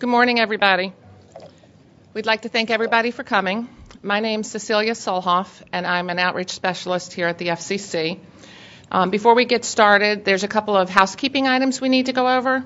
Good morning, everybody. We'd like to thank everybody for coming. My name's Cecilia Solhoff, and I'm an outreach specialist here at the FCC. Before we get started, there's a couple of housekeeping items we need to go over.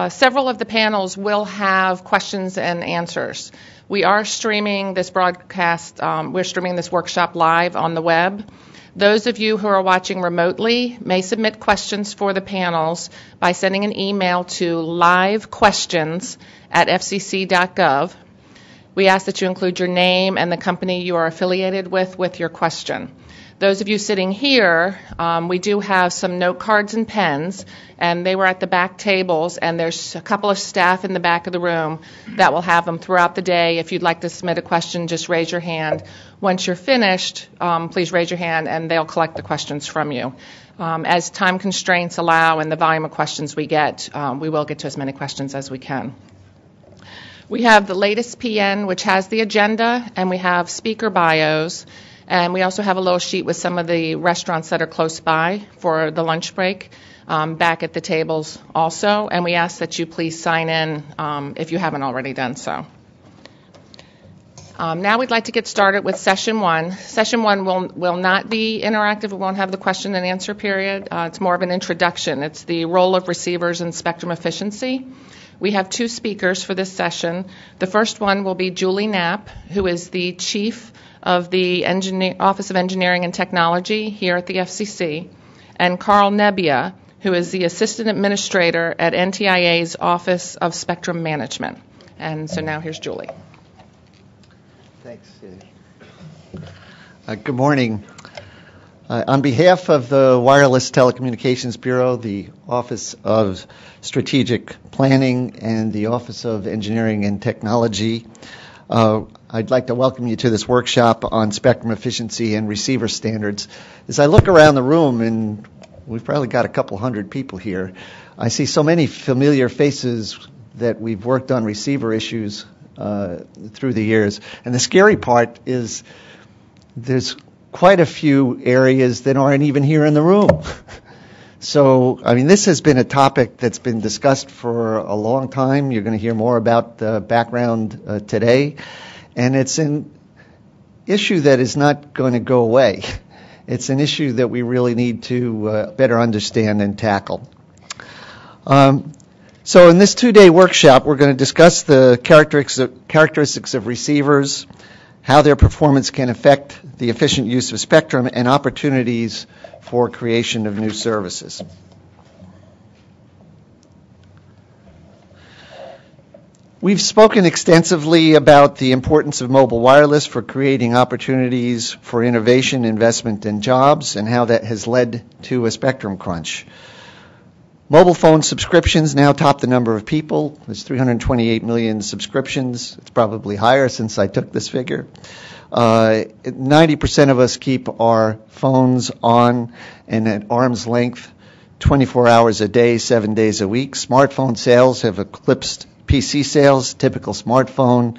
Several of the panels will have questions and answers. We are streaming this broadcast, we're streaming this workshop live on the web. Those of you who are watching remotely may submit questions for the panels by sending an email to livequestions@fcc.gov. We ask that you include your name and the company you are affiliated with your question. Those of you sitting here, we do have some note cards and pens, and they were at the back tables, and there's a couple of staff in the back of the room that will have them throughout the day. If you'd like to submit a question, just raise your hand. Once you're finished, please raise your hand, and they'll collect the questions from you. As time constraints allow and the volume of questions we get, we will get to as many questions as we can. We have the latest PN, which has the agenda, and we have speaker bios. And we also have a little sheet with some of the restaurants that are close by for the lunch break back at the tables also. And we ask that you please sign in if you haven't already done so. Now we'd like to get started with Session 1. Session 1 will not be interactive. We won't have the question and answer period. It's more of an introduction. It's the role of receivers in spectrum efficiency. We have two speakers for this session. The first one will be Julie Knapp, who is the Chief of the Office of Engineering and Technology here at the FCC, and Carl Nebbia, who is the Assistant Administrator at NTIA's Office of Spectrum Management. And so now here's Julie. Thanks. Good morning. On behalf of the Wireless Telecommunications Bureau, the Office of Strategic Planning, and the Office of Engineering and Technology, I'd like to welcome you to this workshop on spectrum efficiency and receiver standards. As I look around the room, and we've probably got a couple hundred people here, I see so many familiar faces that we've worked on receiver issues through the years. And the scary part is there's quite a few areas that aren't even here in the room. So, I mean, this has been a topic that's been discussed for a long time. You're going to hear more about the background today. And it's an issue that is not going to go away. It's an issue that we really need to better understand and tackle. So in this two-day workshop, we're going to discuss the characteristics of receivers, how their performance can affect the efficient use of spectrum, and opportunities for creation of new services. We've spoken extensively about the importance of mobile wireless for creating opportunities for innovation, investment, and jobs, and how that has led to a spectrum crunch. Mobile phone subscriptions now top the number of people. There's 328 million subscriptions. It's probably higher since I took this figure. 90% of us keep our phones on and at arm's length 24 hours a day, 7 days a week. Smartphone sales have eclipsed PC sales. Typical smartphone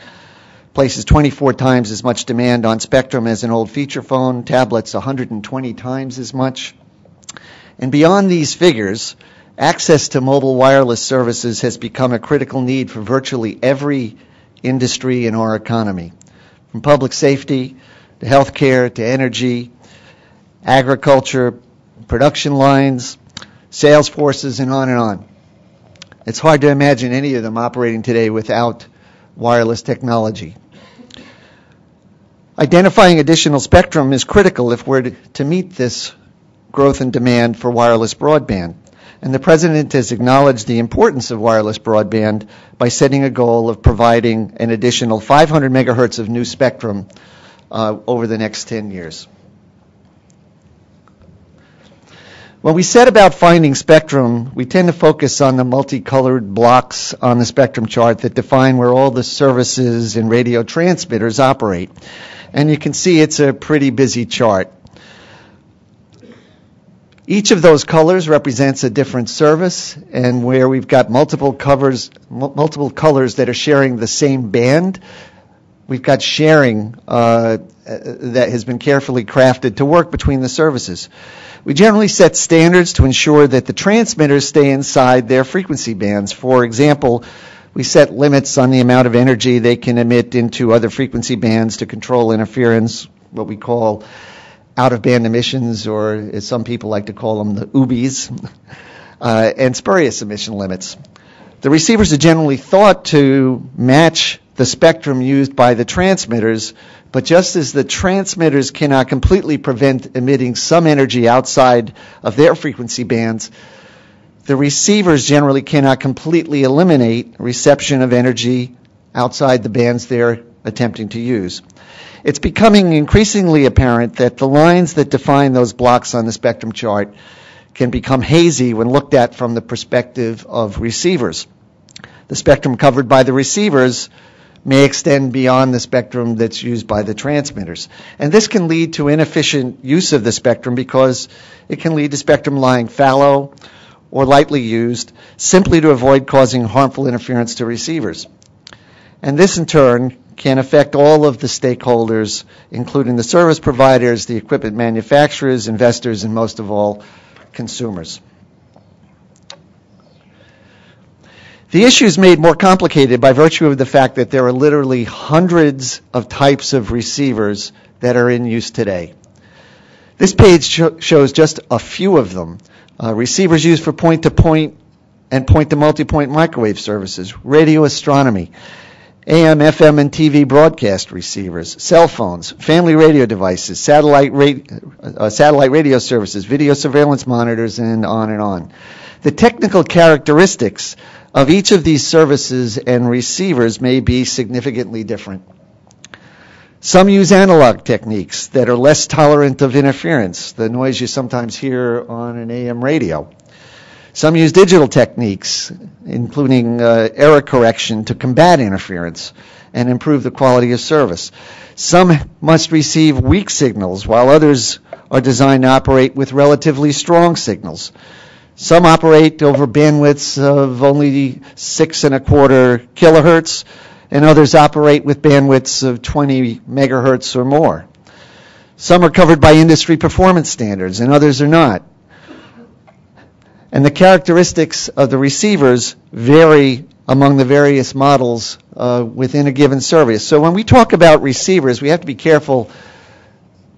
places 24 times as much demand on spectrum as an old feature phone. Tablets 120 times as much. And beyond these figures, access to mobile wireless services has become a critical need for virtually every industry in our economy, from public safety to healthcare to energy, agriculture, production lines, sales forces, and on and on. It's hard to imagine any of them operating today without wireless technology. Identifying additional spectrum is critical if we're to meet this growth in demand for wireless broadband. And the President has acknowledged the importance of wireless broadband by setting a goal of providing an additional 500 megahertz of new spectrum over the next 10 years. When we set about finding spectrum, we tend to focus on the multicolored blocks on the spectrum chart that define where all the services and radio transmitters operate. And you can see it's a pretty busy chart. Each of those colors represents a different service, and where we've got multiple colors that are sharing the same band, we've got sharing that has been carefully crafted to work between the services. We generally set standards to ensure that the transmitters stay inside their frequency bands. For example, We set limits on the amount of energy they can emit into other frequency bands to control interference, what we call out-of-band emissions, or as some people like to call them, the UBIs, and spurious emission limits. The receivers are generally thought to match the spectrum used by the transmitters, but just as the transmitters cannot completely prevent emitting some energy outside of their frequency bands, the receivers generally cannot completely eliminate reception of energy outside the bands they're attempting to use. It's becoming increasingly apparent that the lines that define those blocks on the spectrum chart can become hazy when looked at from the perspective of receivers. The spectrum covered by the receivers may extend beyond the spectrum that's used by the transmitters. And this can lead to inefficient use of the spectrum because it can lead to spectrum lying fallow or lightly used simply to avoid causing harmful interference to receivers. And this, in turn, can affect all of the stakeholders, including the service providers, the equipment manufacturers, investors, and most of all, consumers. The issue is made more complicated by virtue of the fact that there are literally hundreds of types of receivers that are in use today. This page shows just a few of them. Receivers used for point-to-point and point-to-multipoint microwave services, radio astronomy, AM, FM, and TV broadcast receivers, cell phones, family radio devices, satellite radio services, video surveillance monitors, and on and on. The technical characteristics of each of these services and receivers may be significantly different. Some use analog techniques that are less tolerant of interference, the noise you sometimes hear on an AM radio. Some use digital techniques, including error correction, to combat interference and improve the quality of service. Some must receive weak signals, while others are designed to operate with relatively strong signals. Some operate over bandwidths of only 6.25 kilohertz, and others operate with bandwidths of 20 megahertz or more. Some are covered by industry performance standards, and others are not. And the characteristics of the receivers vary among the various models within a given service. So when we talk about receivers, we have to be careful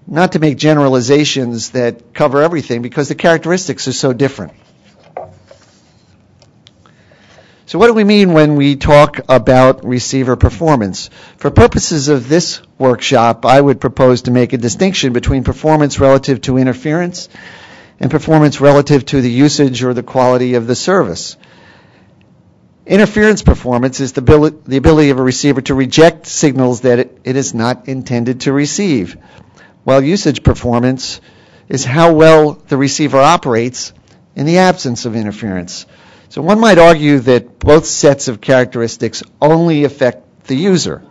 not to make generalizations that cover everything because the characteristics are so different. So what do we mean when we talk about receiver performance? For purposes of this workshop, I would propose to make a distinction between performance relative to interference and performance relative to the usage or the quality of the service. Interference performance is the ability of a receiver to reject signals that it is not intended to receive, while usage performance is how well the receiver operates in the absence of interference. So one might argue that both sets of characteristics only affect the user.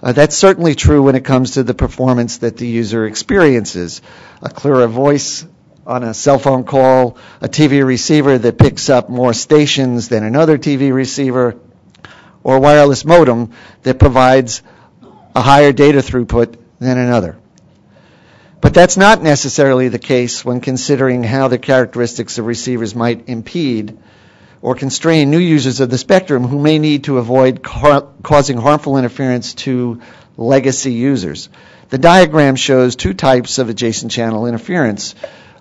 That's certainly true when it comes to the performance that the user experiences. A clearer voice on a cell phone call, a TV receiver that picks up more stations than another TV receiver, or a wireless modem that provides a higher data throughput than another. But that's not necessarily the case when considering how the characteristics of receivers might impede or constrain new users of the spectrum who may need to avoid causing harmful interference to legacy users. The diagram shows two types of adjacent channel interference.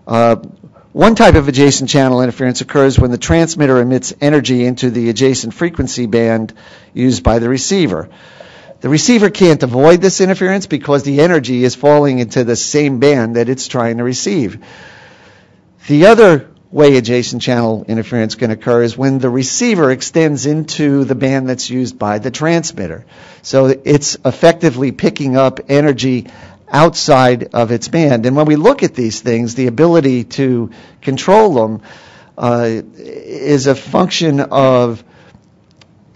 One type of adjacent channel interference occurs when the transmitter emits energy into the adjacent frequency band used by the receiver. The receiver can't avoid this interference because the energy is falling into the same band that it's trying to receive. The other way adjacent channel interference can occur is when the receiver extends into the band that's used by the transmitter. So it's effectively picking up energy outside of its band. And when we look at these things, the ability to control them is a function of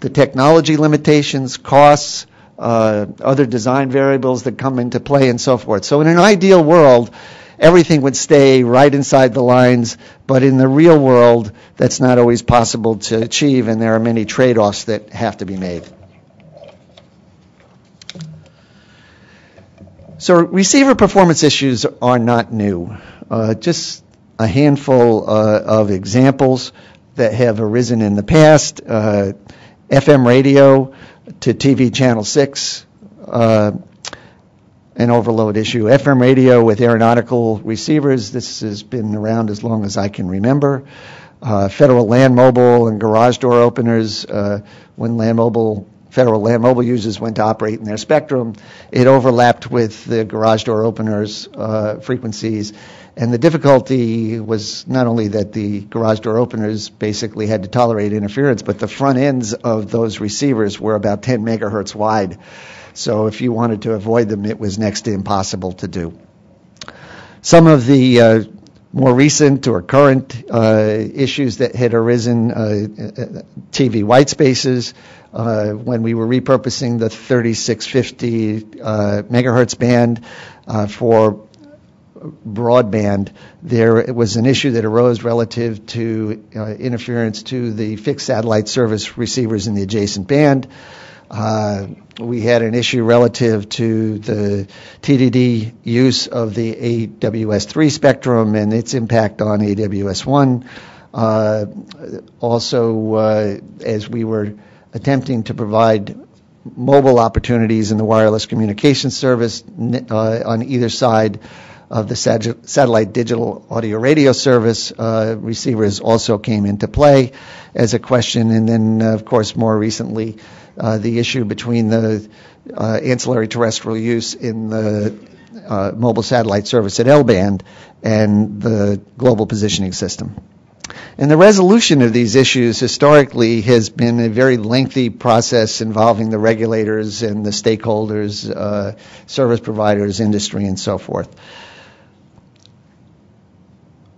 the technology limitations, costs, other design variables that come into play, and so forth. So in an ideal world, everything would stay right inside the lines, but in the real world, that's not always possible to achieve, and there are many trade-offs that have to be made. So receiver performance issues are not new. Just a handful of examples that have arisen in the past FM radio to TV channel 6, an overload issue. FM radio with aeronautical receivers, this has been around as long as I can remember. Federal land mobile and garage door openers, when federal land mobile users went to operate in their spectrum, it overlapped with the garage door openers frequencies. And the difficulty was not only that the garage door openers basically had to tolerate interference, but the front ends of those receivers were about 10 megahertz wide. So if you wanted to avoid them, it was next to impossible to do. Some of the more recent or current issues that had arisen, TV white spaces, when we were repurposing the 3650 megahertz band for broadband, there was an issue that arose relative to interference to the fixed satellite service receivers in the adjacent band. We had an issue relative to the TDD use of the AWS-3 spectrum and its impact on AWS-1. Also, as we were attempting to provide mobile opportunities in the wireless communication service on either side of the satellite digital audio radio service, receivers also came into play as a question. And then, of course, more recently, the issue between the ancillary terrestrial use in the mobile satellite service at L-band and the global positioning system. And the resolution of these issues historically has been a very lengthy process involving the regulators and the stakeholders, service providers, industry, and so forth.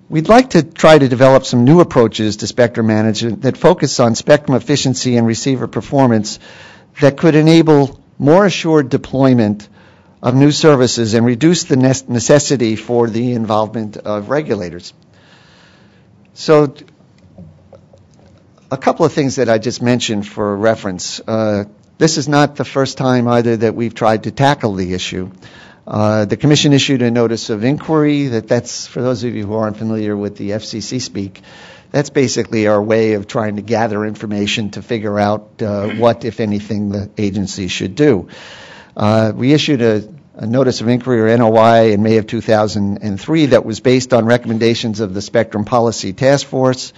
We'd like to try to develop some new approaches to spectrum management that focus on spectrum efficiency and receiver performance that could enable more assured deployment of new services and reduce the necessity for the involvement of regulators. So a couple of things that I just mentioned for reference. This is not the first time either that we've tried to tackle the issue. The Commission issued a notice of inquiry. That's, for those of you who aren't familiar with the FCC speak, that's basically our way of trying to gather information to figure out what, if anything, the agency should do. We issued a notice of inquiry, or NOI, in May of 2003 that was based on recommendations of the Spectrum Policy Task Force.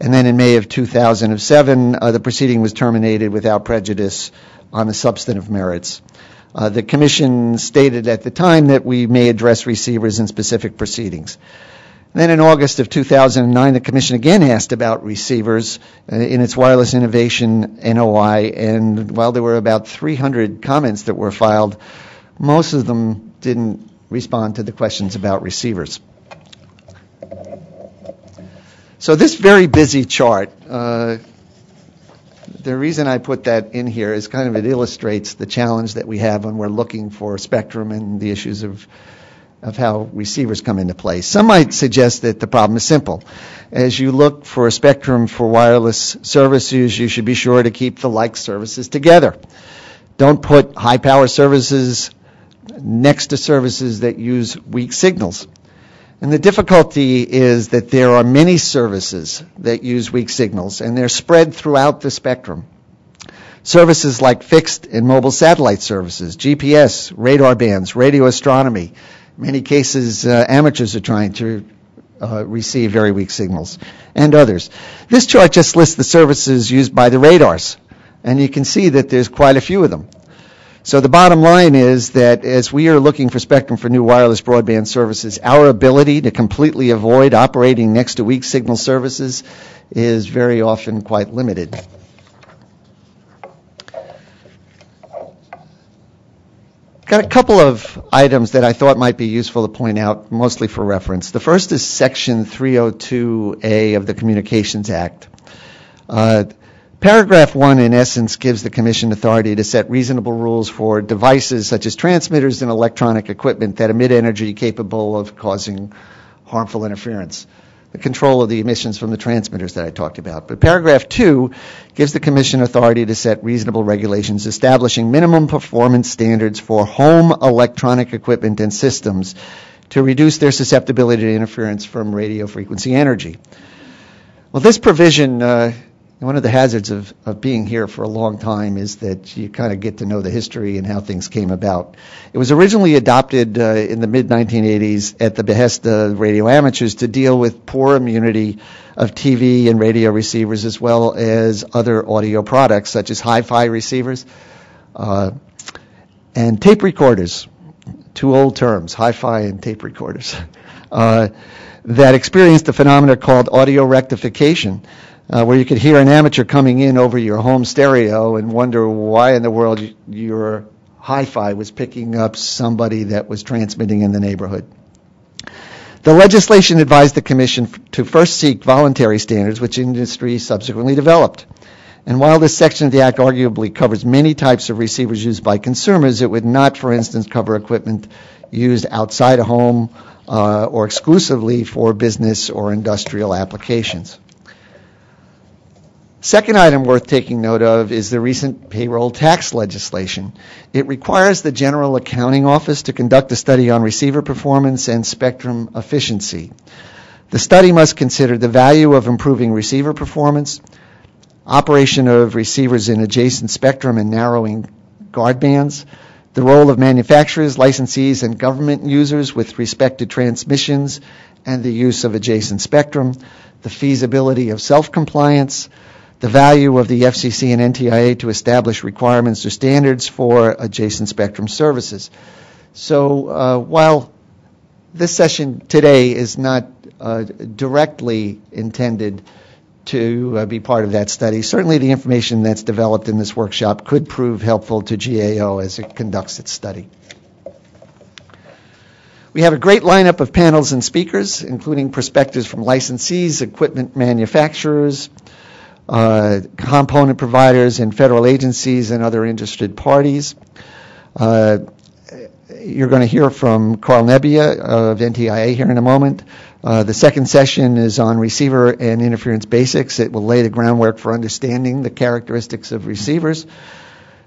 And then in May of 2007, the proceeding was terminated without prejudice on the substantive merits. The Commission stated at the time that we may address receivers in specific proceedings. Then in August of 2009, the Commission again asked about receivers in its Wireless Innovation NOI, and while there were about 300 comments that were filed, most of them didn't respond to the questions about receivers. So this very busy chart, the reason I put that in here is kind of it illustrates the challenge that we have when we're looking for spectrum and the issues of how receivers come into play. Some might suggest that the problem is simple. As you look for a spectrum for wireless services, you should be sure to keep the like services together. Don't put high-power services next to services that use weak signals. And the difficulty is that there are many services that use weak signals, and they're spread throughout the spectrum. Services like fixed and mobile satellite services, GPS, radar bands, radio astronomy. In many cases, amateurs are trying to receive very weak signals, and others. This chart just lists the services used by the radars, and you can see that there's quite a few of them. So the bottom line is that as we are looking for spectrum for new wireless broadband services, our ability to completely avoid operating next to weak signal services is very often quite limited. Got a couple of items that I thought might be useful to point out, mostly for reference. The first is Section 302A of the Communications Act. Paragraph 1, in essence, gives the Commission authority to set reasonable rules for devices such as transmitters and electronic equipment that emit energy capable of causing harmful interference, the control of the emissions from the transmitters that I talked about. But paragraph 2 gives the Commission authority to set reasonable regulations establishing minimum performance standards for home electronic equipment and systems to reduce their susceptibility to interference from radio frequency energy. Well, this provision one of the hazards of being here for a long time is that you kind of get to know the history and how things came about. It was originally adopted in the mid-1980s at the behest of radio amateurs to deal with poor immunity of TV and radio receivers as well as other audio products such as hi-fi receivers and tape recorders, two old terms, hi-fi and tape recorders, that experienced a phenomenon called audio rectification, where you could hear an amateur coming in over your home stereo and wonder why in the world your hi-fi was picking up somebody that was transmitting in the neighborhood. The legislation advised the Commission to first seek voluntary standards, which industry subsequently developed. And while this section of the Act arguably covers many types of receivers used by consumers, it would not, for instance, cover equipment used outside a home or exclusively for business or industrial applications. Second item worth taking note of is the recent payroll tax legislation. It requires the General Accounting Office to conduct a study on receiver performance and spectrum efficiency. The study must consider the value of improving receiver performance, operation of receivers in adjacent spectrum and narrowing guard bands, the role of manufacturers, licensees, and government users with respect to transmissions and the use of adjacent spectrum, the feasibility of self-compliance, the value of the FCC and NTIA to establish requirements or standards for adjacent spectrum services. So while this session today is not directly intended to be part of that study, certainly the information that's developed in this workshop could prove helpful to GAO as it conducts its study. We have a great lineup of panels and speakers, including perspectives from licensees, equipment manufacturers, component providers, and federal agencies and other interested parties. You're going to hear from Carl Nebbia of NTIA here in a moment. The second session is on receiver and interference basics. It will lay the groundwork for understanding the characteristics of receivers.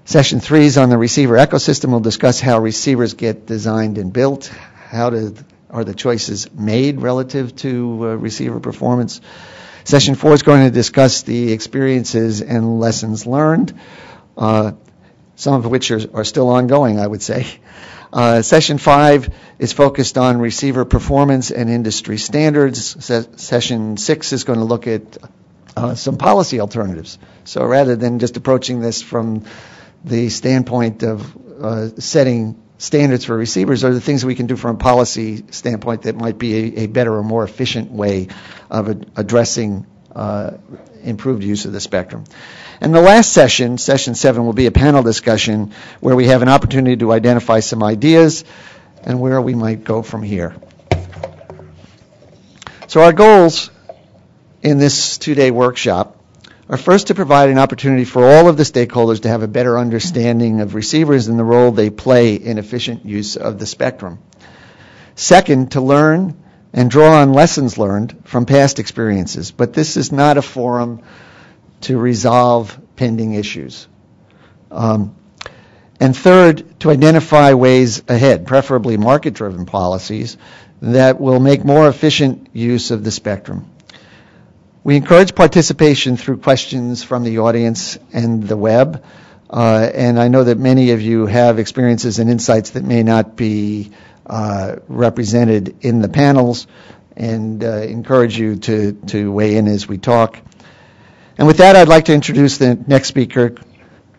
Session 3 is on the receiver ecosystem. We'll discuss how receivers get designed and built. Are the choices made relative to receiver performance? Session 4 is going to discuss the experiences and lessons learned, some of which are still ongoing, I would say. Session 5 is focused on receiver performance and industry standards. Session 6 is going to look at some policy alternatives. So rather than just approaching this from the standpoint of setting standards for receivers, are the things we can do from a policy standpoint that might be a better or more efficient way of addressing improved use of the spectrum. And the last session, session 7, will be a panel discussion where we have an opportunity to identify some ideas and where we might go from here. So our goals in this 2-day workshop are first to provide an opportunity for all of the stakeholders to have a better understanding of receivers and the role they play in efficient use of the spectrum. Second, to learn and draw on lessons learned from past experiences. But this is not a forum to resolve pending issues. And third, to identify ways ahead, preferably market-driven policies, that will make more efficient use of the spectrum. We encourage participation through questions from the audience and the web. And I know that many of you have experiences and insights that may not be represented in the panels, and encourage you to weigh in as we talk. And with that, I'd like to introduce the next speaker,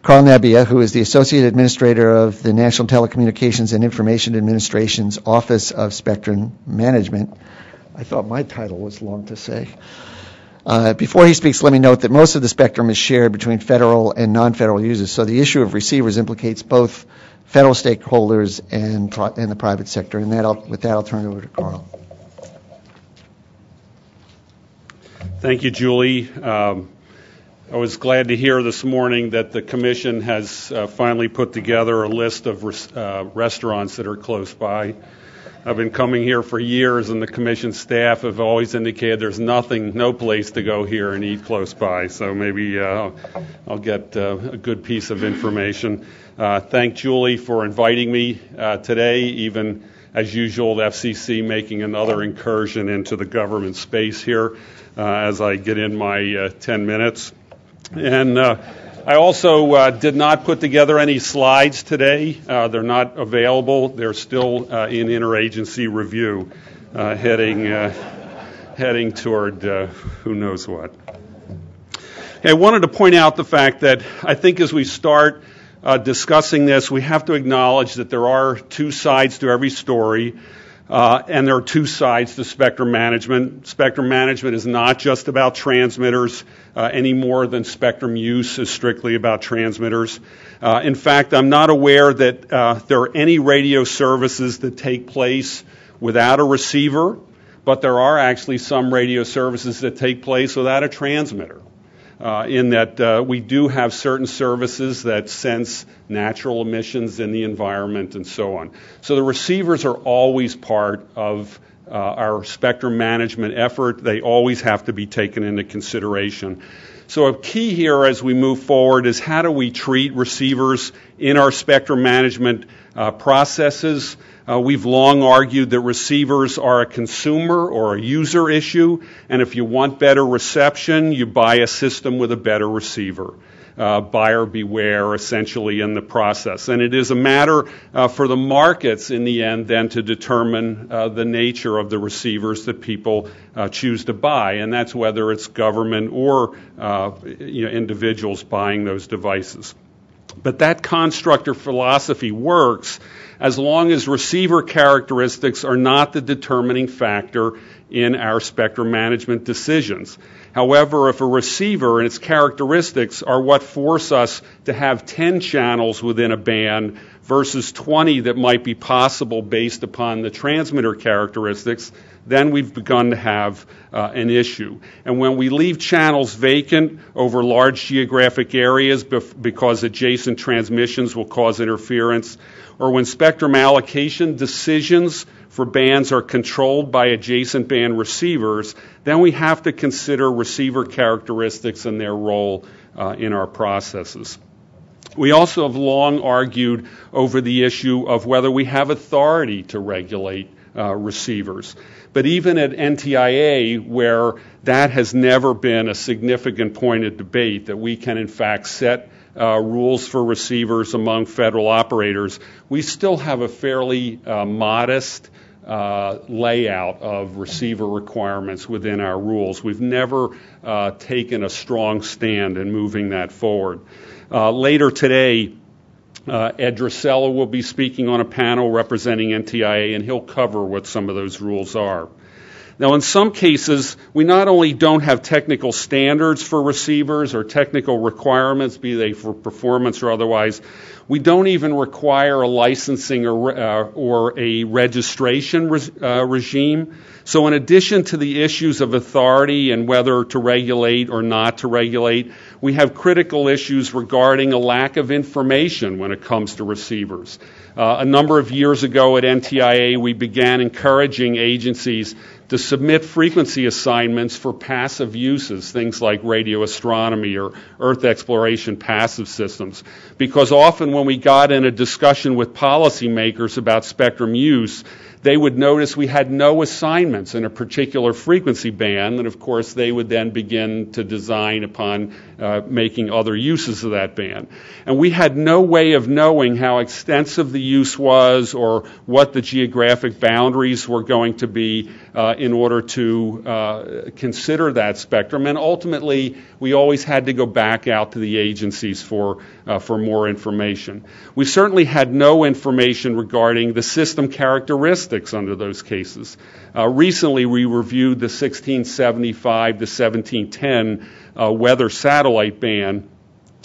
Carl Nebbia, who is the Associate Administrator of the National Telecommunications and Information Administration's Office of Spectrum Management. I thought my title was long to say. Before he speaks, let me note that most of the spectrum is shared between federal and non-federal users, so the issue of receivers implicates both federal stakeholders and the private sector. And with that, I'll turn it over to Carl. Thank you, Julie. I was glad to hear this morning that the Commission has finally put together a list of restaurants that are close by. I've been coming here for years, and the Commission staff have always indicated there's no place to go here and eat close by. So maybe I'll get a good piece of information. Thank Julie for inviting me today, even as usual, the FCC making another incursion into the government space here as I get in my 10 minutes. And I also did not put together any slides today. They're not available. They're still in interagency review, heading toward who knows what. I wanted to point out the fact that I think as we start discussing this, we have to acknowledge that there are two sides to every story, and there are two sides to spectrum management. Spectrum management is not just about transmitters any more than spectrum use is strictly about transmitters. In fact, I'm not aware that there are any radio services that take place without a receiver, but there are actually some radio services that take place without a transmitter. In that we do have certain services that sense natural emissions in the environment and so on. So the receivers are always part of our spectrum management effort. They always have to be taken into consideration. So a key here as we move forward is how do we treat receivers in our spectrum management processes. We've long argued that receivers are a consumer or a user issue, and if you want better reception, you buy a system with a better receiver. Buyer beware, essentially, in the process. And it is a matter for the markets in the end then to determine the nature of the receivers that people choose to buy, and that's whether it's government or individuals buying those devices. But that construct or philosophy works as long as receiver characteristics are not the determining factor in our spectrum management decisions. However, if a receiver and its characteristics are what force us to have 10 channels within a band versus 20 that might be possible based upon the transmitter characteristics, then we've begun to have an issue. And when we leave channels vacant over large geographic areas because adjacent transmissions will cause interference, or when spectrum allocation decisions for bands are controlled by adjacent band receivers, then we have to consider receiver characteristics and their role in our processes. We also have long argued over the issue of whether we have authority to regulate receivers. But even at NTIA, where that has never been a significant point of debate, that we can in fact set rules for receivers among federal operators, we still have a fairly modest layout of receiver requirements within our rules. We've never taken a strong stand in moving that forward. Later today, Ed Drusella will be speaking on a panel representing NTIA, and he'll cover what some of those rules are. Now, in some cases, we not only don't have technical standards for receivers or technical requirements, be they for performance or otherwise, we don't even require a licensing or a registration regime. So in addition to the issues of authority and whether to regulate or not to regulate, we have critical issues regarding a lack of information when it comes to receivers. A number of years ago at NTIA, we began encouraging agencies to submit frequency assignments for passive uses, things like radio astronomy or Earth exploration passive systems, because often when we got in a discussion with policymakers about spectrum use, they would notice we had no assignments in a particular frequency band, and of course they would then begin to design upon making other uses of that band. And we had no way of knowing how extensive the use was or what the geographic boundaries were going to be in order to consider that spectrum. And ultimately, we always had to go back out to the agencies for more information. We certainly had no information regarding the system characteristics under those cases. Recently, we reviewed the 1675 to 1710 weather satellite band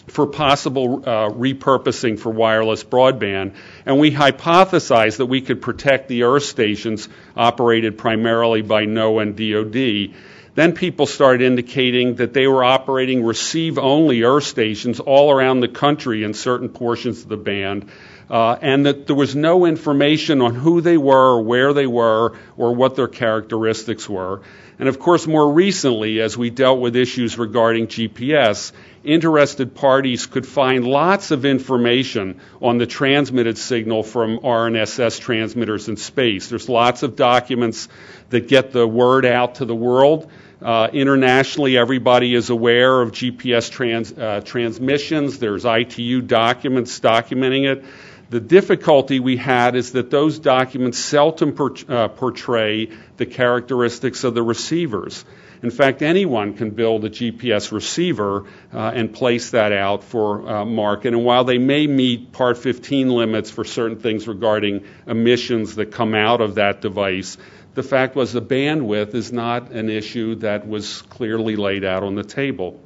for possible repurposing for wireless broadband, and we hypothesized that we could protect the Earth stations operated primarily by NOAA and DoD. Then people started indicating that they were operating receive-only Earth stations all around the country in certain portions of the band, and that there was no information on who they were, or where they were, or what their characteristics were. And of course, more recently, as we dealt with issues regarding GPS, interested parties could find lots of information on the transmitted signal from RNSS transmitters in space. There's lots of documents that get the word out to the world. Internationally, everybody is aware of GPS transmissions. There's ITU documents documenting it. The difficulty we had is that those documents seldom portray the characteristics of the receivers. In fact, anyone can build a GPS receiver and place that out for market. And while they may meet Part 15 limits for certain things regarding emissions that come out of that device, the fact was the bandwidth is not an issue that was clearly laid out on the table.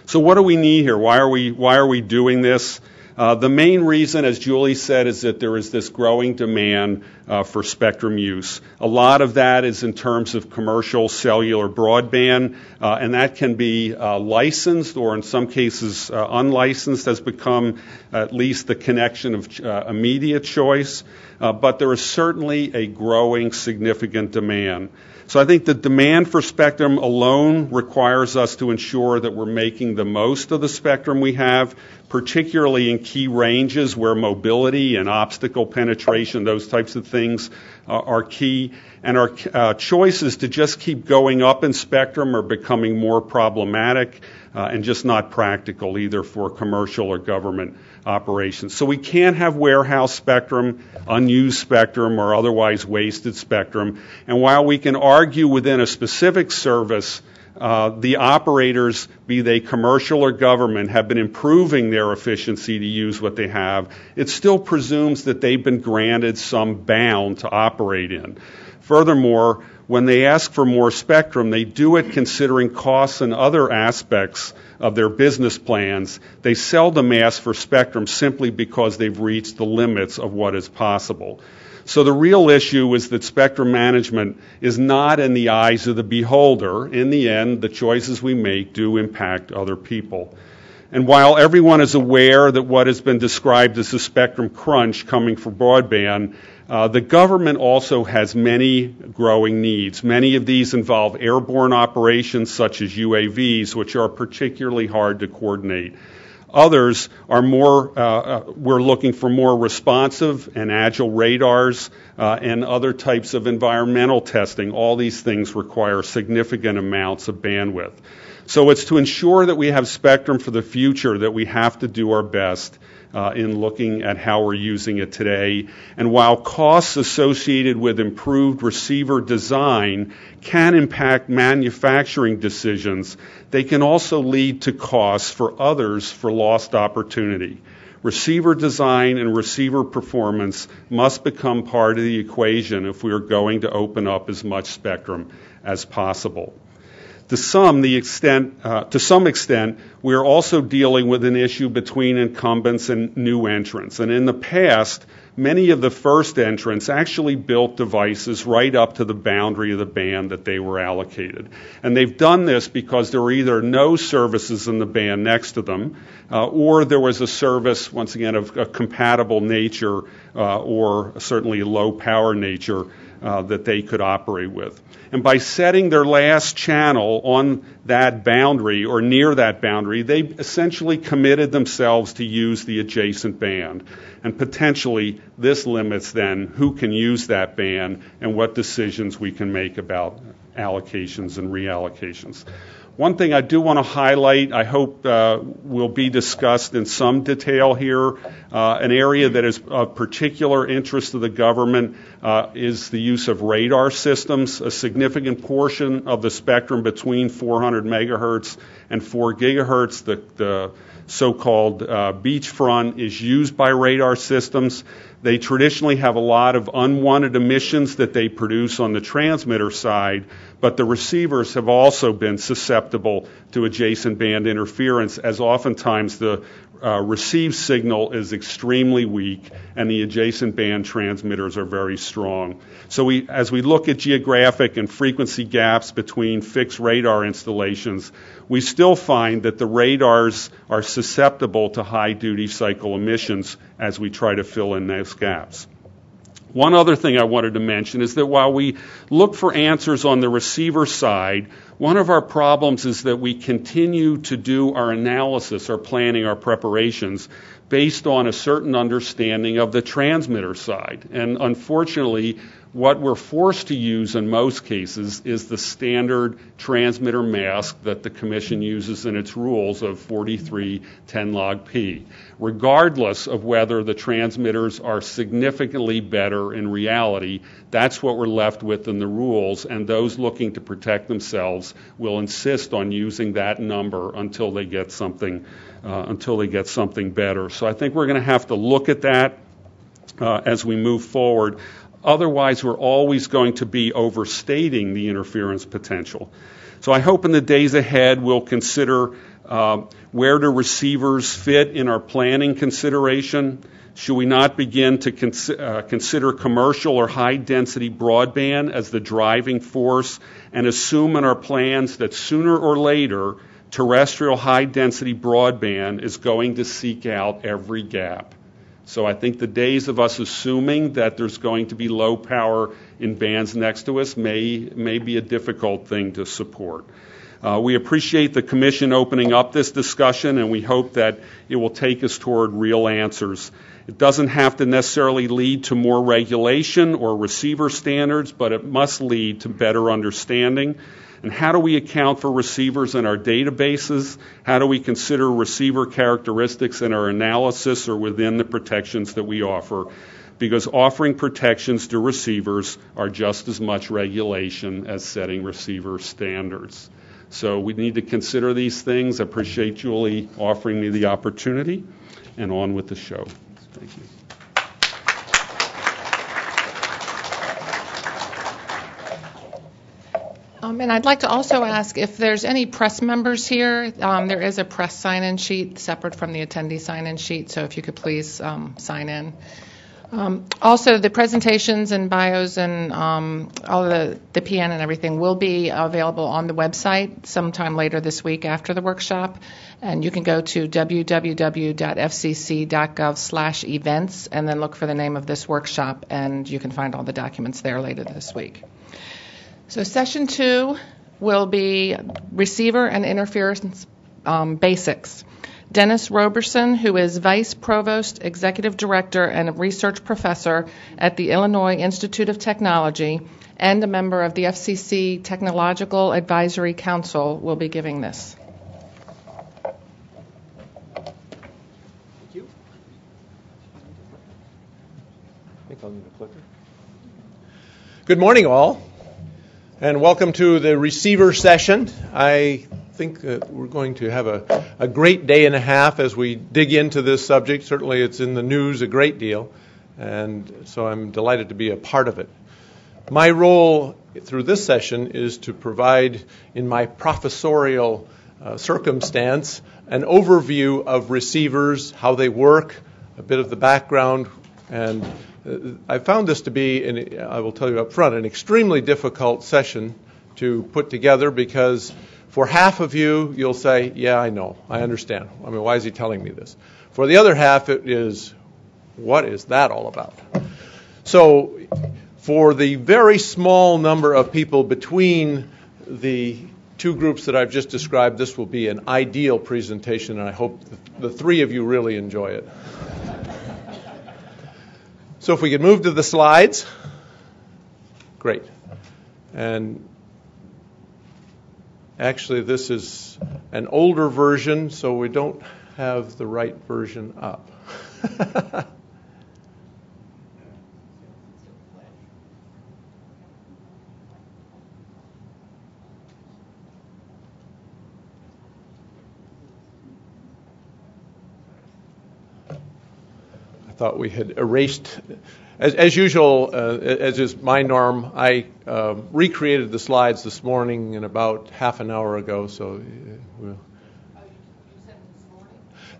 So what do we need here? Why are we doing this? The main reason, as Julie said, is that there is this growing demand for spectrum use. A lot of that is in terms of commercial cellular broadband, and that can be licensed or in some cases unlicensed has become at least the connection of immediate choice. But there is certainly a growing significant demand. So I think the demand for spectrum alone requires us to ensure that we're making the most of the spectrum we have, particularly in key ranges where mobility and obstacle penetration, those types of things are key. And our choices to just keep going up in spectrum are becoming more problematic and just not practical either for commercial or government operations. So we can't have warehouse spectrum, unused spectrum, or otherwise wasted spectrum. And while we can argue within a specific service, the operators, be they commercial or government, have been improving their efficiency to use what they have, it still presumes that they've been granted some bound to operate in. Furthermore, when they ask for more spectrum, they do it considering costs and other aspects of their business plans. They seldom ask for spectrum simply because they've reached the limits of what is possible. So the real issue is that spectrum management is not in the eyes of the beholder. In the end, the choices we make do impact other people. And while everyone is aware that what has been described as a spectrum crunch coming for broadband, the government also has many growing needs. Many of these involve airborne operations such as UAVs, which are particularly hard to coordinate. Others are we're looking for more responsive and agile radars and other types of environmental testing. All these things require significant amounts of bandwidth. So it's to ensure that we have spectrum for the future that we have to do our best in looking at how we're using it today. And while costs associated with improved receiver design can impact manufacturing decisions, they can also lead to costs for others for lost opportunity. Receiver design and receiver performance must become part of the equation if we are going to open up as much spectrum as possible. To some extent, we are also dealing with an issue between incumbents and new entrants. And in the past, many of the first entrants actually built devices right up to the boundary of the band that they were allocated. And they've done this because there were either no services in the band next to them, or there was a service, once again, of a compatible nature or certainly low power nature that they could operate with. And by setting their last channel on that boundary or near that boundary, they essentially committed themselves to use the adjacent band. And potentially this limits then who can use that band and what decisions we can make about allocations and reallocations. One thing I do want to highlight, I hope will be discussed in some detail here, an area that is of particular interest to the government is the use of radar systems. A significant portion of the spectrum between 400 megahertz and 4 gigahertz, the so-called beachfront, is used by radar systems. They traditionally have a lot of unwanted emissions that they produce on the transmitter side, but the receivers have also been susceptible to adjacent band interference, as oftentimes the received signal is extremely weak and the adjacent band transmitters are very strong. So as we look at geographic and frequency gaps between fixed radar installations, we still find that the radars are susceptible to high duty cycle emissions as we try to fill in those gaps. One other thing I wanted to mention is that while we look for answers on the receiver side, one of our problems is that we continue to do our analysis, our planning, our preparations based on a certain understanding of the transmitter side. And unfortunately, what we're forced to use in most cases is the standard transmitter mask that the Commission uses in its rules of 4310 log P, regardless of whether the transmitters are significantly better in reality. That's what we're left with in the rules, and those looking to protect themselves will insist on using that number until they get something better. So I think we're going to have to look at that as we move forward. Otherwise, we're always going to be overstating the interference potential. So I hope in the days ahead we'll consider where do receivers fit in our planning consideration. Should we not begin to consider commercial or high-density broadband as the driving force and assume in our plans that sooner or later terrestrial high-density broadband is going to seek out every gap? So I think the days of us assuming that there's going to be low power in bands next to us may be a difficult thing to support. We appreciate the Commission opening up this discussion, and we hope that it will take us toward real answers. It doesn't have to necessarily lead to more regulation or receiver standards, but it must lead to better understanding. And how do we account for receivers in our databases? How do we consider receiver characteristics in our analysis or within the protections that we offer? Because offering protections to receivers are just as much regulation as setting receiver standards. So we need to consider these things. I appreciate Julie offering me the opportunity, and on with the show. Thank you. And I'd like to also ask if there's any press members here. There is a press sign-in sheet separate from the attendee sign-in sheet, so if you could please sign in. Also, the presentations and bios and all the PN and everything will be available on the website sometime later this week after the workshop. And you can go to www.fcc.gov/events and then look for the name of this workshop, and you can find all the documents there later this week. So session 2 will be receiver and interference basics. Dennis Roberson, who is Vice Provost, Executive Director, and a Research Professor at the Illinois Institute of Technology, and a member of the FCC Technological Advisory Council, will be giving this. Thank you. I think I'll need a clicker. Good morning, all. And welcome to the receiver session. I think that we're going to have a great day and a half as we dig into this subject. Certainly it's in the news a great deal, and so I'm delighted to be a part of it. My role through this session is to provide, in my professorial circumstance, an overview of receivers, how they work, a bit of the background, and I found this to be, and I will tell you up front, an extremely difficult session to put together because for half of you, you'll say, yeah, I know, I understand. I mean, why is he telling me this? For the other half, it is, what is that all about? So for the very small number of people between the two groups that I've just described, this will be an ideal presentation, and I hope the three of you really enjoy it. So if we could move to the slides. Great. And actually, this is an older version, so we don't have the right version up. I thought we had erased, as usual, as is my norm, I recreated the slides this morning and about half an hour ago, so we'll...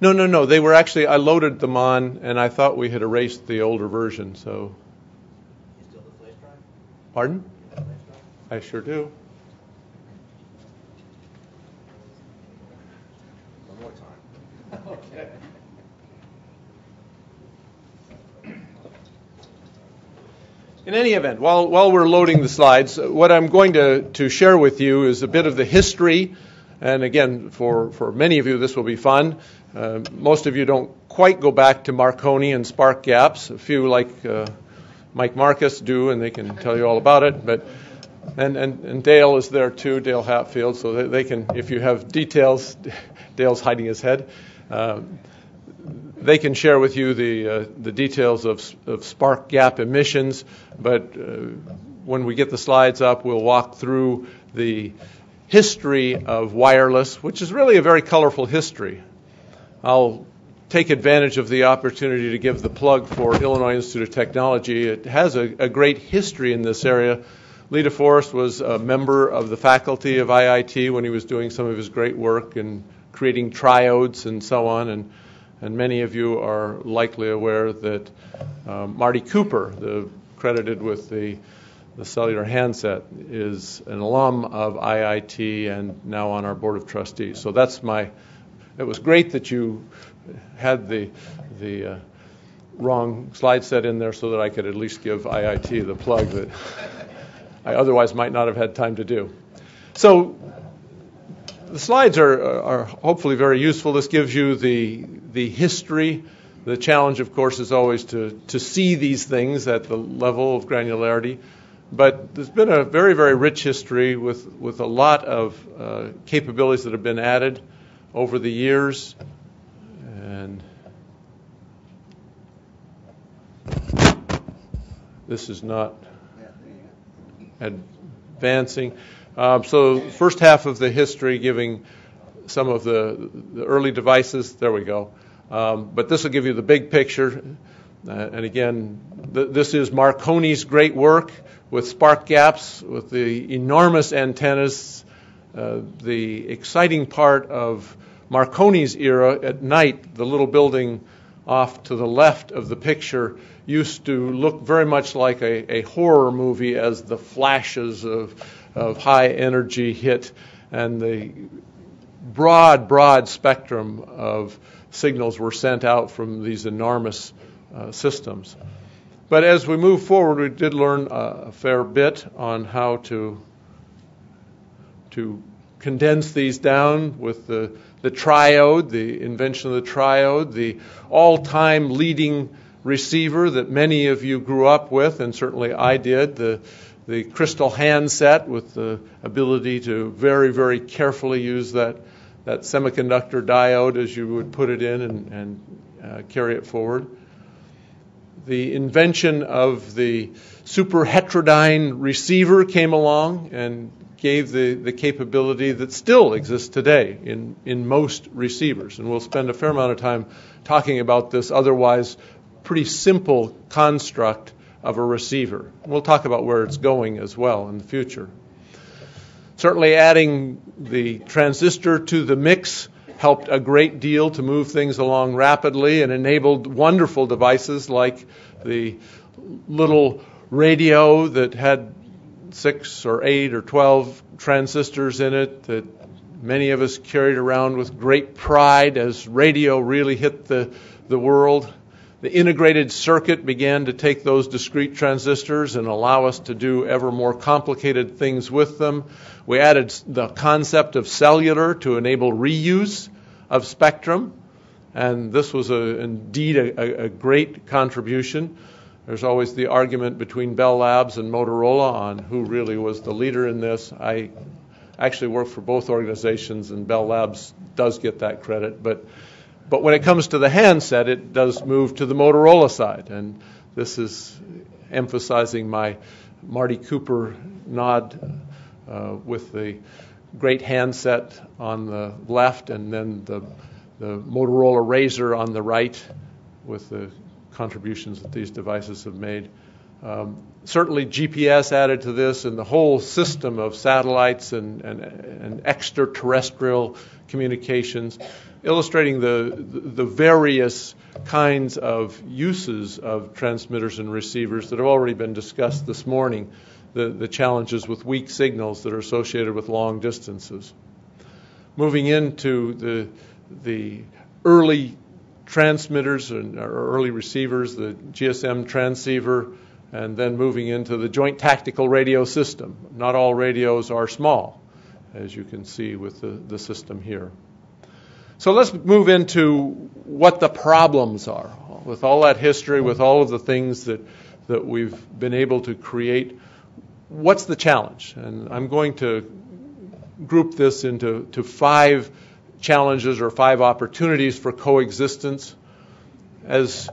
No. They were actually, I loaded them on, and I thought we had erased the older version, so... You still have the flash drive? Pardon? You have the flash drive? I sure do. One more time. Okay. In any event, while we're loading the slides, what I'm going to share with you is a bit of the history. And again, for many of you, this will be fun. Most of you don't quite go back to Marconi and spark gaps. A few, like Mike Marcus, do, and they can tell you all about it. But and Dale is there too, Dale Hatfield, so they can, if you have details, Dale's hiding his head. They can share with you the details of spark gap emissions. But when we get the slides up, we'll walk through the history of wireless, which is really a very colorful history. I'll take advantage of the opportunity to give the plug for Illinois Institute of Technology. It has a great history in this area. Lee DeForest was a member of the faculty of IIT when he was doing some of his great work in creating triodes and so on. And many of you are likely aware that Marty Cooper, credited with the cellular handset, is an alum of IIT and now on our board of trustees. So it was great that you had the wrong slide set in there so that I could at least give IIT the plug that I otherwise might not have had time to do. So the slides are hopefully very useful. This gives you the history. The challenge, of course, is always to see these things at the level of granularity. But there's been a very, very rich history with a lot of capabilities that have been added over the years. And this is not advancing. So first half of the history, giving some of the early devices. There we go. But this will give you the big picture. And again, this is Marconi's great work with spark gaps, with the enormous antennas. The exciting part of Marconi's era, at night, the little building off to the left of the picture used to look very much like a horror movie as the flashes of high energy hit and the broad spectrum of signals were sent out from these enormous systems. But as we move forward, we did learn a fair bit on how to condense these down with the triode, the invention of the triode, the all-time leading receiver that many of you grew up with, and certainly I did, the crystal handset with the ability to very, very carefully use that semiconductor diode as you would put it in and carry it forward. The invention of the super heterodyne receiver came along and gave the capability that still exists today in most receivers. And we'll spend a fair amount of time talking about this otherwise pretty simple construct of a receiver. We'll talk about where it's going as well in the future. Certainly adding the transistor to the mix helped a great deal to move things along rapidly and enabled wonderful devices like the little radio that had 6 or 8 or 12 transistors in it that many of us carried around with great pride as radio really hit the world. The integrated circuit began to take those discrete transistors and allow us to do ever more complicated things with them. We added the concept of cellular to enable reuse of spectrum, and this was indeed a great contribution. There's always the argument between Bell Labs and Motorola on who really was the leader in this. I actually work for both organizations, and Bell Labs does get that credit, but when it comes to the handset, it does move to the Motorola side, and this is emphasizing my Marty Cooper nod with the great handset on the left and then the Motorola Razr on the right with the contributions that these devices have made. Certainly GPS added to this and the whole system of satellites and extraterrestrial communications, illustrating the various kinds of uses of transmitters and receivers that have already been discussed this morning, the challenges with weak signals that are associated with long distances. Moving into the early transmitters and early receivers, the GSM transceiver and then moving into the Joint Tactical Radio System. Not all radios are small, as you can see with the system here. So let's move into what the problems are. With all that history, with all of the things that we've been able to create, what's the challenge? And I'm going to group this into 5 challenges or 5 opportunities for coexistence. As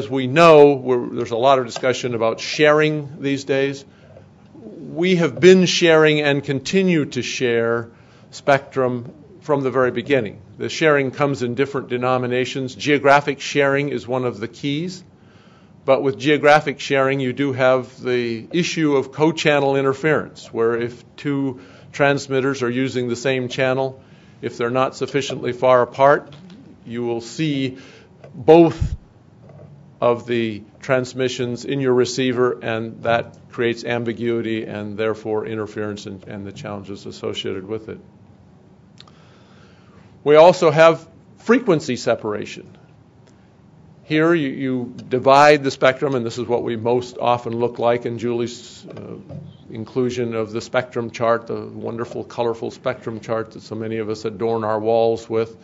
we know, there's a lot of discussion about sharing these days. We have been sharing and continue to share spectrum from the very beginning. The sharing comes in different denominations. Geographic sharing is one of the keys. But with geographic sharing, you do have the issue of co-channel interference, where if 2 transmitters are using the same channel, if they're not sufficiently far apart, you will see both of the transmissions in your receiver, and that creates ambiguity and therefore interference and the challenges associated with it. We also have frequency separation. Here you divide the spectrum, and this is what we most often look like in Julie's inclusion of the spectrum chart, the wonderful, colorful spectrum chart that so many of us adorn our walls with.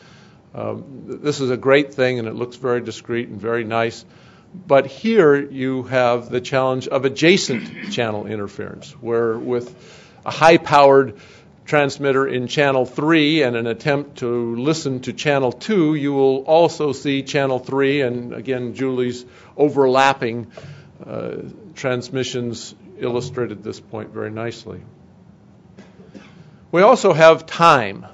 This is a great thing, and it looks very discrete and very nice. But here you have the challenge of adjacent channel interference, where with a high-powered transmitter in channel 3 and an attempt to listen to channel 2, you will also see channel 3 and, again, Julie's overlapping transmissions illustrated this point very nicely. We also have time,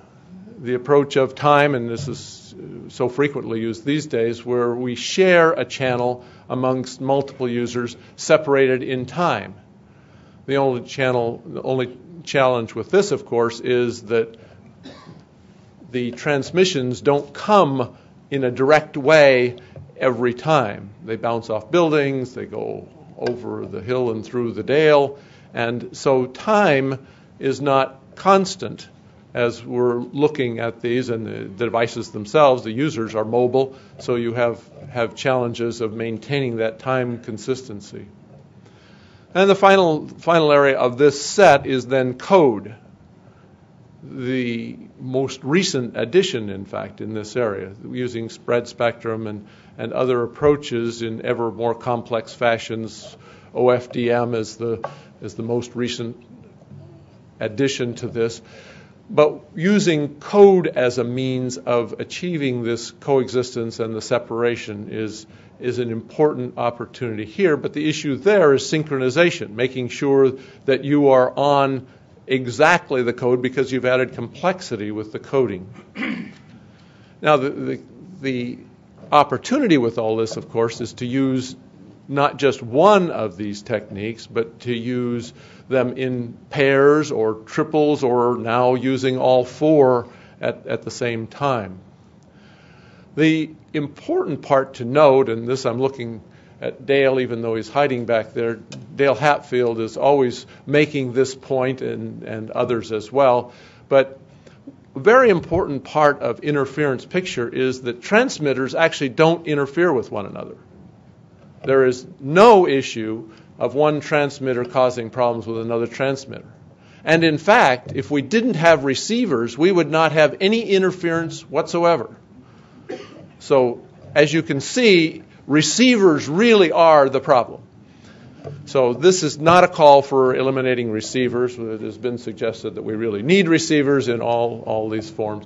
the approach of time, and this is so frequently used these days, where we share a channel amongst multiple users separated in time. The only challenge with this, of course, is that the transmissions don't come in a direct way every time. They bounce off buildings, they go over the hill and through the dale, and so time is not constant as we're looking at these, and the devices themselves, the users, are mobile, so you have challenges of maintaining that time consistency. And the final area of this set is then code. The most recent addition, in fact, in this area, using spread spectrum and other approaches in ever more complex fashions. OFDM is the most recent addition to this. But using code as a means of achieving this coexistence and the separation is an important opportunity here. But the issue there is synchronization, making sure that you are on exactly the code because you've added complexity with the coding. Now, the opportunity with all this, of course, is to use not just one of these techniques, but to use them in pairs or triples, or now using all 4 at the same time. The important part to note, and this I'm looking at Dale, even though he's hiding back there, Dale Hatfield is always making this point, and others as well, but a very important part of interference picture is that transmitters actually don't interfere with one another. There is no issue of one transmitter causing problems with another transmitter. And in fact, if we didn't have receivers, we would not have any interference whatsoever. So, as you can see, receivers really are the problem. So this is not a call for eliminating receivers. It has been suggested that we really need receivers in all these forms.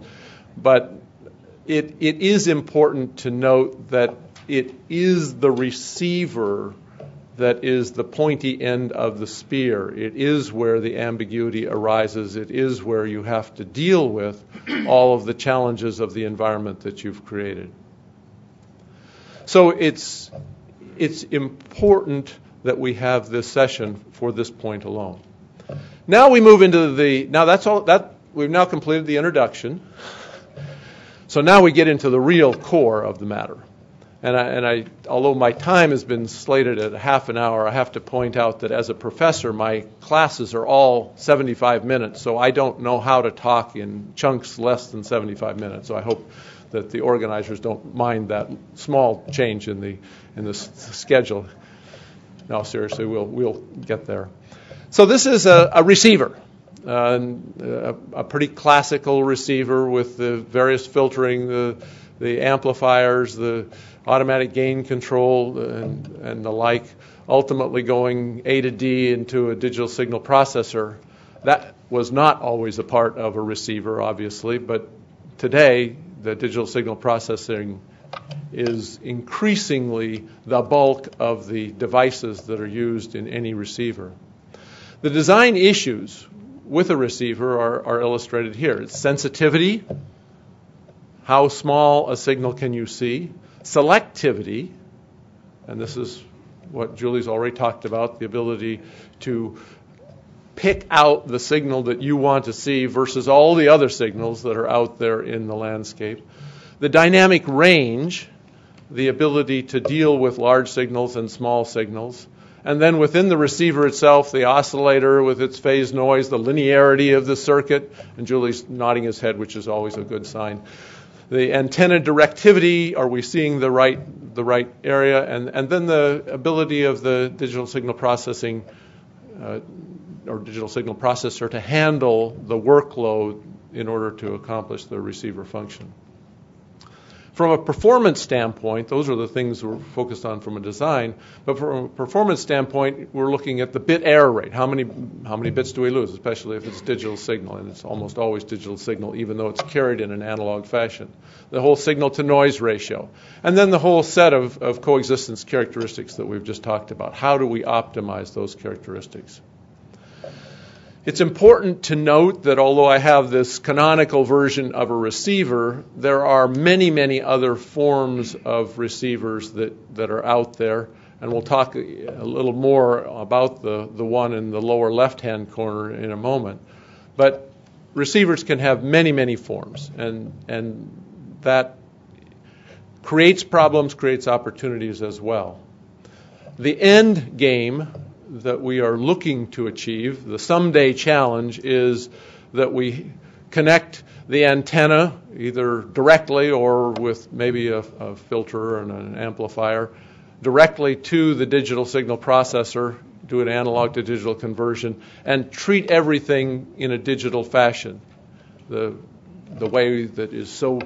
But it is important to note that it is the receiver that is the pointy end of the spear. It is where the ambiguity arises. It is where you have to deal with all of the challenges of the environment that you've created. So it's important that we have this session for this point alone. Now we move into we've now completed the introduction. So now we get into the real core of the matter. And I, although my time has been slated at half an hour, I have to point out that as a professor, my classes are all 75 minutes, so I don't know how to talk in chunks less than 75 minutes. So I hope that the organizers don't mind that small change in the schedule. No, seriously, we'll get there. So this is a receiver, a pretty classical receiver with the various filtering, the amplifiers, the automatic gain control, and the like, ultimately going A to D into a digital signal processor. That was not always a part of a receiver, obviously, but today the digital signal processing is increasingly the bulk of the devices that are used in any receiver. The design issues with a receiver are illustrated here. It's sensitivity, how small a signal can you see, selectivity, and this is what Julie's already talked about, the ability to pick out the signal that you want to see versus all the other signals that are out there in the landscape. The dynamic range, the ability to deal with large signals and small signals. And then within the receiver itself, the oscillator with its phase noise, the linearity of the circuit, and Julie's nodding his head, which is always a good sign. The antenna directivity, are we seeing the right area? And then the ability of the digital signal processing or digital signal processor to handle the workload in order to accomplish the receiver function. From a performance standpoint, those are the things we're focused on from a design. But from a performance standpoint, we're looking at the bit error rate. How many bits do we lose, especially if it's digital signal? And it's almost always digital signal, even though it's carried in an analog fashion. The whole signal-to-noise ratio. And then the whole set of coexistence characteristics that we've just talked about. How do we optimize those characteristics? It's important to note that although I have this canonical version of a receiver, there are many, many other forms of receivers that are out there. And we'll talk a little more about the one in the lower left-hand corner in a moment. But receivers can have many, many forms. And that creates problems, creates opportunities as well. The end game that we are looking to achieve, the someday challenge, is that we connect the antenna either directly or with maybe a filter and an amplifier directly to the digital signal processor, do an analog to digital conversion, and treat everything in a digital fashion. The way that is so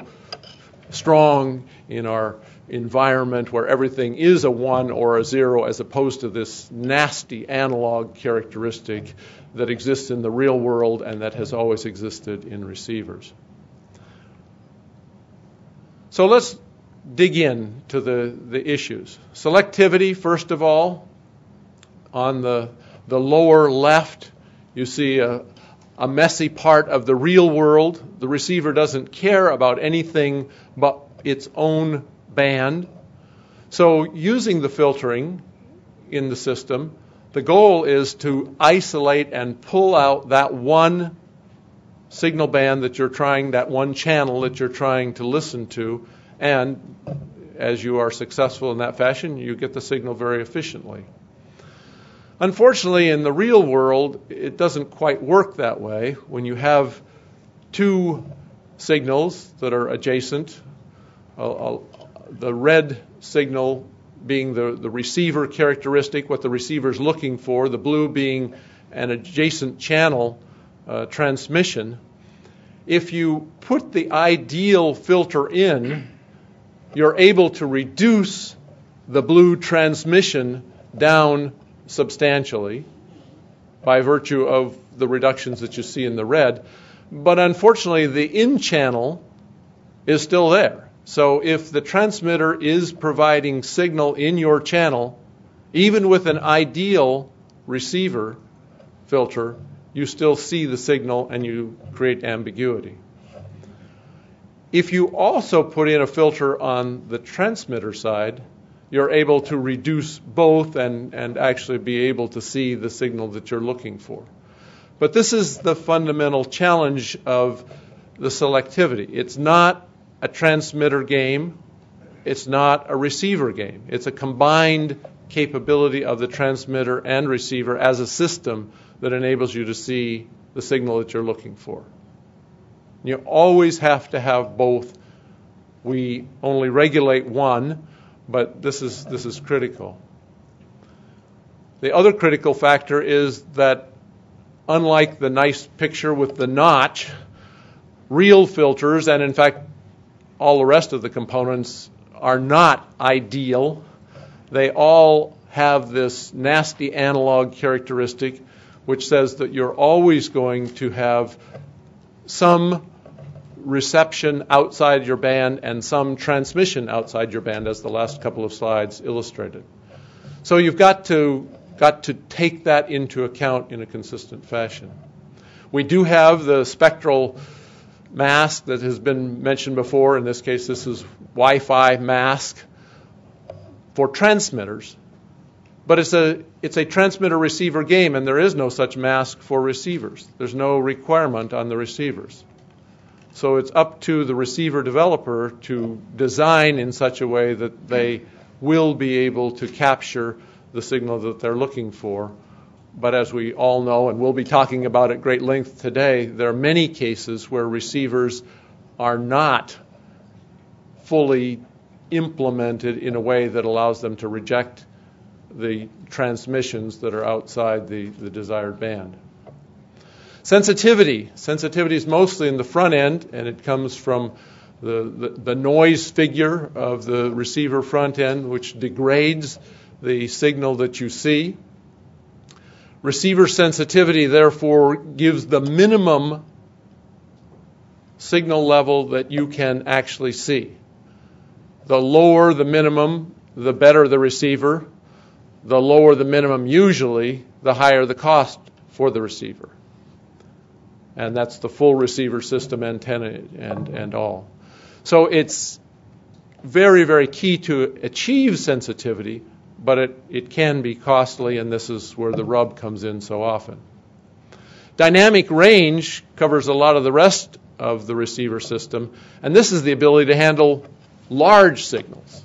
strong in our environment where everything is a 1 or a 0 as opposed to this nasty analog characteristic that exists in the real world and that has always existed in receivers. So let's dig in to the issues. Selectivity, first of all. On the lower left, you see a messy part of the real world. The receiver doesn't care about anything but its own band. So using the filtering in the system, the goal is to isolate and pull out that one signal band that you're trying, that one channel that you're trying to listen to, and as you are successful in that fashion, you get the signal very efficiently. Unfortunately, in the real world, it doesn't quite work that way. When you have two signals that are adjacent, the red signal being the receiver characteristic, what the receiver is looking for, the blue being an adjacent channel transmission. If you put the ideal filter in, you're able to reduce the blue transmission down substantially by virtue of the reductions that you see in the red. But unfortunately, the in channel is still there. So if the transmitter is providing signal in your channel, even with an ideal receiver filter, you still see the signal and you create ambiguity. If you also put in a filter on the transmitter side, you're able to reduce both and actually be able to see the signal that you're looking for. But this is the fundamental challenge of the selectivity. It's not a transmitter game. It's not a receiver game. It's a combined capability of the transmitter and receiver as a system that enables you to see the signal that you're looking for. You always have to have both. We only regulate one, but this is critical. The other critical factor is that, unlike the nice picture with the notch, real filters, and in fact all the rest of the components, are not ideal. They all have this nasty analog characteristic which says that you're always going to have some reception outside your band and some transmission outside your band, as the last couple of slides illustrated. So you've got to take that into account in a consistent fashion. We do have the spectral mask that has been mentioned before. In this case, this is Wi-Fi mask for transmitters. But it's a transmitter-receiver game, and there is no such mask for receivers. There's no requirement on the receivers. So it's up to the receiver developer to design in such a way that they will be able to capture the signal that they're looking for. But as we all know, and we'll be talking about at great length today, there are many cases where receivers are not fully implemented in a way that allows them to reject the transmissions that are outside the desired band. Sensitivity. Sensitivity is mostly in the front end, and it comes from the noise figure of the receiver front end, which degrades the signal that you see. Receiver sensitivity, therefore, gives the minimum signal level that you can actually see. The lower the minimum, the better the receiver. The lower the minimum usually, the higher the cost for the receiver. And that's the full receiver system, antenna and all. So it's very, very key to achieve sensitivity, but it can be costly, and this is where the rub comes in so often. Dynamic range covers a lot of the rest of the receiver system, and this is the ability to handle large signals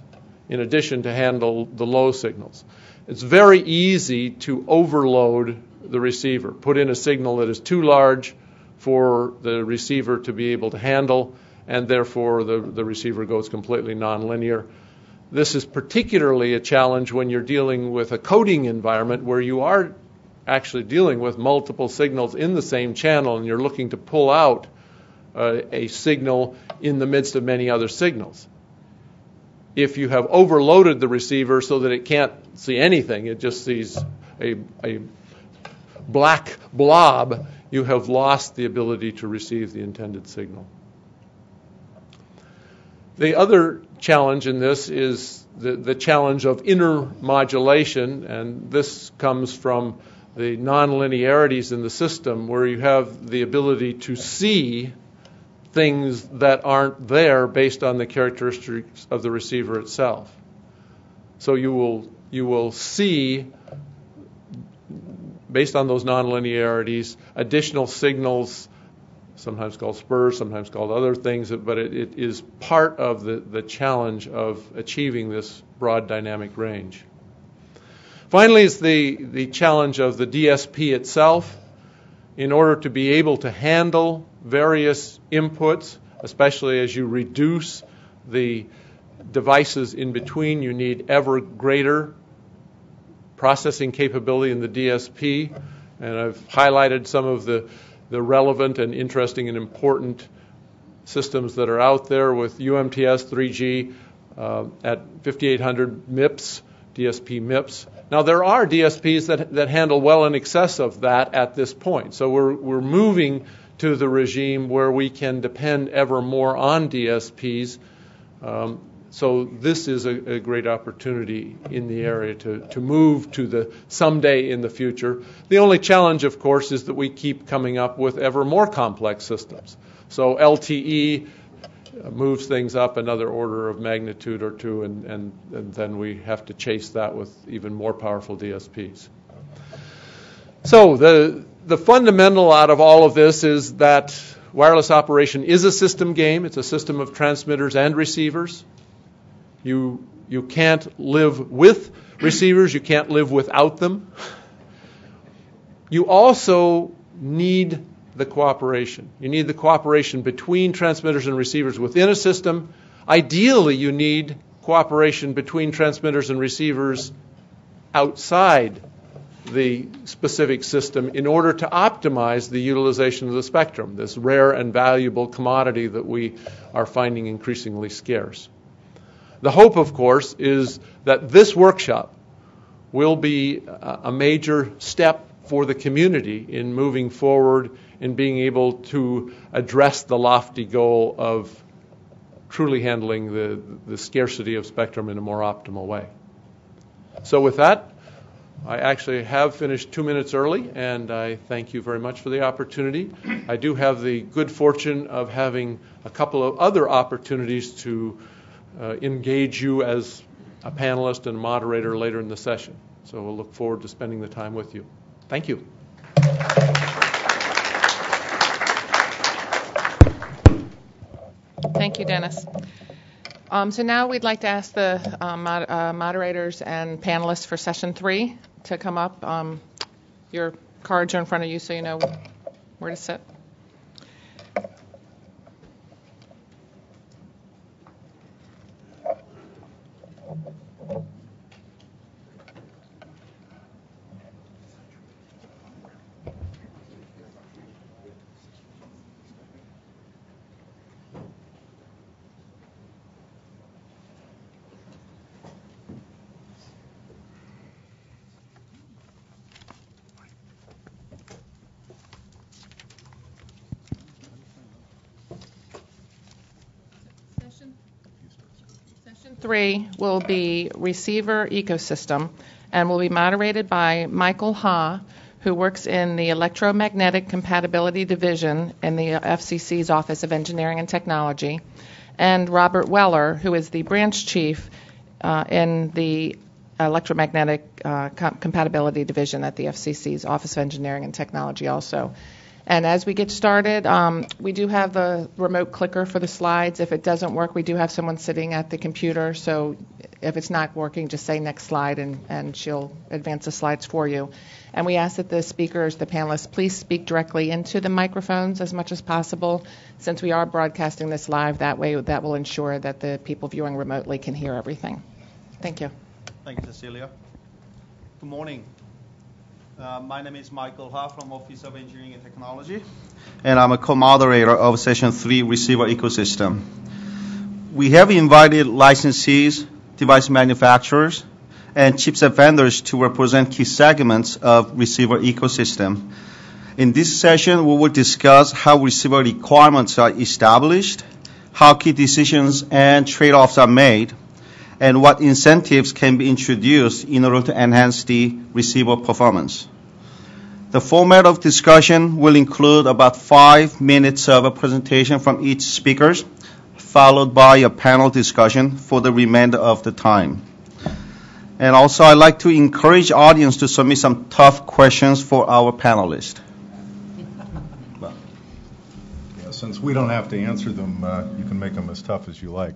in addition to handle the low signals. It's very easy to overload the receiver, put in a signal that is too large for the receiver to be able to handle, and therefore the receiver goes completely nonlinear. This is particularly a challenge when you're dealing with a coding environment where you are actually dealing with multiple signals in the same channel, and you're looking to pull out a signal in the midst of many other signals. If you have overloaded the receiver so that it can't see anything, it just sees a black blob, you have lost the ability to receive the intended signal. The other challenge in this is the challenge of intermodulation, and this comes from the nonlinearities in the system where you have the ability to see things that aren't there based on the characteristics of the receiver itself. So you will see, based on those nonlinearities, additional signals, sometimes called spurs, sometimes called other things, but it is part of the challenge of achieving this broad dynamic range. Finally is the challenge of the DSP itself. In order to be able to handle various inputs, especially as you reduce the devices in between, you need ever greater processing capability in the DSP. And I've highlighted some of the relevant and interesting and important systems that are out there with UMTS 3G at 5800 MIPS, DSP MIPS. Now there are DSPs that handle well in excess of that at this point. So we're moving to the regime where we can depend ever more on DSPs. So this is a great opportunity in the area to move to the someday in the future. The only challenge, of course, is that we keep coming up with ever more complex systems. So LTE moves things up another order of magnitude or two, and then we have to chase that with even more powerful DSPs. So the fundamental out of all of this is that wireless operation is a system game. It's a system of transmitters and receivers. You can't live with receivers. You can't live without them. You also need the cooperation. You need the cooperation between transmitters and receivers within a system. Ideally, you need cooperation between transmitters and receivers outside the specific system in order to optimize the utilization of the spectrum, this rare and valuable commodity that we are finding increasingly scarce. The hope, of course, is that this workshop will be a major step for the community in moving forward and being able to address the lofty goal of truly handling the scarcity of spectrum in a more optimal way. So with that, I actually have finished 2 minutes early, and I thank you very much for the opportunity. I do have the good fortune of having a couple of other opportunities to engage you as a panelist and moderator later in the session. So we'll look forward to spending the time with you. Thank you. Thank you, Dennis. So now we'd like to ask the moderators and panelists for session 3 to come up. Your cards are in front of you so you know where to sit. Session 3 will be receiver ecosystem and will be moderated by Michael Ha, who works in the Electromagnetic Compatibility Division in the FCC's Office of Engineering and Technology, and Robert Weller, who is the branch chief in the Electromagnetic Compatibility Division at the FCC's Office of Engineering and Technology also. And as we get started, we do have the remote clicker for the slides. If it doesn't work, we do have someone sitting at the computer. So if it's not working, just say next slide, and she'll advance the slides for you. And we ask that the speakers, the panelists, please speak directly into the microphones as much as possible. Since we are broadcasting this live, that way that will ensure that the people viewing remotely can hear everything. Thank you. Thank you, Cecilia. Good morning. My name is Michael Ha from Office of Engineering and Technology, and I'm a co-moderator of Session 3 Receiver Ecosystem. We have invited licensees, device manufacturers, and chipset vendors to represent key segments of receiver ecosystem. In this session, we will discuss how receiver requirements are established, how key decisions and trade-offs are made, and what incentives can be introduced in order to enhance the receiver performance. The format of discussion will include about 5 minutes of a presentation from each speaker, followed by a panel discussion for the remainder of the time. And also, I'd like to encourage audience to submit some tough questions for our panelists. Since we don't have to answer them, you can make them as tough as you like.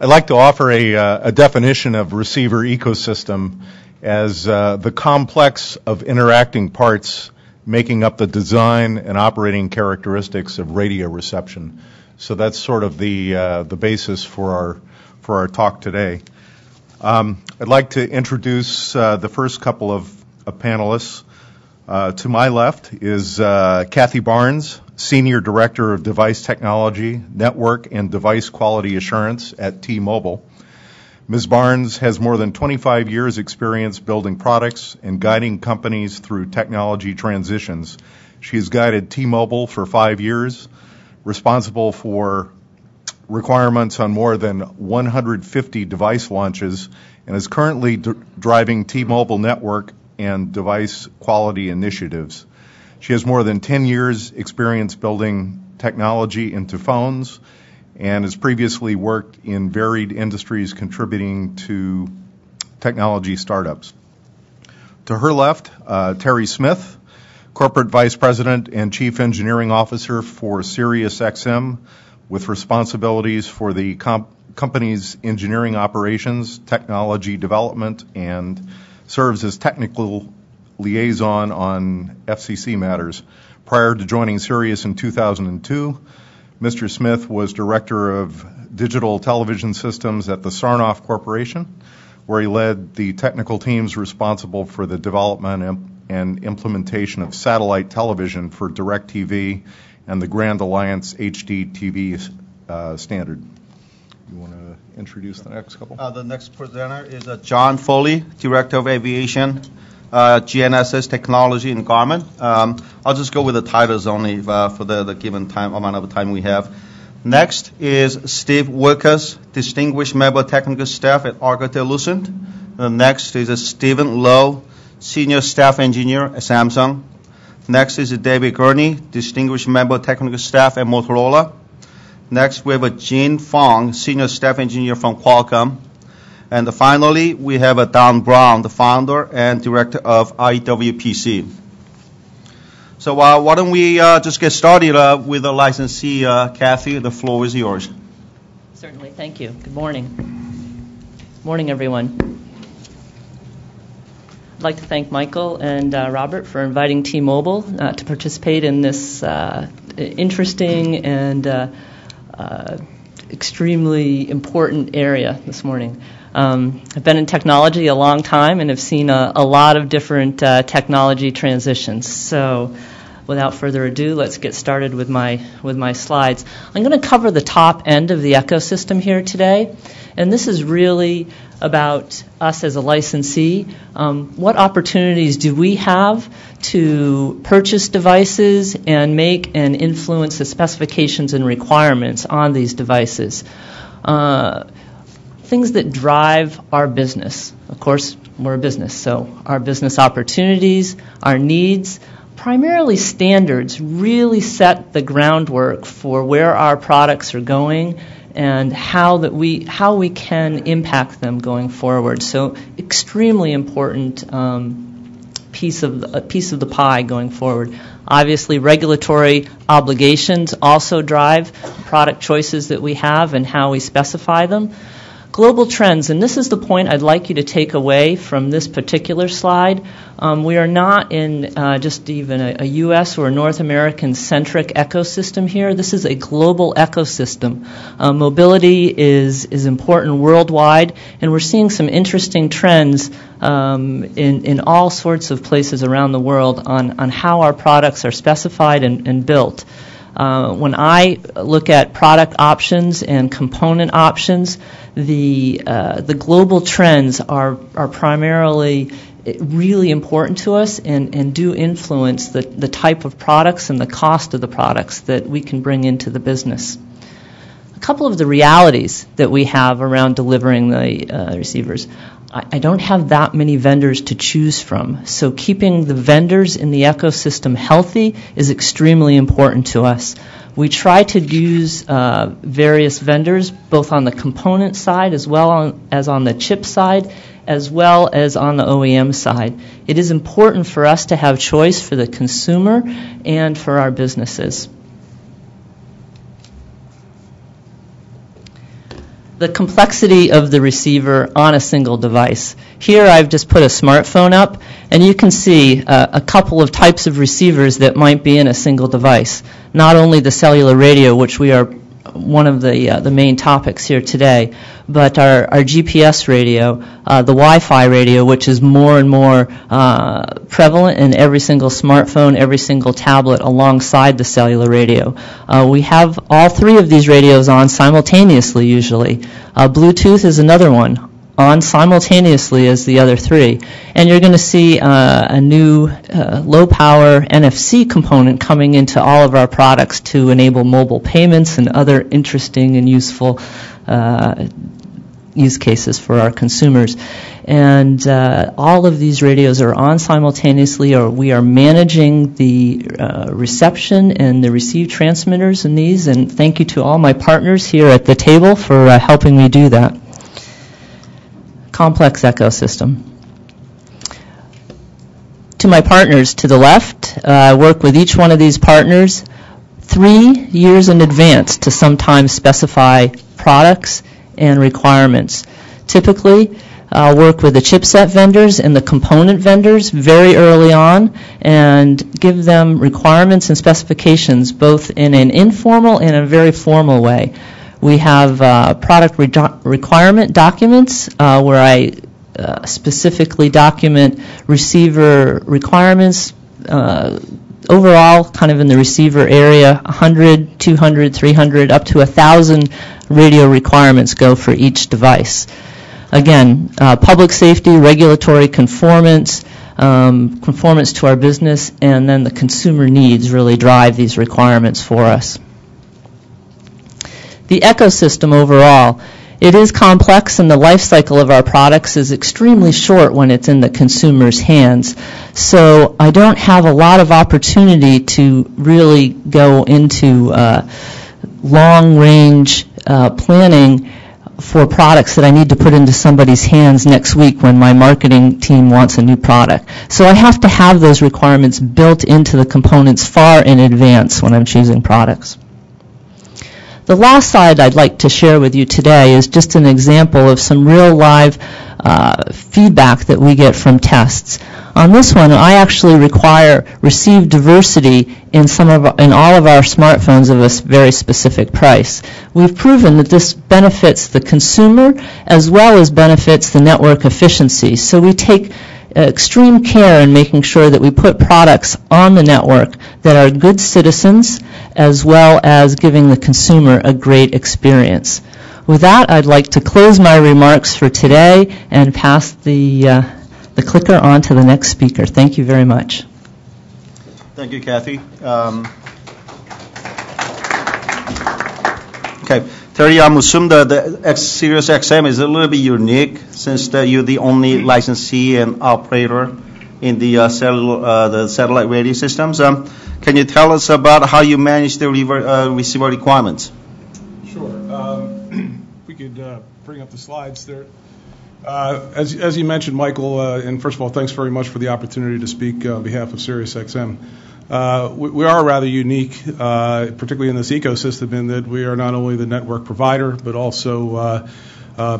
I'd like to offer a definition of receiver ecosystem as the complex of interacting parts making up the design and operating characteristics of radio reception. So that's sort of the basis for our talk today. I'd like to introduce the first couple of panelists. To my left is Kathy Barnes, Senior Director of Device Technology, Network, and Device Quality Assurance at T-Mobile. Ms. Barnes has more than 25 years' experience building products and guiding companies through technology transitions. She has guided T-Mobile for 5 years, responsible for requirements on more than 150 device launches, and is currently driving T-Mobile network and device quality initiatives. She has more than 10 years' experience building technology into phones and has previously worked in varied industries contributing to technology startups. To her left, Terry Smith, Corporate Vice President and Chief Engineering Officer for SiriusXM, with responsibilities for the company's engineering operations, technology development, and serves as technical liaison on FCC matters. Prior to joining Sirius in 2002, Mr. Smith was Director of Digital Television Systems at the Sarnoff Corporation, where he led the technical teams responsible for the development and implementation of satellite television for DirecTV and the Grand Alliance HD TV standard. You want to introduce the next couple? The next presenter is John Foley, Director of Aviation, GNSS Technology in Garmin. I'll just go with the titles only for the given amount of time we have. Next is Steve Wilkes, Distinguished Member Technical Staff at Alcatel-Lucent. Next is Stephen Lowe, Senior Staff Engineer at Samsung. Next is David Gurney, Distinguished Member Technical Staff at Motorola. Next, we have Gene Fong, Senior Staff Engineer from Qualcomm. And finally, we have Don Brown, the founder and director of IWPC. So why don't we just get started with the licensee, Kathy. The floor is yours. Certainly. Thank you. Good morning. Good morning, everyone. I'd like to thank Michael and Robert for inviting T-Mobile to participate in this interesting and extremely important area this morning. I've been in technology a long time and have seen a lot of different technology transitions. So without further ado, let's get started with my slides. I'm going to cover the top end of the ecosystem here today, and this is really about us as a licensee. What opportunities do we have to purchase devices and make and influence the specifications and requirements on these devices? Things that drive our business. Of course, we're a business, so our business opportunities, our needs, primarily standards really set the groundwork for where our products are going and how we can impact them going forward. So extremely important piece of the pie going forward. Obviously, regulatory obligations also drive product choices that we have and how we specify them. Global trends, and this is the point I'd like you to take away from this particular slide. We are not in just even a U.S. or a North American-centric ecosystem here. This is a global ecosystem. Mobility is important worldwide, and we're seeing some interesting trends in all sorts of places around the world on how our products are specified and built. When I look at product options and component options, the global trends are primarily really important to us and do influence the type of products and the cost of the products that we can bring into the business. A couple of the realities that we have around delivering the receivers. I don't have that many vendors to choose from, so keeping the vendors in the ecosystem healthy is extremely important to us. We try to use various vendors, both on the component side as well as on the chip side, as well as on the OEM side. It is important for us to have choice for the consumer and for our businesses. The complexity of the receiver on a single device. Here I've just put a smartphone up, and you can see a couple of types of receivers that might be in a single device. Not only the cellular radio, which we are one of the main topics here today, but our GPS radio, the Wi-Fi radio, which is more and more prevalent in every single smartphone, every single tablet alongside the cellular radio. We have all three of these radios on simultaneously usually. Bluetooth is another one, on simultaneously as the other three. And you're going to see a new low-power NFC component coming into all of our products to enable mobile payments and other interesting and useful use cases for our consumers. And all of these radios are on simultaneously, or we are managing the reception and the receive transmitters in these. And thank you to all my partners here at the table for helping me do that. Complex ecosystem. To my partners to the left, I work with each one of these partners 3 years in advance to sometimes specify products and requirements. Typically, I'll work with the chipset vendors and the component vendors very early on and give them requirements and specifications both in an informal and a very formal way. We have product requirement documents where I specifically document receiver requirements. Overall, kind of in the receiver area, 100, 200, 300, up to 1,000 radio requirements go for each device. Again, public safety, regulatory conformance, conformance to our business, and then the consumer needs really drive these requirements for us. The ecosystem overall, it is complex, and the life cycle of our products is extremely short when it's in the consumer's hands. So I don't have a lot of opportunity to really go into long-range planning for products that I need to put into somebody's hands next week when my marketing team wants a new product. So I have to have those requirements built into the components far in advance when I'm choosing products. The last slide I'd like to share with you today is just an example of some real live feedback that we get from tests. On this one, I actually receive diversity in all of our smartphones of a very specific price. We've proven that this benefits the consumer as well as benefits the network efficiency. So we take extreme care in making sure that we put products on the network that are good citizens as well as giving the consumer a great experience. With that, I'd like to close my remarks for today and pass the clicker on to the next speaker. Thank you very much. Thank you, Kathy. Okay, Terry, I'm assuming the Sirius XM is a little bit unique since you're the only licensee and operator in the satellite radio systems. Can you tell us about how you manage the receiver requirements? Sure. We could bring up the slides there. As you mentioned, Michael, and first of all, thanks very much for the opportunity to speak on behalf of Sirius XM. We are rather unique, particularly in this ecosystem, in that we are not only the network provider, but also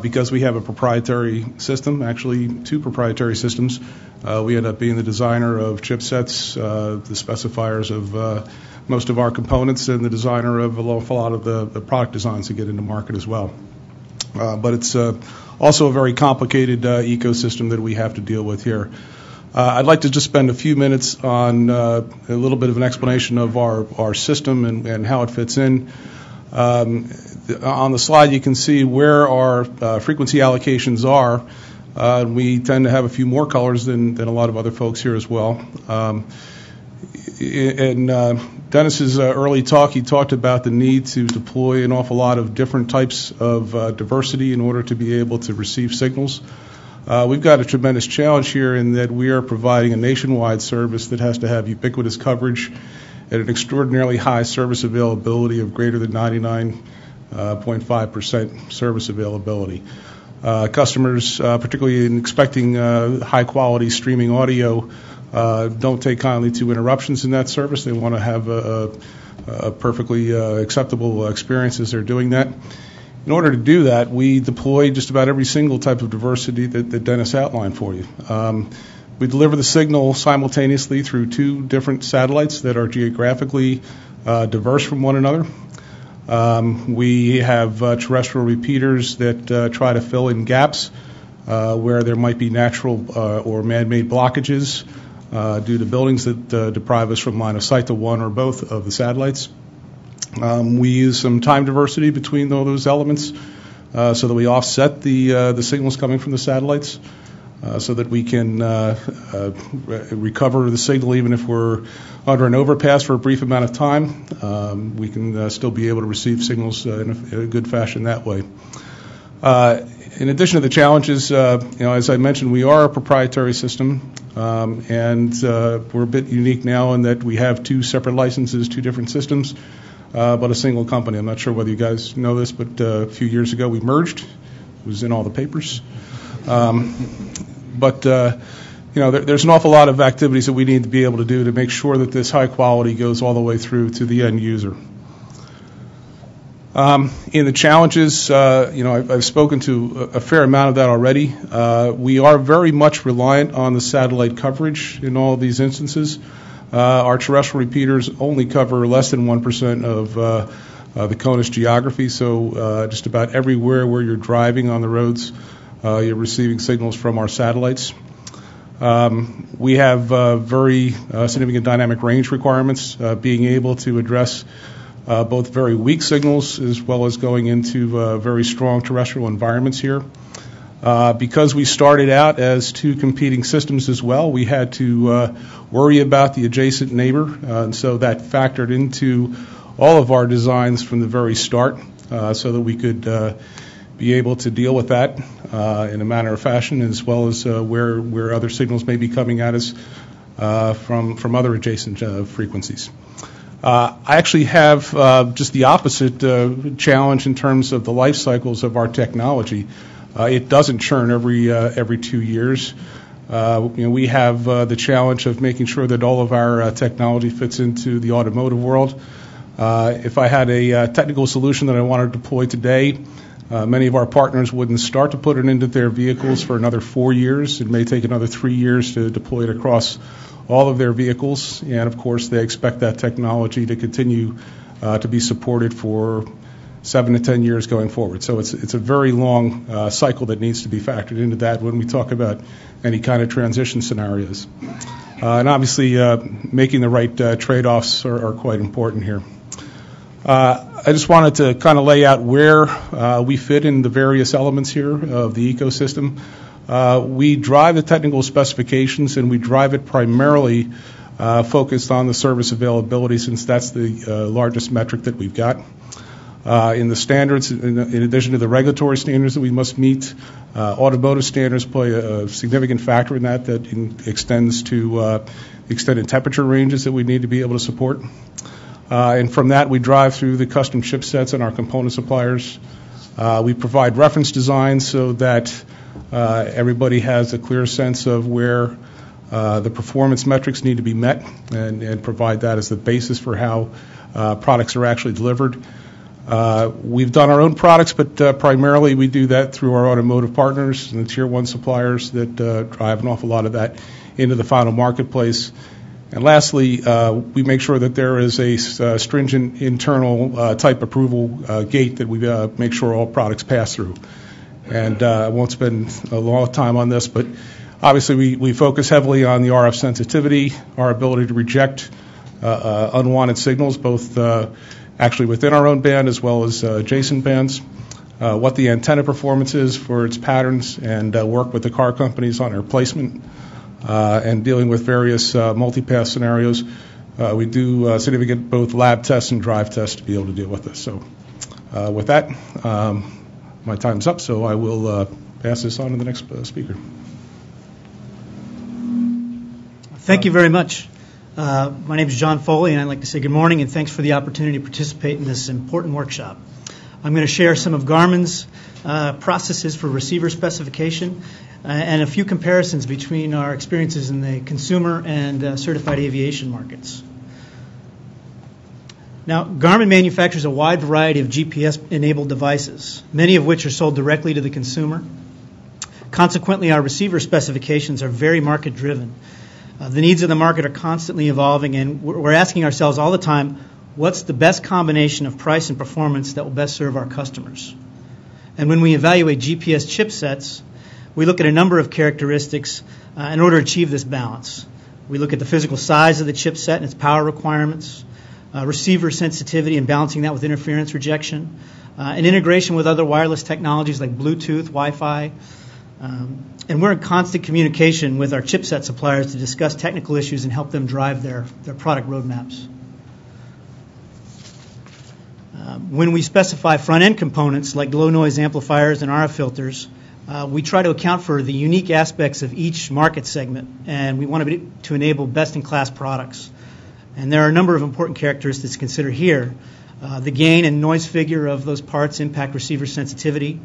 because we have a proprietary system, actually two proprietary systems, we end up being the designer of chipsets, the specifiers of most of our components, and the designer of a lot of the product designs to get into market as well. But it's also a very complicated ecosystem that we have to deal with here. I'd like to just spend a few minutes on a little bit of an explanation of our system and how it fits in. On the slide, you can see where our frequency allocations are. We tend to have a few more colors than a lot of other folks here as well. In Dennis's early talk, he talked about the need to deploy an awful lot of different types of diversity in order to be able to receive signals. We've got a tremendous challenge here in that we are providing a nationwide service that has to have ubiquitous coverage at an extraordinarily high service availability of greater than 99.5% service availability. Customers, particularly in expecting high-quality streaming audio, don't take kindly to interruptions in that service. They want to have a perfectly acceptable experience as they're doing that. In order to do that, we deploy just about every single type of diversity that Dennis outlined for you. We deliver the signal simultaneously through two different satellites that are geographically diverse from one another. We have terrestrial repeaters that try to fill in gaps where there might be natural or man-made blockages due to buildings that deprive us from line of sight to one or both of the satellites. We use some time diversity between all those elements so that we offset the signals coming from the satellites so that we can recover the signal even if we're under an overpass for a brief amount of time. We can still be able to receive signals in a good fashion that way. In addition to the challenges, as I mentioned, we are a proprietary system, and we're a bit unique now in that we have two separate licenses, two different systems, but a single company. I'm not sure whether you guys know this, but a few years ago we merged. It was in all the papers. But there's an awful lot of activities that we need to be able to do to make sure that this high quality goes all the way through to the end user. In the challenges, I've spoken to a fair amount of that already. We are very much reliant on the satellite coverage in all of these instances. Our terrestrial repeaters only cover less than 1% of the CONUS geography, so just about everywhere where you're driving on the roads, you're receiving signals from our satellites. We have very significant dynamic range requirements, being able to address both very weak signals as well as going into very strong terrestrial environments here. Because we started out as two competing systems as well, we had to worry about the adjacent neighbor, and so that factored into all of our designs from the very start, so that we could be able to deal with that in a manner of fashion, as well as where other signals may be coming at us from other adjacent frequencies. I actually have just the opposite challenge in terms of the life cycles of our technology. It doesn't churn every 2 years. We have the challenge of making sure that all of our technology fits into the automotive world. If I had a technical solution that I wanted to deploy today, many of our partners wouldn't start to put it into their vehicles for another 4 years. It may take another 3 years to deploy it across all of their vehicles, and of course they expect that technology to continue to be supported for 7 to 10 years going forward. So it's a very long cycle that needs to be factored into that when we talk about any kind of transition scenarios. And obviously making the right trade-offs are quite important here. I just wanted to kind of lay out where we fit in the various elements here of the ecosystem. We drive the technical specifications, and we drive it primarily focused on the service availability, since that's the largest metric that we've got. In the standards, in addition to the regulatory standards that we must meet, automotive standards play a significant factor in that extends to extended temperature ranges that we need to be able to support. And from that, we drive through the custom chipsets and our component suppliers. We provide reference designs so that everybody has a clear sense of where the performance metrics need to be met, and provide that as the basis for how products are actually delivered. We've done our own products, but primarily we do that through our automotive partners and the Tier 1 suppliers that drive an awful lot of that into the final marketplace. And lastly, we make sure that there is a stringent internal type approval gate that we make sure all products pass through. And I won't spend a long time on this, but obviously we focus heavily on the RF sensitivity, our ability to reject unwanted signals, both actually within our own band as well as adjacent bands, what the antenna performance is for its patterns, and work with the car companies on their placement, and dealing with various multipath scenarios. We do significant both lab tests and drive tests to be able to deal with this. So with that, my time's up, so I will pass this on to the next speaker. Thank you very much. My name is John Foley, and I'd like to say good morning and thanks for the opportunity to participate in this important workshop. I'm going to share some of Garmin's processes for receiver specification and a few comparisons between our experiences in the consumer and certified aviation markets. Now, Garmin manufactures a wide variety of GPS-enabled devices, many of which are sold directly to the consumer. Consequently, our receiver specifications are very market-driven. The needs of the market are constantly evolving, and we're asking ourselves all the time, what's the best combination of price and performance that will best serve our customers? And when we evaluate GPS chipsets, we look at a number of characteristics in order to achieve this balance. We look at the physical size of the chipset and its power requirements, receiver sensitivity and balancing that with interference rejection, and integration with other wireless technologies like Bluetooth, Wi-Fi. And we're in constant communication with our chipset suppliers to discuss technical issues and help them drive their product roadmaps. When we specify front-end components like low-noise amplifiers and RF filters, we try to account for the unique aspects of each market segment, and we want to enable best-in-class products. And there are a number of important characteristics to consider here. The gain and noise figure of those parts impact receiver sensitivity.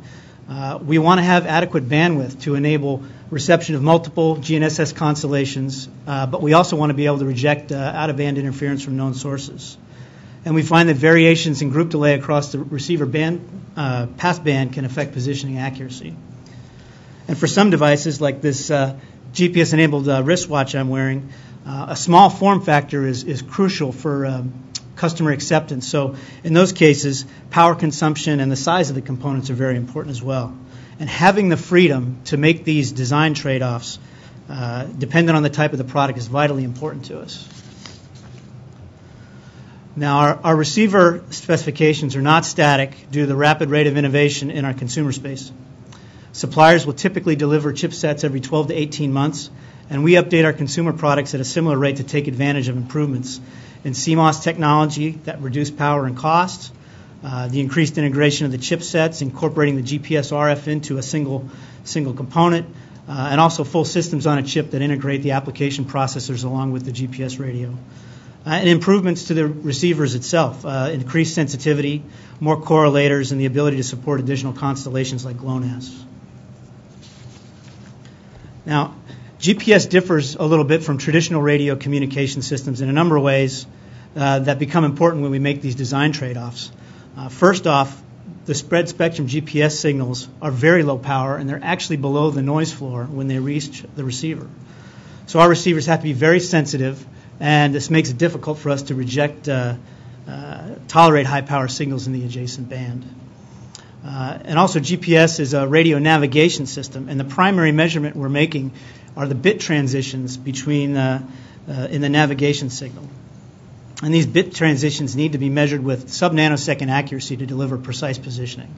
We want to have adequate bandwidth to enable reception of multiple GNSS constellations, but we also want to be able to reject out-of-band interference from known sources. And we find that variations in group delay across the receiver passband can affect positioning accuracy. And for some devices, like this GPS-enabled wristwatch I'm wearing, a small form factor is crucial for customer acceptance. So in those cases, power consumption and the size of the components are very important as well. And having the freedom to make these design trade-offs, dependent on the type of the product, is vitally important to us. Now, our receiver specifications are not static due to the rapid rate of innovation in our consumer space. Suppliers will typically deliver chipsets every 12 to 18 months, and we update our consumer products at a similar rate to take advantage of improvements in CMOS technology that reduce power and cost, the increased integration of the chipsets, incorporating the GPS RF into a single component, and also full systems on a chip that integrate the application processors along with the GPS radio. And improvements to the receivers itself, increased sensitivity, more correlators, and the ability to support additional constellations like GLONASS. Now, GPS differs a little bit from traditional radio communication systems in a number of ways that become important when we make these design trade-offs. First off, the spread spectrum GPS signals are very low power, and they're actually below the noise floor when they reach the receiver. So our receivers have to be very sensitive, and this makes it difficult for us to tolerate high-power signals in the adjacent band. And also GPS is a radio navigation system, and the primary measurement we're making are the bit transitions between in the navigation signal. And these bit transitions need to be measured with sub-nanosecond accuracy to deliver precise positioning.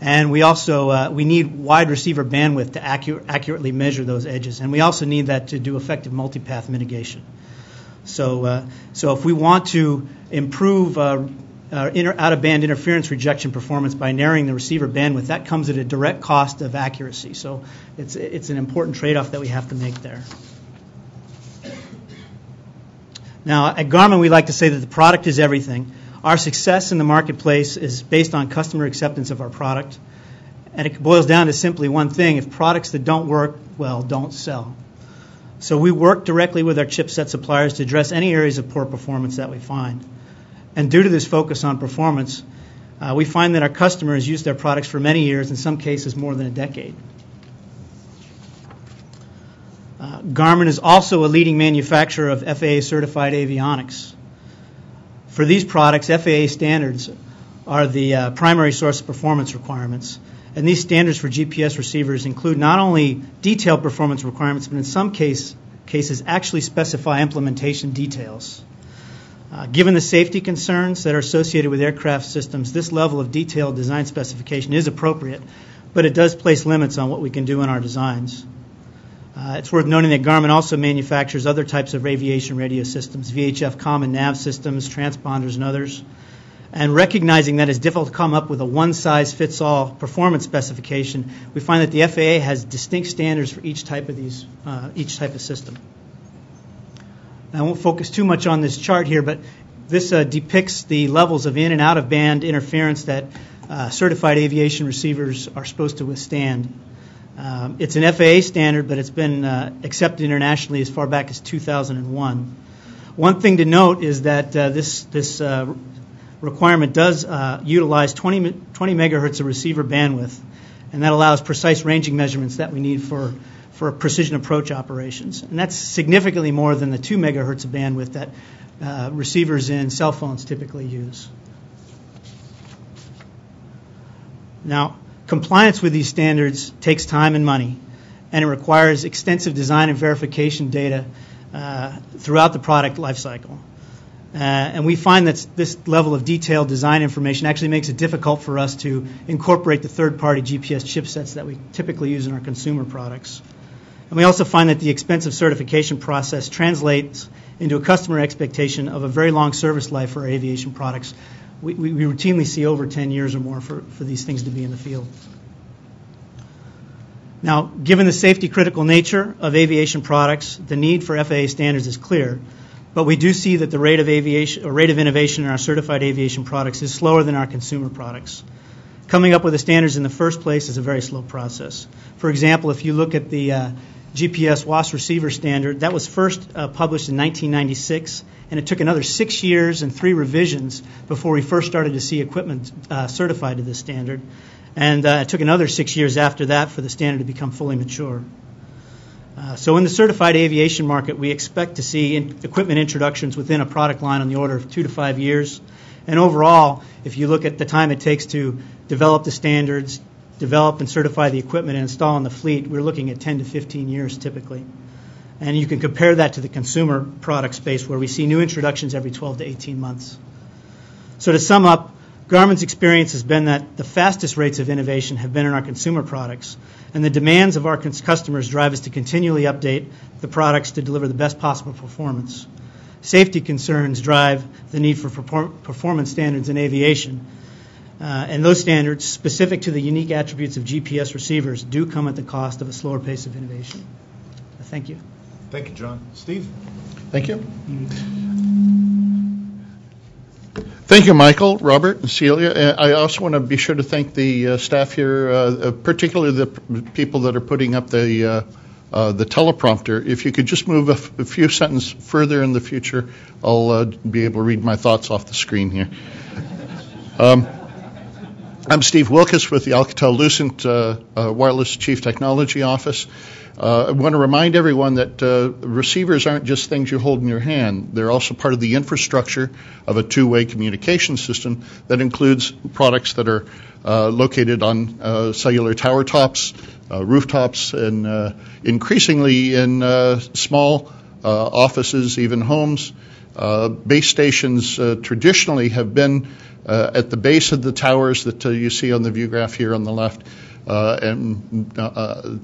And we also we need wide receiver bandwidth to accurately measure those edges, and we also need that to do effective multipath mitigation. So if we want to improve out-of-band interference rejection performance by narrowing the receiver bandwidth, that comes at a direct cost of accuracy. So it's an important trade-off that we have to make there. Now, at Garmin, we like to say that the product is everything. Our success in the marketplace is based on customer acceptance of our product. And it boils down to simply one thing: if products that don't work, well, don't sell. So we work directly with our chipset suppliers to address any areas of poor performance that we find. And due to this focus on performance, we find that our customers use their products for many years, in some cases more than a decade. Garmin is also a leading manufacturer of FAA-certified avionics. For these products, FAA standards are the primary source of performance requirements. And these standards for GPS receivers include not only detailed performance requirements, but in some cases actually specify implementation details. Given the safety concerns that are associated with aircraft systems, this level of detailed design specification is appropriate, but it does place limits on what we can do in our designs. It's worth noting that Garmin also manufactures other types of aviation radio systems, VHF common nav systems, transponders, and others. And recognizing that it's difficult to come up with a one-size-fits-all performance specification, we find that the FAA has distinct standards for each type of system. I won't focus too much on this chart here, but this depicts the levels of in- and out-of-band interference that certified aviation receivers are supposed to withstand. It's an FAA standard, but it's been accepted internationally as far back as 2001. One thing to note is that this requirement does utilize 20 megahertz of receiver bandwidth, and that allows precise ranging measurements that we need for precision approach operations. And that's significantly more than the 2 megahertz of bandwidth that receivers in cell phones typically use. Now, compliance with these standards takes time and money, and it requires extensive design and verification data throughout the product lifecycle. And we find that this level of detailed design information actually makes it difficult for us to incorporate the third-party GPS chipsets that we typically use in our consumer products. And we also find that the expensive certification process translates into a customer expectation of a very long service life for our aviation products. We routinely see over 10 years or more for these things to be in the field. Now, given the safety-critical nature of aviation products, the need for FAA standards is clear. But we do see that the rate of innovation in our certified aviation products is slower than our consumer products. Coming up with the standards in the first place is a very slow process. For example, if you look at the GPS WAAS receiver standard, that was first published in 1996, and it took another 6 years and 3 revisions before we first started to see equipment certified to this standard. And it took another 6 years after that for the standard to become fully mature. So in the certified aviation market, we expect to see equipment introductions within a product line on the order of 2 to 5 years. And overall, if you look at the time it takes to develop the standards, develop and certify the equipment and install in the fleet, we're looking at 10 to 15 years typically. And you can compare that to the consumer product space where we see new introductions every 12 to 18 months. So to sum up, Garmin's experience has been that the fastest rates of innovation have been in our consumer products, and the demands of our customers drive us to continually update the products to deliver the best possible performance. Safety concerns drive the need for performance standards in aviation, and those standards, specific to the unique attributes of GPS receivers, do come at the cost of a slower pace of innovation. Thank you. Thank you, John. Steve? Thank you. Thank you, Michael, Robert, and Celia. I also want to be sure to thank the staff here, particularly the people that are putting up the teleprompter. If you could just move a few sentences further in the future, I'll be able to read my thoughts off the screen here. I'm Steve Wilkes with the Alcatel-Lucent Wireless Chief Technology Office. I want to remind everyone that receivers aren't just things you hold in your hand. They're also part of the infrastructure of a two-way communication system that includes products that are located on cellular tower tops, rooftops, and increasingly in small offices, even homes. Base stations traditionally have been at the base of the towers that you see on the view graph here on the left. And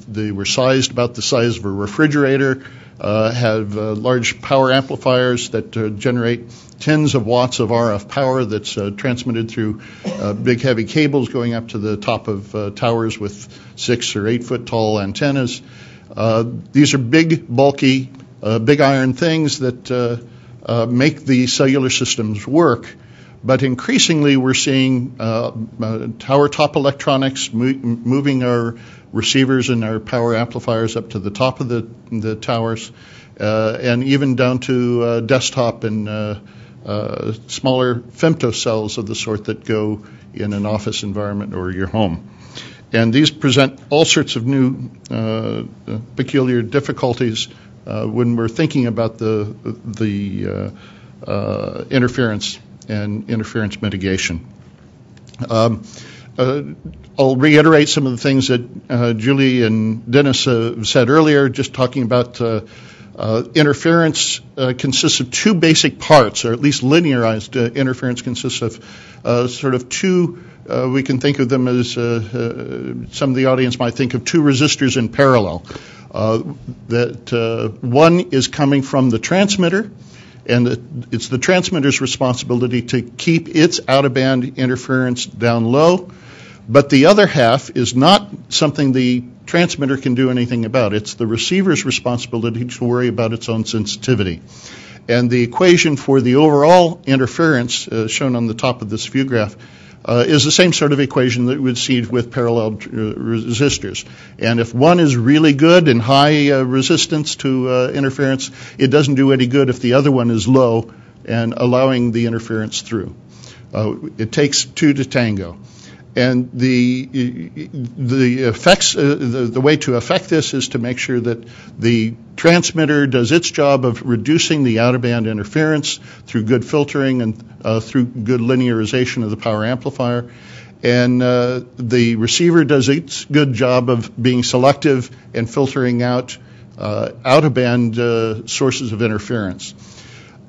they were sized about the size of a refrigerator, have large power amplifiers that generate tens of watts of RF power that's transmitted through big heavy cables going up to the top of towers with 6 or 8 foot tall antennas. These are big, bulky, big iron things that make the cellular systems work. But increasingly, we're seeing tower top electronics moving our receivers and our power amplifiers up to the top of the towers, and even down to desktop and smaller femtocells of the sort that go in an office environment or your home. And these present all sorts of new peculiar difficulties when we're thinking about the interference and interference mitigation. I'll reiterate some of the things that Julie and Dennis said earlier, just talking about interference consists of two basic parts, or at least linearized interference consists of sort of two, we can think of them as, some of the audience might think of two resistors in parallel. That one is coming from the transmitter, and it's the transmitter's responsibility to keep its out-of-band interference down low. But the other half is not something the transmitter can do anything about. It's the receiver's responsibility to worry about its own sensitivity. And the equation for the overall interference, shown on the top of this view graph, is the same sort of equation that we would see with parallel resistors. And if one is really good and high resistance to interference, it doesn't do any good if the other one is low and allowing the interference through. It takes two to tango. And the effects, the way to affect this is to make sure that the transmitter does its job of reducing the out-of-band interference through good filtering and through good linearization of the power amplifier. And the receiver does its good job of being selective and filtering out out-of-band sources of interference.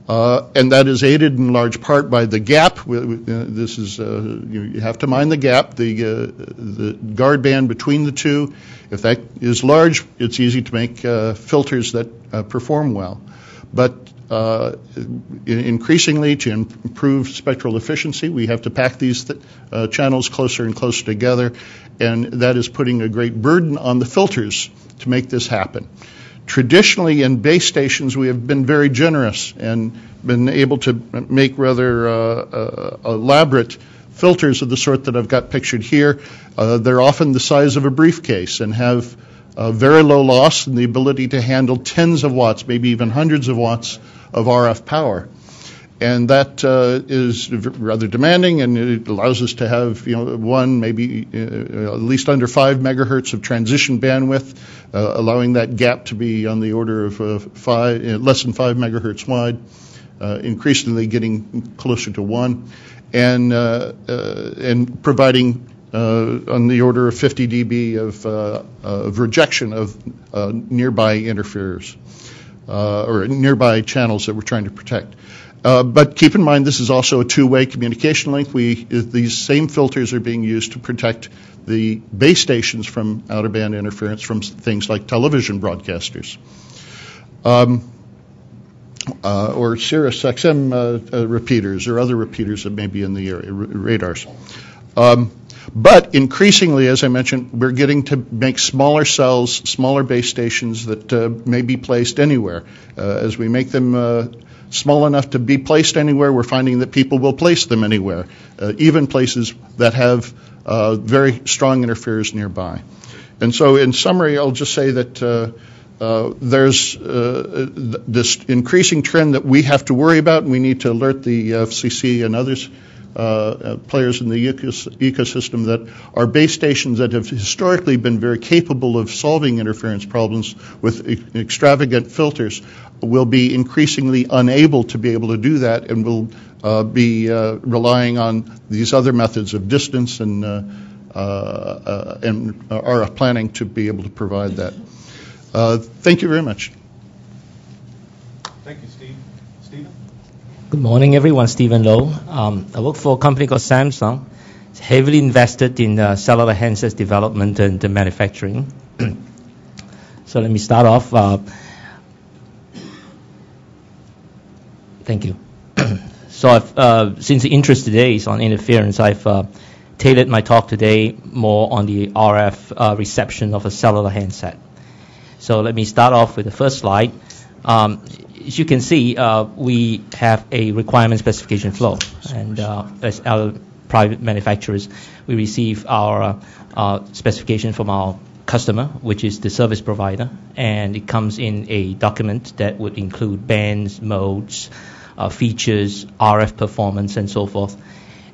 And that is aided in large part by the gap. This is you have to mind the gap, the guard band between the two. If that is large, it's easy to make filters that perform well. But increasingly, to improve spectral efficiency, we have to pack these channels closer and closer together, and that is putting a great burden on the filters to make this happen. Traditionally, in base stations, we have been very generous and been able to make rather elaborate filters of the sort that I've got pictured here. They're often the size of a briefcase and have very low loss and the ability to handle tens of watts, maybe even hundreds of watts of RF power. And that is rather demanding, and it allows us to have, one, maybe at least under 5 megahertz of transition bandwidth, allowing that gap to be on the order of less than 5 megahertz wide, increasingly getting closer to 1, and providing on the order of 50 dB of rejection of nearby interferers or nearby channels that we're trying to protect. But keep in mind, this is also a two-way communication link. These same filters are being used to protect the base stations from out-of-band interference from things like television broadcasters. Or Sirius XM repeaters or other repeaters that may be in the area, radars. But increasingly, as I mentioned, we're getting to make smaller cells, smaller base stations that may be placed anywhere. As we make them small enough to be placed anywhere, we're finding that people will place them anywhere, even places that have very strong interferers nearby. And so in summary, I'll just say that there's this increasing trend that we have to worry about, and we need to alert the FCC and others, players in the ecosystem, that our base stations that have historically been very capable of solving interference problems with extravagant filters will be increasingly unable to be able to do that, and will be relying on these other methods of distance and are planning to be able to provide that. Thank you very much. Thank you, Steve. Stephen? Good morning, everyone. Stephen Low. I work for a company called Samsung. It's heavily invested in cellular handsets development and manufacturing. So let me start off. Thank you. So since the interest today is on interference, I've tailored my talk today more on the RF reception of a cellular handset. So let me start off with the first slide. As you can see, we have a requirement specification flow. And as our private manufacturers, we receive our specification from our customer, which is the service provider. And it comes in a document that would include bands, modes, features, RF performance, and so forth.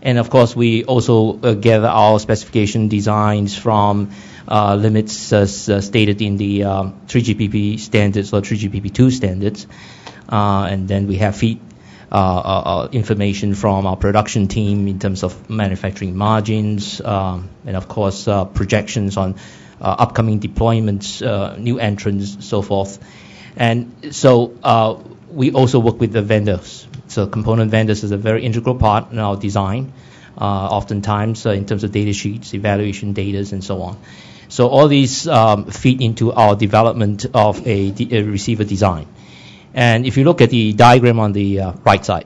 And of course, we also gather our specification designs from limits stated in the 3GPP standards or 3GPP2 standards. And then we have feed information from our production team in terms of manufacturing margins, and of course projections on upcoming deployments, new entrants, so forth. And so we also work with the vendors. So component vendors is a very integral part in our design, oftentimes in terms of data sheets, evaluation data, and so on. So all these feed into our development of a receiver design. And if you look at the diagram on the right side,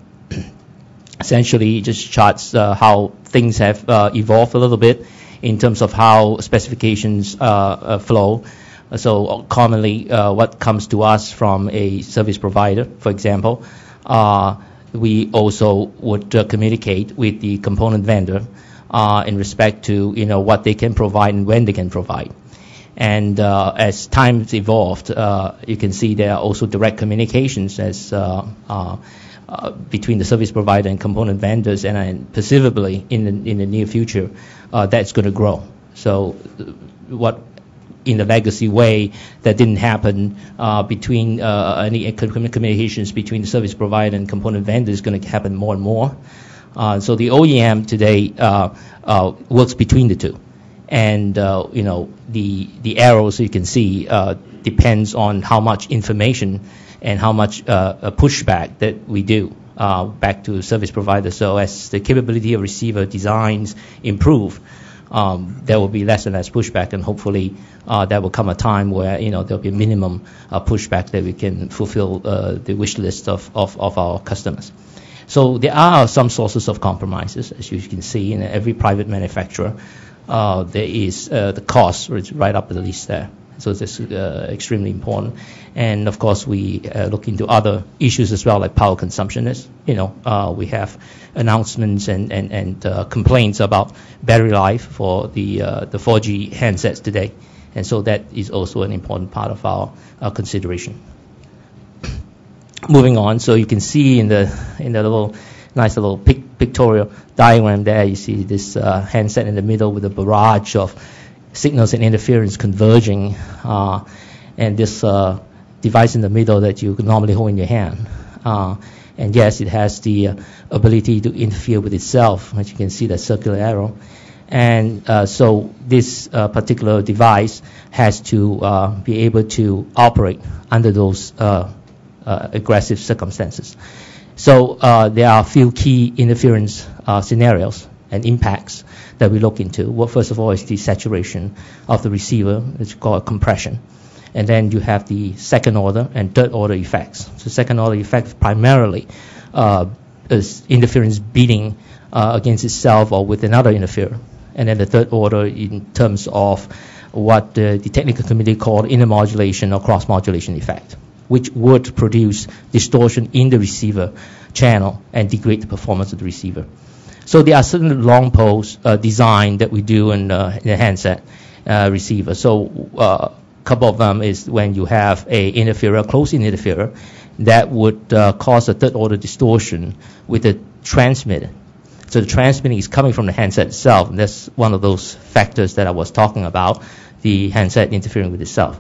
essentially it just charts how things have evolved a little bit in terms of how specifications flow. So commonly what comes to us from a service provider, for example, we also would communicate with the component vendor in respect to what they can provide and when they can provide. And as time's evolved, you can see there are also direct communications as between the service provider and component vendors, and perceivably in the near future, that's going to grow. So what in the legacy way that didn't happen between any communications between the service provider and component vendor is going to happen more and more. So the OEM today works between the two. And, the arrows you can see depends on how much information and how much pushback that we do back to service providers. So as the capability of receiver designs improve, there will be less and less pushback, and hopefully there will come a time where there'll be a minimum pushback that we can fulfill the wish list of our customers. So there are some sources of compromises, as you can see in every private manufacturer. There is the cost right up the list there. So this is extremely important. And of course, we look into other issues as well, like power consumption. We have announcements and complaints about battery life for the 4G handsets today. And so that is also an important part of our consideration. Moving on, so you can see in the nice little pictorial diagram there, you see this handset in the middle with a barrage of signals and interference converging, and this device in the middle that you normally hold in your hand. And yes, it has the ability to interfere with itself, as you can see that circular arrow. And so this particular device has to be able to operate under those aggressive circumstances. So there are a few key interference scenarios and impacts that we look into. Well, first of all is the saturation of the receiver, which is called compression. And then you have the second order and third order effects. So second order effects primarily is interference beating against itself or with another interferer. And then the third order in terms of what the technical community called intermodulation or cross-modulation effect, which would produce distortion in the receiver channel and degrade the performance of the receiver. So there are certain long poles design that we do in the handset receiver. So a couple of them is when you have a interferer, close-in interferer, that would cause a third-order distortion with the transmitter. So the transmitting is coming from the handset itself, and that's one of those factors that I was talking about, the handset interfering with itself.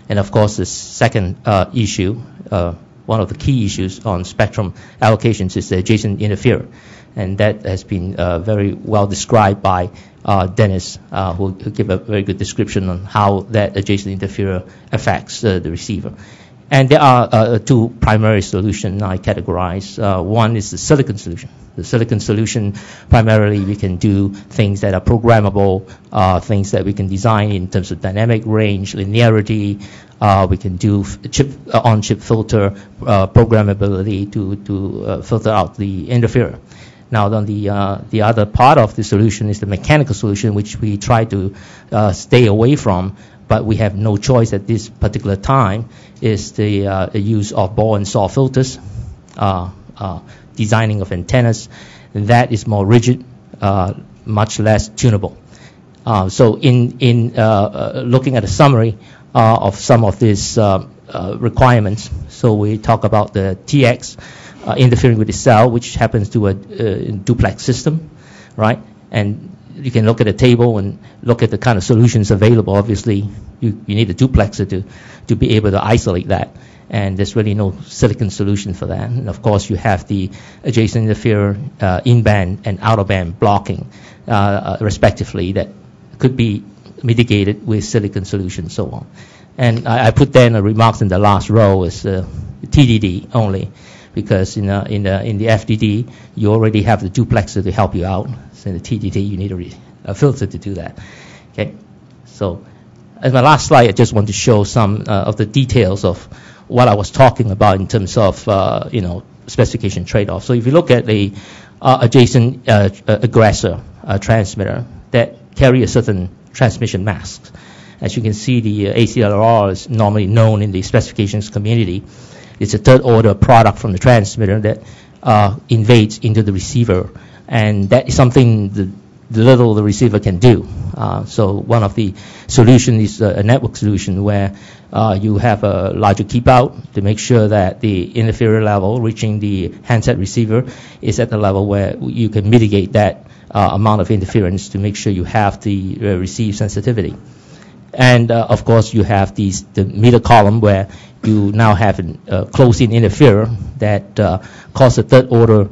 And of course, the second issue, one of the key issues on spectrum allocations is the adjacent interferer. And that has been very well described by Dennis, who gave a very good description on how that adjacent interferer affects the receiver. And there are two primary solutions I categorize. One is the silicon solution. The silicon solution, primarily we can do things that are programmable, things that we can design in terms of dynamic range, linearity. We can do on-chip filter programmability to filter out the interferer. Now, on the other part of the solution is the mechanical solution, which we try to stay away from, but we have no choice at this particular time, is the use of ball and saw filters, designing of antennas. That is more rigid, much less tunable. So in looking at a summary of some of these requirements, so we talk about the TX, interfering with the cell, which happens to a duplex system, right? And you can look at a table and look at the kind of solutions available. Obviously, you need a duplexer to be able to isolate that. And there's really no silicon solution for that. And of course, you have the adjacent interferer in-band and out-of-band blocking, respectively, that could be mitigated with silicon solutions, so on. And I put then a remarks in the last row is TDD only, because in the FDD you already have the duplexer to help you out. So in the TDD you need a filter to do that. Okay, so as my last slide, I just want to show some of the details of what I was talking about in terms of specification trade-off. So if you look at the adjacent aggressor transmitter that carry a certain transmission mask, as you can see, the ACLR is normally known in the specifications community. It's a third-order product from the transmitter that invades into the receiver, and that is something the little the receiver can do. So one of the solutions is a network solution where you have a larger keep out to make sure that the interferer level reaching the handset receiver is at the level where you can mitigate that amount of interference to make sure you have the receive sensitivity. And of course, you have the middle column where you now have a close-in interferer that causes a third-order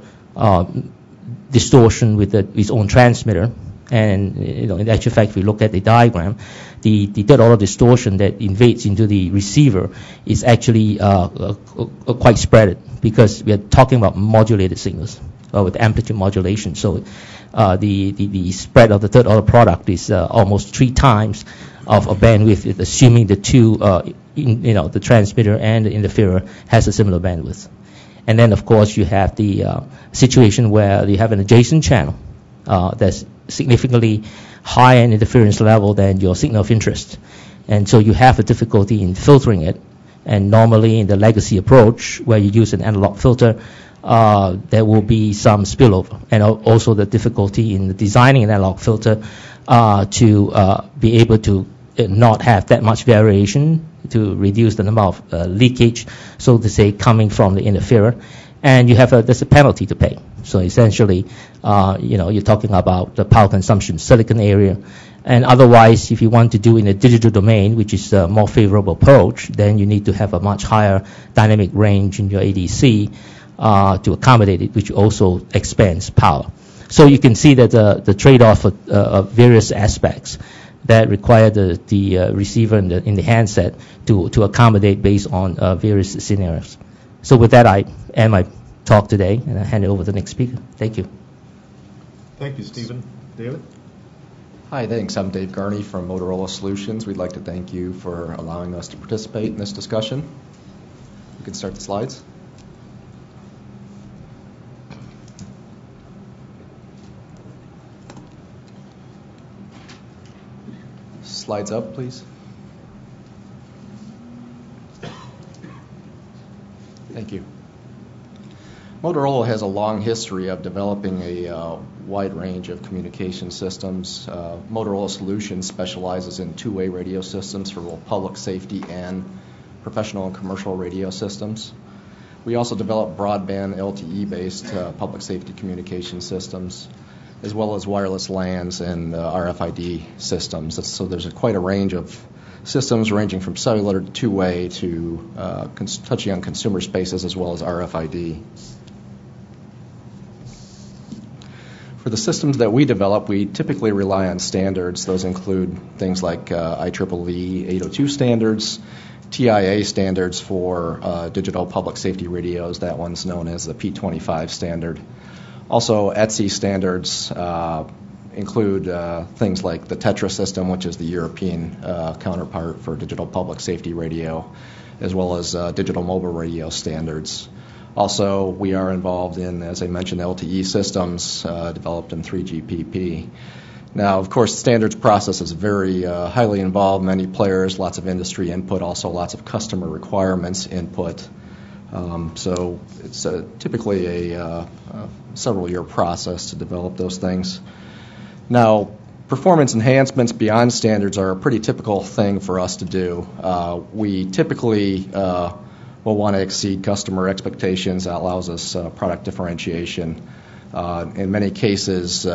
distortion with its own transmitter. And in actual fact, if we look at the diagram, the third-order distortion that invades into the receiver is actually quite spread, because we are talking about modulated signals with amplitude modulation. So the spread of the third-order product is almost 3 times of a bandwidth, assuming the two, the transmitter and the interferer has a similar bandwidth. And then, of course, you have the situation where you have an adjacent channel that's significantly higher in interference level than your signal of interest. And so you have a difficulty in filtering it. And normally in the legacy approach, where you use an analog filter, there will be some spillover. And also the difficulty in designing an analog filter to be able to not have that much variation to reduce the number of leakage, so to say, coming from the interferer. And you have there's a penalty to pay. So essentially, you're talking about the power consumption, silicon area. And otherwise, if you want to do in a digital domain, which is a more favorable approach, then you need to have a much higher dynamic range in your ADC to accommodate it, which also expands power. So you can see that the trade-off of various aspects that require the receiver in the handset to accommodate based on various scenarios. So with that, I end my talk today, and I hand it over to the next speaker. Thank you. Thank you, Stephen. David? Hi, thanks. I'm Dave Garney from Motorola Solutions. We'd like to thank you for allowing us to participate in this discussion. You can start the slides. Slides up, please. Thank you. Motorola has a long history of developing a wide range of communication systems. Motorola Solutions specializes in two-way radio systems for both public safety and professional and commercial radio systems. We also develop broadband LTE-based public safety communication systems, as well as wireless LANs and RFID systems. So there's quite a range of systems ranging from cellular to two-way to touching on consumer spaces as well as RFID. For the systems that we develop, we typically rely on standards. Those include things like IEEE 802 standards, TIA standards for digital public safety radios. That one's known as the P25 standard. Also, ETSI standards include things like the TETRA system, which is the European counterpart for digital public safety radio, as well as digital mobile radio standards. Also, we are involved in, as I mentioned, LTE systems developed in 3GPP. Now, of course, the standards process is very highly involved, many players, lots of industry input, also lots of customer requirements input. So it's typically a several-year process to develop those things. Now, performance enhancements beyond standards are a pretty typical thing for us to do. We typically will want to exceed customer expectations. That allows us product differentiation. In many cases,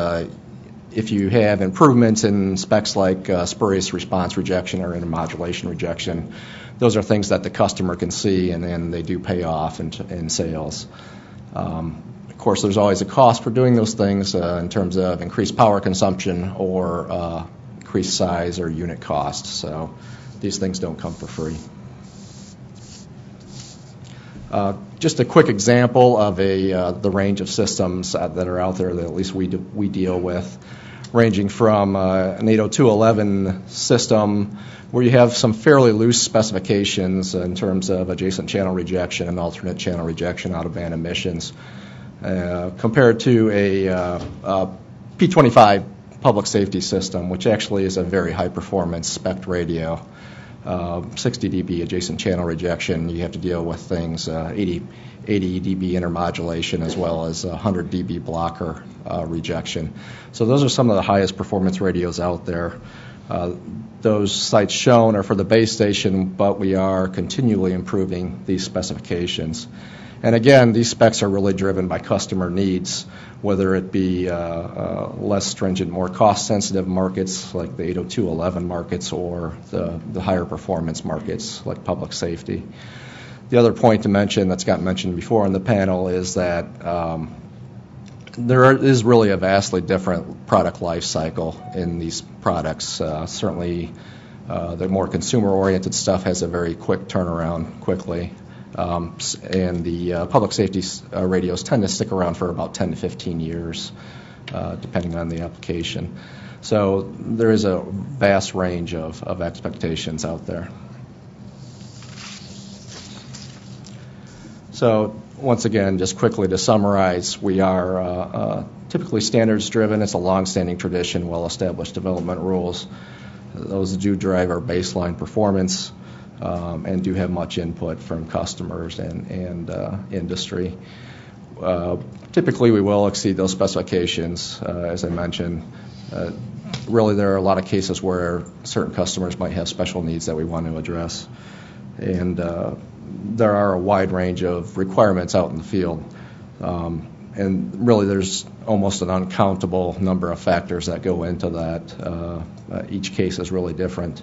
if you have improvements in specs like spurious response rejection or intermodulation rejection, those are things that the customer can see, and then they do pay off in sales. Of course, there's always a cost for doing those things in terms of increased power consumption or increased size or unit cost. So these things don't come for free. Just a quick example of the range of systems that are out there that at least we deal with, ranging from an 802.11 system where you have some fairly loose specifications in terms of adjacent channel rejection and alternate channel rejection out of band emissions, compared to a P25 public safety system, which actually is a very high performance spec radio. 60 dB adjacent channel rejection. You have to deal with things 80 dB intermodulation as well as 100 dB blocker rejection. So those are some of the highest performance radios out there. Those sites shown are for the base station, but we are continually improving these specifications. And again, these specs are really driven by customer needs, whether it be less stringent, more cost-sensitive markets like the 802.11 markets or the higher performance markets like public safety. The other point to mention that's gotten mentioned before on the panel is that there is really a vastly different product life cycle in these products. Certainly, the more consumer-oriented stuff has a very quick turnaround quickly. And the public safety radios tend to stick around for about 10 to 15 years, depending on the application. So there is a vast range of expectations out there. So once again, just quickly to summarize, we are typically standards-driven. It's a long-standing tradition, well-established development rules. Those do drive our baseline performance. And do have much input from customers and industry. Typically, we will exceed those specifications, as I mentioned. Really, there are a lot of cases where certain customers might have special needs that we want to address. And there are a wide range of requirements out in the field. And really, there's almost an uncountable number of factors that go into that. Each case is really different.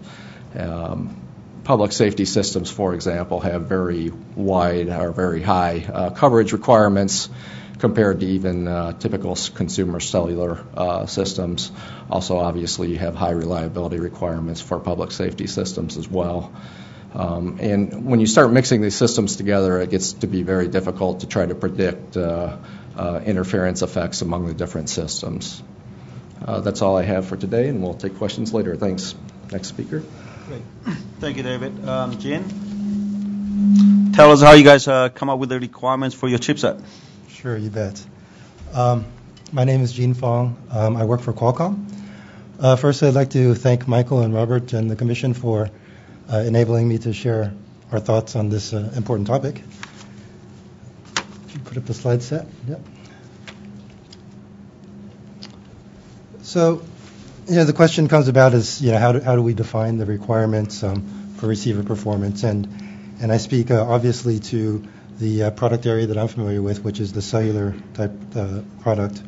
Public safety systems, for example, have very wide or very high coverage requirements. compared to even typical consumer cellular systems. Also, obviously, you have high reliability requirements for public safety systems as well. And when you start mixing these systems together, it gets to be very difficult to try to predict interference effects among the different systems. That's all I have for today, and we'll take questions later. Thanks. Next speaker. Great. Thank you, David. Jin, tell us how you guys come up with the requirements for your chipset. Sure, you bet. My name is Gene Fong. I work for Qualcomm. First, I'd like to thank Michael and Robert and the Commission for enabling me to share our thoughts on this important topic. If you put up the slide set. Yep. So, the question comes about is, how do we define the requirements for receiver performance? And I speak obviously to the product area that I'm familiar with, which is the cellular type product.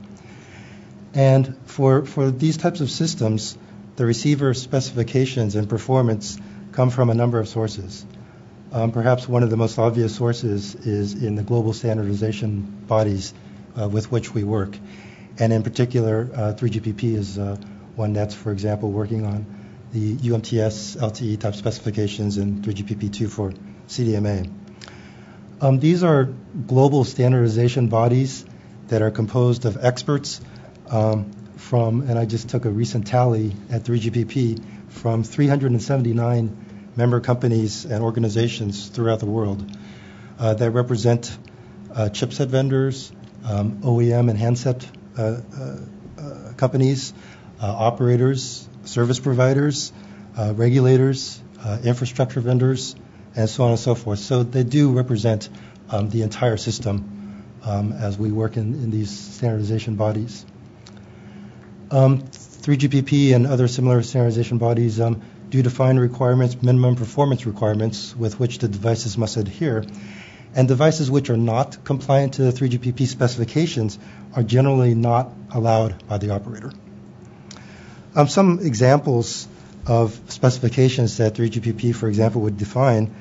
And for these types of systems, the receiver specifications and performance come from a number of sources. Perhaps one of the most obvious sources is in the global standardization bodies with which we work. And in particular, 3GPP is one that's, for example, working on the UMTS LTE type specifications and 3GPP2 for CDMA. These are global standardization bodies that are composed of experts and I just took a recent tally at 3GPP, from 379 member companies and organizations throughout the world that represent chipset vendors, OEM and handset companies, operators, service providers, regulators, infrastructure vendors, and so on and so forth. So they do represent the entire system as we work in these standardization bodies. 3GPP and other similar standardization bodies do define requirements, minimum performance requirements, with which the devices must adhere. And devices which are not compliant to the 3GPP specifications are generally not allowed by the operator. Some examples of specifications that 3GPP, for example, would define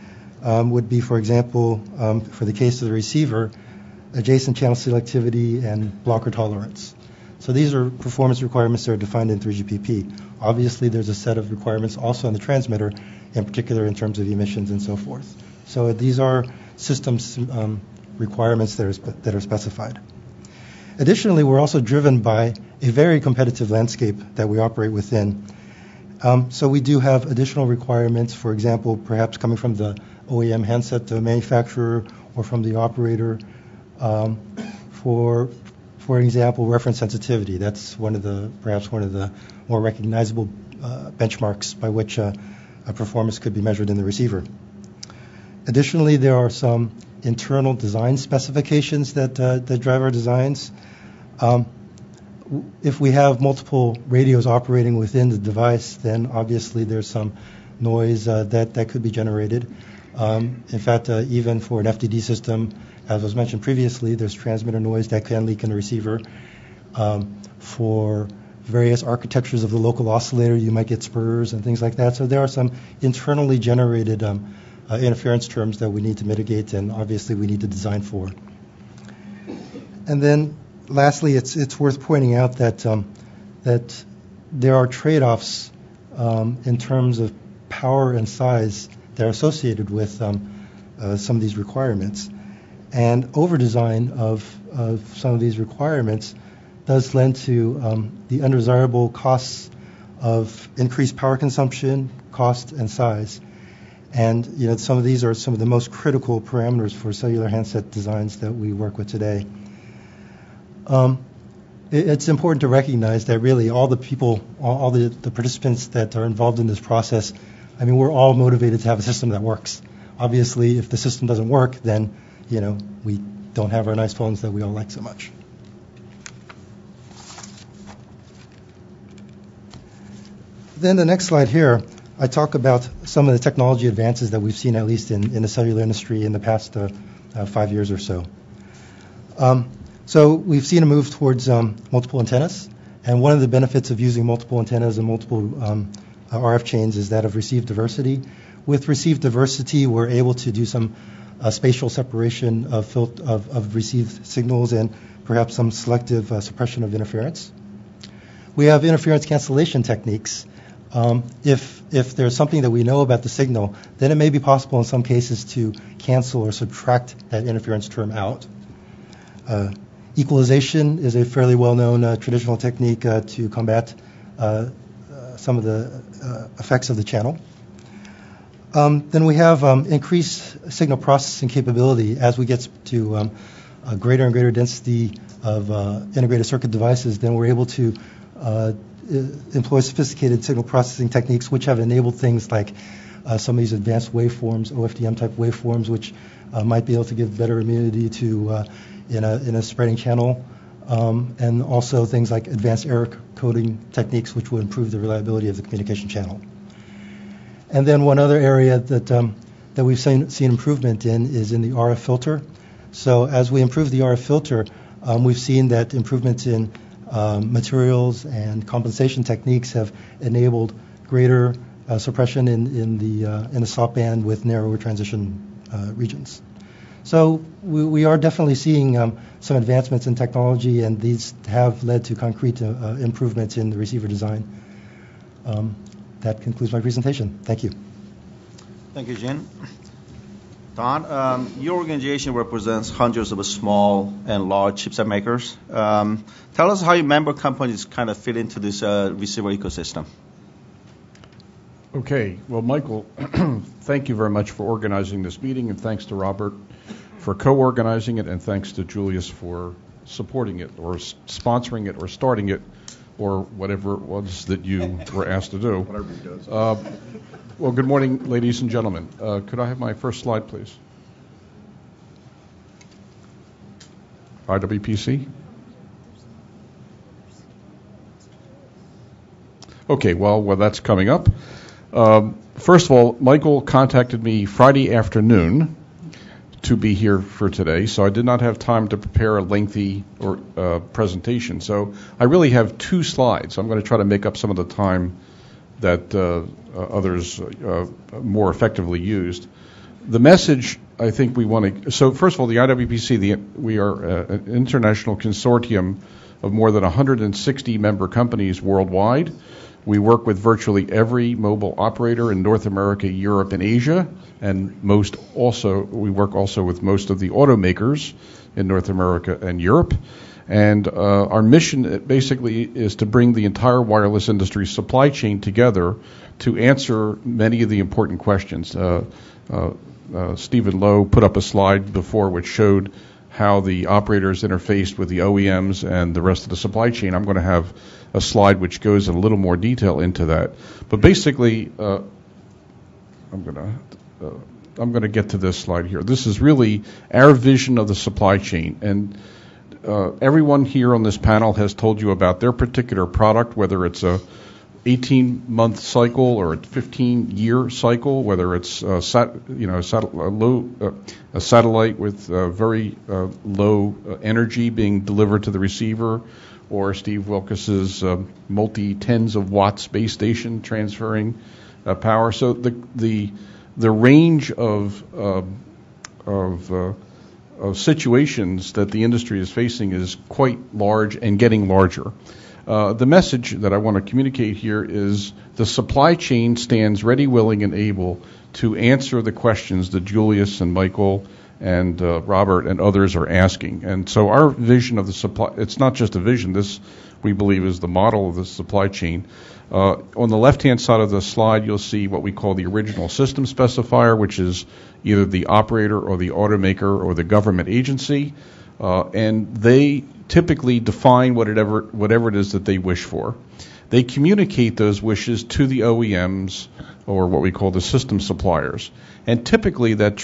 would be, for example, for the case of the receiver, adjacent channel selectivity and blocker tolerance. So these are performance requirements that are defined in 3GPP. Obviously, there's a set of requirements also on the transmitter, in particular in terms of emissions and so forth. So these are systems requirements that are specified. Additionally, we're also driven by a very competitive landscape that we operate within. So we do have additional requirements, for example, perhaps coming from the OEM handset manufacturer or from the operator. For example, reference sensitivity. That's perhaps one of the more recognizable benchmarks by which a performance could be measured in the receiver. Additionally, there are some internal design specifications that drive our designs. If we have multiple radios operating within the device, then obviously there's some noise that could be generated. In fact, even for an FDD system, as was mentioned previously, there's transmitter noise that can leak in the receiver. For various architectures of the local oscillator, you might get spurs and things like that. So there are some internally generated interference terms that we need to mitigate, and obviously we need to design for. And then lastly, it's worth pointing out that there are trade-offs in terms of power and size that are associated with some of these requirements. And over-design of some of these requirements does lend to the undesirable costs of increased power consumption, cost, and size. And some of these are some of the most critical parameters for cellular handset designs that we work with today. It's important to recognize that really all the people, all the participants that are involved in this process, we're all motivated to have a system that works. Obviously, if the system doesn't work, then we don't have our nice phones that we all like so much. Then the next slide here, I talk about some of the technology advances that we've seen, at least in the cellular industry, in the past 5 years or so. So we've seen a move towards multiple antennas, and one of the benefits of using multiple antennas and multiple RF chains is that of receive diversity. With receive diversity, we're able to do some spatial separation of received signals, and perhaps some selective suppression of interference. We have interference cancellation techniques. If there's something that we know about the signal, then it may be possible in some cases to cancel or subtract that interference term out. Equalization is a fairly well-known traditional technique to combat some of the effects of the channel. Then we have increased signal processing capability as we get to a greater and greater density of integrated circuit devices. Then we're able to employ sophisticated signal processing techniques, which have enabled things like some of these advanced waveforms, OFDM type waveforms, which might be able to give better immunity to in a spreading channel, and also things like advanced error coding techniques, which will improve the reliability of the communication channel. And then one other area that we've seen improvement in is in the RF filter. So as we improve the RF filter, we've seen that improvements in materials and compensation techniques have enabled greater suppression in the stop band with narrower transition regions. So we are definitely seeing some advancements in technology, and these have led to concrete improvements in the receiver design. That concludes my presentation. Thank you. Thank you, Jin. Don, your organization represents hundreds of small and large chipset makers. Tell us how your member companies kind of fit into this receiver ecosystem. Okay. Well, Michael, thank you very much for organizing this meeting, and thanks to Robert for co-organizing it, and thanks to Julius for supporting it or sponsoring it or starting it or whatever it was that you were asked to do. Whatever he does. Well, good morning, ladies and gentlemen. Could I have my first slide, please? IWPC? Okay, well, that's coming up. First of all, Michael contacted me Friday afternoon to be here for today, so I did not have time to prepare a lengthy presentation. So I really have 2 slides. I'm going to try to make up some of the time that others more effectively used. The message I think we want to... So first of all, the IWPC, we are an international consortium of more than 160 member companies worldwide. We work with virtually every mobile operator in North America, Europe, and Asia, and we work also with most of the automakers in North America and Europe. And our mission basically is to bring the entire wireless industry supply chain together to answer many of the important questions. Stephen Lowe put up a slide before which showed how the operators interfaced with the OEMs and the rest of the supply chain. I'm going to have a slide which goes in a little more detail into that. But basically, I'm going to get to this slide here. This is really our vision of the supply chain. And everyone here on this panel has told you about their particular product, whether it's a 18-month cycle or a 15-year cycle, whether it's a satellite with very low energy being delivered to the receiver, or Steve Wilkes's multi-tens of watt space station transferring power. So the range of situations that the industry is facing is quite large and getting larger. The message that I want to communicate here is the supply chain stands ready, willing, and able to answer the questions that Julius and Michael and Robert and others are asking. And so our vision of the supply, it's not just a vision, this we believe is the model of the supply chain. On the left-hand side of the slide, you'll see what we call the original system specifier, which is either the operator or the automaker or the government agency. And they typically define whatever it is that they wish for. They communicate those wishes to the OEMs, or what we call the system suppliers. And typically that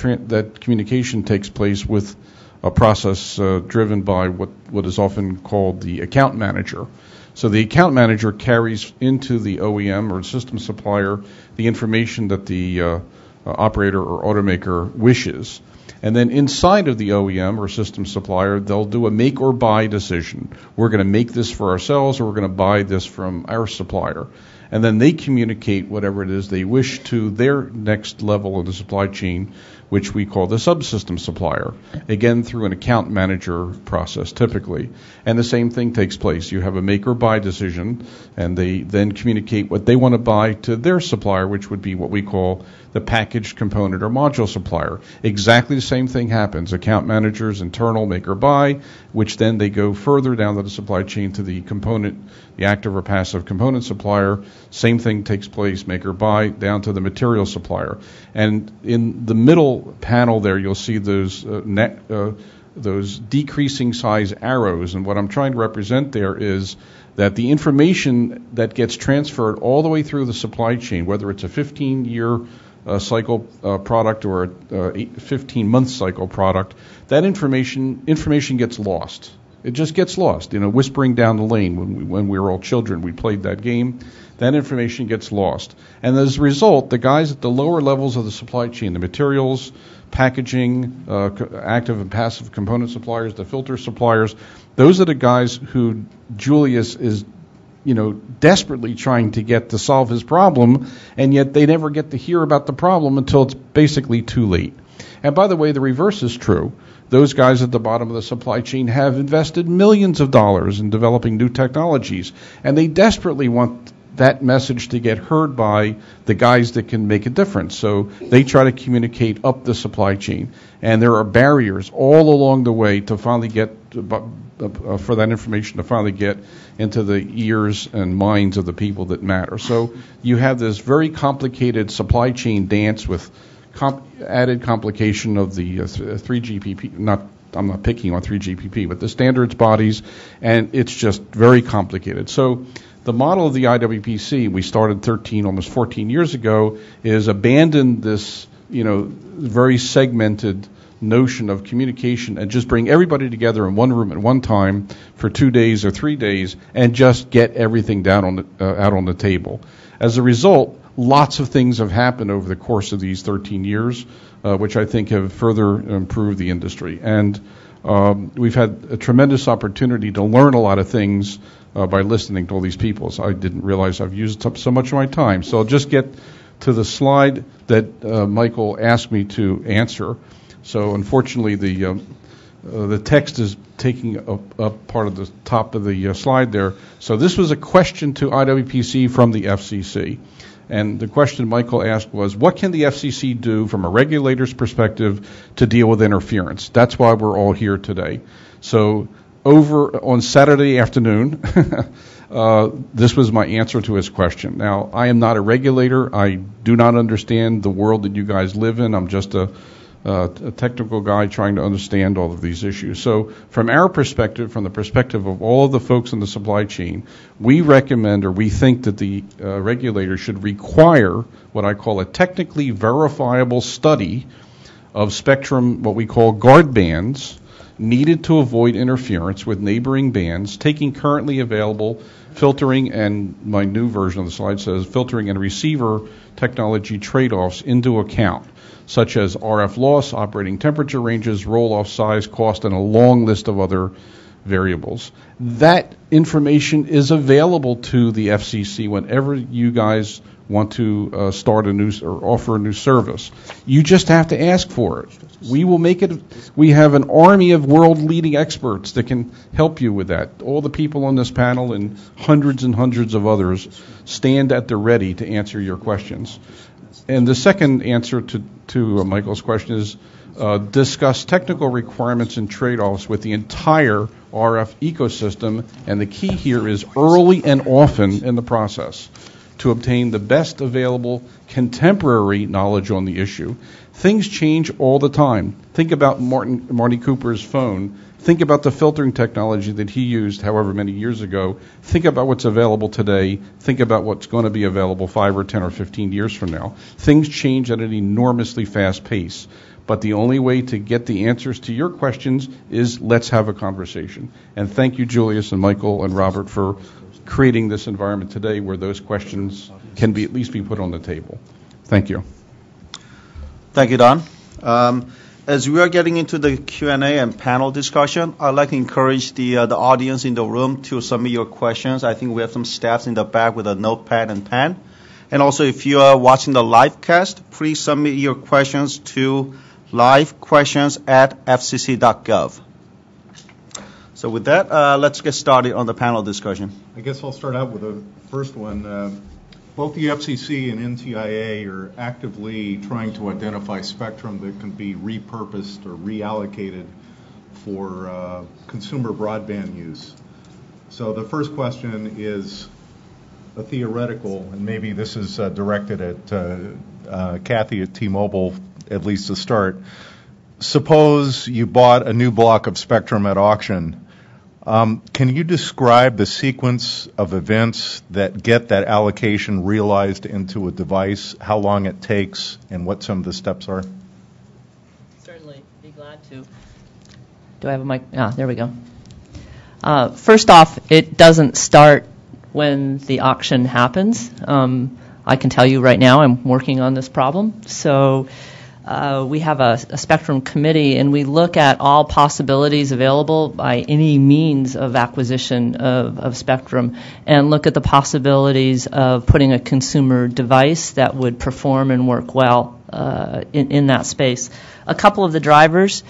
communication takes place with a process driven by what is often called the account manager. So the account manager carries into the OEM or system supplier the information that the operator or automaker wishes. And then inside of the OEM or system supplier, they'll do a make or buy decision. We're going to make this for ourselves, or we're going to buy this from our supplier. and then they communicate whatever it is they wish to their next level of the supply chain, which we call the subsystem supplier, again through an account manager process typically. And the same thing takes place. You have a make or buy decision, and they then communicate what they want to buy to their supplier, which would be what we call the packaged component or module supplier. Exactly the same thing happens. Account managers, internal make or buy, which then they go further down the supply chain to the component, the active or passive component supplier. Same thing takes place, make or buy, down to the material supplier. And in the middle panel there, you'll see those those decreasing size arrows. And what I'm trying to represent there is that the information that gets transferred all the way through the supply chain, whether it's a 15-year cycle product or a 15-month cycle product, that information gets lost. It just gets lost. Whispering down the lane when we were all children, we played that game. That information gets lost. And as a result, the guys at the lower levels of the supply chain, the materials, packaging, active and passive component suppliers, the filter suppliers, those are the guys who Julius is desperately trying to get to solve his problem, and yet they never get to hear about the problem until it's basically too late. And by the way, the reverse is true. Those guys at the bottom of the supply chain have invested millions of dollars in developing new technologies, and they desperately want that message to get heard by the guys that can make a difference. So they try to communicate up the supply chain, and there are barriers all along the way to finally get for that information to finally get into the ears and minds of the people that matter. So you have this very complicated supply chain dance with added complication of the 3GPP. I'm not picking on 3GPP, but the standards bodies, and it's just very complicated. So the model of the IWPC, we started almost 14 years ago, is abandon this, very segmented notion of communication and just bring everybody together in one room at one time for 2 days or 3 days and just get everything down out on the table. As a result, lots of things have happened over the course of these 13 years, which I think have further improved the industry. And we've had a tremendous opportunity to learn a lot of things by listening to all these people. So I didn't realize I've used up so much of my time. So I'll just get to the slide that Michael asked me to answer. So unfortunately, the text is taking up part of the top of the slide there. So this was a question to IWPC from the FCC. And the question Michael asked was, what can the FCC do from a regulator's perspective to deal with interference? That's why we're all here today. So over on Saturday afternoon, this was my answer to his question. Now, I am not a regulator. I do not understand the world that you guys live in. I'm just a technical guy trying to understand all of these issues. So from our perspective, from the perspective of all of the folks in the supply chain, we recommend or we think that the regulator should require what I call a technically verifiable study of spectrum, what we call guard bands, needed to avoid interference with neighboring bands, taking currently available filtering, and my new version of the slide says filtering and receiver technology trade-offs into account, such as RF loss, operating temperature ranges, roll-off size, cost, and a long list of other variables. That information is available to the FCC whenever you guys want to start a new or offer a new service. You just have to ask for it. We will make it. We have an army of world-leading experts that can help you with that. All the people on this panel and hundreds of others stand at the ready to answer your questions. And the second answer to Michael's question is discuss technical requirements and trade-offs with the entire RF ecosystem, and the key here is early and often in the process to obtain the best available contemporary knowledge on the issue. Things change all the time. Think about Marty Cooper's phone. Think about the filtering technology that he used however many years ago. Think about what's available today. Think about what's going to be available 5 or 10 or 15 years from now. Things change at an enormously fast pace. But the only way to get the answers to your questions is let's have a conversation. And thank you, Julius and Michael and Robert, for creating this environment today where those questions can be at least be put on the table. Thank you. Thank you, Don. as we are getting into the Q&A and panel discussion, I'd like to encourage the audience in the room to submit your questions. I think we have some staffs in the back with a notepad and pen. And also, if you are watching the live cast, please submit your questions to livequestions@fcc.gov. So with that, let's get started on the panel discussion. I guess I'll start out with the first one. Both the FCC and NTIA are actively trying to identify spectrum that can be repurposed or reallocated for consumer broadband use. So the first question is a theoretical, and maybe this is directed at Kathy at T-Mobile, at least to start. Suppose you bought a new block of spectrum at auction. Can you describe the sequence of events that get that allocation realized into a device, how long it takes, and what some of the steps are? Certainly, be glad to. Do I have a mic? There we go. First off, it doesn't start when the auction happens. I can tell you right now I'm working on this problem. So we have a spectrum committee, and we look at all possibilities available by any means of acquisition of spectrum, and look at the possibilities of putting a consumer device that would perform and work well in that space. A couple of the drivers,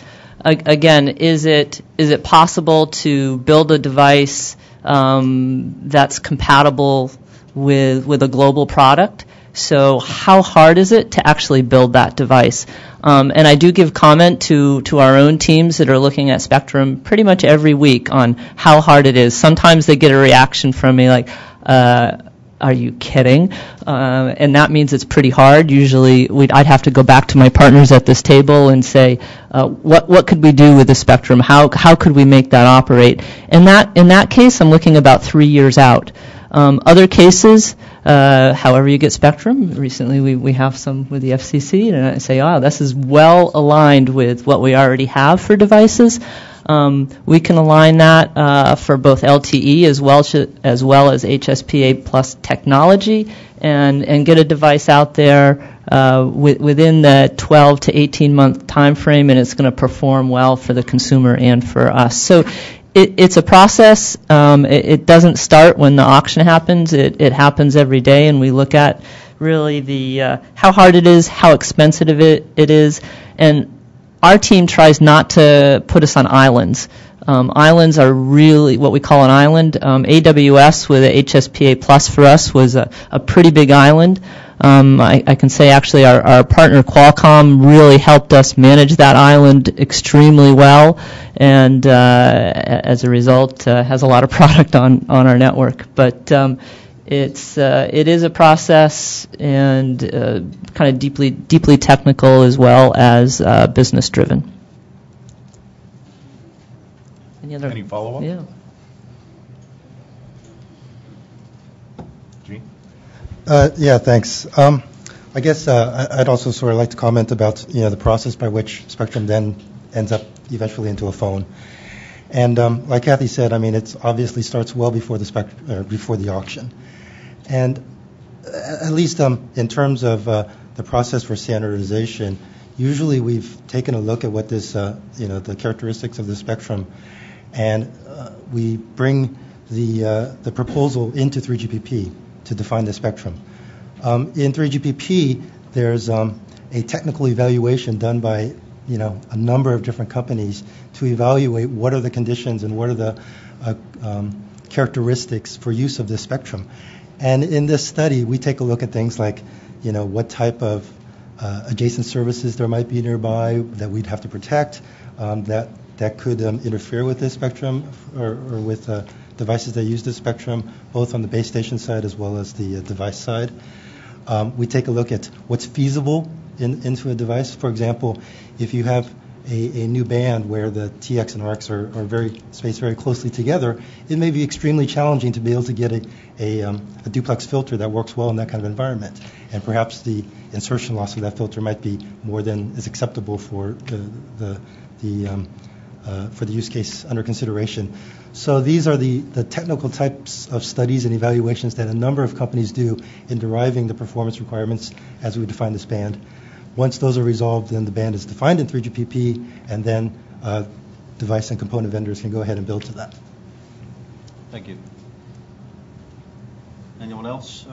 again, is it possible to build a device that's compatible with a global product? So how hard is it to actually build that device? And I do give comment to our own teams that are looking at spectrum pretty much every week on how hard it is. Sometimes they get a reaction from me like, are you kidding? And that means it's pretty hard. Usually I'd have to go back to my partners at this table and say, what could we do with the spectrum? How could we make that operate? And in that case, I'm looking about 3 years out. Other cases, however you get spectrum, recently we have some with the FCC, and I say, this is well aligned with what we already have for devices. We can align that for both LTE as well as HSPA plus technology, and get a device out there within the 12 to 18 month time frame, and it's going to perform well for the consumer and for us. So it's a process. It doesn't start when the auction happens. It happens every day, and we look at really the how hard it is, how expensive it is, and our team tries not to put us on islands. Islands are really what we call an island. AWS with a HSPA Plus for us was a pretty big island. I can say actually our partner Qualcomm really helped us manage that island extremely well, and as a result has a lot of product on our network. But it is a process, and kind of deeply technical as well as business driven. Any follow-up? Yeah. Yeah, thanks. I guess I'd also sort of like to comment about the process by which spectrum then ends up eventually into a phone. And like Kathy said, I mean, it obviously starts well before before the auction. And at least in terms of the process for standardization, usually we've taken a look at what this the characteristics of the spectrum, and we bring the proposal into 3GPP to define the spectrum. In 3GPP, there's a technical evaluation done by a number of different companies to evaluate what are the conditions and what are the characteristics for use of this spectrum. And in this study, we take a look at things like what type of adjacent services there might be nearby that we'd have to protect, that could interfere with this spectrum or with devices that use this spectrum, both on the base station side as well as the device side. We take a look at what's feasible into a device. For example, if you have a new band where the TX and RX are spaced very closely together, it may be extremely challenging to be able to get a duplex filter that works well in that kind of environment. And perhaps the insertion loss of that filter might be more than is acceptable for the use case under consideration. So these are the technical types of studies and evaluations that a number of companies do in deriving the performance requirements as we define this band. Once those are resolved, then the band is defined in 3GPP, and then device and component vendors can go ahead and build to that. Thank you. Anyone else?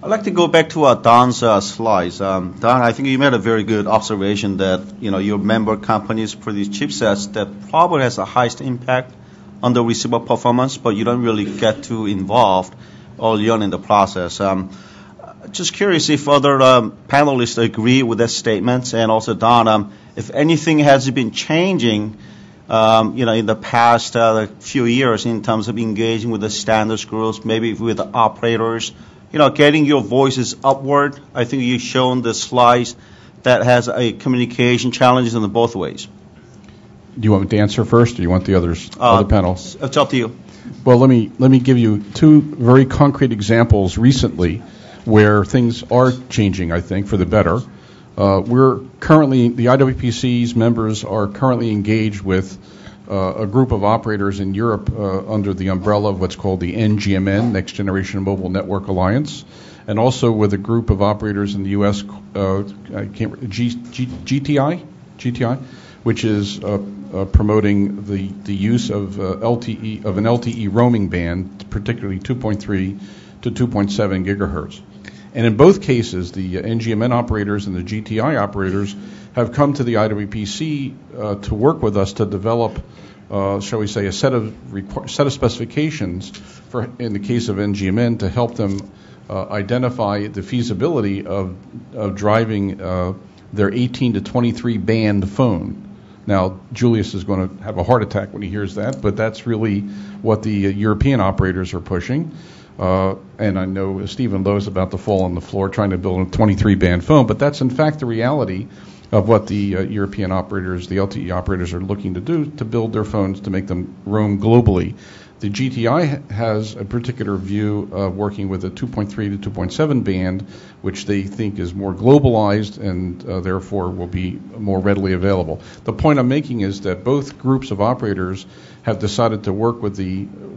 I'd like to go back to Don's slides. Don, I think you made a very good observation that your member companies produce chipsets that probably has the highest impact on the receiver performance, but you don't really get too involved early on in the process. Just curious if other panelists agree with that statement, and also Don, if anything has been changing, in the past few years in terms of engaging with the standards groups, maybe with the operators, getting your voices upward. I think you've shown the slides that has a communication challenges in both ways. Do you want me to answer first, or do you want the other panel? It's up to you. Well, let me give you two very concrete examples recently where things are changing, I think, for the better. We're currently, the IWPC's members are currently engaged with a group of operators in Europe under the umbrella of what's called the NGMN, Next Generation Mobile Network Alliance, and also with a group of operators in the U.S., GTI, which is promoting the use of LTE, of an LTE roaming band, particularly 2.3 to 2.7 gigahertz. And in both cases, the NGMN operators and the GTI operators have come to the IWPC to work with us to develop, shall we say, a set of specifications for, in the case of NGMN, to help them identify the feasibility of driving their 18 to 23 band phone. Now, Julius is going to have a heart attack when he hears that, but that's really what the European operators are pushing. And I know Stephen Lowe is about to fall on the floor trying to build a 23-band phone, but that's in fact the reality of what the European operators, the LTE operators, are looking to do to build their phones to make them roam globally. The GTI has a particular view of working with a 2.3 to 2.7 band, which they think is more globalized and therefore will be more readily available. The point I'm making is that both groups of operators have decided to work with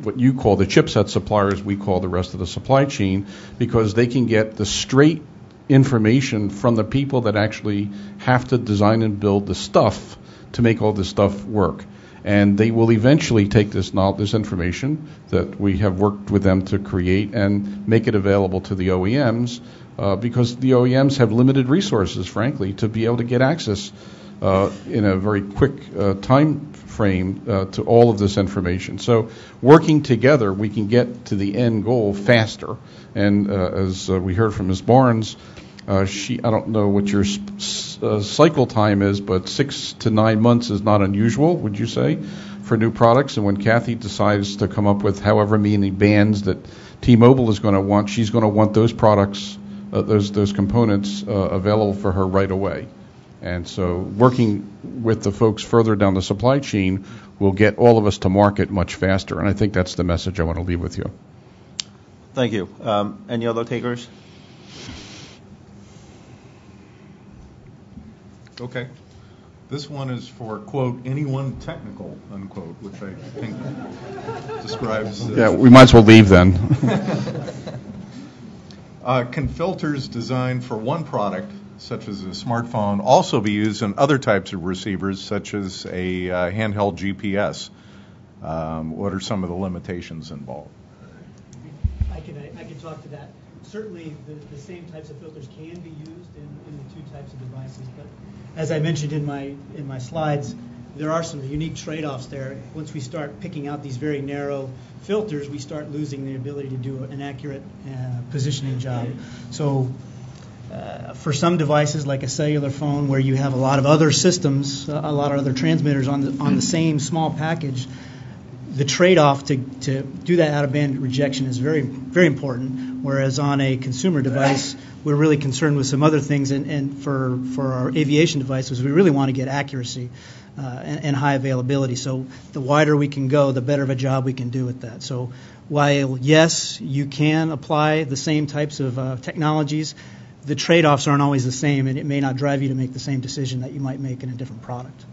what you call the chipset suppliers, we call the rest of the supply chain, because they can get the straight information from the people that actually have to design and build the stuff to make all this stuff work. And they will eventually take this information that we have worked with them to create and make it available to the OEMs, because the OEMs have limited resources, frankly, to be able to get access in a very quick time frame to all of this information. So working together, we can get to the end goal faster. And as we heard from Ms. Barnes, I don't know what your cycle time is, but 6 to 9 months is not unusual, would you say, for new products? And when Kathy decides to come up with however many bands that T-Mobile is going to want, she's going to want those products, those components available for her right away. And so working with the folks further down the supply chain will get all of us to market much faster. And I think that's the message I want to leave with you. Thank you. Any other takers? Okay. This one is for, quote, anyone technical, unquote, which I think describes... yeah, we might as well leave then. Can filters designed for one product, such as a smartphone, also be used in other types of receivers, such as a handheld GPS? What are some of the limitations involved? I can talk to that. Certainly, the same types of filters can be used in the two types of devices, but as I mentioned in my slides, there are some unique trade-offs there. Once we start picking out these very narrow filters, we start losing the ability to do an accurate positioning job. So for some devices, like a cellular phone, where you have a lot of other systems, a lot of other transmitters on the same small package, the trade-off to do that out-of-band rejection is very, very important, whereas on a consumer device, we're really concerned with some other things, and for our aviation devices, we really want to get accuracy and high availability. So the wider we can go, the better of a job we can do with that. So while, yes, you can apply the same types of technologies, the trade-offs aren't always the same, and it may not drive you to make the same decision that you might make in a different product.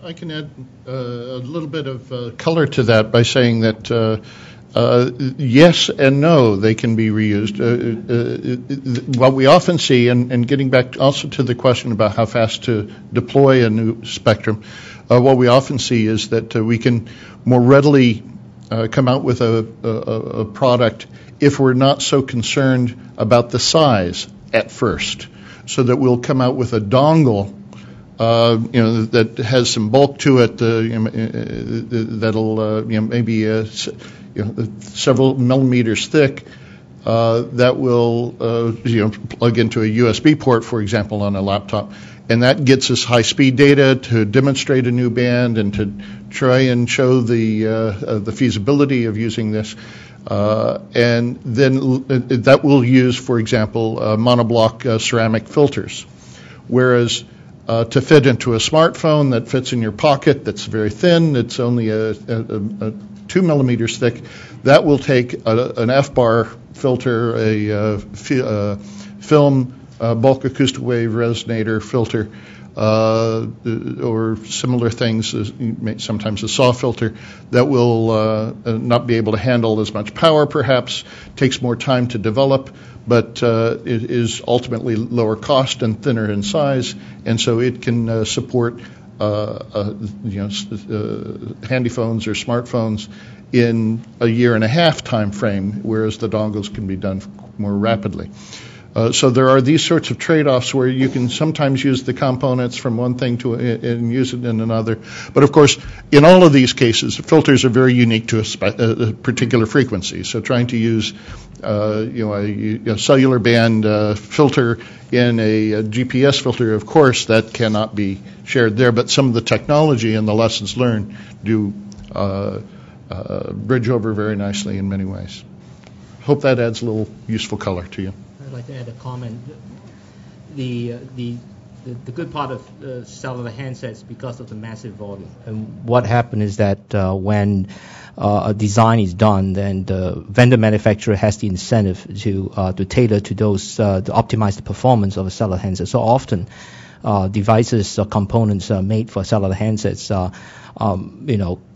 I can add a little bit of color to that by saying that Yes and no, they can be reused. What we often see, and getting back also to the question about how fast to deploy a new spectrum, what we often see is that we can more readily come out with a product if we're not so concerned about the size at first, so that we'll come out with a dongle that has some bulk to it, that'll maybe several millimeters thick, that will plug into a USB port, for example, on a laptop, and that gets us high-speed data to demonstrate a new band and to try and show the feasibility of using this. And then that will use, for example, monoblock ceramic filters, whereas to fit into a smartphone that fits in your pocket, that's very thin, it's only a 2 millimeters thick, that will take an F-bar filter, a film bulk acoustic wave resonator filter, or similar things, sometimes a SAW filter, that will not be able to handle as much power perhaps, takes more time to develop, but it is ultimately lower cost and thinner in size, and so it can support handy phones or smartphones in a year and a half time frame, whereas the dongles can be done more rapidly. So there are these sorts of trade-offs where you can sometimes use the components from one thing and use it in another. But of course, in all of these cases, filters are very unique to a particular frequency. So trying to use a cellular band filter in a GPS filter, of course, that cannot be shared there. But some of the technology and the lessons learned do bridge over very nicely in many ways. Hope that adds a little useful color to you. I'd like to add a comment. The good part of cellular handsets because of the massive volume. And what happened is that when a design is done, then the vendor manufacturer has the incentive to tailor to those to optimize the performance of a cellular handset. So often, devices or components made for cellular handsets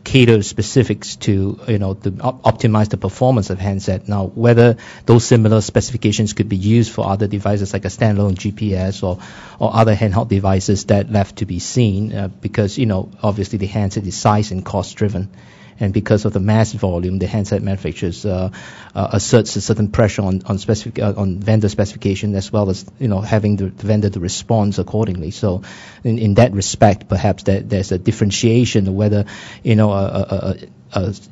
cater specifics to to optimize the performance of handset. Now, whether those similar specifications could be used for other devices like a standalone GPS or other handheld devices, that left to be seen, because obviously the handset is size and cost driven. And because of the mass volume, the handset manufacturers asserts a certain pressure on vendor specification, as well as having the vendor to respond accordingly. So, in that respect, perhaps there's a differentiation of whether a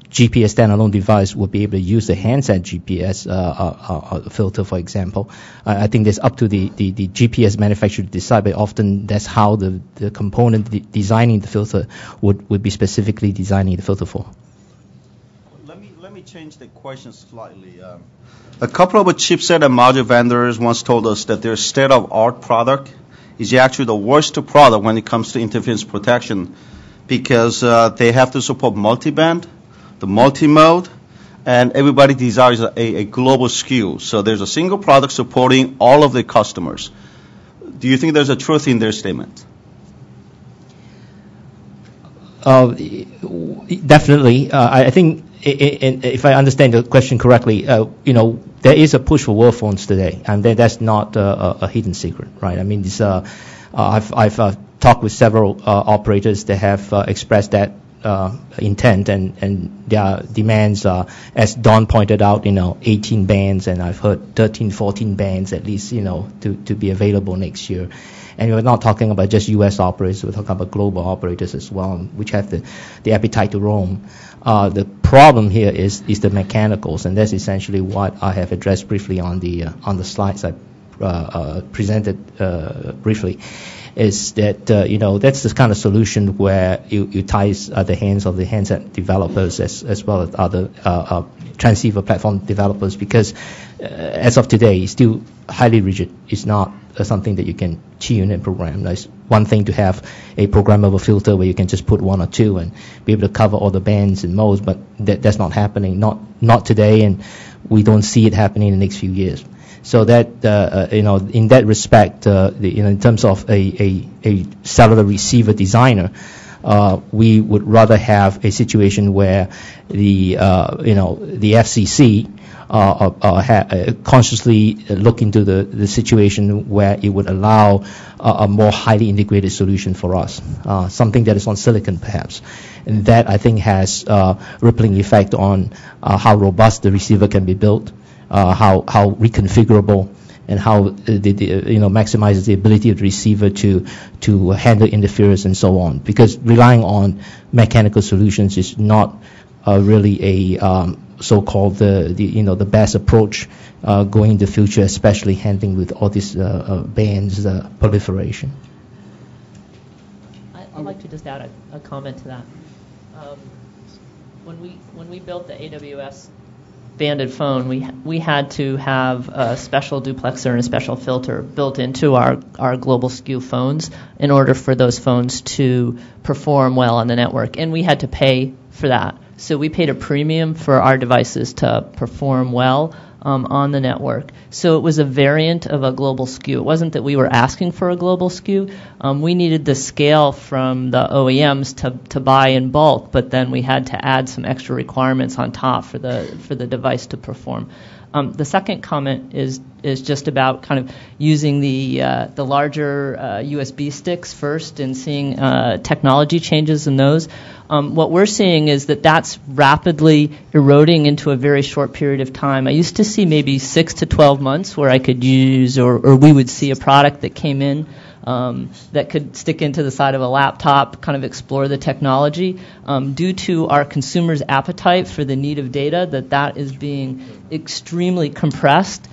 GPS standalone device would be able to use the handset GPS filter, for example. I think that's up to the GPS manufacturer to decide, but often that's how the component designing the filter would be specifically designing the filter for. Let me change the question slightly. A couple of chipset and module vendors once told us that their state-of-art product is actually the worst product when it comes to interference protection, because they have to support multiband, the multi-mode, and everybody desires a global SKU. So there's a single product supporting all of the customers. Do you think there's a truth in their statement? Definitely. I think, if I understand the question correctly, there is a push for world phones today, and that's not a hidden secret, right? I mean, I've talked with several operators that have expressed that intent, and their demands are, as Don pointed out, 18 bands, and I've heard 13, 14 bands at least, to be available next year. And we're not talking about just U.S. operators, we're talking about global operators as well, which have the appetite to roam. The problem here is the mechanicals, and that's essentially what I have addressed briefly on the slides I presented briefly. Is that that's the kind of solution where you ties the hands of the handset developers as well as other transceiver platform developers, because as of today it's still highly rigid. It's not something that you can tune and program. It's one thing to have a programmable filter where you can just put one or two and be able to cover all the bands and modes, but that's not happening. Not today, and we don't see it happening in the next few years. So that in that respect, in terms of a cellular receiver designer, we would rather have a situation where the FCC consciously look into the situation where it would allow a more highly integrated solution for us, something that is on silicon perhaps. And that, I think, has rippling effect on how robust the receiver can be built, how reconfigurable, and how maximizes the ability of the receiver to handle interference and so on. Because relying on mechanical solutions is not really a so-called the best approach going in the future, especially handling with all these bands proliferation. I'd like to just add a comment to that. When we built the AWS banded phone, we had to have a special duplexer and a special filter built into our global SKU phones in order for those phones to perform well on the network, and we had to pay for that. So we paid a premium for our devices to perform well on the network. So it was a variant of a global SKU. It wasn't that we were asking for a global SKU. We needed the scale from the OEMs to buy in bulk, but then we had to add some extra requirements on top for the device to perform. The second comment is just about kind of using the larger USB sticks first and seeing technology changes in those. What we're seeing is that's rapidly eroding into a very short period of time. I used to see maybe 6 to 12 months where I could use or we would see a product that came in that could stick into the side of a laptop, kind of explore the technology. Due to our consumers' appetite for the need of data, that is being extremely compressed.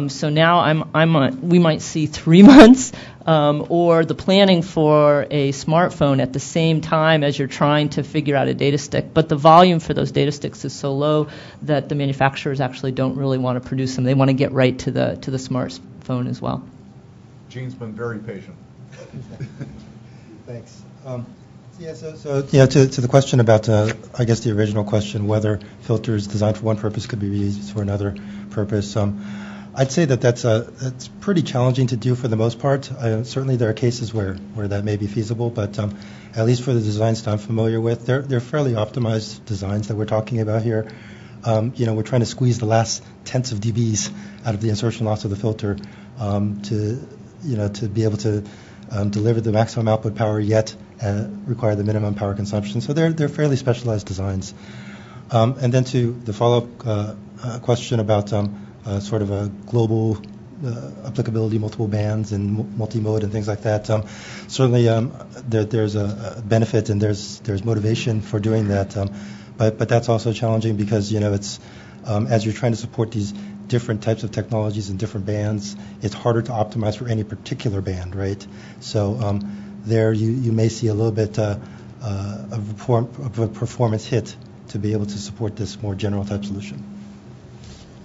So now we might see 3 months or the planning for a smartphone at the same time as you're trying to figure out a data stick. But the volume for those data sticks is so low that the manufacturers actually don't really want to produce them. They want to get right to the smartphone as well. Gene's been very patient. Thanks. To the question about, I guess the original question, whether filters designed for one purpose could be reused for another purpose. I'd say that's pretty challenging to do for the most part. Certainly there are cases where that may be feasible, but at least for the designs that I'm familiar with, they're fairly optimized designs that we're talking about here. We're trying to squeeze the last tenths of dBs out of the insertion loss of the filter to be able to deliver the maximum output power yet require the minimum power consumption. So they're fairly specialized designs. And then to the follow-up question about sort of a global applicability, multiple bands and multi-mode and things like that. Certainly there's a benefit and there's motivation for doing that. But that's also challenging because it's as you're trying to support these different types of technologies and different bands, it's harder to optimize for any particular band, right? So there you may see a little bit of a performance hit to be able to support this more general type solution.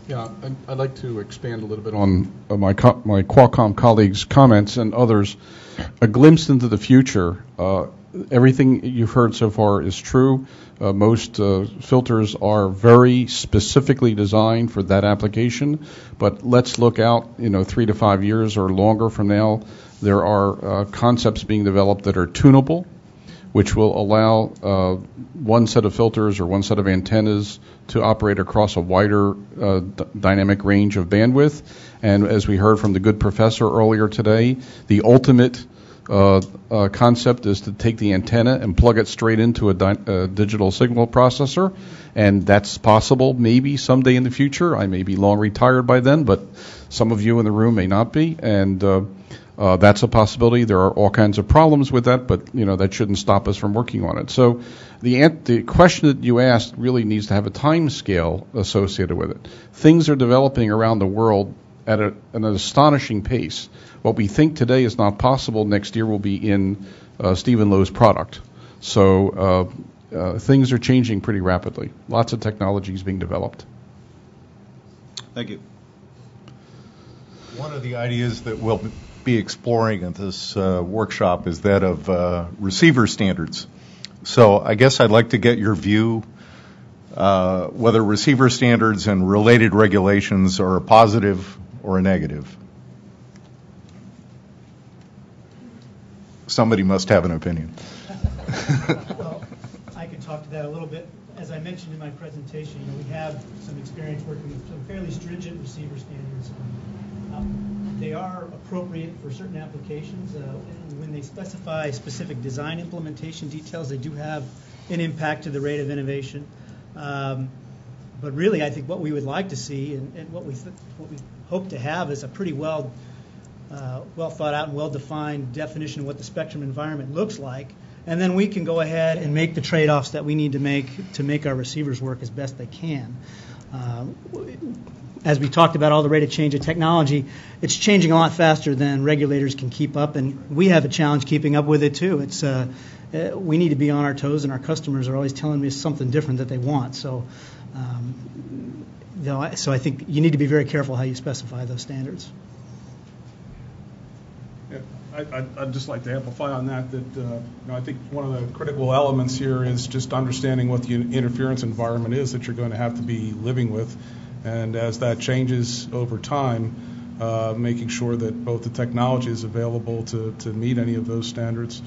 Yeah, I'd like to expand a little bit on my Qualcomm colleagues' comments and others. A glimpse into the future. Everything you've heard so far is true. Most filters are very specifically designed for that application, but let's look out, 3 to 5 years or longer from now. There are concepts being developed that are tunable, which will allow one set of filters or one set of antennas to operate across a wider dynamic range of bandwidth. And as we heard from the good professor earlier today, the ultimate concept is to take the antenna and plug it straight into a digital signal processor, and that's possible maybe someday in the future. I may be long retired by then, but some of you in the room may not be, and that's a possibility. There are all kinds of problems with that, but that shouldn't stop us from working on it. So the question that you asked really needs to have a time scale associated with it. Things are developing around the world at an astonishing pace. What we think today is not possible next year will be in Stephen Lowe's product. So things are changing pretty rapidly. Lots of technologies being developed. Thank you. One of the ideas that we'll be exploring at this workshop is that of receiver standards. So I guess I'd like to get your view whether receiver standards and related regulations are a positive or a negative. Somebody must have an opinion. Well, I could talk to that a little bit. As I mentioned in my presentation, we have some experience working with some fairly stringent receiver standards. They are appropriate for certain applications. When they specify specific design implementation details, they do have an impact to the rate of innovation. But really, I think what we would like to see and what we hope to have is a pretty well thought out and well-defined definition of what the spectrum environment looks like. And then we can go ahead and make the trade-offs that we need to make our receivers work as best they can. As we talked about all the rate of change of technology, it's changing a lot faster than regulators can keep up, and we have a challenge keeping up with it too. We need to be on our toes, and our customers are always telling me something different that they want. So I think you need to be very careful how you specify those standards. I'd just like to amplify on that I think one of the critical elements here is just understanding what the interference environment is that you're going to have to be living with, and as that changes over time, making sure that both the technology is available to meet any of those standards,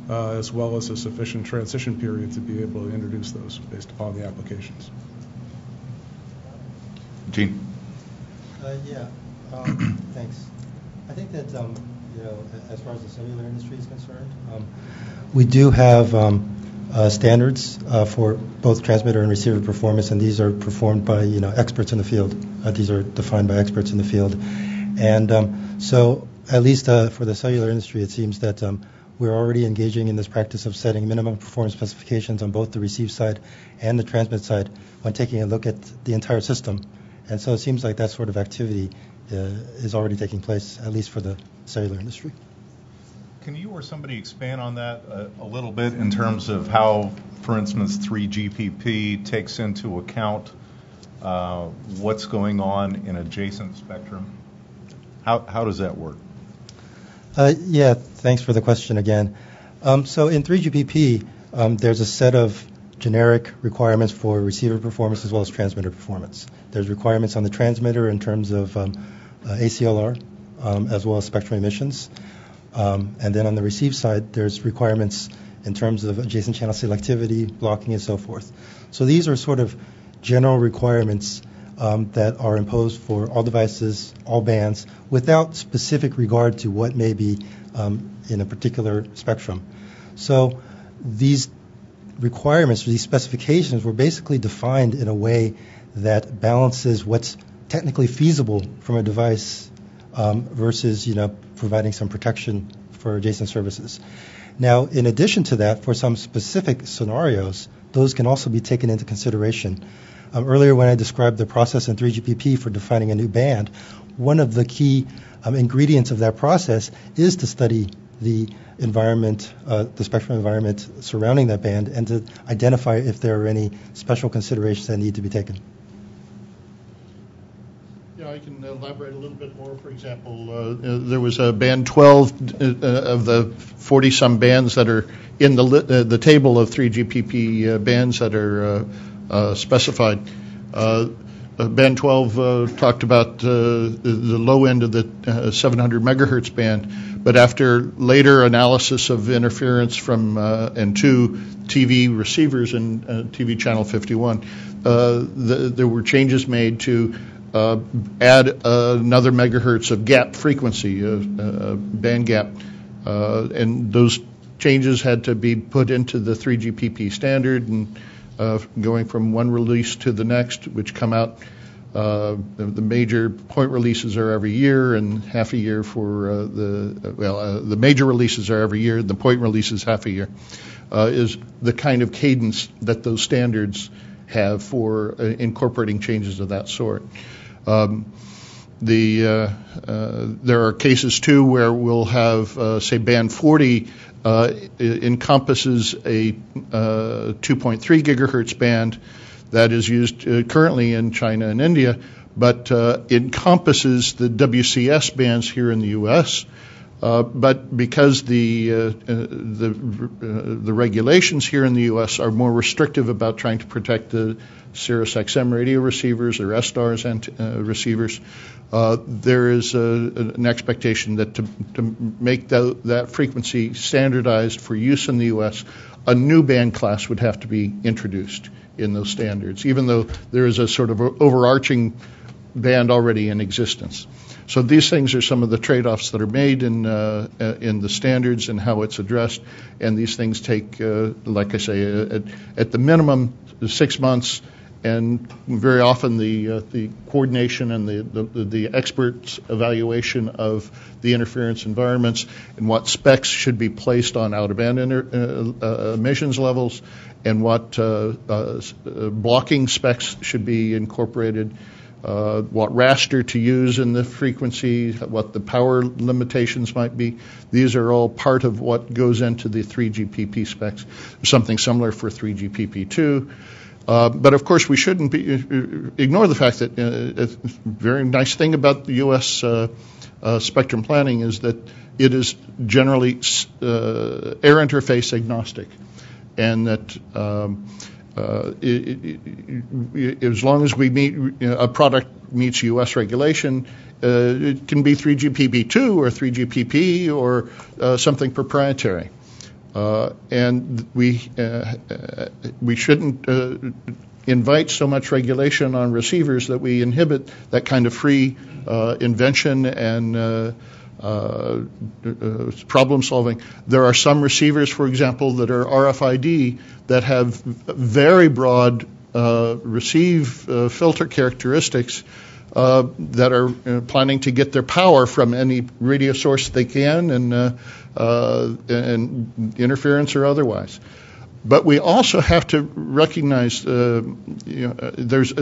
as well as a sufficient transition period to be able to introduce those based upon the applications. Gene? Thanks. I think that as far as the cellular industry is concerned, we do have standards for both transmitter and receiver performance, and these are performed by experts in the field. These are defined by experts in the field, and so at least for the cellular industry, it seems that we're already engaging in this practice of setting minimum performance specifications on both the receive side and the transmit side when taking a look at the entire system. And so it seems like that sort of activity is already taking place, at least for the cellular industry. Can you or somebody expand on that a little bit in terms of how, for instance, 3GPP takes into account what's going on in adjacent spectrum? How does that work? Thanks for the question again. So in 3GPP, there's a set of generic requirements for receiver performance as well as transmitter performance. There's requirements on the transmitter in terms of ACLR as well as spectrum emissions. And then on the receive side, there's requirements in terms of adjacent channel selectivity, blocking, and so forth. So these are sort of general requirements that are imposed for all devices, all bands, without specific regard to what may be in a particular spectrum. So these requirements, these specifications, were basically defined in a way that balances what's technically feasible from a device versus providing some protection for adjacent services. Now, in addition to that, for some specific scenarios, those can also be taken into consideration. Earlier, when I described the process in 3GPP for defining a new band, one of the key ingredients of that process is to study the environment, the spectrum environment surrounding that band, and to identify if there are any special considerations that need to be taken. Yeah, I can elaborate a little bit more. For example, there was a band 12 of the 40-some bands that are in the table of 3GPP bands that are specified. Band 12 talked about the low end of the 700 megahertz band, but after later analysis of interference from and to TV receivers and TV channel 51, there were changes made to add another megahertz of gap frequency, band gap, and those changes had to be put into the 3GPP standard, and going from one release to the next, which come out, the major point releases are every year and half a year for the major releases are every year, the point releases half a year, is the kind of cadence that those standards have for incorporating changes of that sort. There are cases too where we'll have, say, band 40 encompasses a 2.3 gigahertz band that is used currently in China and India, but encompasses the WCS bands here in the U.S. But because the regulations here in the U.S. are more restrictive about trying to protect the Sirius XM radio receivers or SDARS receivers, there is an expectation that to make that frequency standardized for use in the U.S., a new band class would have to be introduced in those standards, even though there is a sort of overarching band already in existence. So these things are some of the trade-offs that are made in the standards and how it's addressed. And these things take, like I say, at the minimum 6 months, and very often the coordination and the experts' evaluation of the interference environments and what specs should be placed on out-of-band emissions levels and what blocking specs should be incorporated, what raster to use in the frequency, what the power limitations might be. These are all part of what goes into the 3GPP specs. Something similar for 3GPP2. But of course, we shouldn't ignore the fact that a very nice thing about the U.S. Spectrum planning is that it is generally air interface agnostic, and that as long as we meet a product meets U.S. regulation, it can be 3GPP2 or 3GPP or something proprietary. And we shouldn't invite so much regulation on receivers that we inhibit that kind of free invention and problem solving. There are some receivers, for example, that are RFID that have very broad receive filter characteristics that are planning to get their power from any radio source they can, and interference or otherwise. But we also have to recognize there's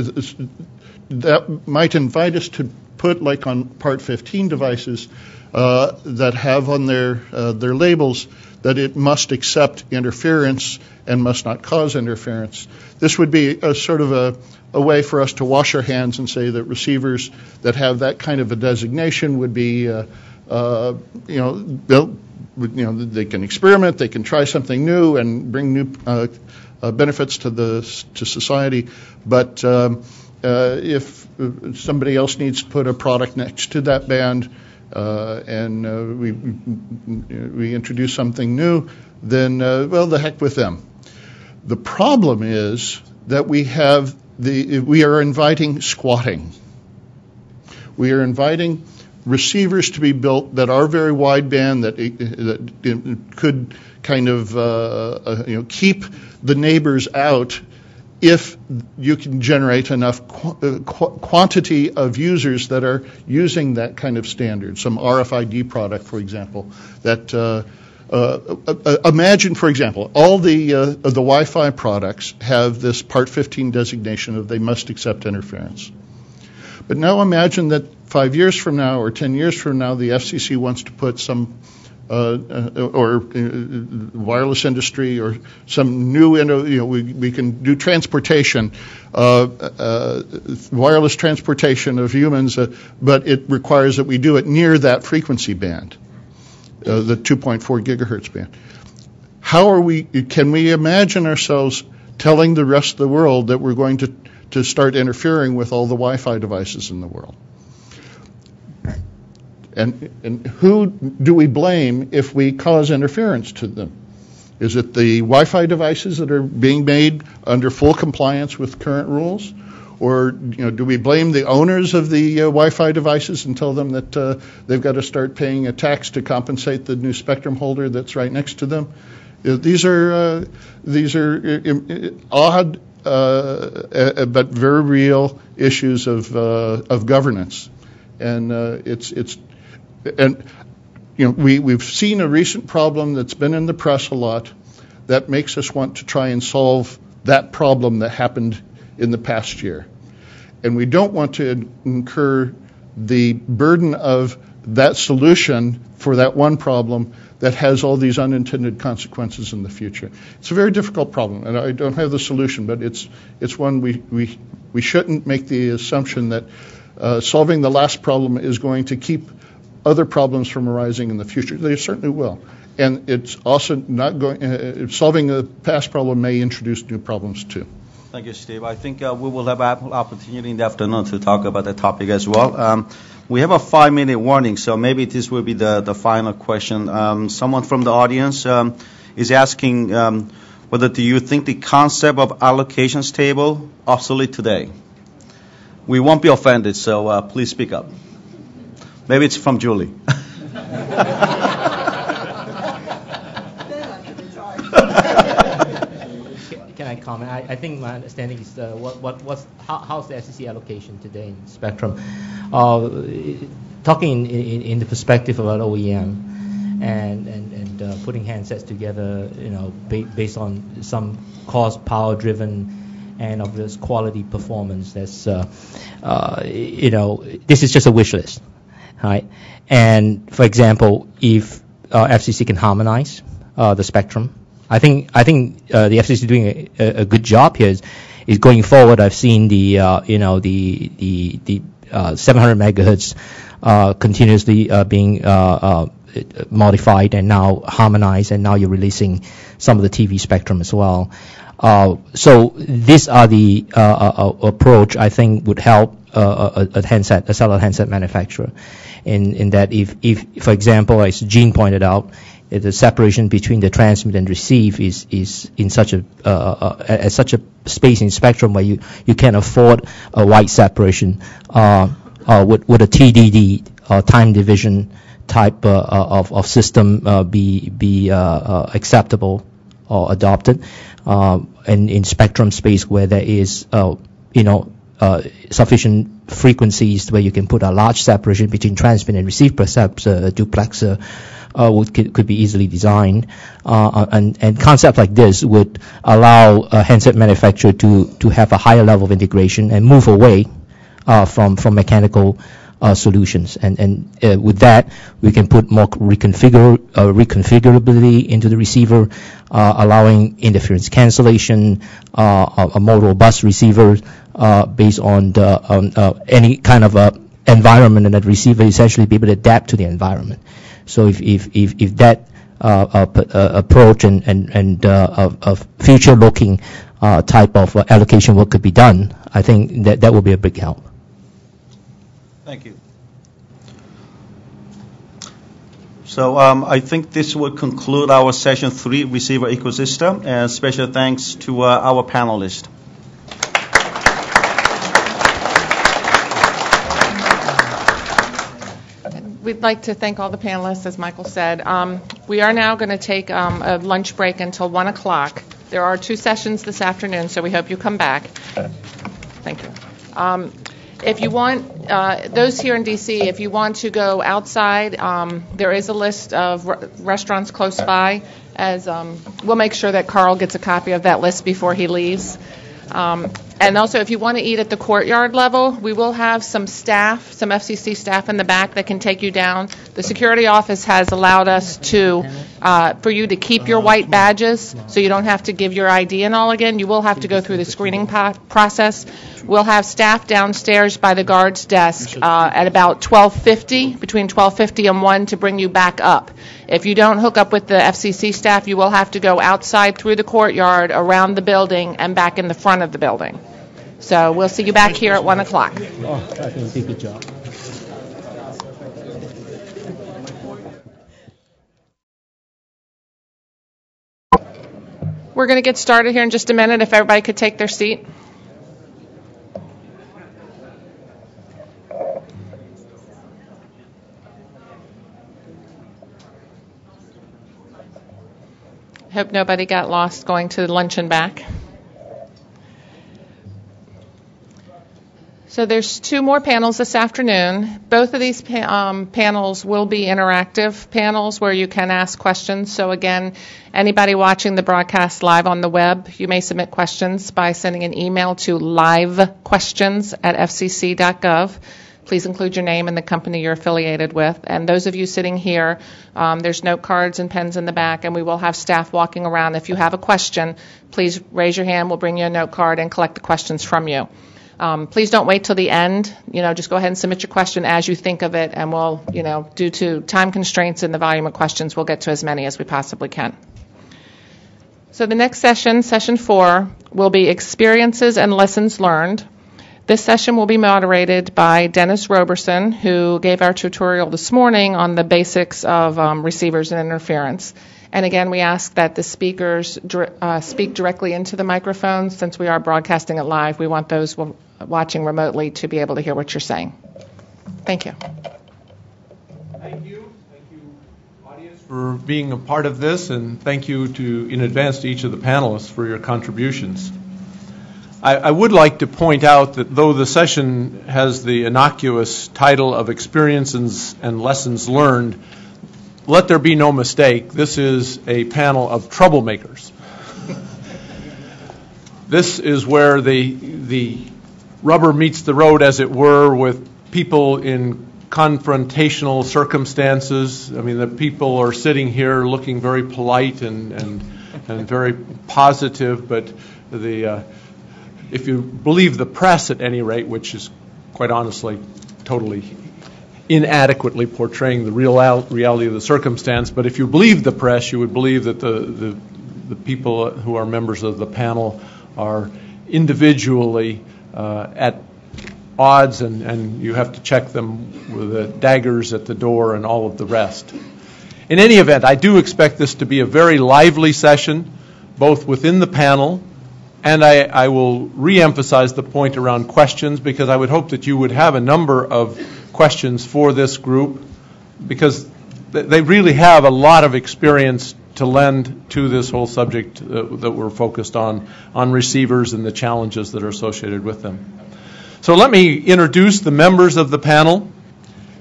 that might invite us to put, like on Part 15 devices that have on their labels that it must accept interference and must not cause interference. This would be a sort of a way for us to wash our hands and say that receivers that have that kind of a designation would be, they can experiment, they can try something new and bring new benefits to society. But if somebody else needs to put a product next to that band and we introduce something new, then the heck with them. The problem is that we are inviting squatting. We are inviting receivers to be built that are very wideband, that could kind of keep the neighbors out if you can generate enough quantity of users that are using that kind of standard. Some RFID product, for example, that imagine, for example, all the Wi-Fi products have this Part 15 designation of they must accept interference. But now imagine that 5 years from now or 10 years from now, the FCC wants to put some wireless industry or some new, we can do transportation, wireless transportation of humans, but it requires that we do it near that frequency band, the 2.4 gigahertz band. Can we imagine ourselves telling the rest of the world that we're going to start interfering with all the Wi-Fi devices in the world? And who do we blame if we cause interference to them? Is it the Wi-Fi devices that are being made under full compliance with current rules? Or do we blame the owners of the Wi-Fi devices and tell them that they've got to start paying a tax to compensate the new spectrum holder that's right next to them? These are odd but very real issues of governance, and we've seen a recent problem that's been in the press a lot that makes us want to try and solve that problem that happened in the past year, and we don't want to incur the burden of that solution for that one problem that has all these unintended consequences in the future. It's a very difficult problem, and I don't have the solution, but it's one we shouldn't make the assumption that solving the last problem is going to keep other problems from arising in the future. They certainly will. And it's also not going. Solving the past problem may introduce new problems too. Thank you, Steve. I think we will have ample opportunity in the afternoon to talk about that topic as well. We have a 5-minute warning, so maybe this will be the final question. Someone from the audience is asking, Whether do you think the concept of allocations table obsolete today? We won't be offended, so please speak up. Maybe it's from Julie. Can I comment? I think my understanding is how's the FCC allocation today in Spectrum? Talking in the perspective of an OEM and putting handsets together, based on some cost, power driven, and obvious quality performance. That's this is just a wish list, right? And for example, if FCC can harmonize the spectrum. I think the FCC is doing a good job here. Is going forward. I've seen the 700 megahertz continuously being modified and now harmonized, and now you're releasing some of the TV spectrum as well. So these are the approach I think would help a cellular handset manufacturer, in that if for example, as Gene pointed out, the separation between the transmit and receive is in such a space in spectrum where you can't afford a wide separation. Would a TDD time division type of system be acceptable or adopted? And in spectrum space where there is sufficient frequencies where you can put a large separation between transmit and receive, perhaps a duplexer could be easily designed, and concepts like this would allow a handset manufacturer to have a higher level of integration and move away from mechanical solutions. And with that, we can put more reconfigurability into the receiver, allowing interference cancellation, a more robust receiver based on any kind of environment, and that receiver essentially be able to adapt to the environment. So if that approach and a future-looking type of allocation work could be done, I think that will be a big help. Thank you. So I think this will conclude our Session 3 Receiver Ecosystem, and special thanks to our panelists. We'd like to thank all the panelists, as Michael said. We are now going to take a lunch break until 1 o'clock. There are 2 sessions this afternoon, so we hope you come back. Thank you. If you want, those here in D.C., if you want to go outside, there is a list of restaurants close by. We'll make sure that Carl gets a copy of that list before he leaves. And also, if you want to eat at the courtyard level, we will have some staff, some FCC staff in the back that can take you down. The security office has allowed us for you to keep your white badges, so you don't have to give your ID and all again. You will have to go through the screening process. We'll have staff downstairs by the guard's desk at about 12:50, between 12:50 and 1, to bring you back up. If you don't hook up with the FCC staff, you will have to go outside through the courtyard, around the building, and back in the front of the building. So we'll see you back here at 1 o'clock. Oh, I think you did a good job. We're going to get started here in just a minute. If everybody could take their seat. Hope nobody got lost going to lunch and back. So there's 2 more panels this afternoon. Both of these panels will be interactive panels where you can ask questions. So again, anybody watching the broadcast live on the web, you may submit questions by sending an email to livequestions@fcc.gov. Please include your name and the company you're affiliated with. And those of you sitting here, there's note cards and pens in the back, and we will have staff walking around. If you have a question, please raise your hand. We'll bring you a note card and collect the questions from you. Please don't wait till the end. Just go ahead and submit your question as you think of it, and we'll, due to time constraints and the volume of questions, we'll get to as many as we possibly can. So the next session, Session 4, will be Experiences and Lessons Learned. This session will be moderated by Dennis Roberson, who gave our tutorial this morning on the basics of receivers and interference. And again, we ask that the speakers speak directly into the microphone. Since we are broadcasting it live, we want those watching remotely to be able to hear what you're saying. Thank you. Thank you. Thank you, audience, for being a part of this, and thank you in advance to each of the panelists for your contributions. I would like to point out that though the session has the innocuous title of Experiences and Lessons Learned, let there be no mistake, this is a panel of troublemakers. This is where the rubber meets the road, as it were, with people in confrontational circumstances. I mean, the people are sitting here looking very polite and very positive, but if you believe the press at any rate, which is quite honestly totally inadequately portraying the reality of the circumstance, but if you believe the press, you would believe that the people who are members of the panel are individually at odds, and you have to check them with the daggers at the door and all of the rest. In any event, I do expect this to be a very lively session, both within the panel, and I will re-emphasize the point around questions, because I would hope that you would have a number of questions for this group, because they really have a lot of experience to lend to this whole subject that we're focused on receivers and the challenges that are associated with them. So let me introduce the members of the panel.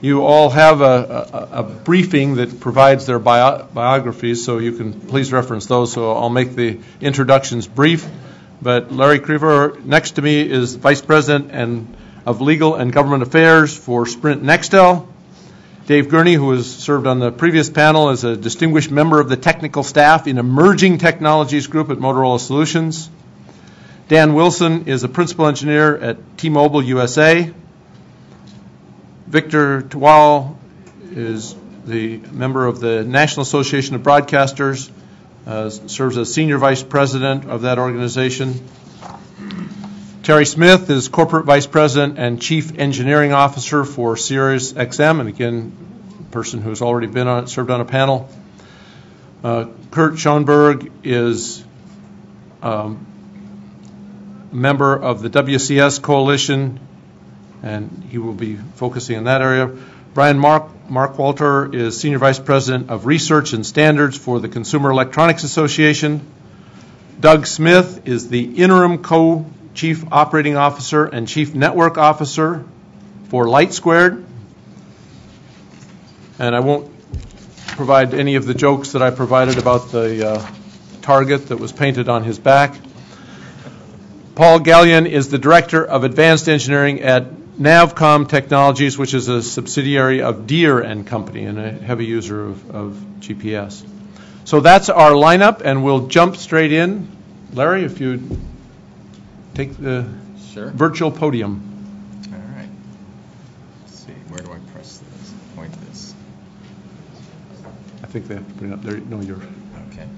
You all have a briefing that provides their biographies, so you can please reference those. So I'll make the introductions brief. But Larry Crever, next to me, is Vice President of Legal and Government Affairs for Sprint Nextel. Dave Gurney, who has served on the previous panel as a distinguished member of the technical staff in Emerging Technologies Group at Motorola Solutions. Dan Wilson is a principal engineer at T-Mobile USA. Victor Tual is the member of the National Association of Broadcasters, serves as senior vice president of that organization. Terry Smith is corporate vice president and chief engineering officer for Sirius XM, and again, a person who's already served on a panel. Kurt Schoenberg is a member of the WCS Coalition, and he will be focusing in that area. Brian Markwalter is senior vice president of research and standards for the Consumer Electronics Association. Doug Smith is the interim co-chief operating officer and chief network officer for LightSquared. And I won't provide any of the jokes that I provided about the target that was painted on his back. Paul Gallion is the director of advanced engineering at Navcom Technologies, which is a subsidiary of Deere and Company and a heavy user of GPS. So that's our lineup, and we'll jump straight in. Larry, if you'd take the virtual podium. All right. Let's see. Where do I press this? Point this. I think they have to bring up there. No, you're. Okay.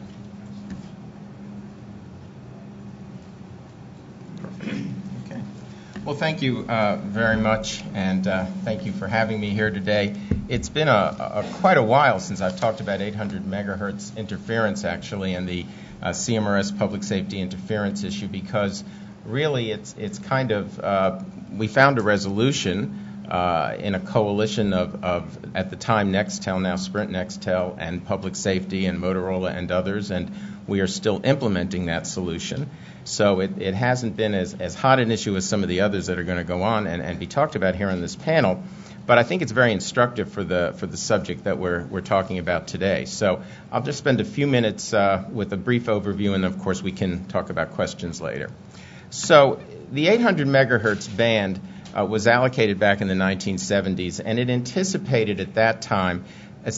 Perfect. Okay. Well, thank you very much, and thank you for having me here today. It's been quite a while since I've talked about 800 megahertz interference, actually, and the CMRS public safety interference issue, because really it's kind of, we found a resolution in a coalition of at the time, Nextel, now Sprint Nextel, and Public Safety and Motorola and others, and we are still implementing that solution. So it hasn't been as hot an issue as some of the others that are going to go on and be talked about here on this panel, but I think it's very instructive for the subject that we're talking about today. So I'll just spend a few minutes with a brief overview, and of course we can talk about questions later. So the 800 megahertz band was allocated back in the 1970s, and it anticipated at that time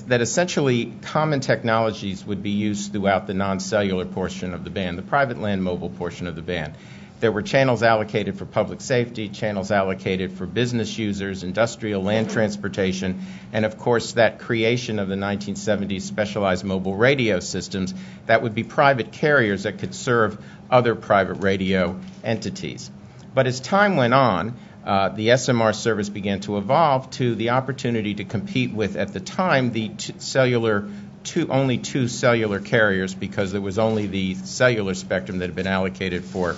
that essentially common technologies would be used throughout the non-cellular portion of the band, the private land mobile portion of the band. There were channels allocated for public safety, channels allocated for business users, industrial land transportation, and of course that creation of the 1970s specialized mobile radio systems that would be private carriers that could serve other private radio entities. But as time went on, the SMR service began to evolve to the opportunity to compete with, at the time, the cellular only two cellular carriers because there was only the cellular spectrum that had been allocated for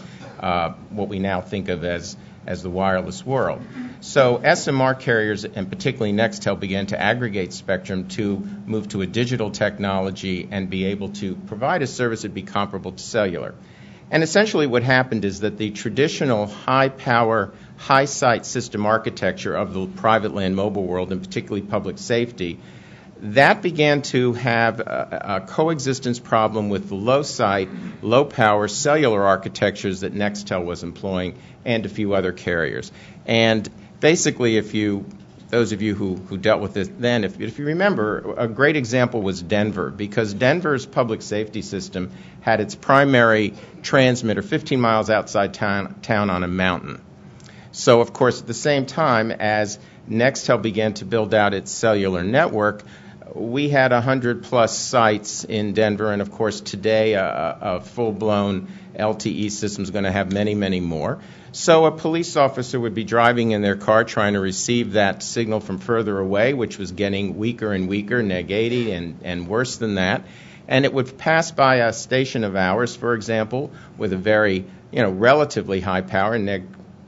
what we now think of as the wireless world. So SMR carriers, and particularly Nextel, began to aggregate spectrum to move to a digital technology and be able to provide a service that would be comparable to cellular. And essentially what happened is that the traditional high-power, high-site system architecture of the private land mobile world, and particularly public safety, that began to have a coexistence problem with the low-site, low-power cellular architectures that Nextel was employing and a few other carriers. And basically, those of you who dealt with this then, if you remember, a great example was Denver, because Denver's public safety system had its primary transmitter 15 miles outside town on a mountain. So, of course, at the same time as Nextel began to build out its cellular network, we had 100-plus sites in Denver, and, of course, today a full-blown LTE system is going to have many, many more. So a police officer would be driving in their car trying to receive that signal from further away, which was getting weaker and weaker, neg 80 and worse than that. And it would pass by a station of ours, for example, with a very, relatively high power, neg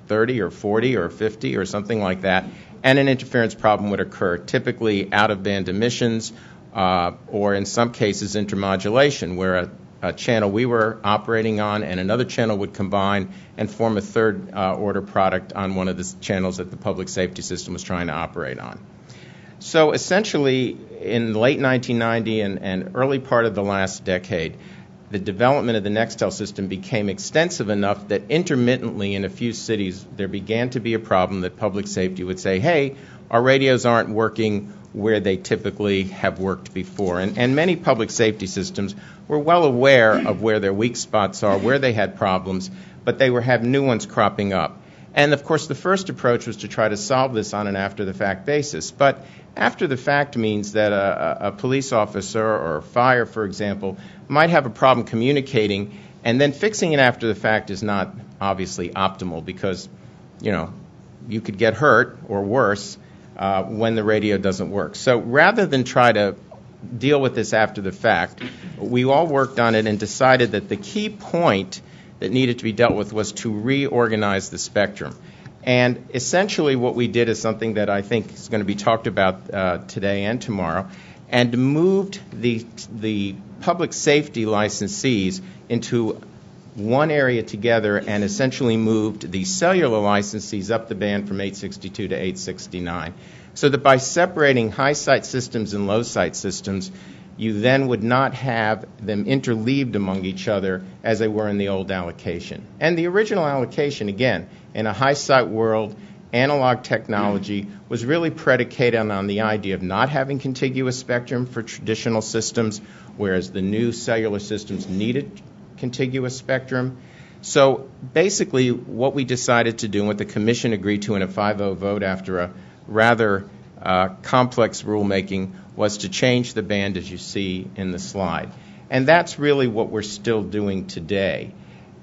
30 or 40 or 50 or something like that, and an interference problem would occur, typically out-of-band emissions or in some cases intermodulation, where a channel we were operating on and another channel would combine and form a third-order product on one of the channels that the public safety system was trying to operate on. So essentially, in the late 1990 and early part of the last decade, the development of the Nextel system became extensive enough that intermittently in a few cities there began to be a problem that public safety would say, hey, our radios aren't working where they typically have worked before. And many public safety systems were well aware of where their weak spots are, where they had problems, but they have new ones cropping up. And, of course, the first approach was to try to solve this on an after-the-fact basis. But after-the-fact means that a police officer or fire, for example, might have a problem communicating, and then fixing it after the fact is not obviously optimal because, you could get hurt or worse when the radio doesn't work. So rather than try to deal with this after the fact, we all worked on it and decided that the key point that needed to be dealt with was to reorganize the spectrum. And essentially what we did is something that I think is going to be talked about today and tomorrow, and moved the public safety licensees into one area together and essentially moved the cellular licensees up the band from 862 to 869. So that by separating high-site systems and low-site systems, you then would not have them interleaved among each other as they were in the old allocation. And the original allocation, again, in a high-site world, analog technology was really predicated on the idea of not having contiguous spectrum for traditional systems, whereas the new cellular systems needed contiguous spectrum. So basically what we decided to do, and what the Commission agreed to in a 5-0 vote after a rather complex rulemaking, was to change the band as you see in the slide. And that's really what we're still doing today.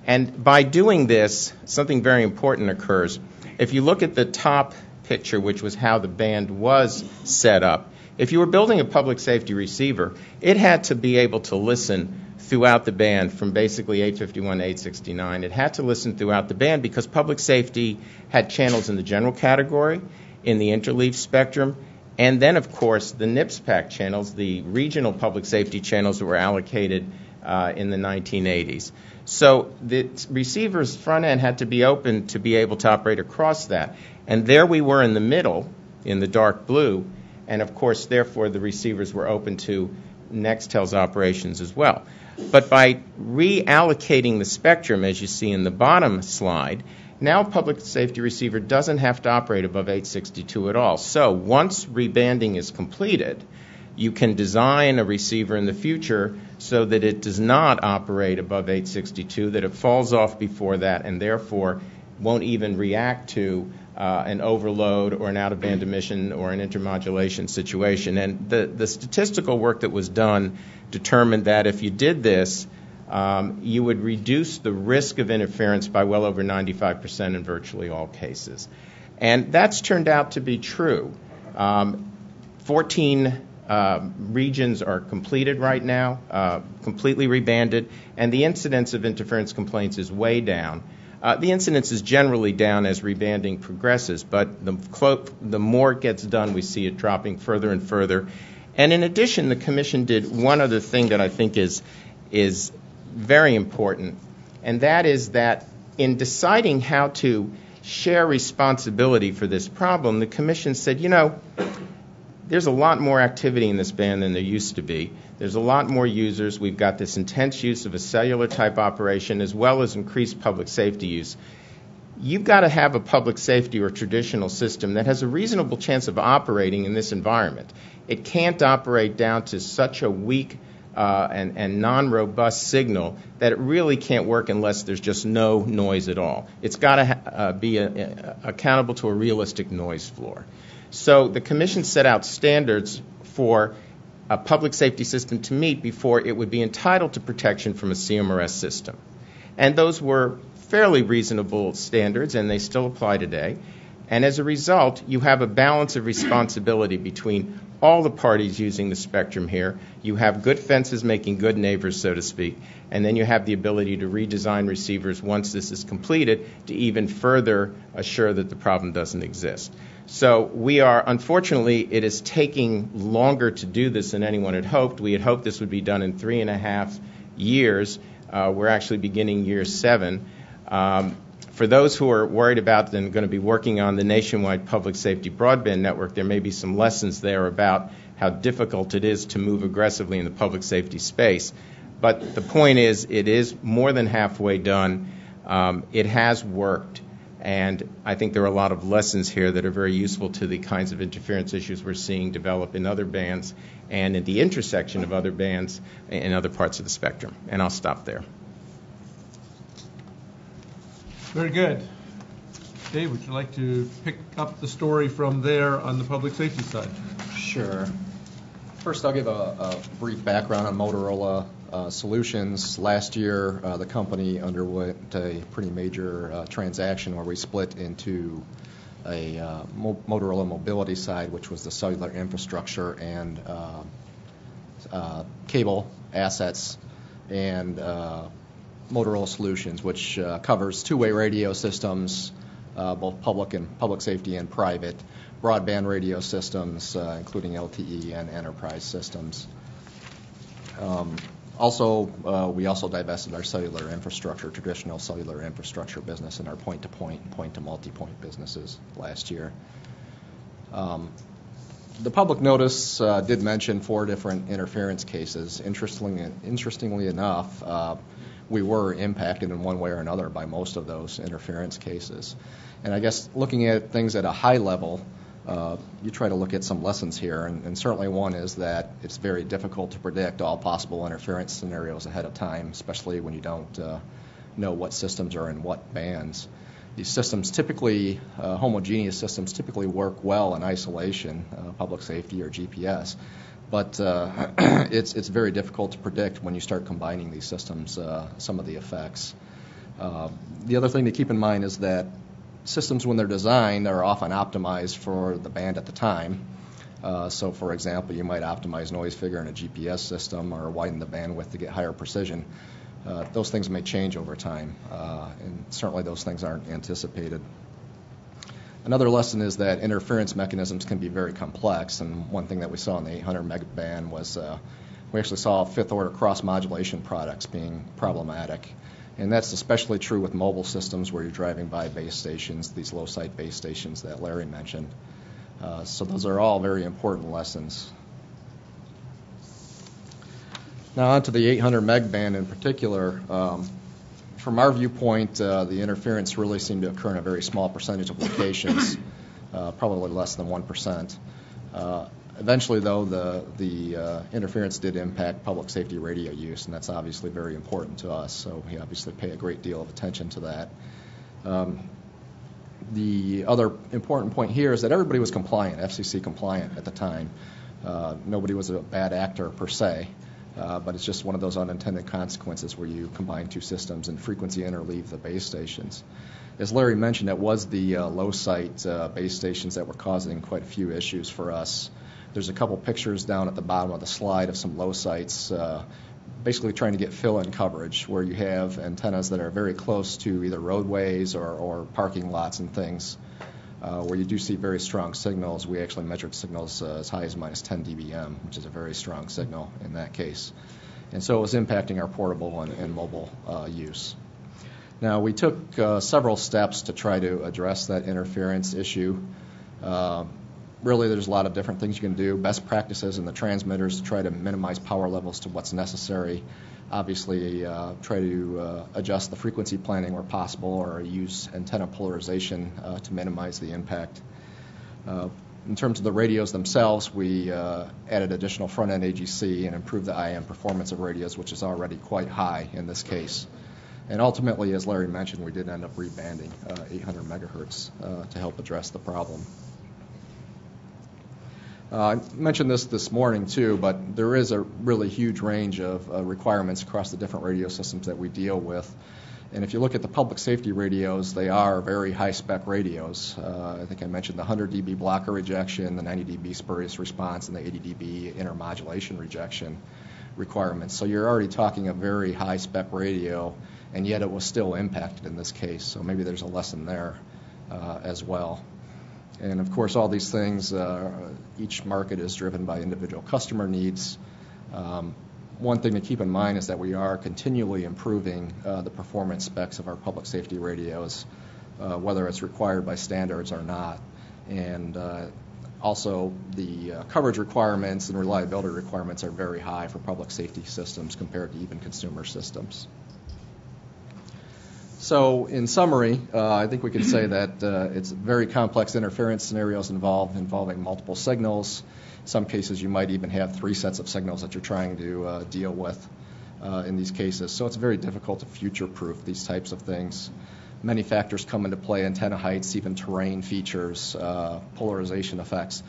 And by doing this, something very important occurs. If you look at the top picture, which was how the band was set up, if you were building a public safety receiver, it had to be able to listen throughout the band from basically 851 to 869. It had to listen throughout the band because public safety had channels in the general category, in the interleaf spectrum, and then, of course, the NIPSPAC channels, the regional public safety channels that were allocated in the 1980s. So the receiver's front end had to be open to be able to operate across that. And there we were in the middle, in the dark blue, and, of course, therefore, the receivers were open to Nextel's operations as well. But by reallocating the spectrum, as you see in the bottom slide, now a public safety receiver doesn't have to operate above 862 at all. So once rebanding is completed, you can design a receiver in the future so that it does not operate above 862, that it falls off before that, and therefore won't even react to an overload or an out-of-band emission or an intermodulation situation. And the statistical work that was done determined that if you did this, you would reduce the risk of interference by well over 95% in virtually all cases. And that's turned out to be true. 14 regions are completed right now, completely rebanded, and the incidence of interference complaints is way down. The incidence is generally down as rebanding progresses, but the more it gets done, we see it dropping further and further. And in addition, the Commission did one other thing that I think is very important, and that is that in deciding how to share responsibility for this problem, the Commission said, there's a lot more activity in this band than there used to be. There's a lot more users. We've got this intense use of a cellular type operation as well as increased public safety use. You've got to have a public safety or traditional system that has a reasonable chance of operating in this environment. It can't operate down to such a weak and non-robust signal that it really can't work unless there's just no noise at all. It's got to be accountable to a realistic noise floor. So the Commission set out standards for a public safety system to meet before it would be entitled to protection from a CMRS system. And those were fairly reasonable standards, and they still apply today. And as a result, you have a balance of responsibility between all the parties using the spectrum here. You have good fences making good neighbors, so to speak, and then you have the ability to redesign receivers once this is completed to even further assure that the problem doesn't exist. So we are, unfortunately, it is taking longer to do this than anyone had hoped. We had hoped this would be done in 3.5 years. We're actually beginning year 7. For those who are worried about and going to be working on the nationwide public safety broadband network, there may be some lessons there about how difficult it is to move aggressively in the public safety space. But the point is, it is more than halfway done. It has worked. And I think there are a lot of lessons here that are very useful to the kinds of interference issues we're seeing develop in other bands and in the intersection of other bands in other parts of the spectrum. And I'll stop there. Very good. Dave, would you like to pick up the story from there on the public safety side? Sure. First, I'll give a brief background on Motorola Solutions. Last year, the company underwent a pretty major transaction where we split into a Motorola mobility side, which was the cellular infrastructure and cable assets, and Motorola Solutions, which covers two-way radio systems, both public safety and private, broadband radio systems, including LTE and enterprise systems. We also divested our cellular infrastructure, traditional cellular infrastructure business, and our point-to-point and point-to-multipoint businesses last year. The public notice did mention 4 different interference cases. Interestingly enough, we were impacted in one way or another by most of those interference cases. And I guess looking at things at a high level, you try to look at some lessons here, and certainly one is that it's very difficult to predict all possible interference scenarios ahead of time, especially when you don't know what systems are in what bands. These systems typically, homogeneous systems, typically work well in isolation, public safety or GPS. But it's very difficult to predict when you start combining these systems, some of the effects. The other thing to keep in mind is that systems, when they're designed, are often optimized for the band at the time. So, for example, you might optimize noise figure in a GPS system or widen the bandwidth to get higher precision. Those things may change over time, and certainly those things aren't anticipated. Another lesson is that interference mechanisms can be very complex, and one thing that we saw in the 800 megaband was we actually saw fifth-order cross-modulation products being problematic. And that's especially true with mobile systems where you're driving by base stations, these low-site base stations that Larry mentioned. So those are all very important lessons. Now on to the 800 meg band in particular. From our viewpoint, the interference really seemed to occur in a very small percentage of locations, probably less than 1%. Eventually, though, the interference did impact public safety radio use, and that's obviously very important to us, so we obviously pay a great deal of attention to that. The other important point here is that everybody was compliant, FCC compliant at the time. Nobody was a bad actor per se, but it's just one of those unintended consequences where you combine two systems and frequency interleave the base stations. As Larry mentioned, it was the low site base stations that were causing quite a few issues for us. There's a couple pictures down at the bottom of the slide of some low sites, basically trying to get fill-in coverage where you have antennas that are very close to either roadways or parking lots and things, where you do see very strong signals. We actually measured signals as high as minus 10 dBm, which is a very strong signal in that case. And so it was impacting our portable and mobile use. Now, we took several steps to try to address that interference issue. Really, there's a lot of different things you can do. Best practices in the transmitters to try to minimize power levels to what's necessary. Obviously, try to adjust the frequency planning where possible, or use antenna polarization to minimize the impact. In terms of the radios themselves, we added additional front-end AGC and improved the IM performance of radios, which is already quite high in this case. And ultimately, as Larry mentioned, we did end up rebanding 800 megahertz to help address the problem. I mentioned this morning too, but there is a really huge range of requirements across the different radio systems that we deal with. And if you look at the public safety radios, they are very high-spec radios. I think I mentioned the 100 dB blocker rejection, the 90 dB spurious response, and the 80 dB intermodulation rejection requirements. So you're already talking a very high-spec radio, and yet it was still impacted in this case. So maybe there's a lesson there as well. And of course, all these things, each market is driven by individual customer needs. One thing to keep in mind is that we are continually improving the performance specs of our public safety radios, whether it's required by standards or not. And also, the coverage requirements and reliability requirements are very high for public safety systems compared to even consumer systems. So in summary, I think we can say that it's very complex interference scenarios involving multiple signals. In some cases, you might even have 3 sets of signals that you're trying to deal with in these cases. So it's very difficult to future-proof these types of things. Many factors come into play: antenna heights, even terrain features, polarization effects.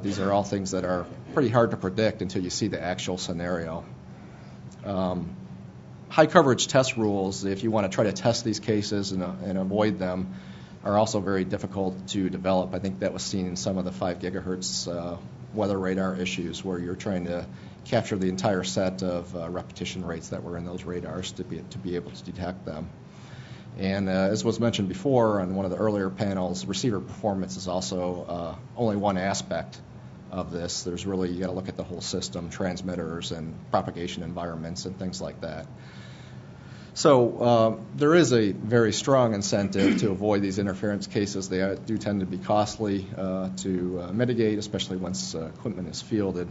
These are all things that are pretty hard to predict until you see the actual scenario. High coverage test rules, if you want to try to test these cases and avoid them, are also very difficult to develop. I think that was seen in some of the 5 gigahertz weather radar issues, where you're trying to capture the entire set of repetition rates that were in those radars to be able to detect them. And as was mentioned before on one of the earlier panels, receiver performance is also only one aspect of this. There's really, you got to look at the whole system, transmitters and propagation environments and things like that. So there is a very strong incentive to avoid these interference cases. They do tend to be costly to mitigate, especially once equipment is fielded.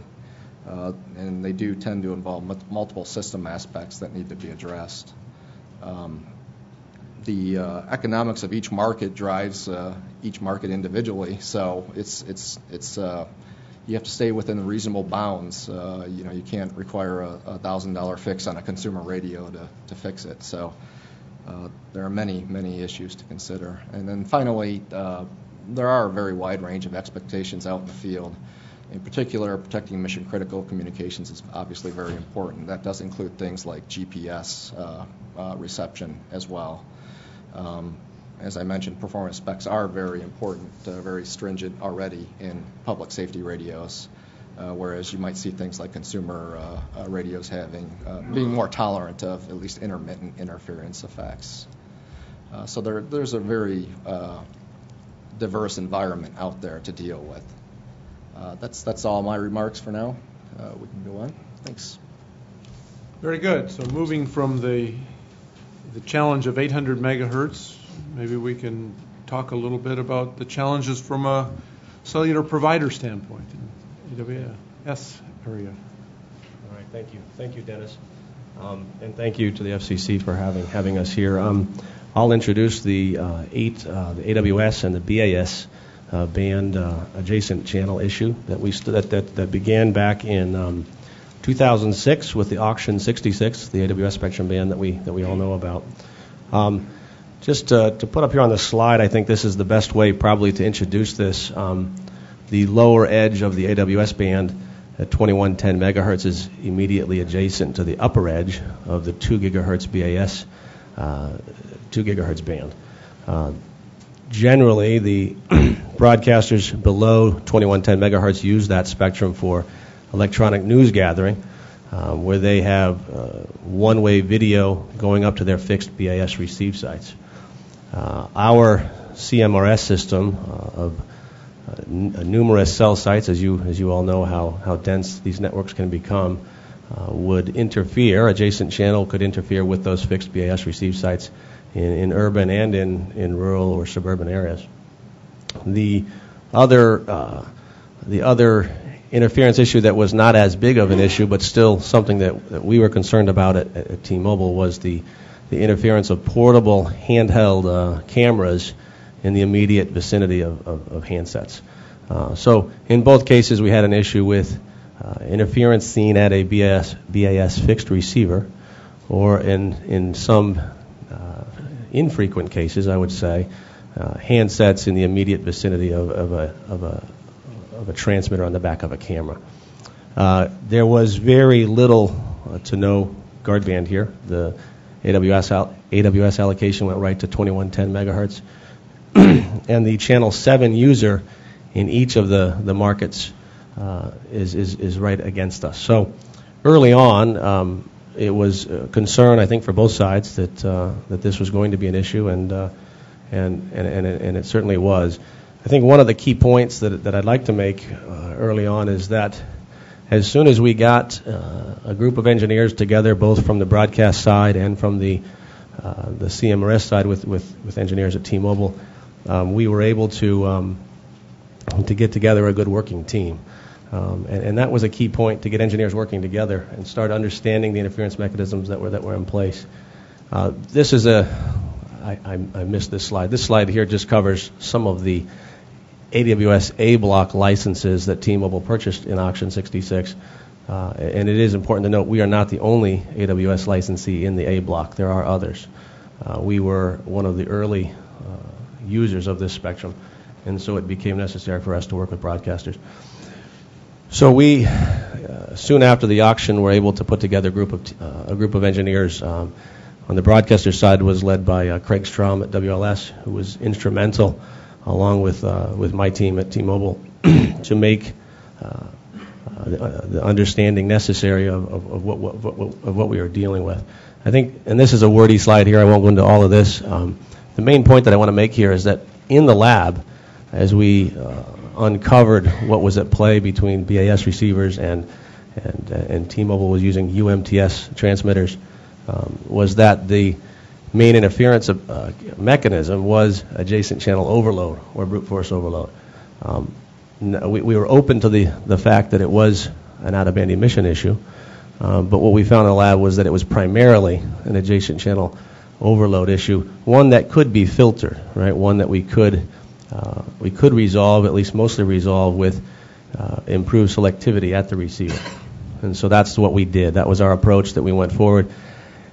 And they do tend to involve multiple system aspects that need to be addressed. The economics of each market drives each market individually. So it's you have to stay within the reasonable bounds. You can't require a $1,000 fix on a consumer radio to fix it. So there are many issues to consider. And then finally, there are a very wide range of expectations out in the field. In particular, protecting mission-critical communications is obviously very important. That does include things like GPS reception as well. As I mentioned, performance specs are very important, very stringent already in public safety radios, whereas you might see things like consumer radios being more tolerant of at least intermittent interference effects. So there's a very diverse environment out there to deal with. That's all my remarks for now. We can go on. Thanks. Very good. So moving from the challenge of 800 megahertz, maybe we can talk a little bit about the challenges from a cellular provider standpoint in AWS area. All right, thank you. Thank you, Dennis. And thank you to the FCC for having us here. I'll introduce the AWS and the BAS band adjacent channel issue that began back in 2006 with the Auction 66, the AWS spectrum band that we all know about. Just to put up here on the slide, I think this is the best way probably to introduce this. The lower edge of the AWS band at 2110 megahertz is immediately adjacent to the upper edge of the 2 gigahertz BAS 2 gigahertz band. Generally, the broadcasters below 2110 megahertz use that spectrum for electronic news gathering, where they have one-way video going up to their fixed BAS receive sites. Our CMRS system of numerous cell sites, as you all know how dense these networks can become, would interfere. Adjacent channel could interfere with those fixed BAS receive sites in urban and in rural or suburban areas. The other interference issue that was not as big of an issue, but still something that we were concerned about at T-Mobile, was the interference of portable handheld cameras in the immediate vicinity of handsets. So in both cases, we had an issue with interference seen at a BAS fixed receiver, or in some infrequent cases, I would say, handsets in the immediate vicinity of a transmitter on the back of a camera. There was very little to no guard band here. The AWS allocation went right to 2110 megahertz, and the channel 7 user in each of the markets is right against us. So early on, it was a concern, I think, for both sides that this was going to be an issue, and it certainly was. I think one of the key points that I'd like to make early on is that as soon as we got a group of engineers together, both from the broadcast side and from the CMRS side with engineers at T-Mobile, we were able to get together a good working team. And that was a key point, to get engineers working together and start understanding the interference mechanisms that were in place. This is I missed this slide. This slide here just covers some of the AWS A-block licenses that T-Mobile purchased in Auction 66. And it is important to note we are not the only AWS licensee in the A-block. There are others. We were one of the early users of this spectrum, and so it became necessary for us to work with broadcasters. So we, soon after the auction, were able to put together a group of engineers. On the broadcaster side was led by Craig Strom at WLS, who was instrumental, along with my team at T-Mobile, to make the understanding necessary of what we are dealing with. I think, and this is a wordy slide here, I won't go into all of this. The main point that I want to make here is that in the lab, as we uncovered what was at play between BAS receivers and T-Mobile was using UMTS transmitters, was that the main interference mechanism was adjacent channel overload or brute force overload. We were open to the fact that it was an out-of-band emission issue, but what we found in the lab was that it was primarily an adjacent channel overload issue, one that could be filtered, right? One that we could resolve, at least mostly resolve, with improved selectivity at the receiver. And so that's what we did. That was our approach that we went forward.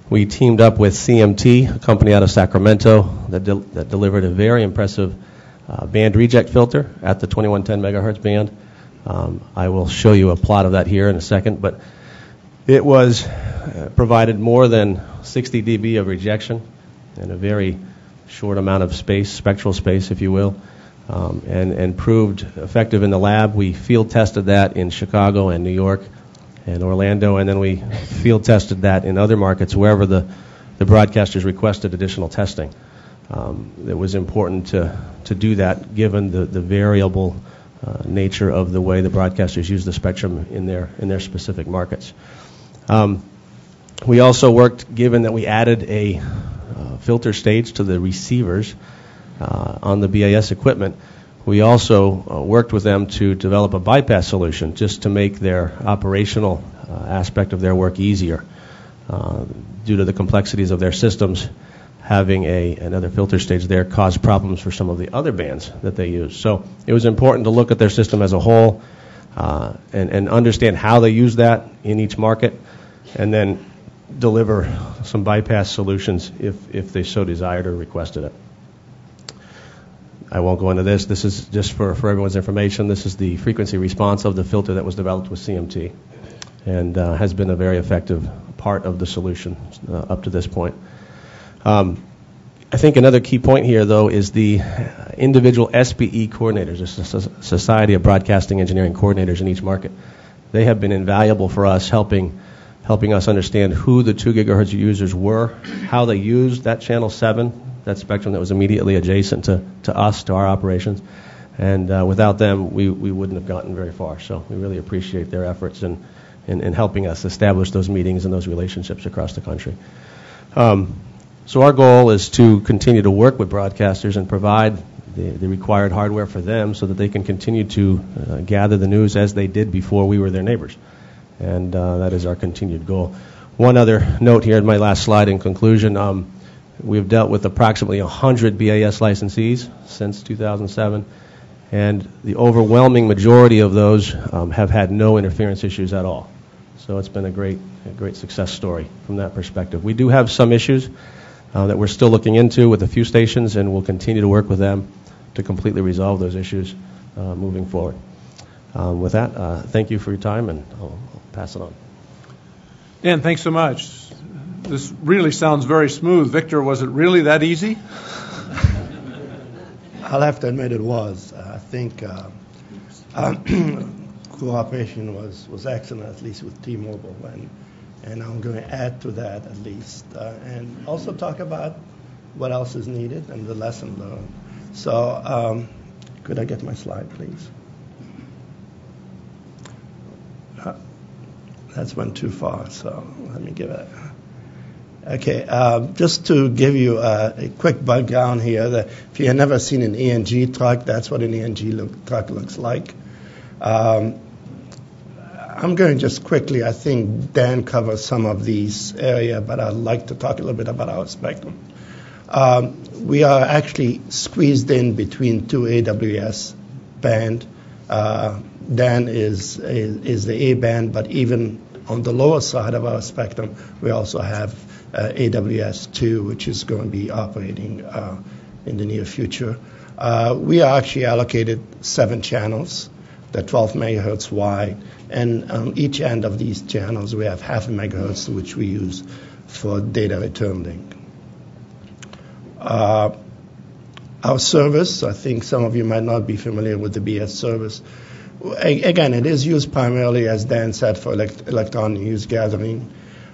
We teamed up with CMT, a company out of Sacramento that delivered a very impressive band reject filter at the 2110 megahertz band. I will show you a plot of that here in a second, but it was provided more than 60 dB of rejection in a very short amount of space, spectral space, if you will, and proved effective in the lab. We field tested that in Chicago and New York and Orlando, and then we field tested that in other markets wherever the broadcasters requested additional testing. It was important to do that given the variable nature of the way the broadcasters use the spectrum in their specific markets. We also worked, given that we added a filter stage to the receivers on the BAS equipment, we also worked with them to develop a bypass solution just to make their operational aspect of their work easier. Due to the complexities of their systems, having another filter stage there caused problems for some of the other bands that they use. So it was important to look at their system as a whole and understand how they use that in each market, and then deliver some bypass solutions if they so desired or requested it. I won't go into this. This is just for everyone's information. This is the frequency response of the filter that was developed with CMT and has been a very effective part of the solution up to this point. I think another key point here, though, is the individual SBE coordinators, the Society of Broadcasting Engineering Coordinators in each market. They have been invaluable for us, helping us understand who the 2 gigahertz users were, how they used that channel 7, that spectrum that was immediately adjacent to us, to our operations. And without them, we wouldn't have gotten very far. So we really appreciate their efforts in helping us establish those meetings and those relationships across the country. So our goal is to continue to work with broadcasters and provide the required hardware for them so that they can continue to gather the news as they did before we were their neighbors. And that is our continued goal. One other note here in my last slide in conclusion. We've dealt with approximately 100 BAS licensees since 2007, and the overwhelming majority of those have had no interference issues at all. So it's been a great success story from that perspective. We do have some issues that we're still looking into with a few stations, and we'll continue to work with them to completely resolve those issues moving forward. With that, thank you for your time, and I'll pass it on. Dan, thanks so much. This really sounds very smooth. Victor, was it really that easy? I'll have to admit it was. I think cooperation was excellent, at least with T-Mobile, and I'm going to add to that at least, and also talk about what else is needed and the lesson learned. So could I get my slide, please? That's went too far, so let me give it. Okay, just to give you a quick background here, that if you have never seen an ENG truck, that's what an ENG truck looks like. I'm going just quickly, I think Dan covered some of these areas, but I'd like to talk a little bit about our spectrum. We are actually squeezed in between 2 AWS band. Dan is the A band, but even on the lower side of our spectrum, we also have AWS2, which is going to be operating in the near future. We are actually allocated 7 channels. They're 12 megahertz wide, and on each end of these channels, we have half a megahertz, which we use for data return link. Our service, I think some of you might not be familiar with the BS service. Again, it is used primarily, as Dan said, for electronic news gathering,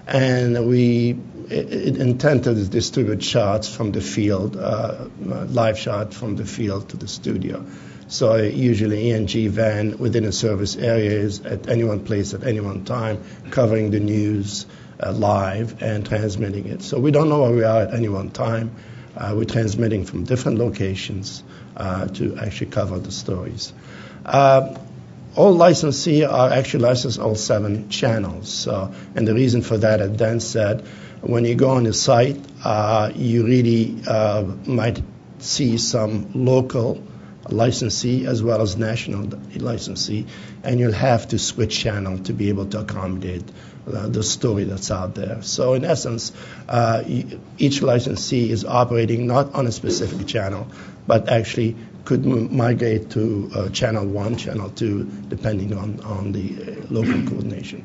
and it intended to distribute shots from the field, live shot from the field to the studio. So usually ENG van within a service area is at any one place at any one time, covering the news live and transmitting it. So we don't know where we are at any one time. We're transmitting from different locations to actually cover the stories. All licensees are actually licensed all 7 channels. And the reason for that, as Dan said, when you go on the site, you really might see some local licensee as well as national licensee, and you'll have to switch channel to be able to accommodate the story that's out there. So in essence, each licensee is operating not on a specific channel, but actually could migrate to channel 1, channel 2, depending on the local coordination.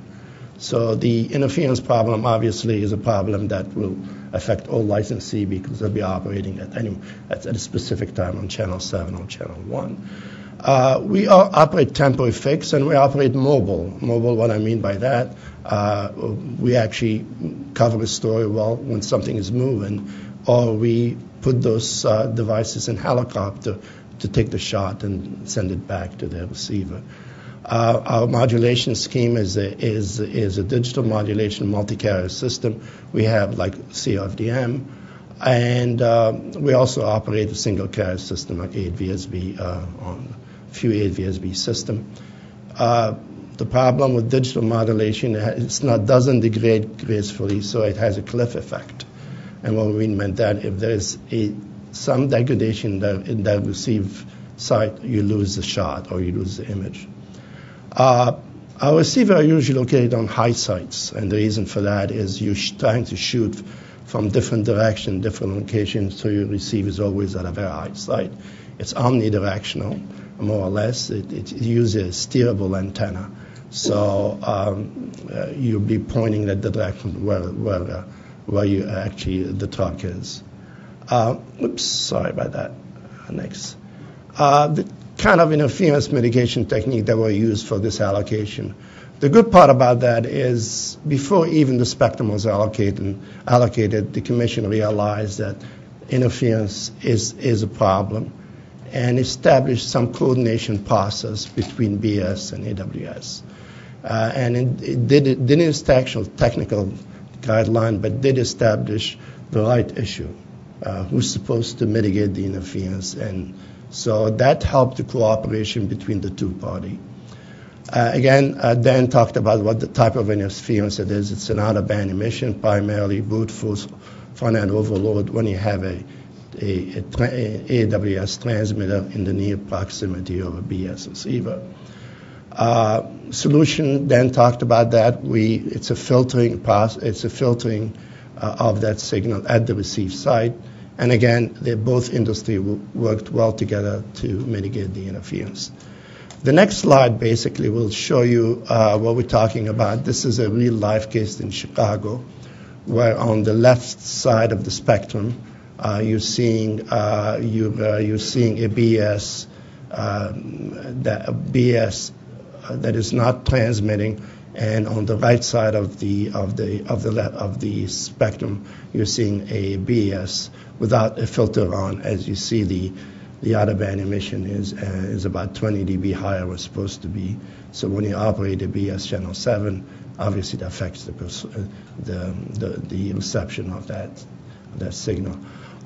So the interference problem obviously is a problem that will affect all licensees because they'll be operating at a specific time on channel 7 or channel 1. We operate temporary fixed, and we operate mobile. Mobile, what I mean by that, we actually cover a story well when something is moving, or we put those devices in helicopter to take the shot and send it back to the receiver. Our modulation scheme is a digital modulation multi-carrier system. We have like CFDM, and we also operate a single carrier system like 8VSB on a few 8VSB system. The problem with digital modulation is doesn't degrade gracefully, so it has a cliff effect. And what we meant that if there is some degradation in the receive site, you lose the shot or you lose the image. Our receivers are usually located on high sites, and the reason for that is you're trying to shoot from different directions, different locations, so your receiver is always at a very high site. It's omnidirectional, more or less. It uses a steerable antenna, so you'll be pointing at the direction where you actually the truck is. Oops, sorry about that. Next. The kind of interference mitigation technique that were used for this allocation. The good part about that is before even the spectrum was allocated, the Commission realized that interference is a problem and established some coordination process between BS and AWS. And it didn't establish technical guideline, but did establish the right issue, who's supposed to mitigate the interference. And so that helped the cooperation between the two parties. Again, Dan talked about what the type of interference it is. It's an out-of-band emission, primarily brute force front-end overload when you have a AWS transmitter in the near proximity of a BS receiver. Solution, Dan talked about that. It's a filtering process. It's a filtering of that signal at the receive site. And again, both industry worked well together to mitigate the interference. The next slide basically will show you what we're talking about. This is a real-life case in Chicago, where on the left side of the spectrum, you're seeing a BS that is not transmitting, and on the right side of the spectrum, you're seeing a BS without a filter on. As you see, the out-of-band emission is about 20 dB higher than it's supposed to be. So when you operate a BS channel 7, obviously that affects the reception of that signal.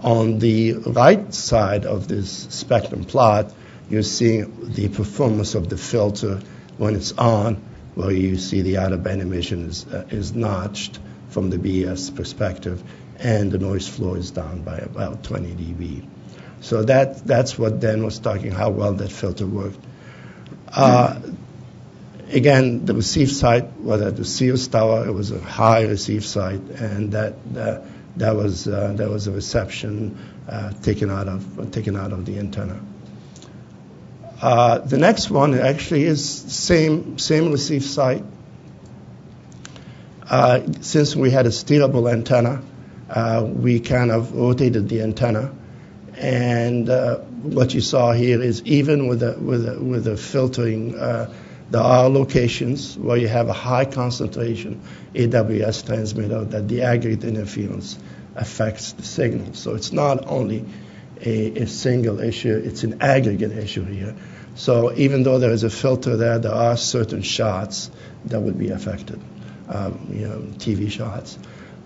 On the right side of this spectrum plot, you're seeing the performance of the filter when it's on, where you see the out-of-band emission is notched from the BS perspective, and the noise floor is down by about 20 dB. So that's what Dan was talking, how well that filter worked. Again, the receive site was at the Sears Tower. It was a high receive site, and that was a reception taken out of the antenna. The next one actually is same receive site. Since we had a steerable antenna, we kind of rotated the antenna. And what you saw here is even with the filtering, there are locations where you have a high concentration AWS transmitter that the aggregate interference affects the signal. So it's not only a single issue, it's an aggregate issue here. So even though there is a filter there are certain shots that would be affected, TV shots.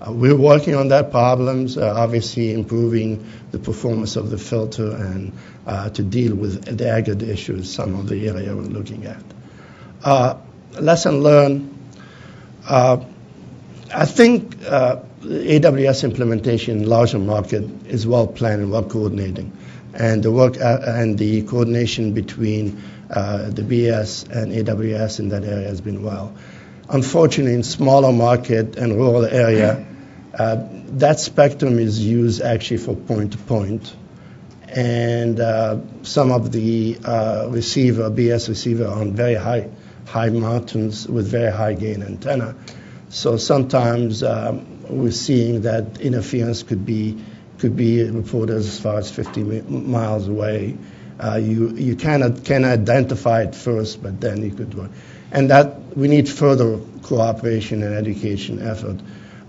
We're working on that problems, obviously improving the performance of the filter and to deal with the aggregate issues, some of the area we're looking at. Lesson learned. I think AWS implementation in larger market is well planned and well coordinated, and the work and the coordination between the BS and AWS in that area has been well. Unfortunately, in smaller market and rural area, that spectrum is used actually for point-to-point, and some of the BS receiver are on very high mountains with very high gain antenna. So sometimes we're seeing that interference could be reported as far as 50 miles away. You can identify it first, but then you could work. And that we need further cooperation and education effort,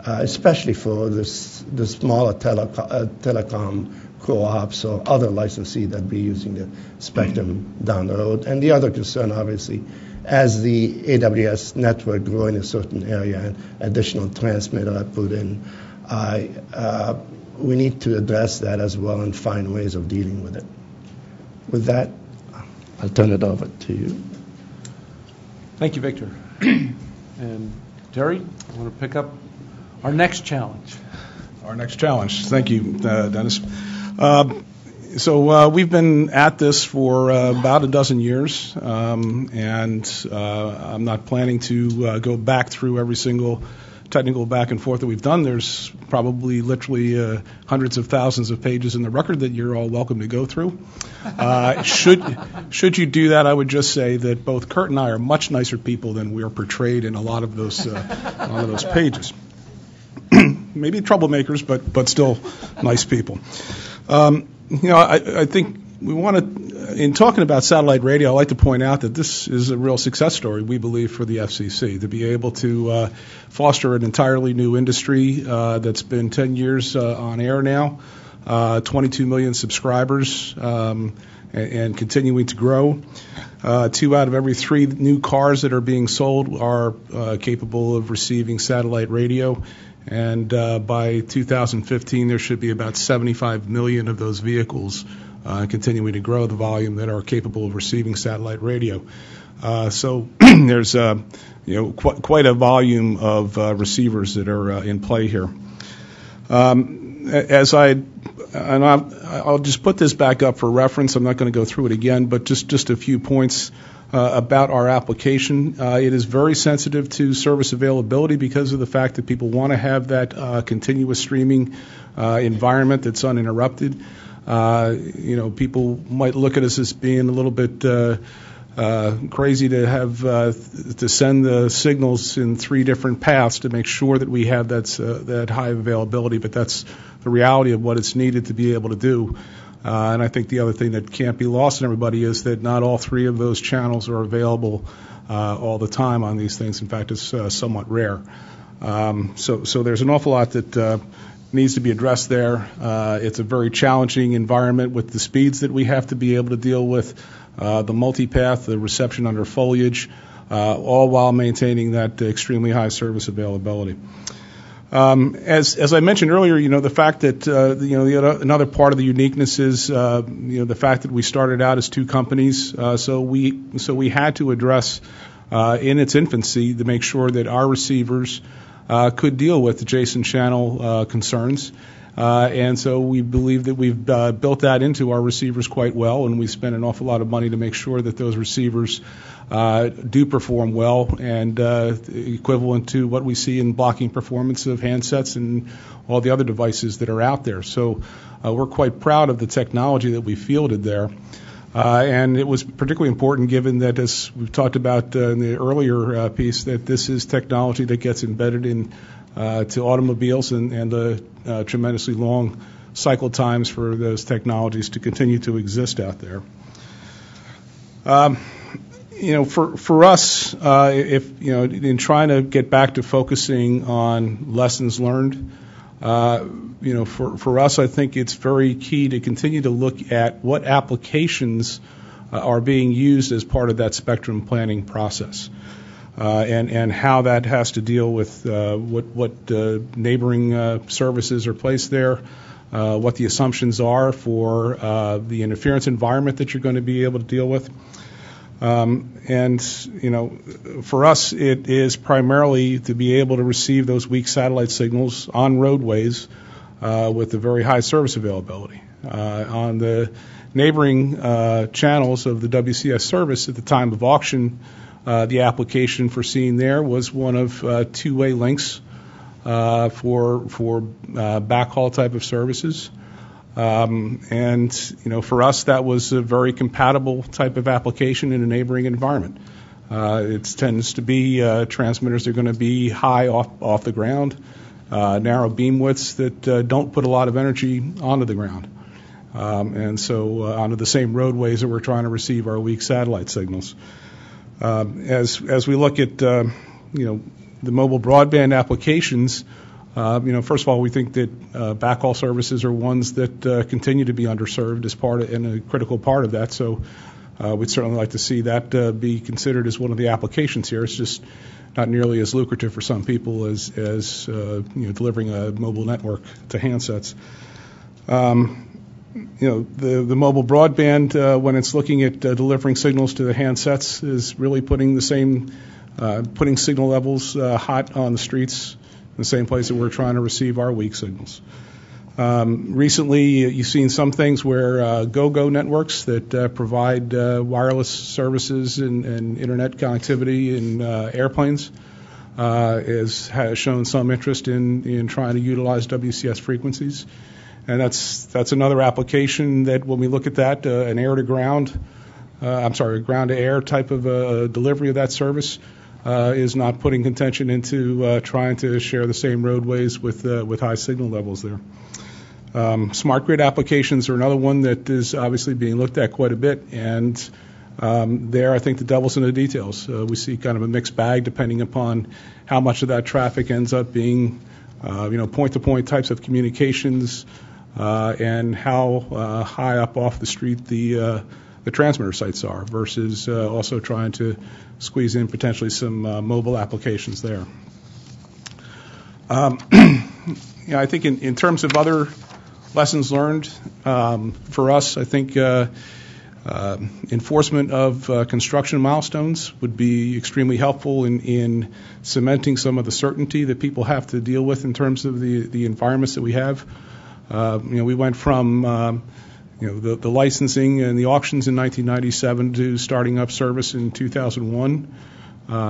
especially for the smaller telecom co-ops or other licensees that be using the spectrum down the road. And the other concern, obviously, as the AWS network grow in a certain area and additional transmitter are put in, we need to address that as well and find ways of dealing with it. With that, I'll turn it over to you. Thank you, Victor. And Terry, I want to pick up our next challenge. Thank you, Dennis. So we've been at this for about a dozen years, and I'm not planning to go back through every single technical back and forth that we've done. There's probably literally hundreds of thousands of pages in the record that you're all welcome to go through. Should you do that, I would just say that both Kurt and I are much nicer people than we are portrayed in a lot of those pages. maybe troublemakers, but still nice people. I think we want to, in talking about satellite radio, I'd like to point out that this is a real success story, we believe, for the FCC, to be able to foster an entirely new industry that's been 10 years on air now, 22 million subscribers, and continuing to grow. 2 out of every 3 new cars that are being sold are capable of receiving satellite radio. And by 2015, there should be about 75 million of those vehicles continuing to grow the volume that are capable of receiving satellite radio. So there's quite a volume of receivers that are in play here. I'll just put this back up for reference. I'm not going to go through it again, but just a few points about our application. It is very sensitive to service availability because of the fact that people want to have that continuous streaming environment that's uninterrupted. People might look at us as being a little bit crazy to have to send the signals in 3 different paths to make sure that we have that high availability, but that's the reality of what it's needed to be able to do. And I think the other thing that can't be lost on everybody is that not all 3 of those channels are available all the time on these things. In fact, it's somewhat rare. So there's an awful lot that needs to be addressed there. It's a very challenging environment with the speeds that we have to be able to deal with, the multipath, the reception under foliage, all while maintaining that extremely high service availability. As I mentioned earlier, the fact that another part of the uniqueness is the fact that we started out as 2 companies. So we had to address in its infancy to make sure that our receivers could deal with adjacent channel concerns. And so we believe that we've built that into our receivers quite well, and we spent an awful lot of money to make sure that those receivers do perform well and equivalent to what we see in blocking performance of handsets and all the other devices that are out there. So we're quite proud of the technology that we fielded there. And it was particularly important given that, as we've talked about in the earlier piece, that this is technology that gets embedded in to automobiles and the tremendously long cycle times for those technologies to continue to exist out there. For us, in trying to get back to focusing on lessons learned, for us, I think it's very key to continue to look at what applications are being used as part of that spectrum planning process, and how that has to deal with what neighboring services are placed there, what the assumptions are for the interference environment that you're going to be able to deal with. For us, it is primarily to be able to receive those weak satellite signals on roadways with a very high service availability. On the neighboring channels of the WCS service at the time of auction, the application foreseen there was one of two-way links for backhaul type of services. For us, that was a very compatible type of application in a neighboring environment. It tends to be transmitters that are going to be high off the ground, narrow beam widths that don't put a lot of energy onto the ground, onto the same roadways that we're trying to receive our weak satellite signals. As we look at the mobile broadband applications. First of all, we think that backhaul services are ones that continue to be underserved and a critical part of that. So we'd certainly like to see that be considered as one of the applications here. It's just not nearly as lucrative for some people as delivering a mobile network to handsets. The mobile broadband, when it's looking at delivering signals to the handsets, is really putting signal levels hot on the streets, in the same place that we're trying to receive our weak signals. Recently, you've seen some things where go-go networks that provide wireless services and internet connectivity in airplanes has shown some interest in trying to utilize WCS frequencies. And that's another application that when we look at that, an air-to-ground, ground-to-air type of delivery of that service, is not putting contention into trying to share the same roadways with high signal levels there. Smart grid applications are another one that is obviously being looked at quite a bit, and there I think the devil's in the details. We see kind of a mixed bag depending upon how much of that traffic ends up being point-to-point types of communications, and how high up off the street the transmitter sites are, versus also trying to squeeze in potentially some mobile applications there. I think in terms of other lessons learned, for us, I think enforcement of construction milestones would be extremely helpful in cementing some of the certainty that people have to deal with in terms of the environments that we have. We went from the licensing and the auctions in 1997 to starting up service in 2001.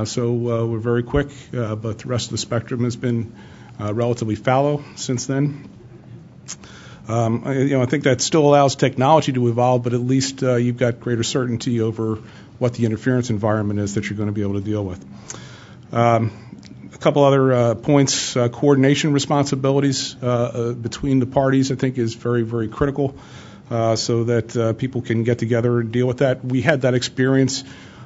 So we're very quick, but the rest of the spectrum has been relatively fallow since then. I think that still allows technology to evolve, but at least you've got greater certainty over what the interference environment is that you're going to be able to deal with. A couple other points. Coordination responsibilities between the parties, I think, is very, very critical, so that people can get together and deal with that. We had that experience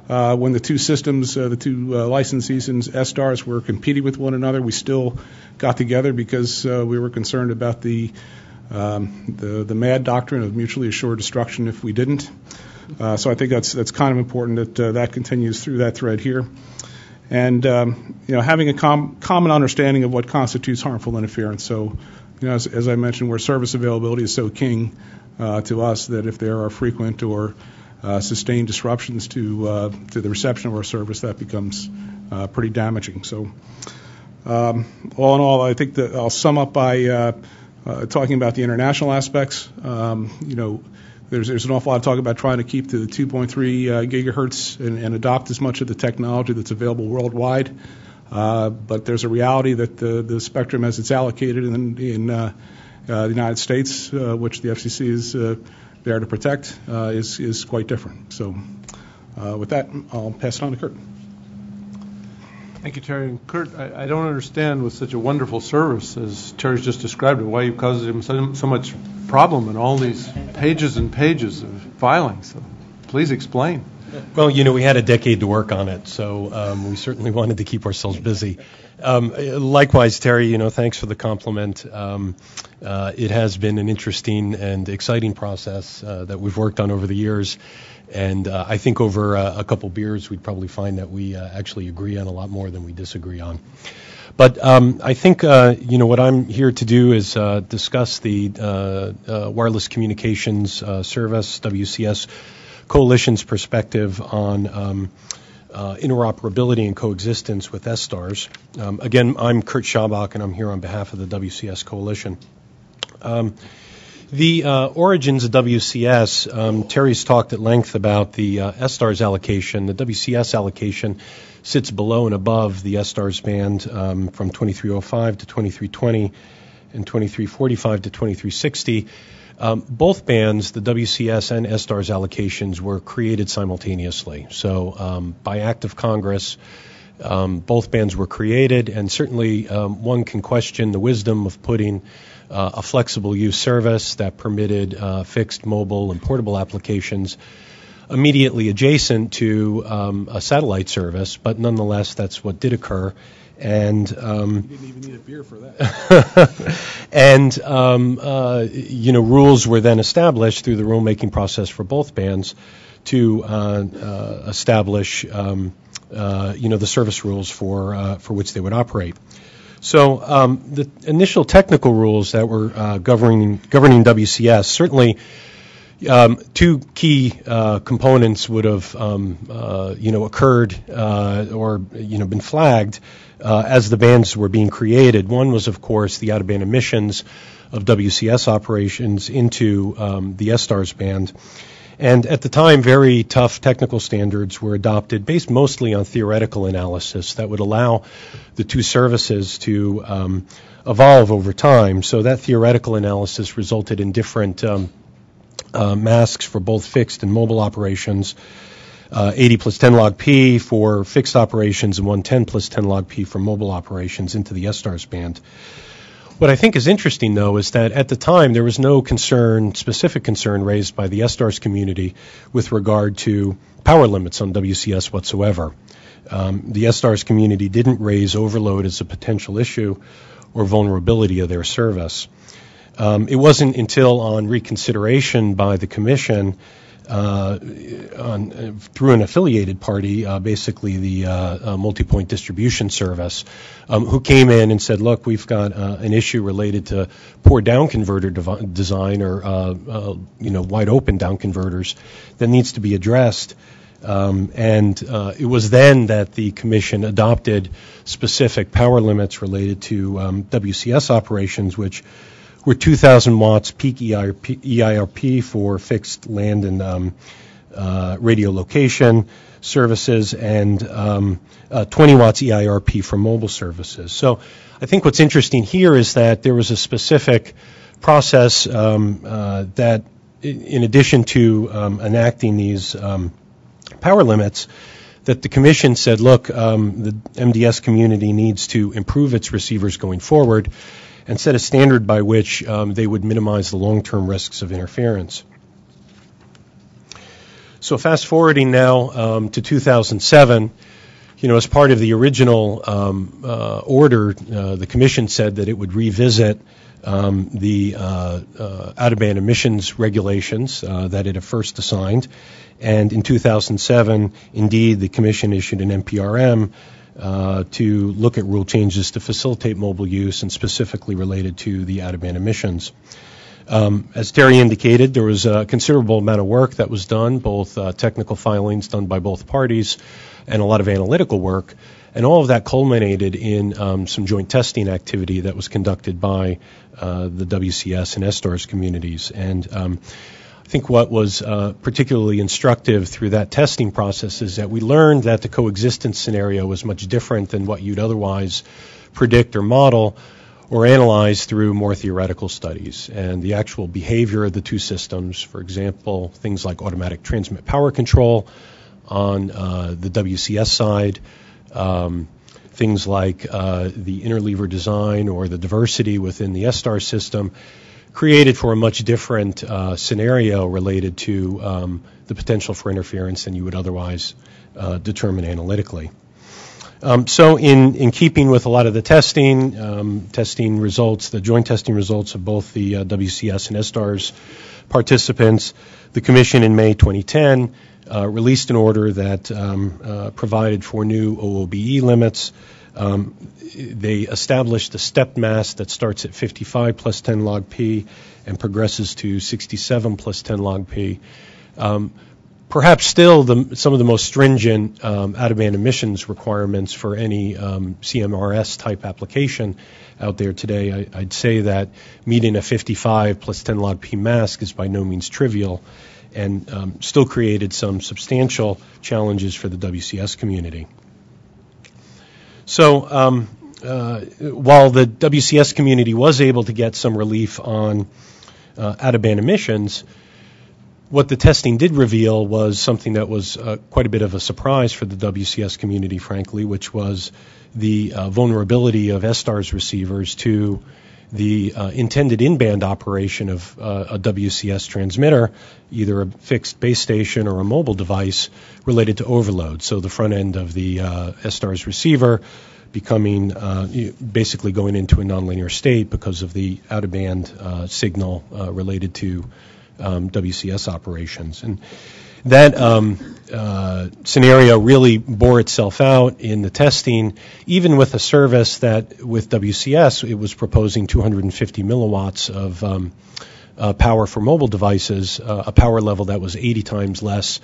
when the two systems, the two licensees and SDARS were competing with one another. We still got together because we were concerned about the MAD doctrine of mutually assured destruction if we didn't. So I think that's kind of important that that continues through that thread here. And having a common understanding of what constitutes harmful interference. So, as I mentioned, where service availability is so king to us, that if there are frequent or sustained disruptions to the reception of our service, that becomes pretty damaging. So, all in all, I think that I'll sum up by talking about the international aspects. There's an awful lot of talk about trying to keep to the 2.3 gigahertz and adopt as much of the technology that's available worldwide. But there's a reality that the spectrum as it's allocated in the United States, which the FCC is there to protect, is quite different. So with that, I'll pass it on to Kurt. Thank you, Terry. And Kurt, I don't understand with such a wonderful service as Terry's just described it, why you caused him so much problem in all these pages and pages of filing. So please explain. Well, we had a decade to work on it, so we certainly wanted to keep ourselves busy. Likewise, Terry, thanks for the compliment. It has been an interesting and exciting process that we've worked on over the years. And I think over a couple beers, we'd probably find that we actually agree on a lot more than we disagree on. But I think, what I'm here to do is discuss the Wireless Communications Service, WCS Coalition's perspective on interoperability and coexistence with SDARS. Again, I'm Kurt Schabach, and I'm here on behalf of the WCS Coalition. The origins of WCS, Terry's talked at length about the SDARS allocation. The WCS allocation sits below and above the SDARS band from 2305 to 2320 and 2345 to 2360. Both bands, the WCS and SDARS allocations, were created simultaneously. So by act of Congress, both bands were created, and certainly one can question the wisdom of putting a flexible use service that permitted fixed, mobile, and portable applications immediately adjacent to a satellite service, but nonetheless, that's what did occur. And you didn't even need a beer for that. And rules were then established through the rulemaking process for both bands to establish the service rules for which they would operate. So the initial technical rules that were governing WCS, certainly two key components would have occurred or been flagged as the bands were being created. One was, of course, the out-of-band emissions of WCS operations into the SDARS band. And at the time, very tough technical standards were adopted based mostly on theoretical analysis that would allow the two services to evolve over time. So that theoretical analysis resulted in different masks for both fixed and mobile operations. 80 plus 10 log P for fixed operations and 110 plus 10 log P for mobile operations into the STARS band. What I think is interesting, though, is that at the time there was no specific concern raised by the STARS community with regard to power limits on WCS whatsoever. The STARS community didn't raise overload as a potential issue or vulnerability of their service. It wasn't until on reconsideration by the Commission through an affiliated party, basically the multi-point distribution service, who came in and said, look, we've got an issue related to poor down converter design or wide open down converters that needs to be addressed. It was then that the Commission adopted specific power limits related to WCS operations, which were 2,000 watts peak EIRP for fixed land and radio location services and 20 watts EIRP for mobile services. So I think what's interesting here is that there was a specific process that, in addition to enacting these power limits, that the Commission said, look, the MDS community needs to improve its receivers going forward and set a standard by which they would minimize the long-term risks of interference. So fast forwarding now to 2007, as part of the original order, the Commission said that it would revisit the out-of-band emissions regulations that it had first assigned. And in 2007, indeed, the Commission issued an NPRM to look at rule changes to facilitate mobile use and specifically related to the out-of-band emissions. As Terry indicated, there was a considerable amount of work that was done, both technical filings done by both parties and a lot of analytical work, and all of that culminated in some joint testing activity that was conducted by the WCS and STARS communities. And I think what was particularly instructive through that testing process is that we learned that the coexistence scenario was much different than what you'd otherwise predict or model or analyze through more theoretical studies. And the actual behavior of the two systems, for example, things like automatic transmit power control on the WCS side, things like the interleaver design or the diversity within the STARS system, created for a much different scenario related to the potential for interference than you would otherwise determine analytically. So in keeping with a lot of the testing results, the joint testing results of both the WCS and STARS participants, the Commission in May 2010 released an order that provided for new OOBE limits. They established a stepped mass that starts at 55 plus 10 log P and progresses to 67 plus 10 log P. Perhaps still some of the most stringent out-of-band emissions requirements for any CMRS type application out there today. I'd say that meeting a 55 plus 10 log P mask is by no means trivial and still created some substantial challenges for the WCS community. So while the WCS community was able to get some relief on out-of-band emissions, what the testing did reveal was something that was quite a bit of a surprise for the WCS community, frankly, which was the vulnerability of STARS receivers to the intended in-band operation of a WCS transmitter, either a fixed base station or a mobile device related to overload. So the front end of the STARS receiver becoming basically going into a nonlinear state because of the out-of-band signal related to WCS operations. And that scenario really bore itself out in the testing, even with a service that with WCS it was proposing 250 milliwatts of power for mobile devices, a power level that was 80 times less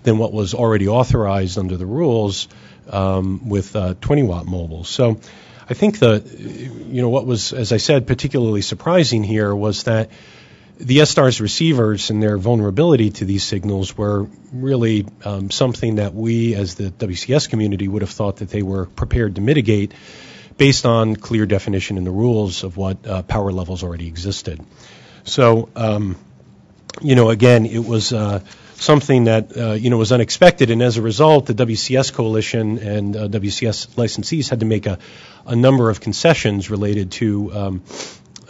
than what was already authorized under the rules with 20-watt mobiles. So I think what was, as I said, particularly surprising here was that the STARS receivers and their vulnerability to these signals were really something that we as the WCS community would have thought that they were prepared to mitigate based on clear definition in the rules of what power levels already existed. So again, it was something that was unexpected, and as a result, the WCS Coalition and WCS licensees had to make a number of concessions related to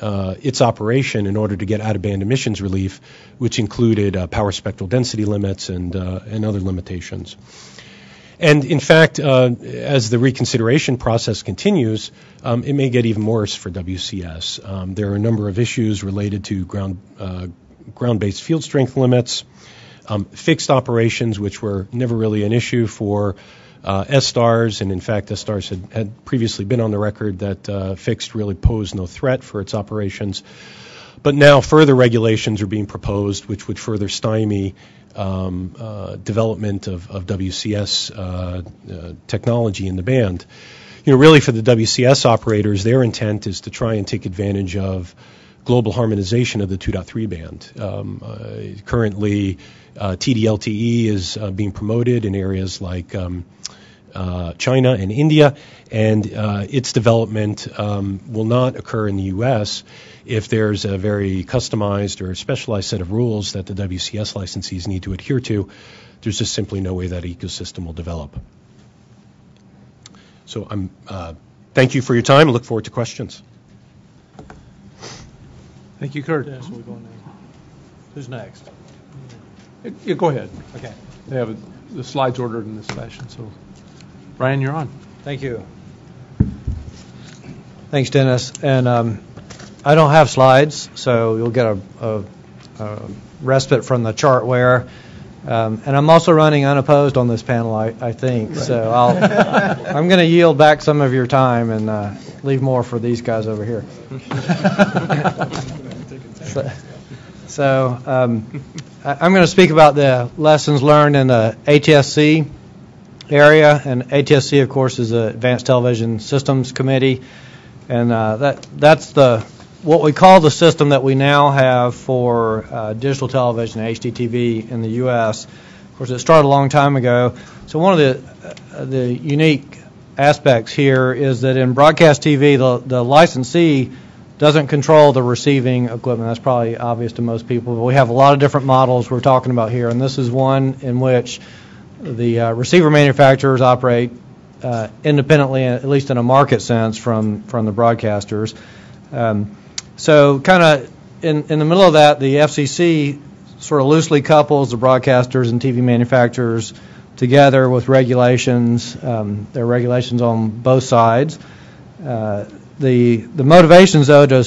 its operation in order to get out-of-band emissions relief, which included power spectral density limits and other limitations. And in fact, as the reconsideration process continues, it may get even worse for WCS. There are a number of issues related to ground-based field strength limits, fixed operations, which were never really an issue for SSTARS, and in fact, SSTARS had previously been on the record that fixed really posed no threat for its operations. But now further regulations are being proposed, which would further stymie development of WCS technology in the band. Really for the WCS operators, their intent is to try and take advantage of global harmonization of the 2.3 band. Currently, TD-LTE is being promoted in areas like China and India, and its development will not occur in the U.S. if there's a very customized or specialized set of rules that the WCS licensees need to adhere to. There's just simply no way that ecosystem will develop. So thank you for your time. I look forward to questions. Thank you, Kurt. Yes, we're going now. Who's next? Yeah, go ahead. Okay. They have the slides ordered in this fashion. So, Brian, you're on. Thank you. Thanks, Dennis. And I don't have slides, so you'll get a respite from the chartware. And I'm also running unopposed on this panel, I think. Right. So I'm going to yield back some of your time and leave more for these guys over here. So I'm going to speak about the lessons learned in the ATSC area, and ATSC, of course, is the Advanced Television Systems Committee, and that's what we call the system that we now have for digital television, HDTV, in the U.S. Of course, it started a long time ago. So one of the unique aspects here is that in broadcast TV, the licensee doesn't control the receiving equipment. That's probably obvious to most people, but we have a lot of different models we're talking about here, and this is one in which the receiver manufacturers operate independently, at least in a market sense, from the broadcasters. So kind of in the middle of that, the FCC sort of loosely couples the broadcasters and TV manufacturers together with regulations. There are regulations on both sides. The motivations, though, to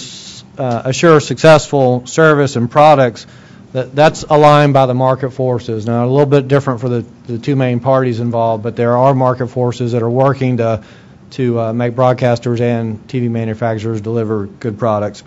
assure successful service and products, that's aligned by the market forces. Now, a little bit different for the two main parties involved, but there are market forces that are working to make broadcasters and TV manufacturers deliver good products.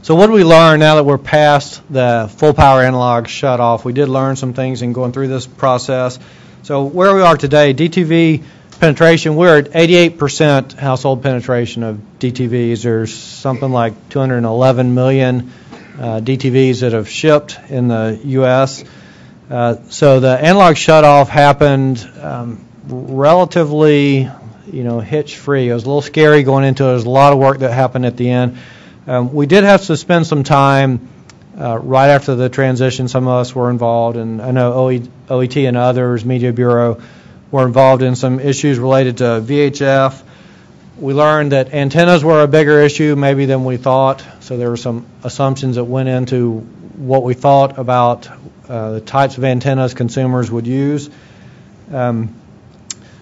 So what did we learn now that we're past the full power analog shutoff? We did learn some things in going through this process. So where we are today, DTV penetration, we're at 88% household penetration of DTVs. There's something like 211 million DTVs that have shipped in the U.S. So the analog shutoff happened relatively, hitch-free. It was a little scary going into it. There was a lot of work that happened at the end. We did have to spend some time right after the transition. Some of us were involved, and I know OET and others, Media Bureau, were involved in some issues related to VHF. We learned that antennas were a bigger issue maybe than we thought, so there were some assumptions that went into what we thought about the types of antennas consumers would use. So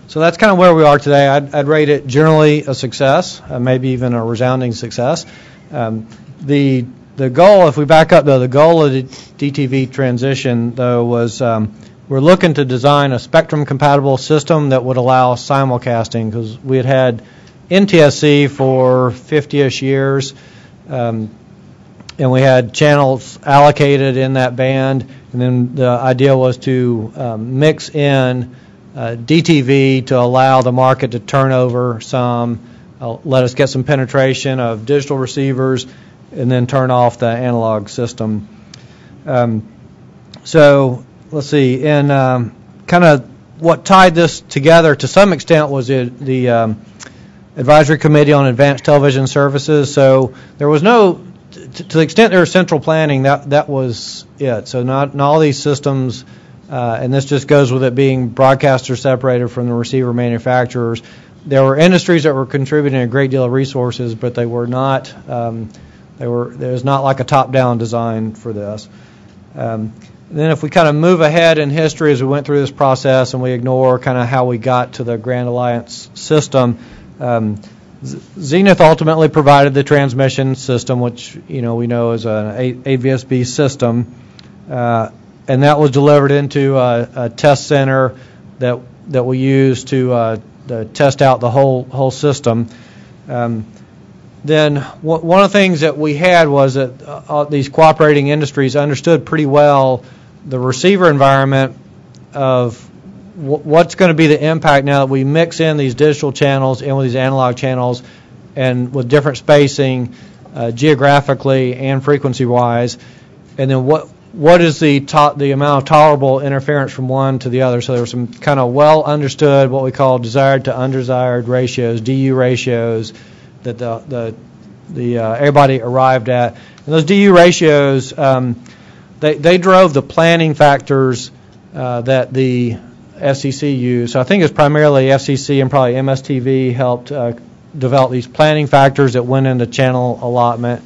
that's kind of where we are today. I'd rate it generally a success, maybe even a resounding success. The goal, if we back up, though, the goal of the DTV transition, though, was we're looking to design a spectrum-compatible system that would allow simulcasting, because we had NTSC for 50-ish years, and we had channels allocated in that band, and then the idea was to mix in DTV to allow the market to turn over some, let us get some penetration of digital receivers, and then turn off the analog system. So let's see, and kind of what tied this together to some extent was the Advisory Committee on Advanced Television Services. So there was no to the extent there was central planning, that was it. So not all these systems, and this just goes with it being broadcaster separated from the receiver manufacturers. There were industries that were contributing a great deal of resources, but they were not. There was not like a top-down design for this. Then if we kind of move ahead in history as we went through this process and we ignore kind of how we got to the Grand Alliance system, Zenith ultimately provided the transmission system, which we know is an AVSB system, and that was delivered into a test center that we used to test out the whole system. Then one of the things that we had was that these cooperating industries understood pretty well the receiver environment of what's going to be the impact now that we mix in these digital channels in with these analog channels and with different spacing geographically and frequency-wise, and then what is the amount of tolerable interference from one to the other. So there were some kind of well understood what we call desired to undesired ratios, DU ratios, that everybody arrived at. And those DU ratios, they drove the planning factors that the FCC used. So I think it's primarily FCC and probably MSTV helped develop these planning factors that went into channel allotment.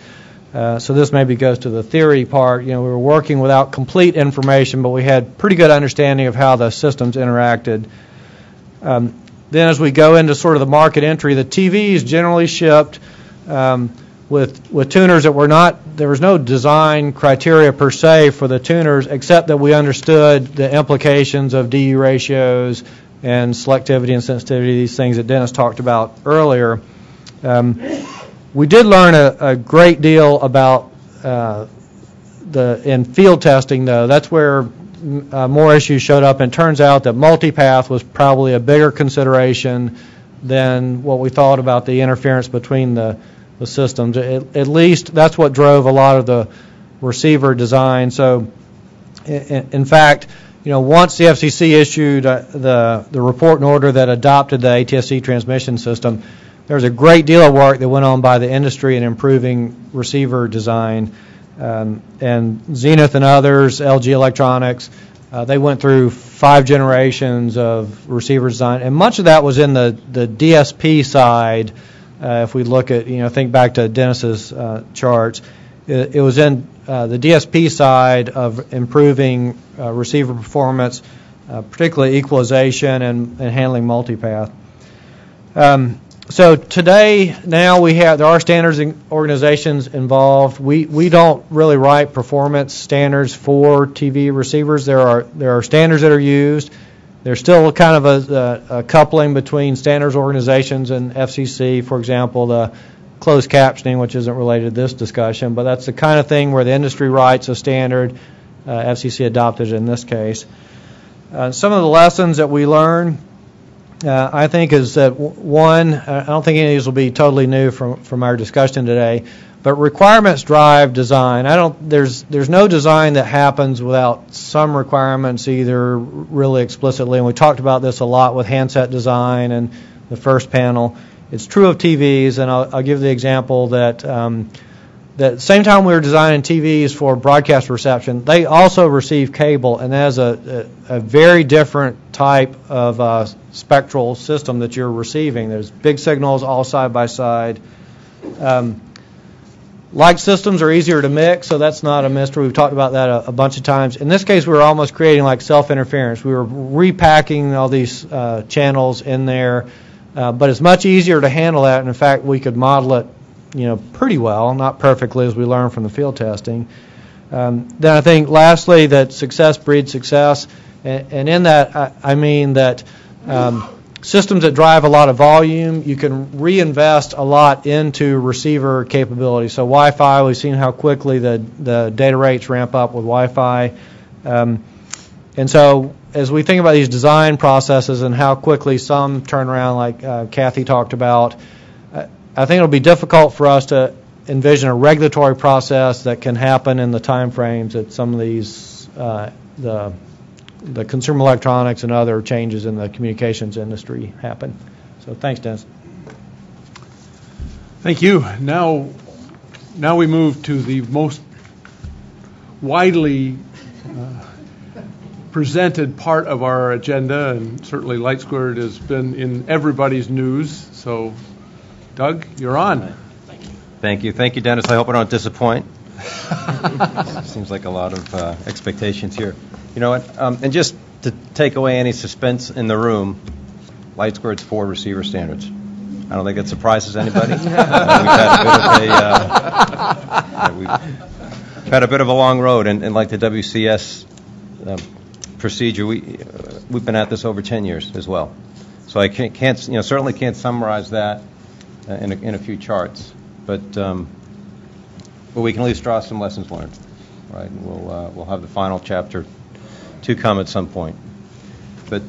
So this maybe goes to the theory part. We were working without complete information, but we had pretty good understanding of how the systems interacted. Then as we go into sort of the market entry, the TVs generally shipped with tuners that were not, there was no design criteria per se for the tuners, except that we understood the implications of DU ratios and selectivity and sensitivity, these things that Dennis talked about earlier. We did learn a great deal about in field testing, though. That's where more issues showed up, and it turns out that multipath was probably a bigger consideration than what we thought about the interference between the systems. At least that's what drove a lot of the receiver design. So, in fact, once the FCC issued the report and order that adopted the ATSC transmission system, there was a great deal of work that went on by the industry in improving receiver design. And Zenith and others, LG Electronics, they went through 5 generations of receiver design, and much of that was in the DSP side. If we look at, think back to Dennis's charts, it was in the DSP side of improving receiver performance, particularly equalization and handling multipath. So today, now there are standards organizations involved. We don't really write performance standards for TV receivers. There are standards that are used. There's still kind of a coupling between standards organizations and FCC. For example, the closed captioning, which isn't related to this discussion, but that's the kind of thing where the industry writes a standard. FCC adopted it in this case. Some of the lessons that we learn, I think, is that one, I don't think any of these will be totally new from our discussion today, but requirements drive design. There's no design that happens without some requirements either really explicitly, and we talked about this a lot with handset design and the first panel. It's true of TVs, and I'll give the example that that same time we were designing TVs for broadcast reception, they also receive cable, and that is a very different type of spectral system that you're receiving. There's big signals all side by side. Like systems are easier to mix, so that's not a mystery. We've talked about that a bunch of times. In this case, we were almost creating like self-interference. We were repacking all these channels in there, but it's much easier to handle that. And in fact, we could model it, pretty well, not perfectly, as we learned from the field testing. Then I think, lastly, that success breeds success, and in that I mean that systems that drive a lot of volume, you can reinvest a lot into receiver capability. So Wi-Fi, we've seen how quickly the data rates ramp up with Wi-Fi. And so as we think about these design processes and how quickly some turn around, like Kathy talked about, I think it'll be difficult for us to envision a regulatory process that can happen in the time frames that some of these the consumer electronics and other changes in the communications industry happen. So thanks, Dennis. Thank you. Now Now we move to the most widely presented part of our agenda, and certainly Light Squared has been in everybody's news. So, Doug, you're on. Thank you, Dennis. I hope I don't disappoint. Seems like a lot of expectations here. You know what? And just to take away any suspense in the room, Light Squared's 4 receiver standards. I don't think it surprises anybody. We've had a bit of a long road, and like the WCS procedure, we've been at this over 10 years as well. So I certainly can't summarize that in a few charts, but we can at least draw some lessons learned, right? And we'll have the final chapter to come at some point, but.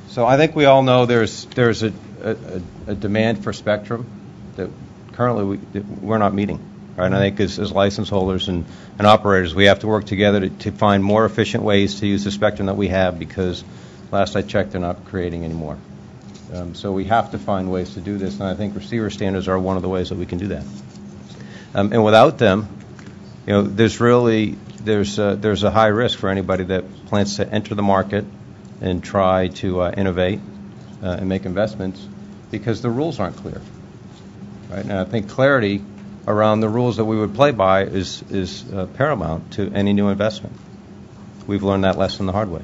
So I think we all know there's a demand for spectrum that currently we're not meeting, right? And I think as license holders and operators, we have to work together to find more efficient ways to use the spectrum that we have, because last I checked, they're not creating any more. So we have to find ways to do this, and I think receiver standards are one of the ways that we can do that. And without them, there's a high risk for anybody that plans to enter the market and try to innovate and make investments, because the rules aren't clear. Right? And I think clarity around the rules that we would play by is paramount to any new investment. We've learned that lesson the hard way.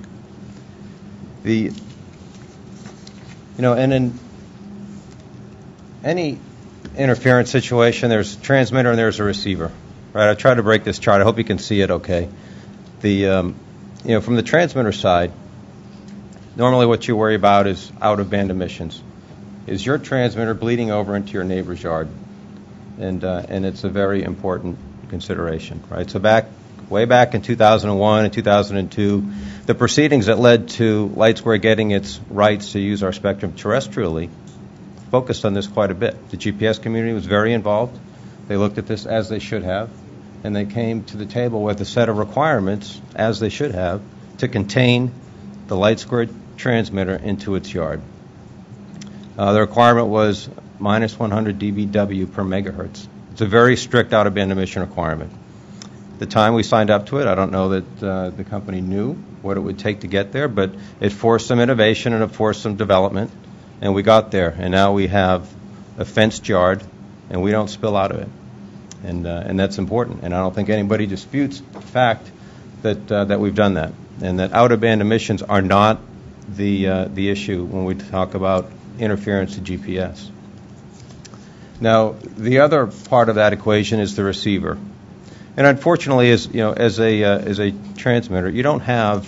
And in any interference situation, there's a transmitter and there's a receiver. Right? I tried to break this chart. I hope you can see it okay. From the transmitter side, normally what you worry about is out-of-band emissions. Is your transmitter bleeding over into your neighbor's yard? And it's a very important consideration, right? So way back in 2001 and 2002, the proceedings that led to Light Squared getting its rights to use our spectrum terrestrially focused on this quite a bit. The GPS community was very involved. They looked at this as they should have, and they came to the table with a set of requirements, as they should have, to contain the Light Squared transmitter into its yard. The requirement was minus 100 dBW per megahertz. It's a very strict out-of-band emission requirement. The time we signed up to it, I don't know that the company knew what it would take to get there, but it forced some innovation and it forced some development, and we got there. And now we have a fenced yard, and we don't spill out of it, and that's important. And I don't think anybody disputes the fact that we've done that, and that out-of-band emissions are not the issue when we talk about interference to GPS. Now, the other part of that equation is the receiver, and unfortunately, as a transmitter, you don't have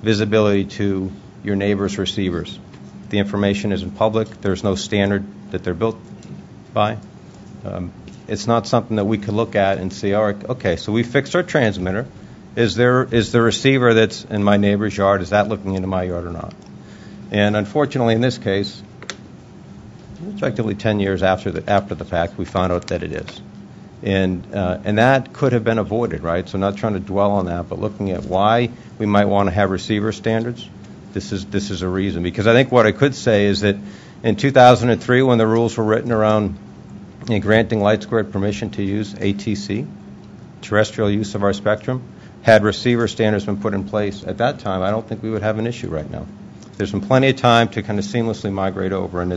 visibility to your neighbor's receivers. The information isn't public. There's no standard that they're built by. It's not something that we could look at and say, all right, okay, so we fixed our transmitter. Is the receiver that's in my neighbor's yard, is that looking into my yard or not? And unfortunately, in this case, effectively 10 years after the fact, we found out that it is. And that could have been avoided, right? So not trying to dwell on that, but looking at why we might want to have receiver standards. This is a reason. Because I think what I could say is that in 2003, when the rules were written around granting Light Squared permission to use ATC, terrestrial use of our spectrum, had receiver standards been put in place at that time, I don't think we would have an issue right now. There's been plenty of time to kind of seamlessly migrate over, and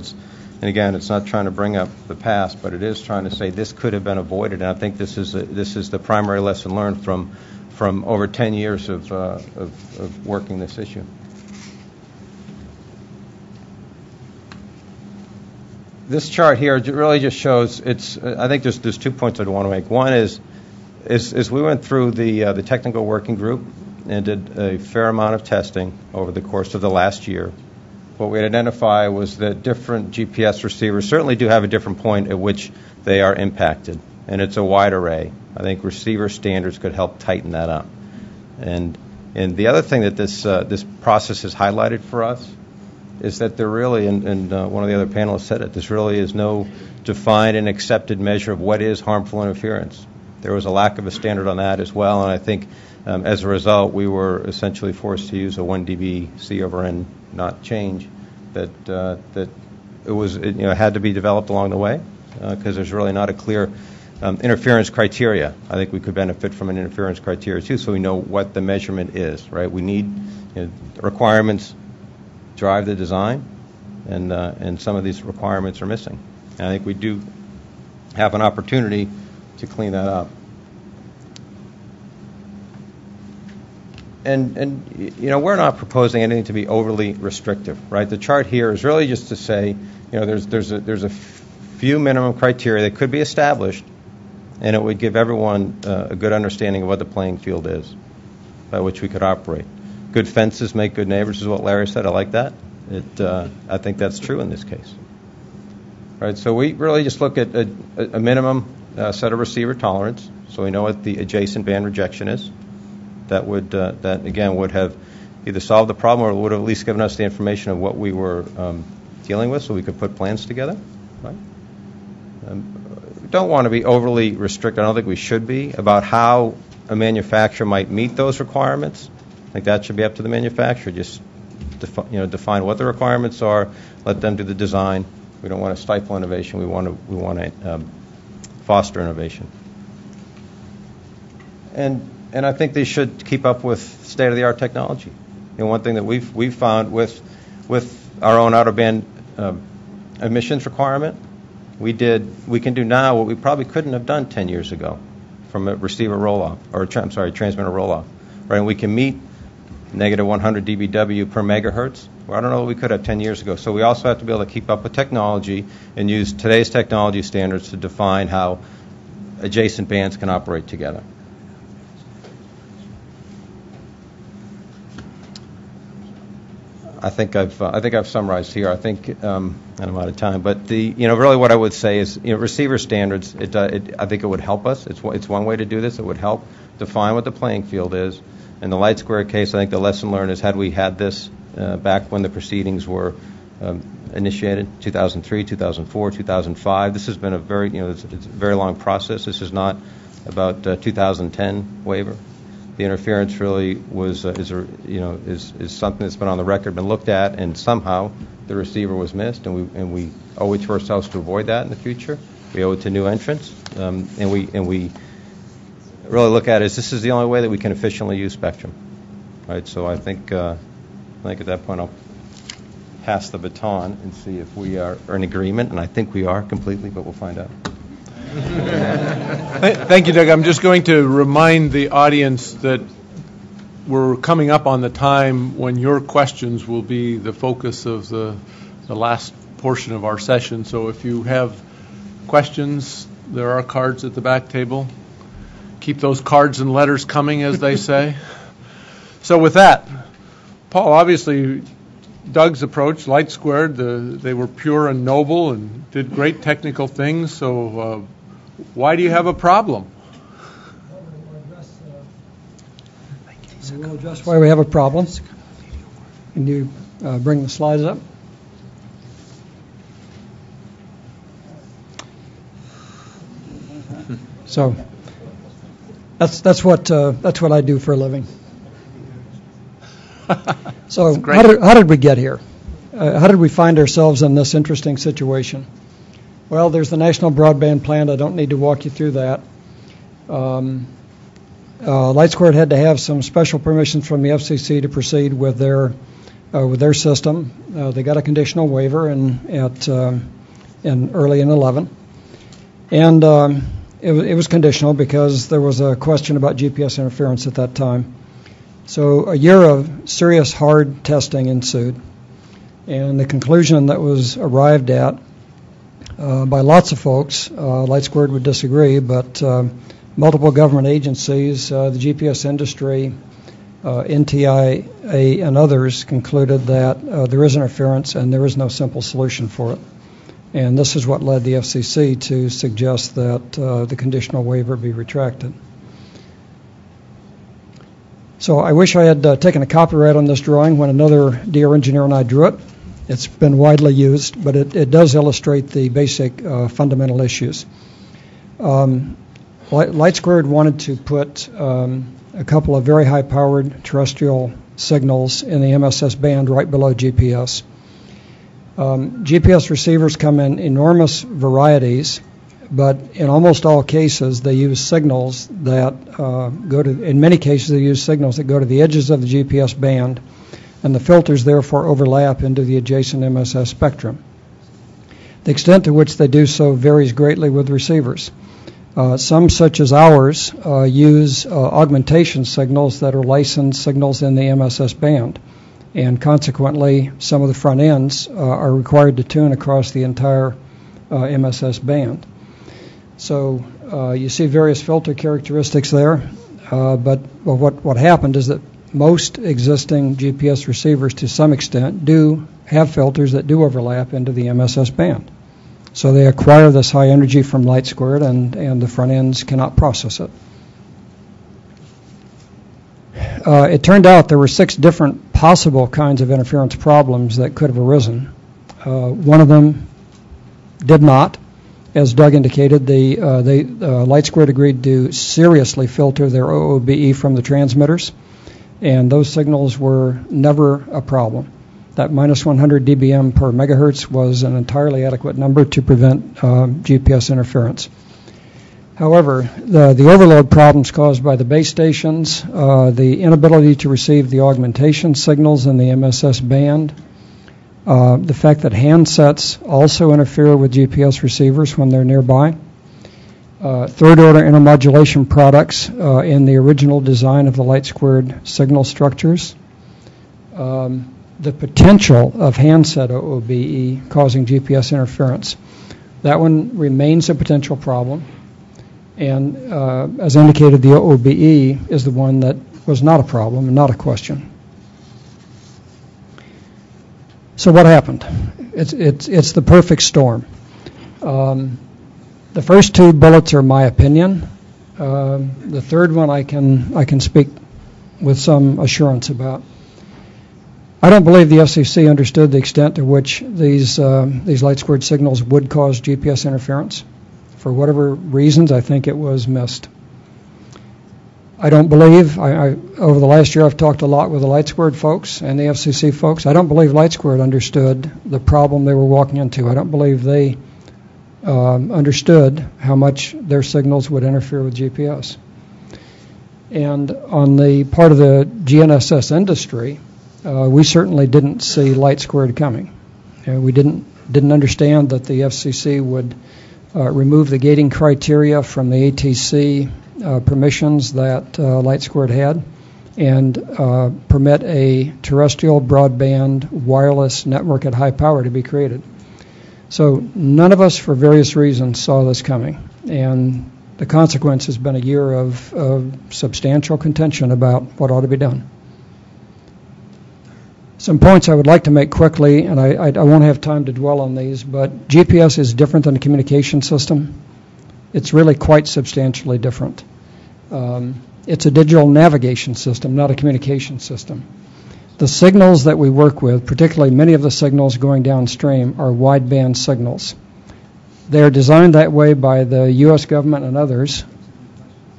again, it's not trying to bring up the past, but it is trying to say this could have been avoided, and I think this is the primary lesson learned from over 10 years of working this issue. This chart here really just shows I think there's 2 points I'd want to make. One is we went through the technical working group and did a fair amount of testing over the course of the last year. What we identified was that different GPS receivers certainly do have a different point at which they are impacted, and it's a wide array. I think receiver standards could help tighten that up. And the other thing that this process has highlighted for us is that there really, and one of the other panelists said it, this really is no defined and accepted measure of what is harmful interference. There was a lack of a standard on that as well, and I think as a result, we were essentially forced to use a 1 dB C over N not change that had to be developed along the way because there's really not a clear interference criteria. I think we could benefit from an interference criteria too, so we know what the measurement is. Right? We need requirements drive the design, and some of these requirements are missing. And I think we do have an opportunity to clean that up. And we're not proposing anything to be overly restrictive, right? The chart here is really just to say, there's a few minimum criteria that could be established, and it would give everyone a good understanding of what the playing field is by which we could operate. Good fences make good neighbors is what Larry said. I like that. I think that's true in this case. Right, so we really just look at a minimum set of receiver tolerance, so we know what the adjacent band rejection is. That would have either solved the problem or would have at least given us the information of what we were dealing with, so we could put plans together. Right? We don't want to be overly restricted. I don't think we should be about how a manufacturer might meet those requirements. I think that should be up to the manufacturer. Just define what the requirements are. Let them do the design. We don't want to stifle innovation. We want to foster innovation. And I think they should keep up with state-of-the-art technology. One thing that we've found with our own outer band emissions requirement, we can do now what we probably couldn't have done 10 years ago from a receiver roll-off, or transmitter roll-off. Right, and we can meet negative 100 dBW per megahertz. Well, I don't know what we could have 10 years ago. So we also have to be able to keep up with technology and use today's technology standards to define how adjacent bands can operate together. I think I've summarized here. I think and I'm out of time. But really what I would say is receiver standards. I think it would help us. It's one way to do this. It would help define what the playing field is. In the LightSquared case, I think the lesson learned is had we had this back when the proceedings were initiated, 2003, 2004, 2005. This has been a very it's a very long process. This is not about 2010 waiver. The interference really was is something that's been on the record, been looked at, and somehow the receiver was missed, and we owe it to ourselves to avoid that in the future. We owe it to new entrants, and we really look at it as this is the only way that we can efficiently use spectrum, right? So I think at that point I'll pass the baton and see if we are in agreement, and I think we are completely, but we'll find out. Thank you, Doug. I'm just going to remind the audience that we're coming up on the time when your questions will be the focus of the last portion of our session. So if you have questions, there are cards at the back table. Keep those cards and letters coming, as they say. So with that, Paul, obviously Doug's approach, LightSquared, they were pure and noble and did great technical things. So why do you have a problem? We'll address why we have a problem. Can you bring the slides up? So that's what I do for a living. So how did we get here? How did we find ourselves in this interesting situation? Well, there's the National Broadband Plan. I don't need to walk you through that. LightSquared had to have some special permissions from the FCC to proceed with their system. They got a conditional waiver in early in 11, and it was conditional because there was a question about GPS interference at that time. So a year of serious hard testing ensued, and the conclusion that was arrived at by lots of folks, LightSquared would disagree, but multiple government agencies, the GPS industry, NTIA, and others concluded that there is interference and there is no simple solution for it. And this is what led the FCC to suggest that the conditional waiver be retracted. So I wish I had taken a copyright on this drawing when another dear engineer and I drew it. It's been widely used, but it does illustrate the basic fundamental issues. LightSquared wanted to put a couple of very high-powered terrestrial signals in the MSS band right below GPS. GPS receivers come in enormous varieties, but in almost all cases they use signals that in many cases they use signals that go to the edges of the GPS band, and the filters therefore overlap into the adjacent MSS spectrum. The extent to which they do so varies greatly with receivers. Some, such as ours, use augmentation signals that are licensed signals in the MSS band, and consequently some of the front ends are required to tune across the entire MSS band. So you see various filter characteristics there, but what happened is that most existing GPS receivers to some extent do have filters that do overlap into the MSS band. So they acquire this high energy from light squared, and the front ends cannot process it. It turned out there were 6 different possible kinds of interference problems that could have arisen. One of them did not. As Doug indicated, Light Squared agreed to seriously filter their OOBE from the transmitters, and those signals were never a problem. That minus 100 dBm per megahertz was an entirely adequate number to prevent GPS interference. However, the overload problems caused by the base stations, the inability to receive the augmentation signals in the MSS band, the fact that handsets also interfere with GPS receivers when they're nearby, third-order intermodulation products in the original design of the Light Squared signal structures, the potential of handset OOBE causing GPS interference. That one remains a potential problem, and as indicated, the OOBE is the one that was not a problem and not a question. So what happened? It's the perfect storm. The first 2 bullets are my opinion. The third one I can speak with some assurance about. I don't believe the FCC understood the extent to which these light squared signals would cause GPS interference. For whatever reasons, I think it was missed. I don't believe, over the last year I've talked a lot with the Light Squared folks and the FCC folks. I don't believe Light Squared understood the problem they were walking into. I don't believe they understood how much their signals would interfere with GPS. And on the part of the GNSS industry, we certainly didn't see Light Squared coming. We didn't understand that the FCC would remove the gating criteria from the ATC permissions that Light Squared had and permit a terrestrial broadband wireless network at high power to be created. So none of us, for various reasons, saw this coming, and the consequence has been a year of substantial contention about what ought to be done. Some points I would like to make quickly, and I won't have time to dwell on these, but GPS is different than a communication system. It's really quite substantially different. It's a digital navigation system, not a communication system. The signals that we work with, particularly many of the signals going downstream, are wideband signals. They are designed that way by the U.S. government and others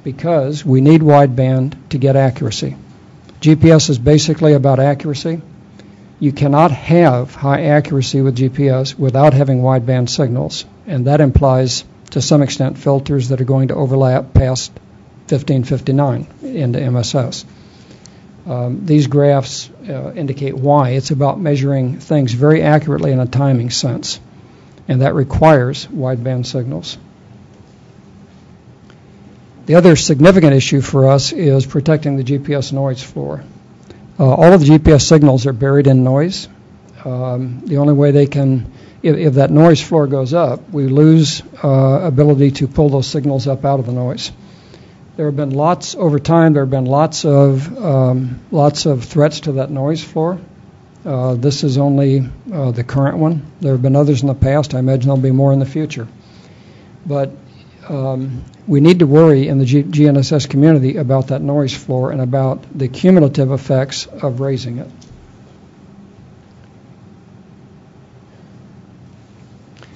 because we need wideband to get accuracy. GPS is basically about accuracy. You cannot have high accuracy with GPS without having wideband signals, and that implies, to some extent, filters that are going to overlap past 1559 into MSS. These graphs indicate why. It's about measuring things very accurately in a timing sense, and that requires wideband signals. The other significant issue for us is protecting the GPS noise floor. All of the GPS signals are buried in noise. The only way they can, if that noise floor goes up, we lose ability to pull those signals up out of the noise. There have been lots over time. There have been lots of threats to that noise floor. This is only the current one. There have been others in the past. I imagine there'll be more in the future. But we need to worry in the GNSS community about that noise floor and about the cumulative effects of raising it.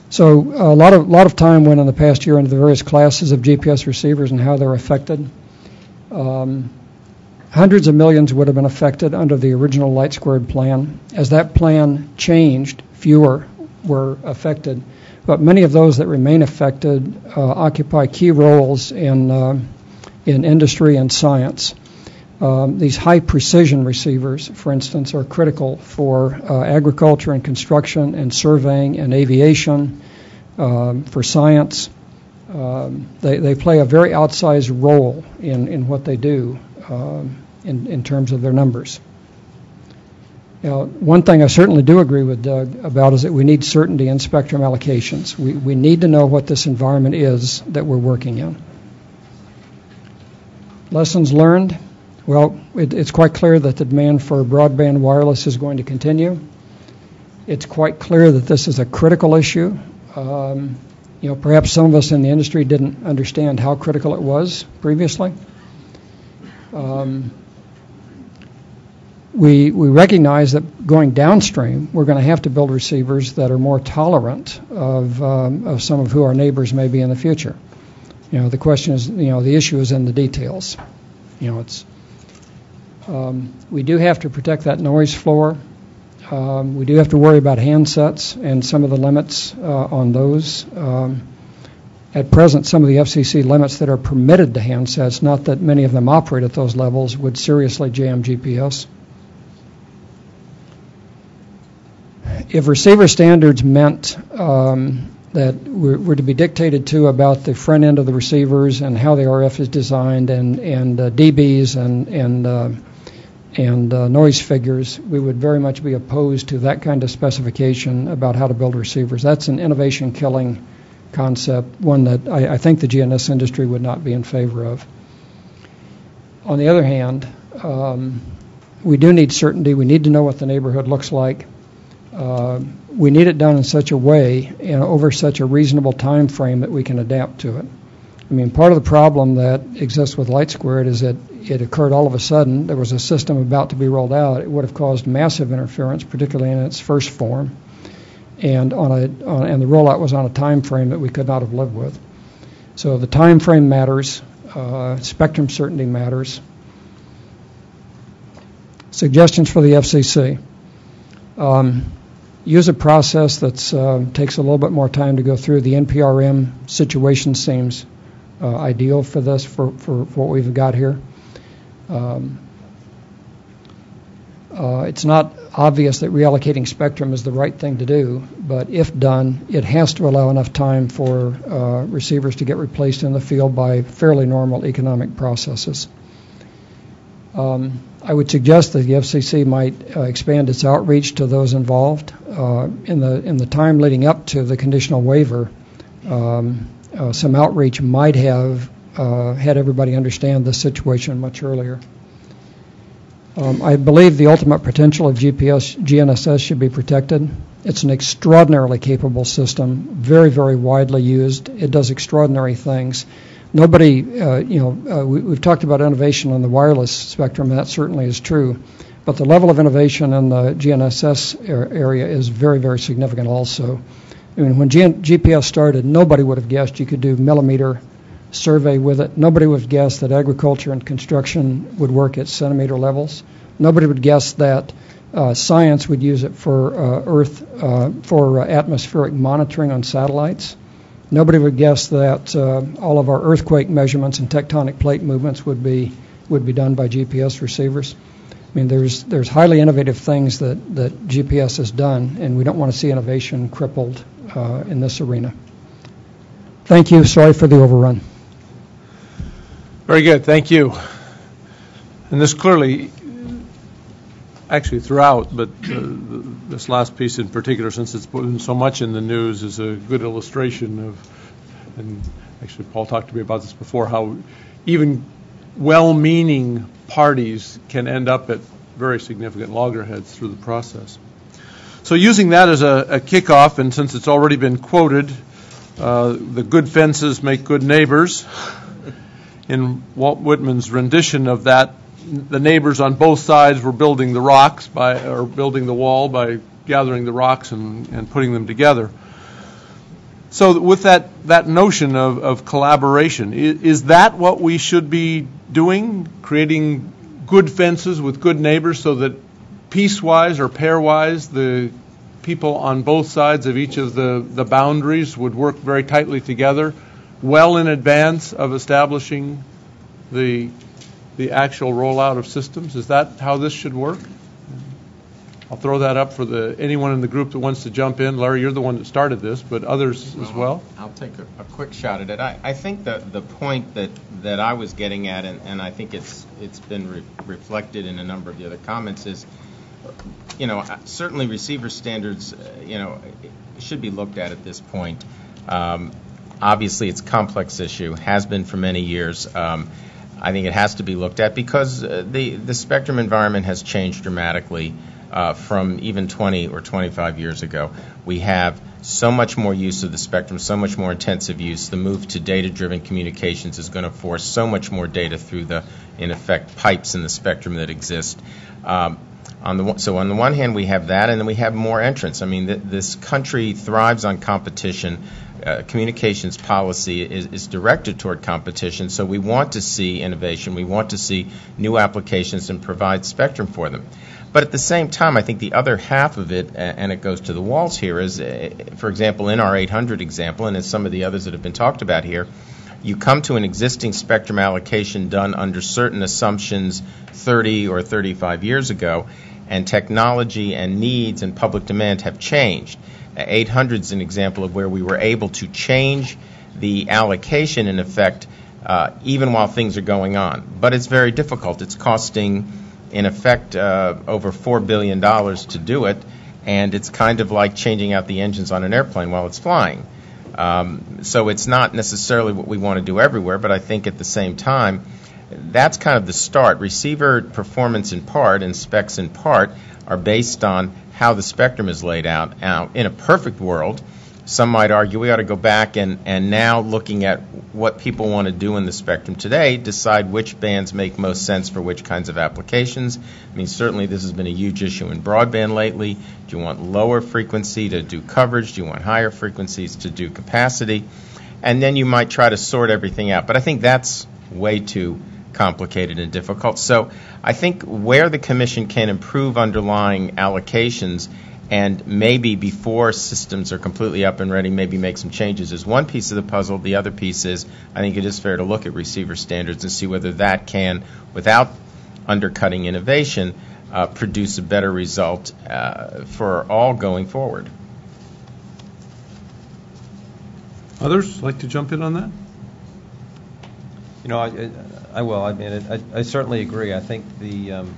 So a lot of time went in the past year into the various classes of GPS receivers and how they're affected. Hundreds of millions would have been affected under the original Light Squared plan. As that plan changed, fewer were affected, but many of those that remain affected occupy key roles in industry and science. These high-precision receivers, for instance, are critical for agriculture and construction and surveying and aviation, for science. They play a very outsized role in what they do in terms of their numbers. Now, one thing I certainly do agree with Doug about is that we need certainty in spectrum allocations. We need to know what this environment is that we're working in. Lessons learned. Well, it's quite clear that the demand for broadband wireless is going to continue. It's quite clear that this is a critical issue. Perhaps some of us in the industry didn't understand how critical it was previously. We recognize that going downstream, we're going to have to build receivers that are more tolerant of some of who our neighbors may be in the future. The question is, the issue is in the details. We do have to protect that noise floor. We do have to worry about handsets and some of the limits on those. At present, some of the FCC limits that are permitted to handsets, not that many of them operate at those levels, would seriously jam GPS. If receiver standards meant that we're to be dictated to about the front end of the receivers and how the RF is designed and dBs and noise figures, we would very much be opposed to that kind of specification about how to build receivers. That's an innovation-killing concept, one that I think the GNS industry would not be in favor of. On the other hand, we do need certainty. We need to know what the neighborhood looks like. We need it done in such a way and over such a reasonable time frame that we can adapt to it. I mean, part of the problem that exists with LightSquared is that it occurred all of a sudden. There was a system about to be rolled out. It would have caused massive interference, particularly in its first form, and the rollout was on a time frame that we could not have lived with. So the time frame matters. Spectrum certainty matters. Suggestions for the FCC. Use a process that takes a little bit more time to go through. The NPRM situation seems ideal for this, for what we've got here. It's not obvious that reallocating spectrum is the right thing to do, but if done, it has to allow enough time for receivers to get replaced in the field by fairly normal economic processes. I would suggest that the FCC might expand its outreach to those involved. In the time leading up to the conditional waiver, some outreach might have had everybody understand the situation much earlier. I believe the ultimate potential of GNSS should be protected. It's an extraordinarily capable system, very, very widely used. It does extraordinary things. Nobody, we've talked about innovation on the wireless spectrum, and that certainly is true. But the level of innovation in the GNSS area is very, very significant also. I mean, when GPS started, nobody would have guessed you could do millimeter survey with it. Nobody would have guessed that agriculture and construction would work at centimeter levels. Nobody would guess that science would use it for for atmospheric monitoring on satellites. Nobody would guess that all of our earthquake measurements and tectonic plate movements would be done by GPS receivers. I mean, there's highly innovative things that GPS has done, and we don't want to see innovation crippled in this arena. Thank you. Sorry for the overrun. Very good. Thank you. And this clearly, actually throughout, but this last piece in particular, since it's been so much in the news, is a good illustration of, and actually Paul talked to me about this before, how even well-meaning parties can end up at very significant loggerheads through the process. So using that as a kickoff, and since it's already been quoted, the good fences make good neighbors. In Walt Whitman's rendition of that, the neighbors on both sides were building the rocks building the wall by gathering the rocks and putting them together. So with that notion of collaboration, is that what we should be doing? Creating good fences with good neighbors so that piecewise or pairwise the people on both sides of each of the boundaries would work very tightly together, well in advance of establishing the actual rollout of systems? Is that how this should work? I'll throw that up for anyone in the group that wants to jump in. Larry, you're the one that started this, but others as well. I'll take a quick shot at it. I think that the point that I was getting at, and I think it's been reflected in a number of the other comments, is, certainly receiver standards, should be looked at this point. Obviously, it's a complex issue, has been for many years. I think it has to be looked at because the spectrum environment has changed dramatically from even 20 or 25 years ago. We have so much more use of the spectrum, so much more intensive use. The move to data-driven communications is going to force so much more data through in effect, pipes in the spectrum that exist. So on the one hand, we have that, and then we have more entrants. I mean, this country thrives on competition. Communications policy is directed toward competition, so we want to see innovation. We want to see new applications and provide spectrum for them. But at the same time, I think the other half of it, and it goes to the walls here, is, for example, in our 800 example, and in some of the others that have been talked about here, you come to an existing spectrum allocation done under certain assumptions 30 or 35 years ago, and technology and needs and public demand have changed. 800 is an example of where we were able to change the allocation, in effect, even while things are going on. But it's very difficult. It's costing, in effect, over $4 billion to do it, and it's kind of like changing out the engines on an airplane while it's flying. So it's not necessarily what we want to do everywhere, but I think at the same time, that's kind of the start. Receiver performance in part and specs in part are based on how the spectrum is laid out. Now, in a perfect world, some might argue we ought to go back and now, looking at what people want to do in the spectrum today, decide which bands make most sense for which kinds of applications. I mean, certainly this has been a huge issue in broadband lately. Do you want lower frequency to do coverage? Do you want higher frequencies to do capacity? And then you might try to sort everything out. But I think that's way too complicated and difficult. So I think where the Commission can improve underlying allocations and maybe before systems are completely up and ready, maybe make some changes is one piece of the puzzle. The other piece is I think it is fair to look at receiver standards and see whether that can, without undercutting innovation, produce a better result for all going forward. Others like to jump in on that? I will. I mean, I certainly agree. I think and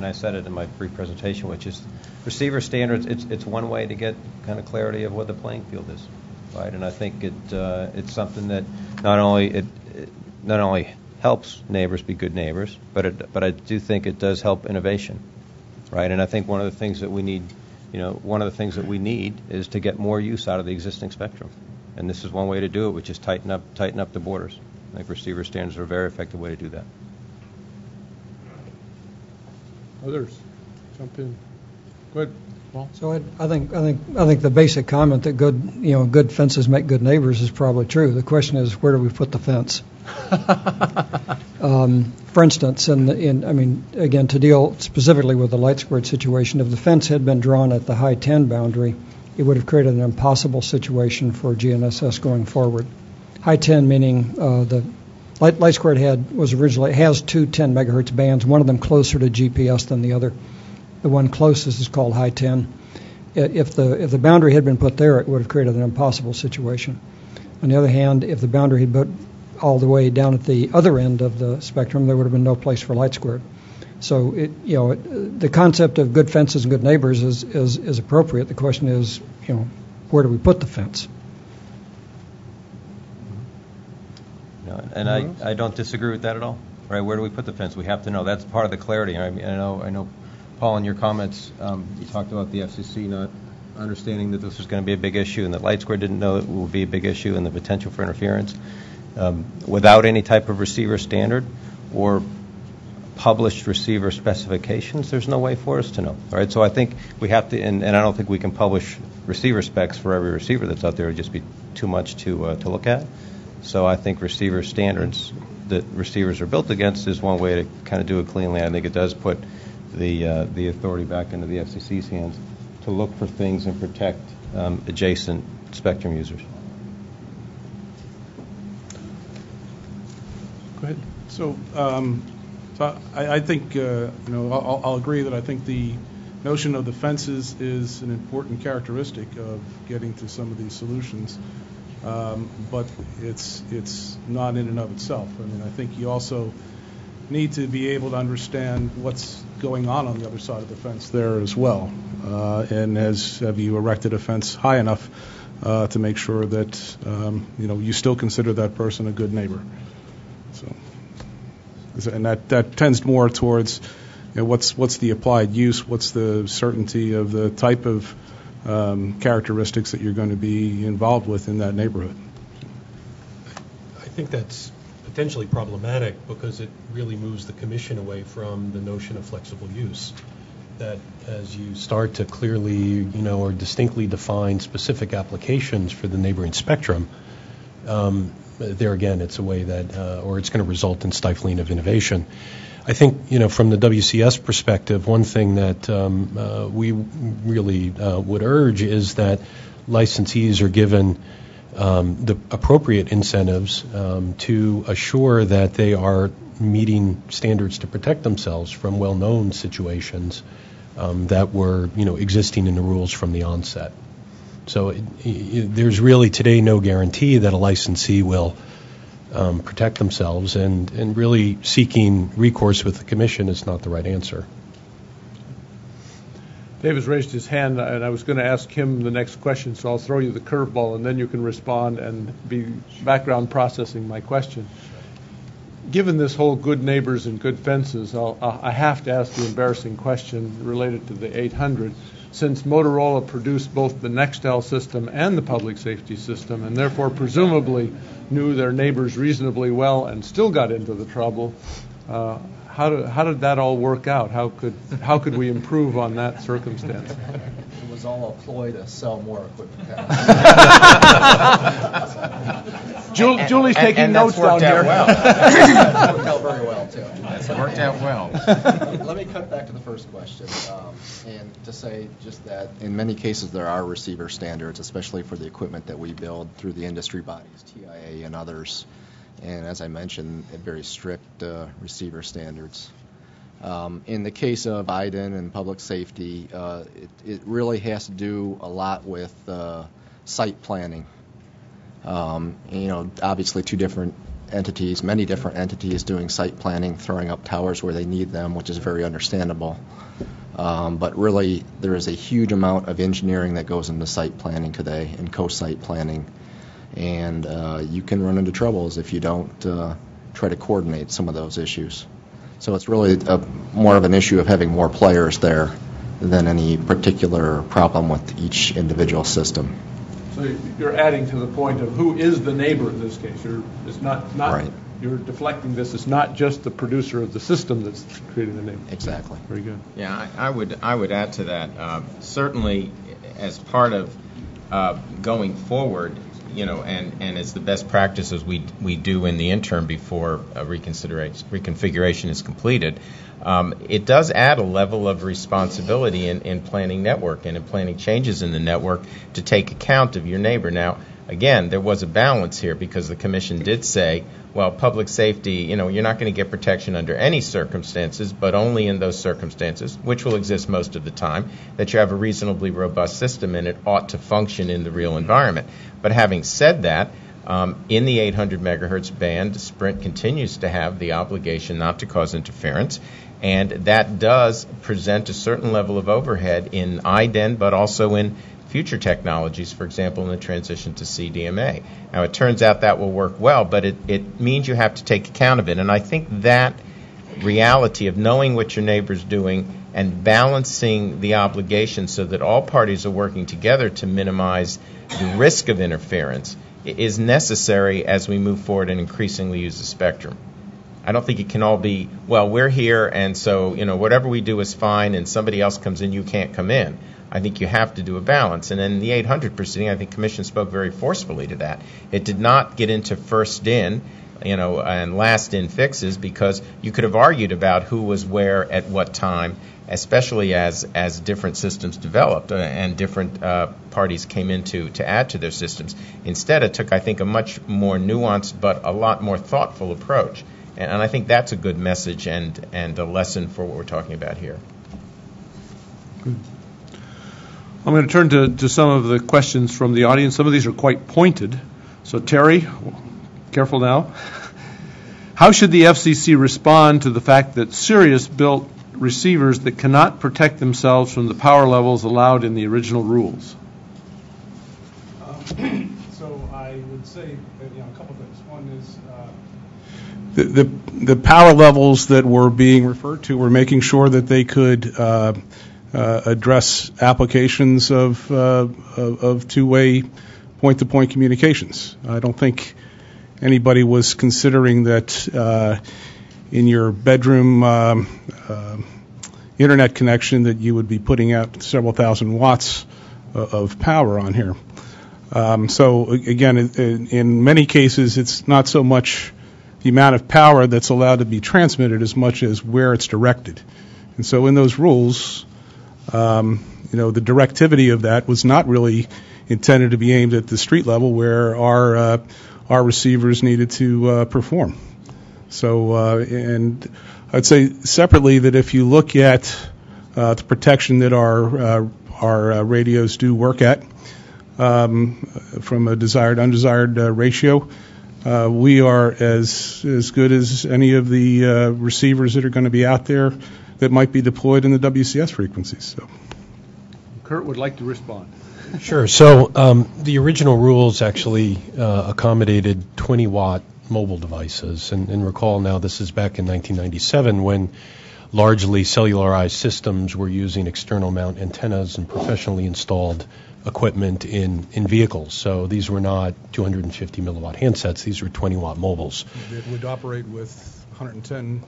I said it in my brief presentation, which is receiver standards. It's one way to get kind of clarity of what the playing field is, right? And I think it's something that not only helps neighbors be good neighbors, but I do think it does help innovation, right? And I think one of the things that we need, is to get more use out of the existing spectrum, and this is one way to do it, which is tighten up the borders. I think receiver standards are a very effective way to do that. Others, jump in. Go ahead, Paul. So I think the basic comment that good fences make good neighbors is probably true. The question is, where do we put the fence? For instance, again, to deal specifically with the LightSquared situation, if the fence had been drawn at the high 10 boundary, it would have created an impossible situation for GNSS going forward. High 10 meaning the LightSquared has two 10 megahertz bands, one of them closer to GPS than the other. The one closest is called high 10. If the boundary had been put there, it would have created an impossible situation. On the other hand, if the boundary had been all the way down at the other end of the spectrum, there would have been no place for LightSquared. So the concept of good fences and good neighbors is appropriate. The question is, where do we put the fence? And I don't disagree with that at all. Right? Where do we put the fence? We have to know. That's part of the clarity. I know, Paul, in your comments, you talked about the FCC not understanding that this was going to be a big issue, and that LightSquared didn't know it would be a big issue, and the potential for interference. Without any type of receiver standard or published receiver specifications, there's no way for us to know. All right, so I think we have to, and I don't think we can publish receiver specs for every receiver that's out there. It would just be too much to look at. So I think receiver standards that receivers are built against is one way to kind of do it cleanly. I think it does put the authority back into the FCC's hands. look for things and protect adjacent spectrum users. Go ahead. So I think I'll agree that I think the notion of the fences is an important characteristic of getting to some of these solutions, but it's not in and of itself. I mean, I think you also need to be able to understand what's going on the other side of the fence there as well, and have you erected a fence high enough to make sure that you still consider that person a good neighbor. So, and that tends more towards what's the applied use, what's the certainty of the type of characteristics that you're going to be involved with in that neighborhood. I think that's potentially problematic because it really moves the commission away from the notion of flexible use. That as you start to clearly, or distinctly define specific applications for the neighboring spectrum, there again, it's a way that, or it's going to result in stifling of innovation. I think, from the WCS perspective, one thing that we really would urge is that licensees are given the appropriate incentives to assure that they are meeting standards to protect themselves from well-known situations that were, existing in the rules from the onset. So there's really today no guarantee that a licensee will protect themselves, and really seeking recourse with the commission is not the right answer. David's raised his hand, and I was going to ask him the next question, so I'll throw you the curveball, and then you can respond and be background processing my question. Given this whole good neighbors and good fences, I have to ask the embarrassing question related to the 800. Since Motorola produced both the Nextel system and the public safety system, and therefore presumably knew their neighbors reasonably well and still got into the trouble, how did that all work out? How could we improve on that circumstance? It was all a ploy to sell more equipment. Julie's taking notes down here. That's worked out very well, too. That's worked out well. Let me cut back to the first question and to say just that in many cases there are receiver standards, especially for the equipment that we build through the industry bodies, TIA and others. And as I mentioned, very strict receiver standards. In the case of IDEN and public safety, it really has to do a lot with site planning. Obviously two different entities, many different entities doing site planning, throwing up towers where they need them, which is very understandable. But really, there is a huge amount of engineering that goes into site planning today and co-site planning. And you can run into troubles if you don't try to coordinate some of those issues. So it's really more of an issue of having more players there than any particular problem with each individual system. So you're adding to the point of who is the neighbor in this case. It's not right. You're deflecting this. It's not just the producer of the system that's creating the neighbor. Exactly. Very good. Yeah, I would add to that. Certainly, as part of going forward, and it's the best practices we do in the interim before reconfiguration is completed. It does add a level of responsibility in planning network and in planning changes in the network to take account of your neighbor. Now, again, there was a balance here because the commission did say, well, public safety, you're not going to get protection under any circumstances, but only in those circumstances, which will exist most of the time, that you have a reasonably robust system and it ought to function in the real environment. But having said that, in the 800 megahertz band, Sprint continues to have the obligation not to cause interference, and that does present a certain level of overhead in IDEN, but also in future technologies, for example, in the transition to CDMA. Now, it turns out that will work well, but it means you have to take account of it. And I think that reality of knowing what your neighbor's doing and balancing the obligation so that all parties are working together to minimize the risk of interference is necessary as we move forward and increasingly use the spectrum. I don't think it can all be, well, we're here, and so, whatever we do is fine, and somebody else comes in, you can't come in. I think you have to do a balance. And in the 800 proceeding, I think Commission spoke very forcefully to that. It did not get into first in and last in fixes, because you could have argued about who was where at what time, especially as different systems developed and different parties came in to add to their systems. Instead, it took, I think, a much more nuanced but a lot more thoughtful approach. And I think that's a good message and a lesson for what we're talking about here. Good. I'm going to turn to some of the questions from the audience. Some of these are quite pointed. So, Terry, careful now. How should the FCC respond to the fact that Sirius built receivers that cannot protect themselves from the power levels allowed in the original rules? So I would say a couple things. One is the power levels that were being referred to were making sure that they could address applications of two-way point-to-point communications. I don't think anybody was considering that in your bedroom internet connection that you would be putting out several thousand watts of power on here. So again, in many cases, it's not so much the amount of power that's allowed to be transmitted as much as where it's directed. And so in those rules, the directivity of that was not really intended to be aimed at the street level where our receivers needed to perform. So, and I'd say separately that if you look at the protection that our radios do work at, from a desired undesired ratio, we are as good as any of the receivers that are going to be out there that might be deployed in the WCS frequencies. So, Kurt would like to respond. Sure. So the original rules actually accommodated 20-watt mobile devices. And recall now this is back in 1997 when largely cellularized systems were using external mount antennas and professionally installed equipment in vehicles. So these were not 250 milliwatt handsets. These were 20-watt mobiles. It would operate with 110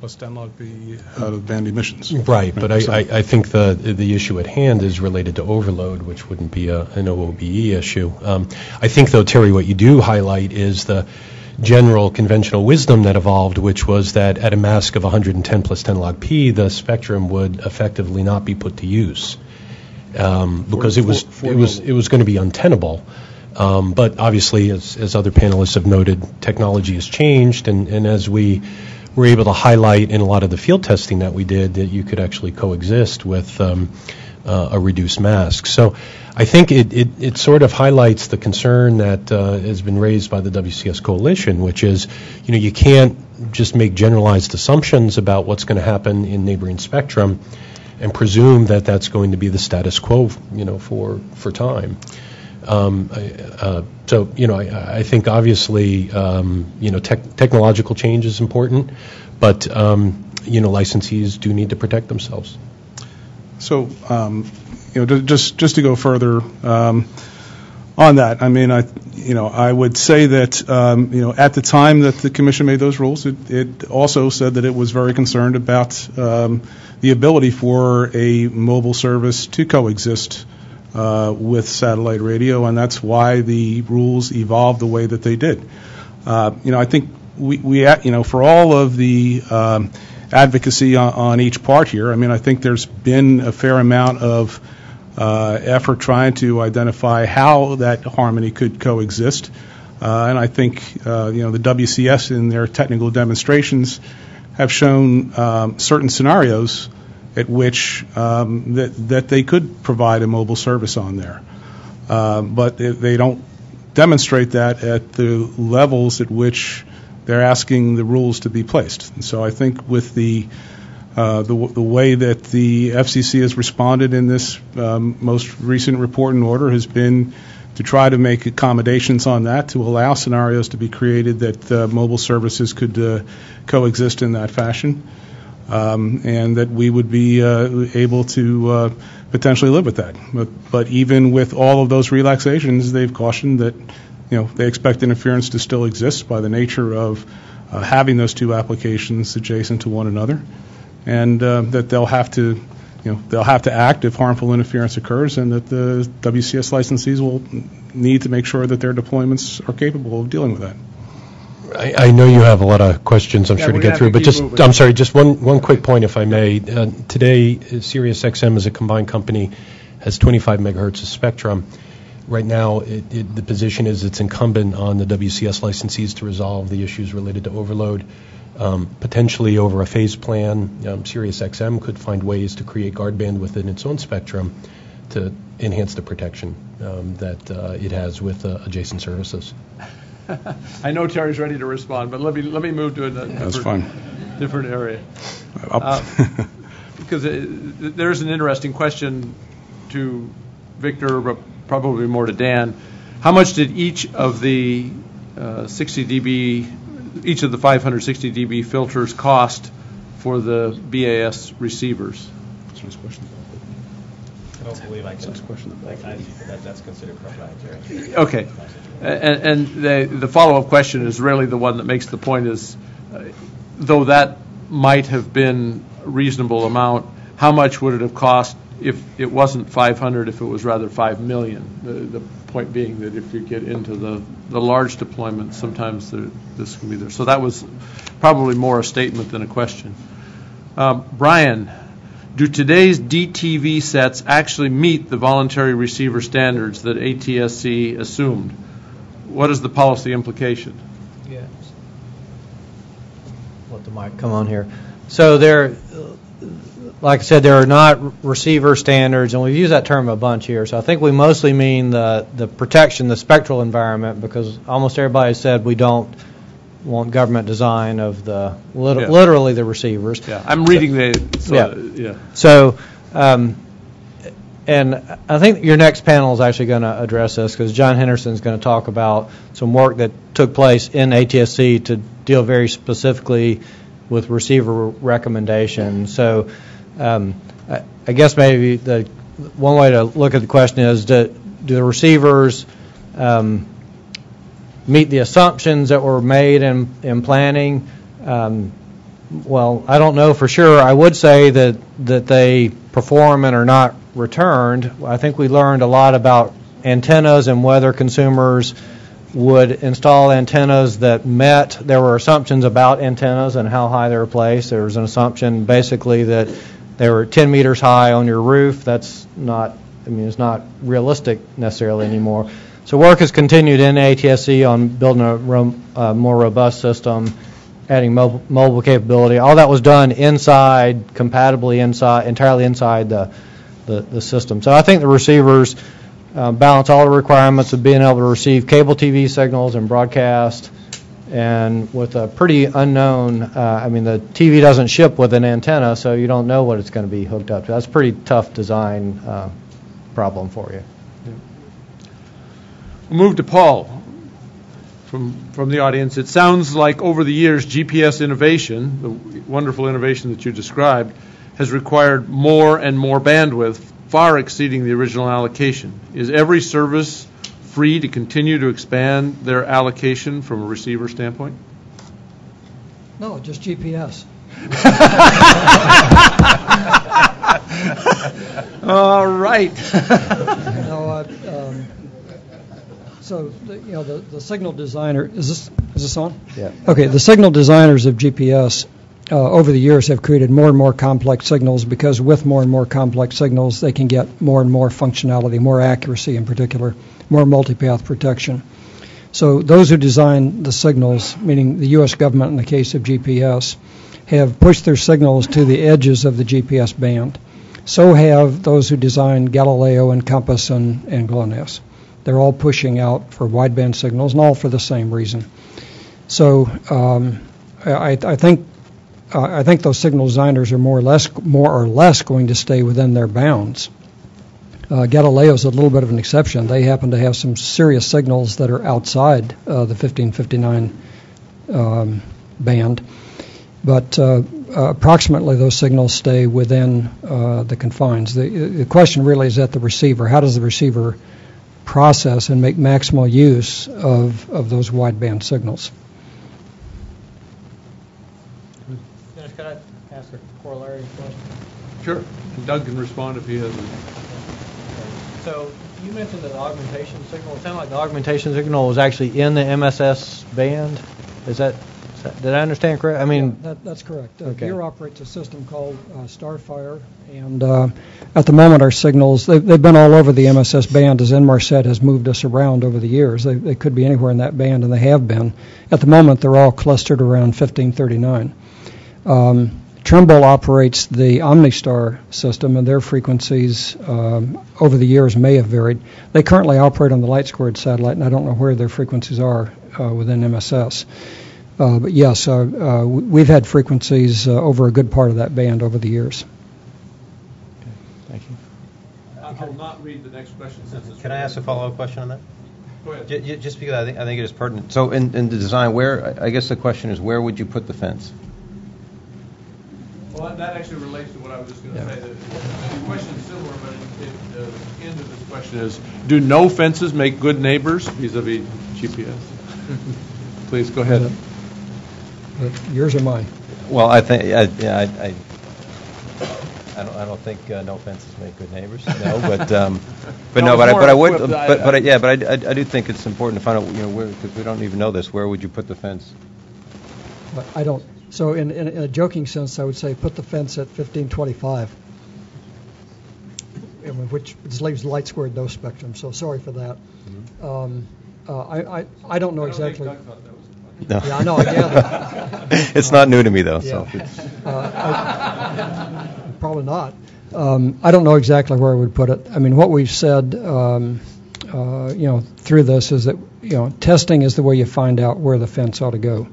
plus 10 log P out of band emissions. Right, but I think the issue at hand is related to overload, which wouldn't be an OOBE issue. I think, though, Terry, what you do highlight is the general conventional wisdom that evolved, which was that at a mask of 110 plus 10 log P, the spectrum would effectively not be put to use because it was going to be untenable. But obviously, as other panelists have noted, technology has changed, and as we were able to highlight in a lot of the field testing that we did, that you could actually coexist with a reduced mask. So I think it sort of highlights the concern that has been raised by the WCS Coalition, which is, you can't just make generalized assumptions about what's going to happen in neighboring spectrum and presume that that's going to be the status quo, for time. So, I think obviously, technological change is important, but, licensees do need to protect themselves. So, just to go further on that, I mean, I would say that, at the time that the Commission made those rules, it also said that it was very concerned about the ability for a mobile service to coexist with satellite radio, and that's why the rules evolved the way that they did. I think we for all of the advocacy on each part here, I mean, I think there's been a fair amount of effort trying to identify how that harmony could coexist, and I think the WCS in their technical demonstrations have shown certain scenarios at which that they could provide a mobile service on there. But they don't demonstrate that at the levels at which they're asking the rules to be placed. And so I think with the way that the FCC has responded in this most recent report and order has been to try to make accommodations on that to allow scenarios to be created that mobile services could coexist in that fashion. And that we would be able to potentially live with that. But even with all of those relaxations, they've cautioned that they expect interference to still exist by the nature of having those two applications adjacent to one another, and that they'll have to act if harmful interference occurs, and that the WCS licensees will need to make sure that their deployments are capable of dealing with that. I know you have a lot of questions, I'm Yeah, sure, to we're get gonna through, have to but keep just, moving. I'm sorry, just one quick point, if I may. Today, SiriusXM as a combined company has 25 megahertz of spectrum. Right now, the position is it's incumbent on the WCS licensees to resolve the issues related to overload. Potentially over a phase plan, SiriusXM could find ways to create guard band within its own spectrum to enhance the protection that it has with adjacent services. I know Terry's ready to respond, but let me move to a different area. Because there's an interesting question to Victor, but probably more to Dan. How much did each of the 60 dB, each of the 560 dB filters cost for the BAS receivers? That's a nice question. I don't believe I can. That's considered proprietary. Okay. And the follow-up question is really the one that makes the point is, though that might have been a reasonable amount, how much would it have cost if it wasn't 500, if it was rather 5 million? The point being that if you get into the large deployments, sometimes this can be there. So that was probably more a statement than a question. Brian, do today's DTV sets actually meet the voluntary receiver standards that ATSC assumed? What is the policy implication? Yes. Let the mic come on here. So there, like I said, there are not receiver standards, and we've used that term a bunch here. So I think we mostly mean the protection, the spectral environment, because almost everybody said we don't want government design of the literally the receivers. Yeah, I'm reading So, and I think your next panel is actually going to address this, because John Henderson is going to talk about some work that took place in ATSC to deal very specifically with receiver recommendations. So I guess maybe the one way to look at the question is, do the receivers meet the assumptions that were made in planning? Well, I don't know for sure. I would say that they perform and are not returned. I think we learned a lot about antennas and whether consumers would install antennas that met. There were assumptions about antennas and how high they were placed. There was an assumption basically that they were 10 meters high on your roof. That's not, it's not realistic necessarily anymore. So work has continued in ATSC on building a more robust system, adding mobile capability. All that was done inside, compatibly inside, entirely inside the system. So I think the receivers balance all the requirements of being able to receive cable TV signals and broadcast, and with a pretty unknown, the TV doesn't ship with an antenna, so you don't know what it's going to be hooked up to. That's a pretty tough design problem for you. We'll move to Paul from the audience. It sounds like over the years, GPS innovation, the wonderful innovation that you described, has required more and more bandwidth, far exceeding the original allocation. Is every service free to continue to expand their allocation from a receiver standpoint? No, just GPS. All right. So the signal designer, is this on? Yeah. Okay, the signal designers of GPS over the years have created more and more complex signals, because with more and more complex signals they can get more and more functionality, more accuracy in particular, more multipath protection. So those who design the signals, meaning the U.S. government in the case of GPS, have pushed their signals to the edges of the GPS band. So have those who designed Galileo and Compass and GLONASS. They're all pushing out for wideband signals, and all for the same reason. So I think those signal designers are more or less going to stay within their bounds. Galileo is a little bit of an exception. They happen to have some serious signals that are outside the 1559 band, but approximately those signals stay within the confines. The question really is at the receiver. How does the receiver process and make maximal use of those wideband signals? Can I ask a corollary question? Sure. Doug can respond if he has any. So you mentioned the augmentation signal. It sounded like the augmentation signal was actually in the MSS band. Did I understand correct? I mean, that's correct. Okay. Deere operates a system called Starfire, and at the moment our signals, they've been all over the MSS band as Inmarsat has moved us around over the years. They could be anywhere in that band, and they have been. At the moment, they're all clustered around 1539. Trimble operates the OmniStar system, and their frequencies over the years may have varied. They currently operate on the Light Squared satellite, and I don't know where their frequencies are within MSS. But yes, we've had frequencies over a good part of that band over the years. Thank you. I'll not read the next question since it's. Can I ask a follow-up question on that? Go ahead. Just because I think it is pertinent. So in the design, I guess the question is, where would you put the fence? Well, that actually relates to what I was just going to say. The question is similar, but the end of this question is, do no fences make good neighbors vis-a-vis GPS? Please, go ahead. Yours or mine? Well, I think I don't think no fences make good neighbors. No, but I do think it's important to find out where, because we don't even know this. Where would you put the fence? But I don't. So in a joking sense, I would say put the fence at 1525, which leaves Light Squared no spectrum. So sorry for that. I don't know exactly. No. Yeah, I know. I gather. It's not new to me, though. Yeah. So probably not. I don't know exactly where I would put it. I mean, what we've said, through this is that testing is the way you find out where the fence ought to go.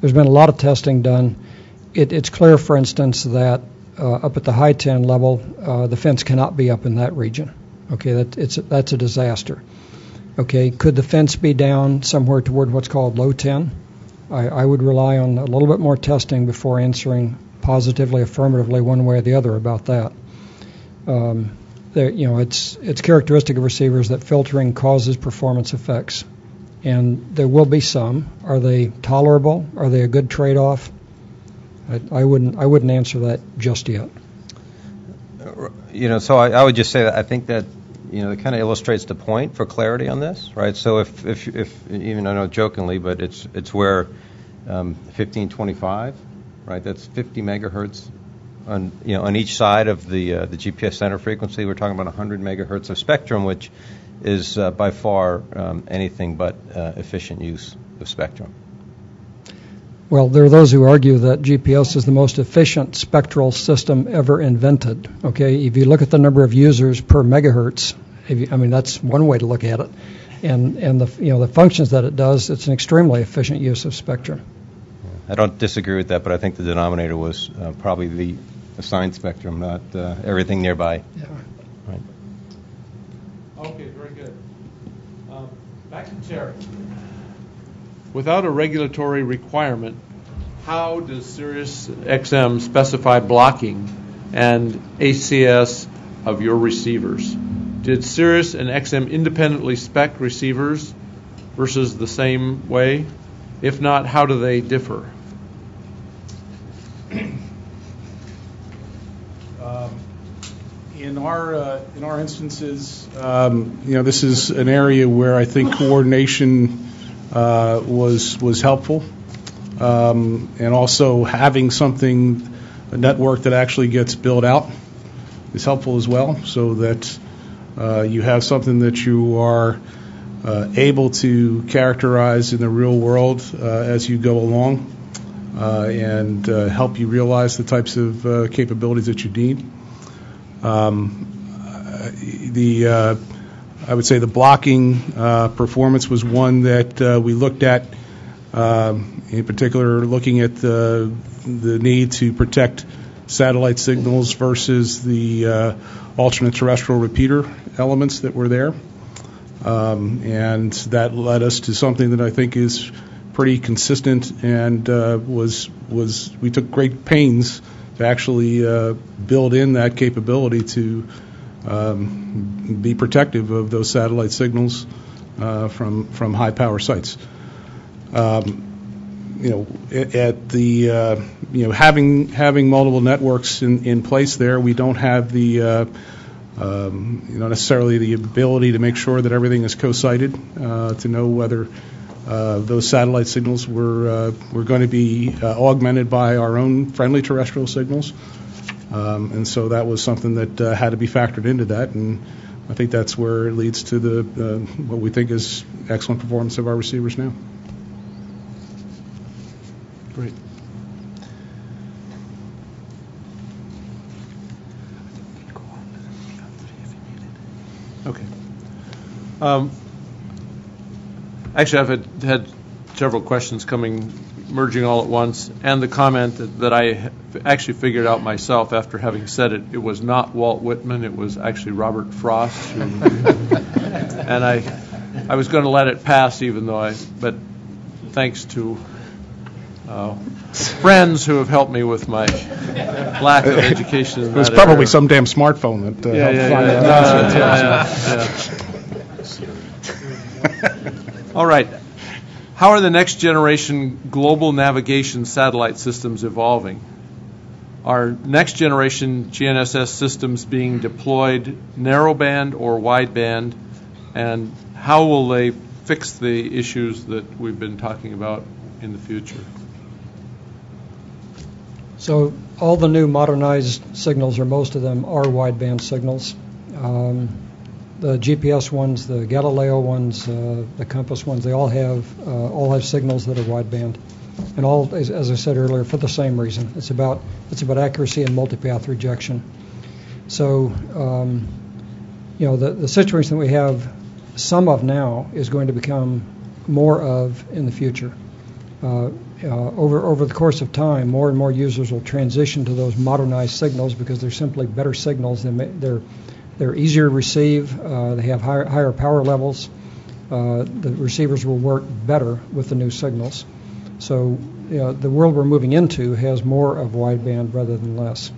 There's been a lot of testing done. It's clear, for instance, that up at the high 10 level, the fence cannot be up in that region. Okay, that's a disaster. Okay, could the fence be down somewhere toward what's called low 10? I would rely on a little bit more testing before answering positively, affirmatively, one way or the other about that. It's characteristic of receivers that filtering causes performance effects, and there will be some. Are they tolerable? Are they a good trade-off? I wouldn't answer that just yet. So I would just say that I think that it kind of illustrates the point for clarity on this, right? So if even I know jokingly, but it's where 1525, right? That's 50 megahertz on each side of the GPS center frequency. We're talking about 100 megahertz of spectrum, which is by far anything but efficient use of spectrum. Well, there are those who argue that GPS is the most efficient spectral system ever invented. Okay, if you look at the number of users per megahertz, that's one way to look at it, and the functions that it does, it's an extremely efficient use of spectrum. I don't disagree with that, but I think the denominator was probably the assigned spectrum, not everything nearby. Yeah. Right. Okay, very good. Back to Terry. Without a regulatory requirement, how does SiriusXM specify blocking and ACS of your receivers? Did Sirius and XM independently spec receivers versus the same way? If not, how do they differ? In our instances, this is an area where I think coordination was helpful, and also having a network that actually gets built out is helpful as well, so that you have something that you are able to characterize in the real world as you go along, and help you realize the types of capabilities that you need. I would say the blocking performance was one that we looked at, in particular looking at the need to protect satellite signals versus the alternate terrestrial repeater elements that were there. And that led us to something that I think is pretty consistent, and we took great pains to actually build in that capability to be protective of those satellite signals from high power sites. Having multiple networks in place there, we don't have the necessarily the ability to make sure that everything is co-sited to know whether Those satellite signals were going to be augmented by our own friendly terrestrial signals. And so that was something that had to be factored into that. And I think that's where it leads to the what we think is excellent performance of our receivers now. Great. Okay. Actually, I've had several questions merging all at once, and the comment that I actually figured out myself after having said it. It was not Walt Whitman. It was actually Robert Frost. And I was going to let it pass, but thanks to friends who have helped me with my lack of education in that It was probably area. some damn smartphone that helped find that. All right. How are the next generation global navigation satellite systems evolving? Are next generation GNSS systems being deployed narrowband or wideband? And how will they fix the issues that we've been talking about in the future? So all the new modernized signals, or most of them, are wideband signals. The GPS ones, the Galileo ones, the Compass ones, they all have signals that are wideband, and all, as I said earlier, for the same reason. It's about accuracy and multipath rejection. So, the situation that we have some of now is going to become more of in the future. Over the course of time, more and more users will transition to those modernized signals because they're simply better signals. They're easier to receive. They have higher power levels. The receivers will work better with the new signals. So the world we're moving into has more of wideband rather than less.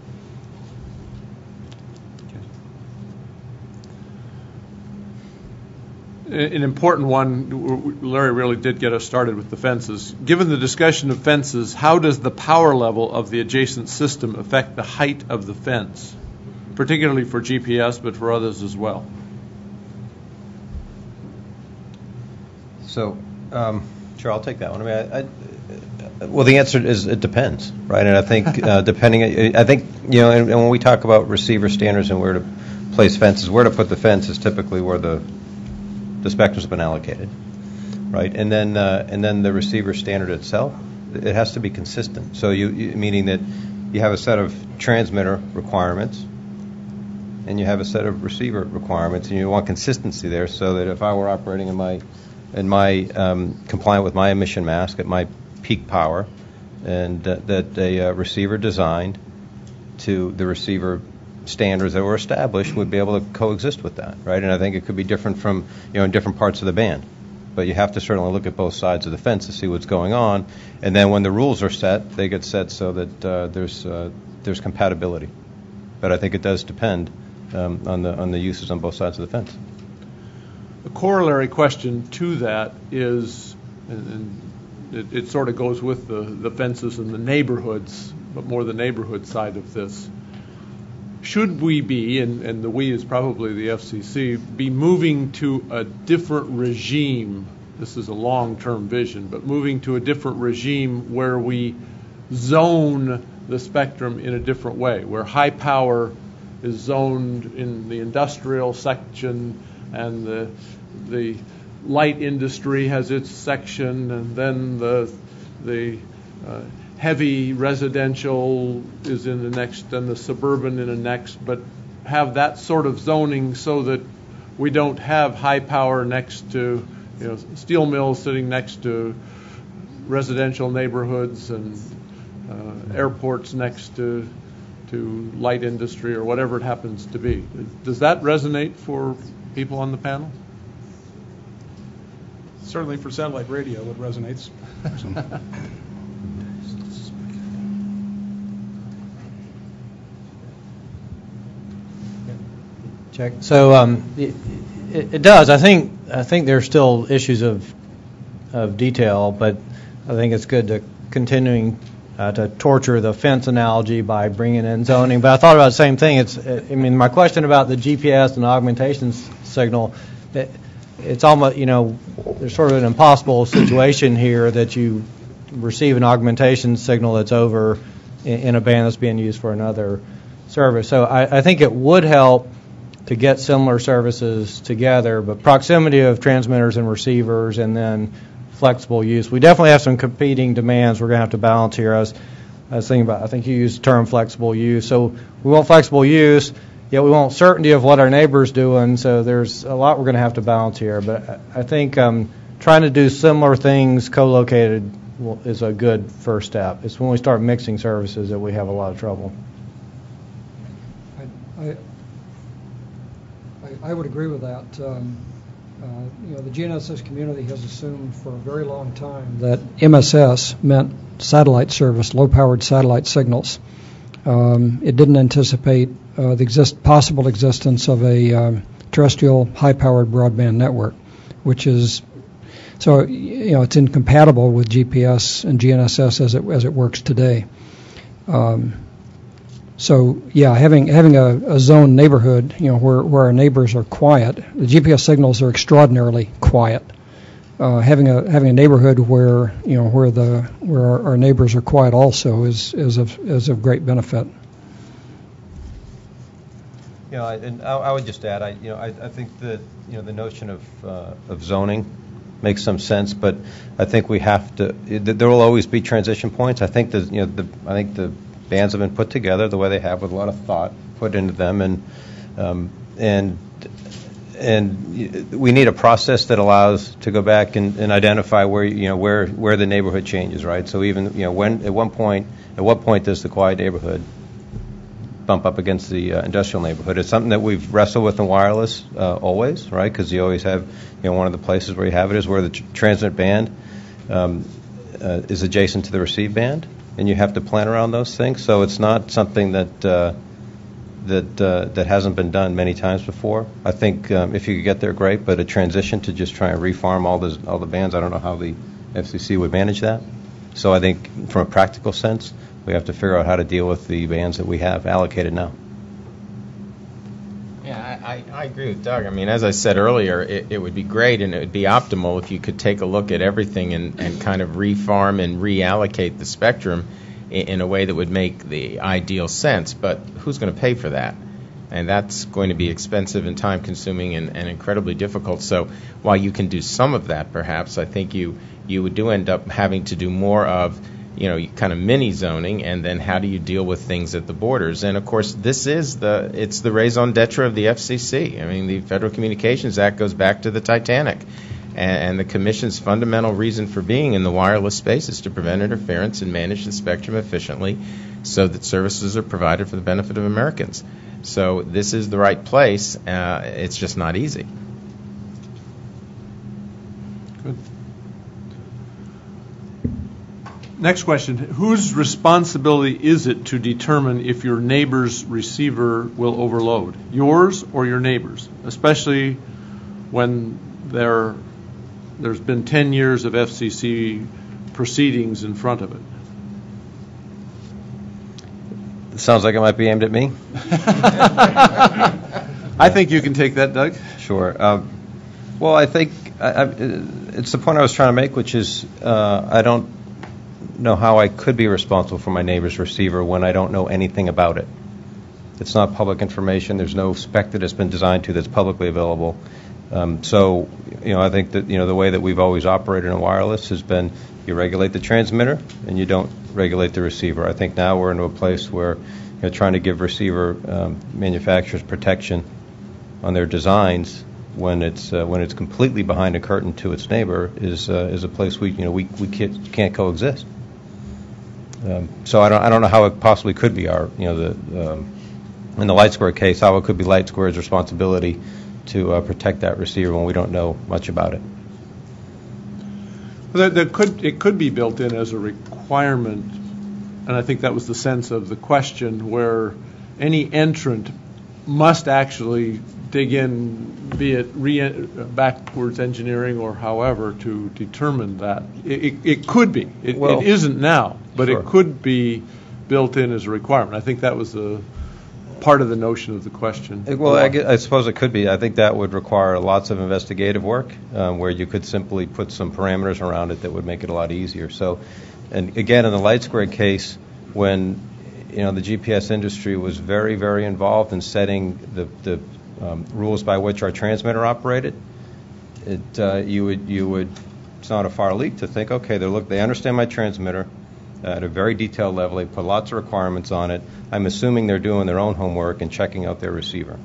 An important one, Larry really did get us started with the fences. Given the discussion of fences, how does the power level of the adjacent system affect the height of the fence, particularly for GPS, but for others as well? So, sure, I'll take that one. I mean, well, the answer is it depends, right? And I think and when we talk about receiver standards and where to place fences, where to put the fence is typically where the spectrum's been allocated, right? And then the receiver standard itself, it has to be consistent. So meaning that you have a set of transmitter requirements and you have a set of receiver requirements, and you want consistency there, so that if I were operating in my compliant with my emission mask at my peak power, and that a receiver designed to the receiver standards that were established would be able to coexist with that, right? And I think it could be different from in different parts of the band, but you have to certainly look at both sides of the fence to see what's going on, and then when the rules are set, they get set so that there's compatibility. But I think it does depend on the uses on both sides of the fence. A corollary question to that is, and it sort of goes with the fences and the neighborhoods, but more the neighborhood side of this. Should we be, and the we is probably the FCC, be moving to a different regime? This is a long-term vision, but moving to a different regime where we zone the spectrum in a different way, where high power is zoned in the industrial section, and the light industry has its section, and then the heavy residential is in the next, and the suburban in the next, but have that sort of zoning so that we don't have high power next to steel mills sitting next to residential neighborhoods and airports next to light industry or whatever it happens to be. Does that resonate for people on the panel? Certainly for satellite radio, it resonates. Check. So it does. I think there's still issues of detail, but I think it's good to continuing to torture the fence analogy by bringing in zoning. But I thought about the same thing. My question about the GPS and augmentation signal, it's almost, there's sort of an impossible situation here that you receive an augmentation signal that's over in a band that's being used for another service. So I think it would help to get similar services together, but proximity of transmitters and receivers and then flexible use. We definitely have some competing demands we're going to have to balance here. I was thinking about, I think you used the term flexible use. So we want flexible use, yet we want certainty of what our neighbor's doing, so there's a lot we're going to have to balance here. But I think trying to do similar things co-located is a good first step. It's when we start mixing services that we have a lot of trouble. I would agree with that. The GNSS community has assumed for a very long time that MSS meant satellite service, low-powered satellite signals. It didn't anticipate the possible existence of a terrestrial high-powered broadband network, which is it's incompatible with GPS and GNSS as it works today. Having a zoned neighborhood, where our neighbors are quiet, the GPS signals are extraordinarily quiet. Having a neighborhood where our neighbors are quiet also is of great benefit. And I would just add, I think that the notion of zoning makes some sense, but I think we have to. There will always be transition points. I think the bands have been put together the way they have, with a lot of thought put into them, and we need a process that allows to go back and identify where the neighborhood changes, right? So even at what point does the quiet neighborhood bump up against the industrial neighborhood? It's something that we've wrestled with in wireless always, right? Because you always have one of the places where you have it is where the transmit band is adjacent to the receive band, and you have to plan around those things. So it's not something that hasn't been done many times before. I think if you could get there, great. But a transition to just try and refarm all the bands, I don't know how the FCC would manage that. So I think from a practical sense, we have to figure out how to deal with the bands that we have allocated now. Yeah, I agree with Doug. I mean, as I said earlier, it would be great and it would be optimal if you could take a look at everything and kind of refarm and reallocate the spectrum in a way that would make the ideal sense. But who's going to pay for that? And that's going to be expensive and time-consuming and incredibly difficult. So while you can do some of that, perhaps, I think you do end up having to do more of kind of mini zoning, and then how do you deal with things at the borders? And of course, it's the raison d'etre of the FCC. I mean, the Federal Communications Act goes back to the Titanic, and the Commission's fundamental reason for being in the wireless space is to prevent interference and manage the spectrum efficiently, so that services are provided for the benefit of Americans. So this is the right place. It's just not easy. Good. Next question. Whose responsibility is it to determine if your neighbor's receiver will overload? Yours or your neighbor's? Especially when there's been 10 years of FCC proceedings in front of it. It sounds like it might be aimed at me. I think you can take that, Doug. Sure. Well, I think it's the point I was trying to make, which is I don't know how I could be responsible for my neighbor's receiver when I don't know anything about it. It's not public information. There's no spec that it's been designed to that's publicly available. So I think that the way that we've always operated in wireless has been you regulate the transmitter and you don't regulate the receiver. I think now we're into a place where trying to give receiver manufacturers protection on their designs when it's completely behind a curtain to its neighbor is a place we can't coexist. So I don't know how it possibly could be in the LightSquare case, how it could be LightSquare's responsibility to protect that receiver when we don't know much about it. It could be built in as a requirement, and I think that was the sense of the question, where any entrant must actually dig in, be it backwards engineering or however, to determine that. It could be. It isn't now, but Sure. It could be built in as a requirement. I think that was the part of the notion of the question. Well, I suppose it could be. I think that would require lots of investigative work, where you could simply put some parameters around it that would make it a lot easier. So, and again, in the LightSquared case, when the GPS industry was very, very involved in setting the rules by which our transmitter operated, you would. It's not a far leap to think, okay, they understand my transmitter at a very detailed level. They put lots of requirements on it. I'm assuming they're doing their own homework and checking out their receiver.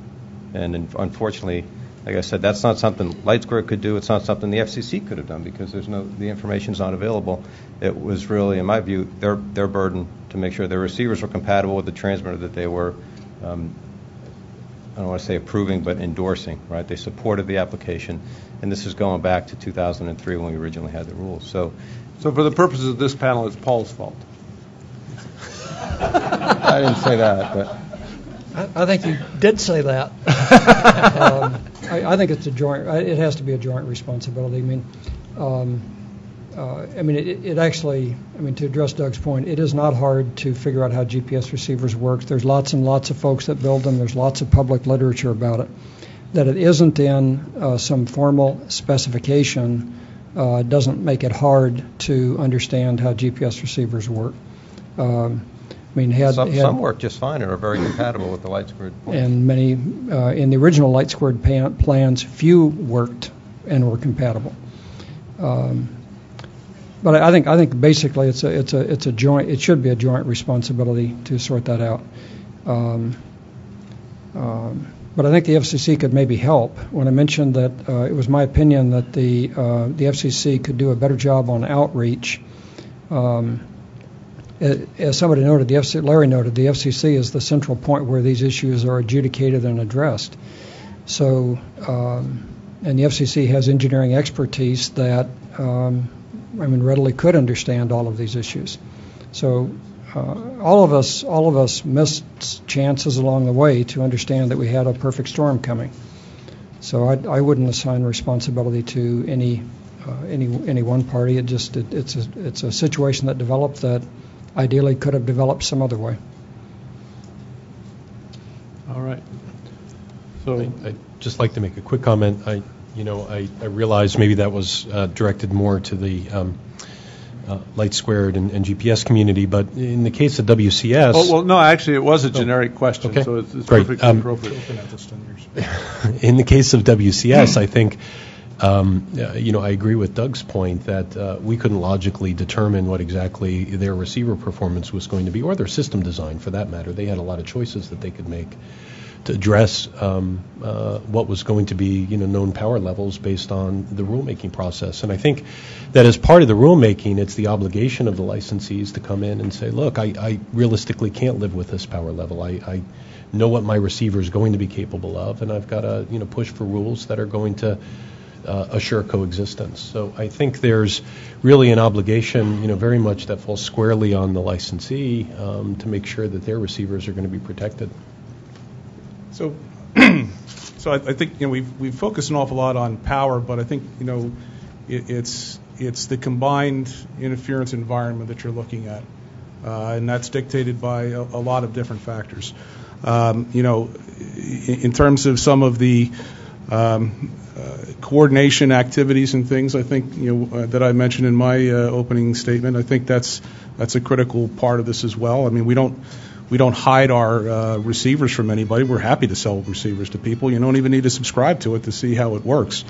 And unfortunately, like I said, that's not something LightSquared could do. It's not something the FCC could have done because the information's not available. It was really, in my view, their burden to make sure their receivers were compatible with the transmitter that they were, I don't want to say approving, but endorsing, right? They supported the application, and this is going back to 2003 when we originally had the rules. So for the purposes of this panel, it's Paul's fault. I didn't say that, but I think you did say that. I think it's a joint. It has to be a joint responsibility. I mean, it actually. I mean, to address Doug's point, it is not hard to figure out how GPS receivers work. There's lots and lots of folks that build them. There's lots of public literature about it. That it isn't in some formal specification doesn't make it hard to understand how GPS receivers work. Some work just fine and are very compatible with the LightSquared. And many in the original LightSquared plans, few worked and were compatible. But I think basically it's a joint. It should be a joint responsibility to sort that out. But I think the FCC could maybe help. When I mentioned that it was my opinion that the FCC could do a better job on outreach. As somebody noted, Larry noted, the FCC is the central point where these issues are adjudicated and addressed. So, and the FCC has engineering expertise that, readily could understand all of these issues. So, all of us missed chances along the way to understand that we had a perfect storm coming. So, I wouldn't assign responsibility to any one party. It's a situation that developed that ideally could have developed some other way. All right. So I'd just like to make a quick comment. I realize maybe that was directed more to the LightSquared and GPS community, but in the case of WCS... Oh, well, no, actually, it was a generic question, okay. so it's Great. perfectly appropriate. In the case of WCS, I think, I agree with Doug's point that we couldn't logically determine what exactly their receiver performance was going to be, or their system design, for that matter. They had a lot of choices that they could make to address what was going to be, known power levels based on the rulemaking process. And I think that as part of the rulemaking, it's the obligation of the licensees to come in and say, look, I realistically can't live with this power level. I know what my receiver is going to be capable of, and I've got to, push for rules that are going to assure coexistence. So I think there's really an obligation, very much that falls squarely on the licensee to make sure that their receivers are going to be protected. So I think we've focused an awful lot on power, but I think it's the combined interference environment that you're looking at, and that's dictated by a lot of different factors. In terms of some of the coordination activities and things, I think that I mentioned in my opening statement. I think that's a critical part of this as well. I mean, we don't hide our receivers from anybody. We're happy to sell receivers to people. You don't even need to subscribe to it to see how it works.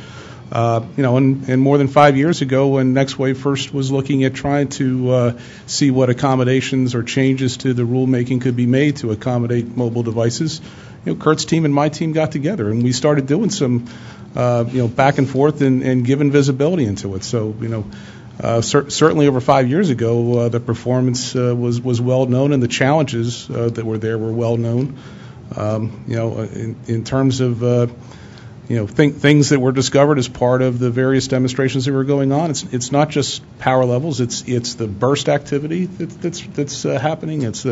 And more than 5 years ago, when NextWave first was looking at trying to see what accommodations or changes to the rulemaking could be made to accommodate mobile devices, Kurt's team and my team got together and we started doing some, back and forth and giving visibility into it. So, certainly over 5 years ago, the performance was well known, and the challenges that were there were well known. In terms of things that were discovered as part of the various demonstrations that were going on, it's not just power levels. It's the burst activity that's happening. It's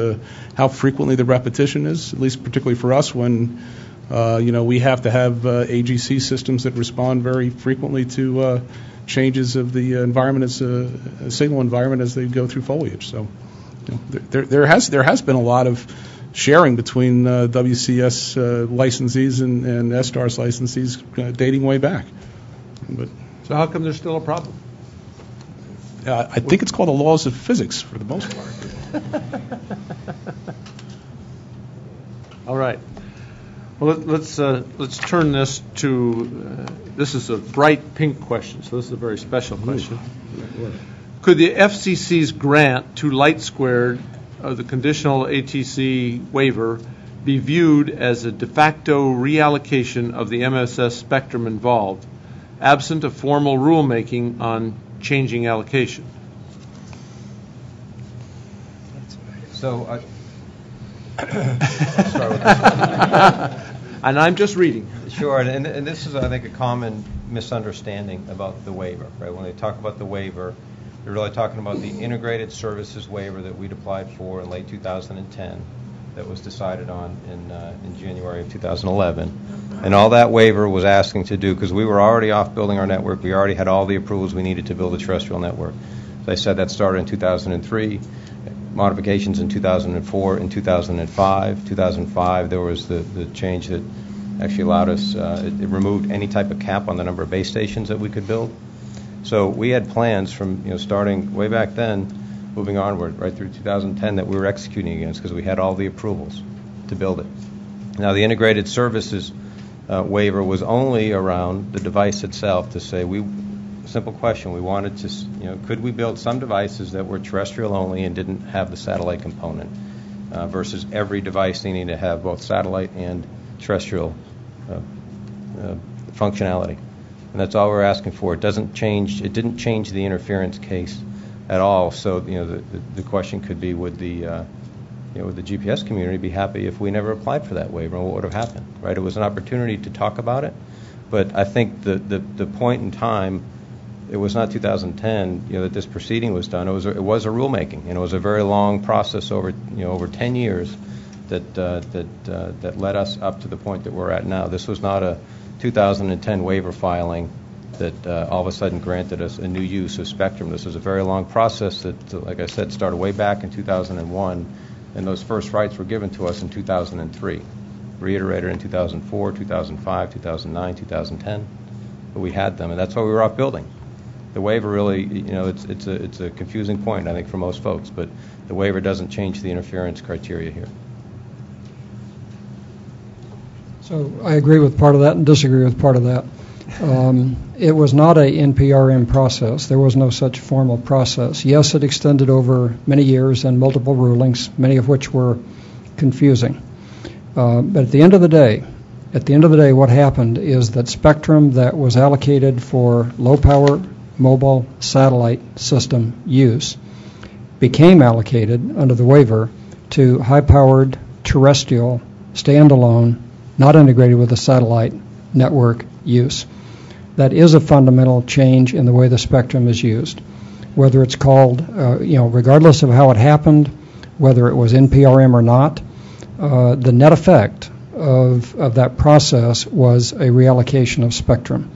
how frequently the repetition is. At least particularly for us when we have to have AGC systems that respond very frequently to changes of the environment as a signal environment as they go through foliage. So there has been a lot of sharing between WCS licensees and STARS licensees dating way back. But So how come there's still a problem? I think it's called the laws of physics for the most part. All right. Well, let's turn this to, this is a bright pink question, so this is a very special question. Could the FCC's grant to Light Squared of the conditional ATC waiver be viewed as a de facto reallocation of the MSS spectrum involved, absent a formal rulemaking on changing allocation? So I'll start with this one. And I'm just reading. Sure, and this is, I think, a common misunderstanding about the waiver, right? When they talk about the waiver, they're really talking about the integrated services waiver that we'd applied for in late 2010 that was decided on in January of 2011. And all that waiver was asking to do, because we were already off building our network, we already had all the approvals we needed to build a terrestrial network. As I said, that started in 2003. Modifications in 2004, in 2005. 2005, there was the change that actually allowed us, it removed any type of cap on the number of base stations that we could build. So we had plans from, starting way back then, moving onward, right through 2010, that we were executing against because we had all the approvals to build it. Now, the integrated services waiver was only around the device itself to say, simple question, we wanted to, could we build some devices that were terrestrial only and didn't have the satellite component versus every device needing to have both satellite and terrestrial functionality. And that's all we're asking for. It didn't change the interference case at all. So, the question could be, would the GPS community be happy if we never applied for that waiver, and what would have happened, right? It was an opportunity to talk about it, but I think the point in time, it was not 2010, that this proceeding was done. It was a rulemaking, and it was a very long process over 10 years that led us up to the point that we're at now. This was not a 2010 waiver filing that all of a sudden granted us a new use of spectrum. This was a very long process that, like I said, started way back in 2001, and those first rights were given to us in 2003, reiterated in 2004, 2005, 2009, 2010. But we had them, and that's why we were off building. The waiver really, it's a confusing point, I think, for most folks, but the waiver doesn't change the interference criteria here. So I agree with part of that and disagree with part of that. It was not a NPRM process. There was no such formal process. Yes, it extended over many years and multiple rulings, many of which were confusing. But at the end of the day, what happened is that spectrum that was allocated for low-power mobile satellite system use became allocated under the waiver to high-powered terrestrial, standalone, not integrated with a satellite network use. That is a fundamental change in the way the spectrum is used. Whether it's called, regardless of how it happened, whether it was NPRM or not, the net effect of that process was a reallocation of spectrum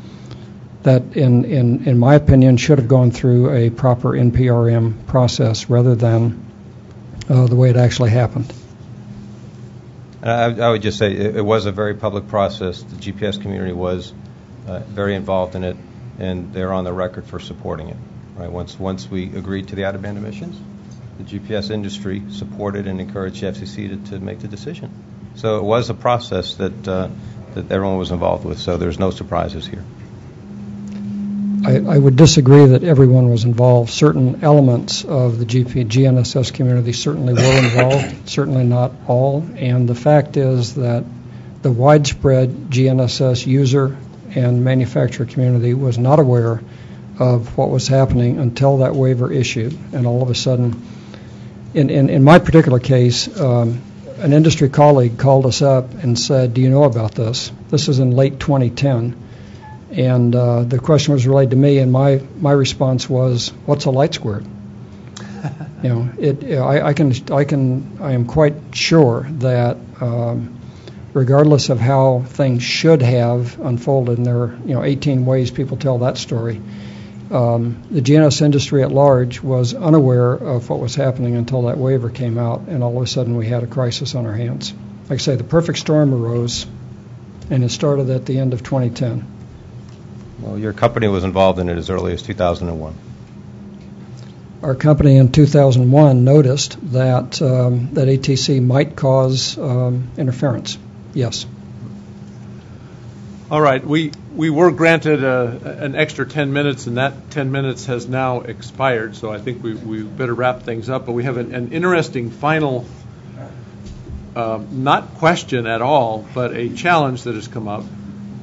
that, in my opinion, should have gone through a proper NPRM process rather than the way it actually happened. I would just say it was a very public process. The GPS community was very involved in it, and they're on the record for supporting it. Right? Once we agreed to the out-of-band emissions, the GPS industry supported and encouraged the FCC to make the decision. So it was a process that everyone was involved with. So there's no surprises here. I would disagree that everyone was involved. Certain elements of the GNSS community certainly were involved, certainly not all. And the fact is that the widespread GNSS user and manufacturer community was not aware of what was happening until that waiver issued. And all of a sudden, in my particular case, an industry colleague called us up and said, "Do you know about this?" This is in late 2010. And the question was relayed to me, and my response was, "What's a light squared?" I am quite sure that regardless of how things should have unfolded, and there are 18 ways people tell that story, the GNS industry at large was unaware of what was happening until that waiver came out, and all of a sudden we had a crisis on our hands. Like I say, the perfect storm arose, and it started at the end of 2010. Well, your company was involved in it as early as 2001. Our company in 2001 noticed that that ATC might cause interference. Yes. All right. We were granted an extra 10 minutes, and that 10 minutes has now expired, so I think we better wrap things up. But we have an interesting final, not question at all, but a challenge that has come up,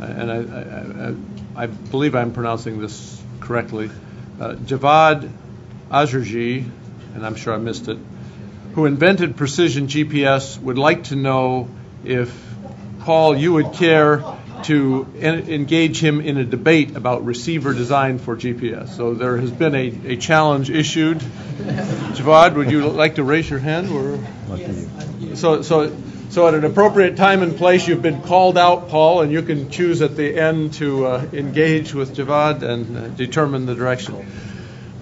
and I believe I'm pronouncing this correctly. Javad Azurji, and I'm sure I missed it, who invented precision GPS, would like to know if, Paul, you would care to engage him in a debate about receiver design for GPS. So there has been a challenge issued. Javad, would you like to raise your hand? Or? So at an appropriate time and place, you've been called out, Paul, and you can choose at the end to engage with Javad and determine the direction.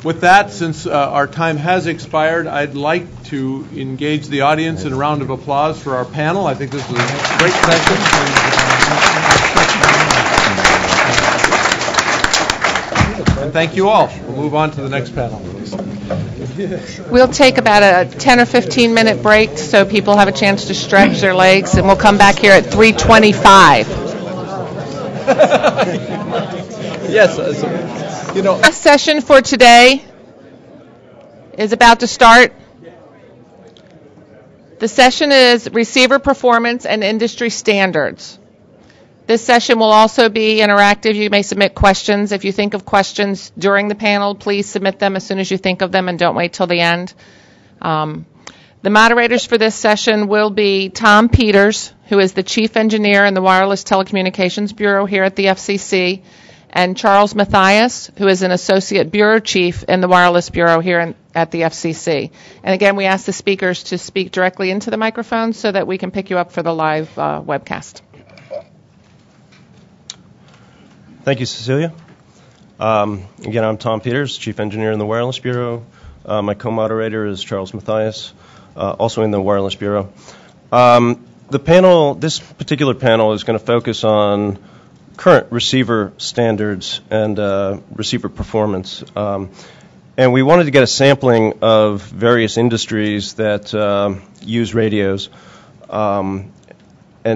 With that, since our time has expired, I'd like to engage the audience in a round of applause for our panel. I think this was a great session. And thank you all. We'll move on to the next panel. We'll take about a 10 or 15 minute break so people have a chance to stretch their legs, and we'll come back here at 3:25. Yes. Our session for today is about to start. The session is Receiver Performance and Industry Standards. This session will also be interactive. You may submit questions. If you think of questions during the panel, please submit them as soon as you think of them and don't wait till the end. The moderators for this session will be Tom Peters, who is the Chief Engineer in the Wireless Telecommunications Bureau here at the FCC, and Charles Mathias, who is an Associate Bureau Chief in the Wireless Bureau here at the FCC. And again, we ask the speakers to speak directly into the microphone so that we can pick you up for the live webcast. Thank you, Cecilia. Again, I'm Tom Peters, Chief Engineer in the Wireless Bureau. My co-moderator is Charles Mathias, also in the Wireless Bureau. This particular panel is going to focus on current receiver standards and receiver performance. And we wanted to get a sampling of various industries that use radios. And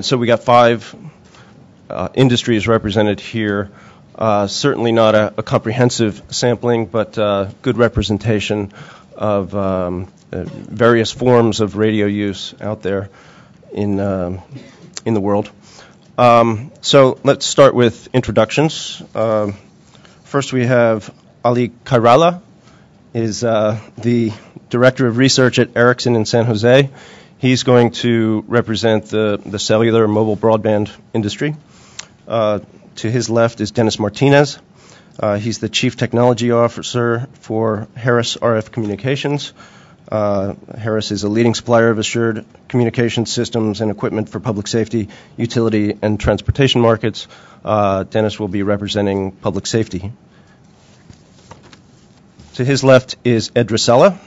so we got 5 industries represented here. Certainly not a comprehensive sampling, but good representation of various forms of radio use out there in the world. So let's start with introductions. First we have Ali Kairala, is the Director of Research at Ericsson in San Jose. He's going to represent the cellular mobile broadband industry. To his left is Dennis Martinez. He's the Chief Technology Officer for Harris RF Communications. Harris is a leading supplier of assured communication systems and equipment for public safety, utility, and transportation markets. Dennis will be representing public safety. To his left is Ed Drisella.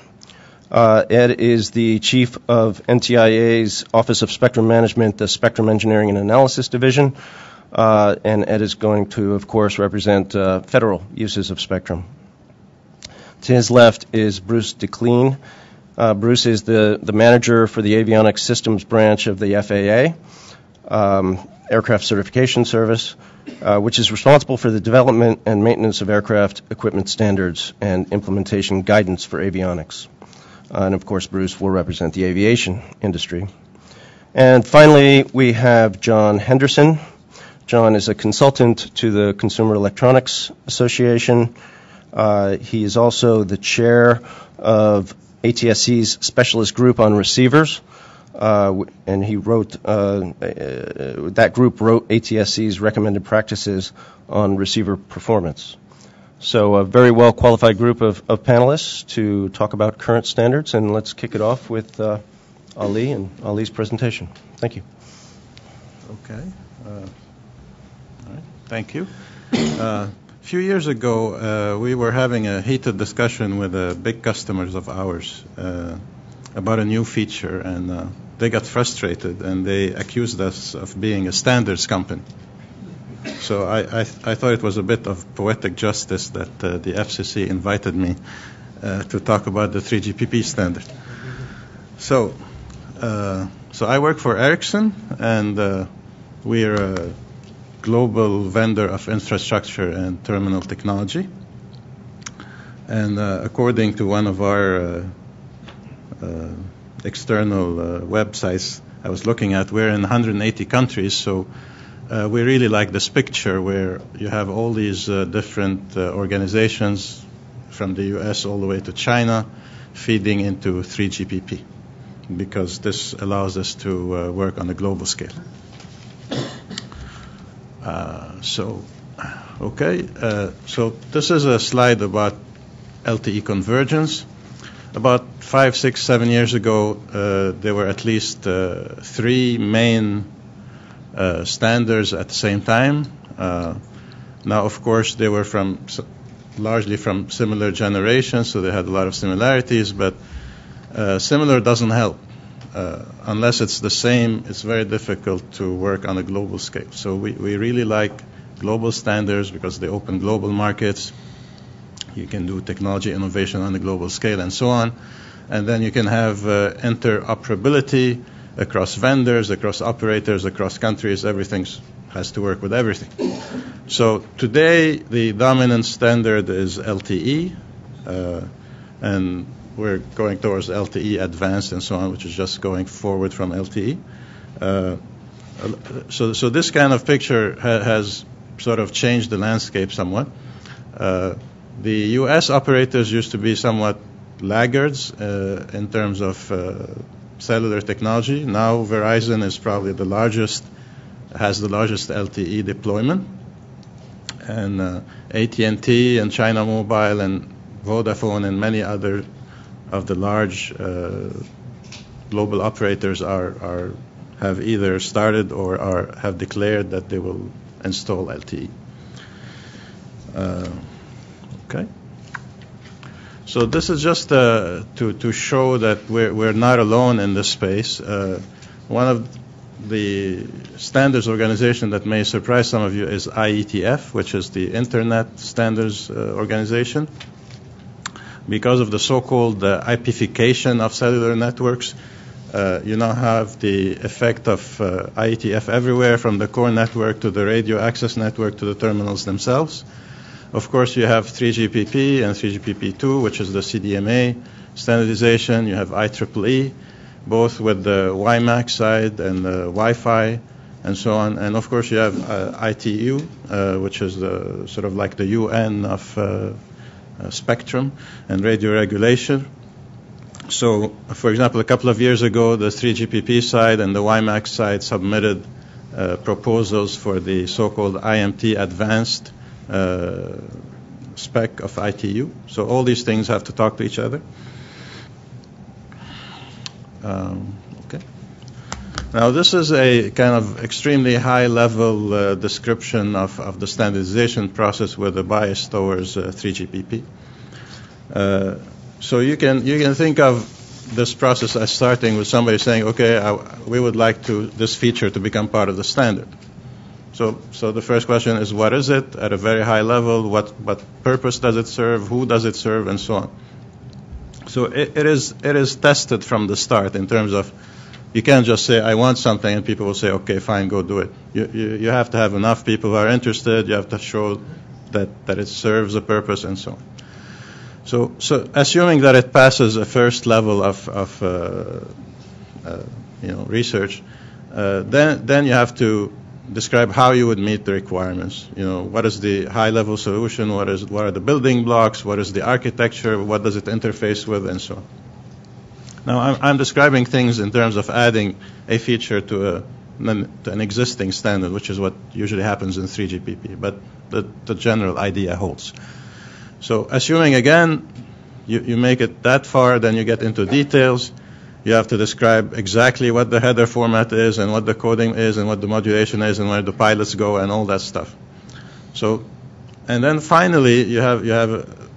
Ed is the Chief of NTIA's Office of Spectrum Management, the Spectrum Engineering and Analysis Division. And Ed is going to, of course, represent federal uses of spectrum. To his left is Bruce DeClean. Bruce is the manager for the Avionics Systems branch of the FAA, Aircraft Certification Service, which is responsible for the development and maintenance of aircraft equipment standards and implementation guidance for avionics. And, of course, Bruce will represent the aviation industry. And finally, we have John Henderson. John is a consultant to the Consumer Electronics Association. He is also the chair of ATSC's Specialist Group on Receivers, and he wrote, that group wrote ATSC's recommended practices on receiver performance. So a very well qualified group of panelists to talk about current standards, and let's kick it off with Ali and Ali's presentation. Thank you. Okay. Thank you. A few years ago, we were having a heated discussion with big customers of ours about a new feature, and they got frustrated, and they accused us of being a standards company. So I thought it was a bit of poetic justice that the FCC invited me to talk about the 3GPP standard. So I work for Ericsson, and we're a global vendor of infrastructure and terminal technology. And according to one of our external websites I was looking at, we're in 180 countries, so we really like this picture where you have all these different organizations from the US all the way to China feeding into 3GPP, because this allows us to work on a global scale. So this is a slide about LTE convergence. About 5, 6, 7 years ago, there were at least 3 main standards at the same time. Now, of course, they were largely from similar generations, so they had a lot of similarities, but similar doesn't help. Unless it's the same, it's very difficult to work on a global scale. So we really like global standards because they open global markets. You can do technology innovation on a global scale and so on. And then you can have interoperability across vendors, across operators, across countries. Everything has to work with everything. So today, the dominant standard is LTE, and we're going towards LTE Advanced and so on, which is just going forward from LTE. So this kind of picture has sort of changed the landscape somewhat. The U.S. operators used to be somewhat laggards in terms of cellular technology. Now Verizon is probably has the largest LTE deployment. And AT&T and China Mobile and Vodafone and many other of the large global operators have either started or have declared that they will install LTE. Okay. So this is just to show that we're not alone in this space. One of the standards organization that may surprise some of you is IETF, which is the Internet Standards Organization. Because of the so-called IPification of cellular networks, you now have the effect of IETF everywhere, from the core network to the radio access network to the terminals themselves. Of course, you have 3GPP and 3GPP2, which is the CDMA standardization. You have IEEE, both with the WiMAX side and the Wi-Fi and so on. And of course, you have ITU, which is sort of like the UN of spectrum and radio regulation. So, for example, a couple of years ago, the 3GPP side and the WiMAX side submitted proposals for the so-called IMT Advanced spec of ITU. So all these things have to talk to each other. Okay. Now this is a kind of extremely high-level description of the standardization process with a bias towards 3GPP. So you can think of this process as starting with somebody saying, okay, we would like this feature to become part of the standard. So the first question is, what is it at a very high level? What purpose does it serve? Who does it serve? And so on. So it is tested from the start in terms of, you can't just say, I want something, and people will say, okay, fine, go do it. You have to have enough people who are interested. You have to show that it serves a purpose and so on. So assuming that it passes a first level of research, then you have to describe how you would meet the requirements. What is the high-level solution? What are the building blocks? What is the architecture? What does it interface with, and so on. Now, I'm describing things in terms of adding a feature to an existing standard, which is what usually happens in 3GPP, but the general idea holds. So assuming, again, you make it that far, then you get into details. You have to describe exactly what the header format is and what the coding is and what the modulation is and where the pilots go and all that stuff. So And then finally, you have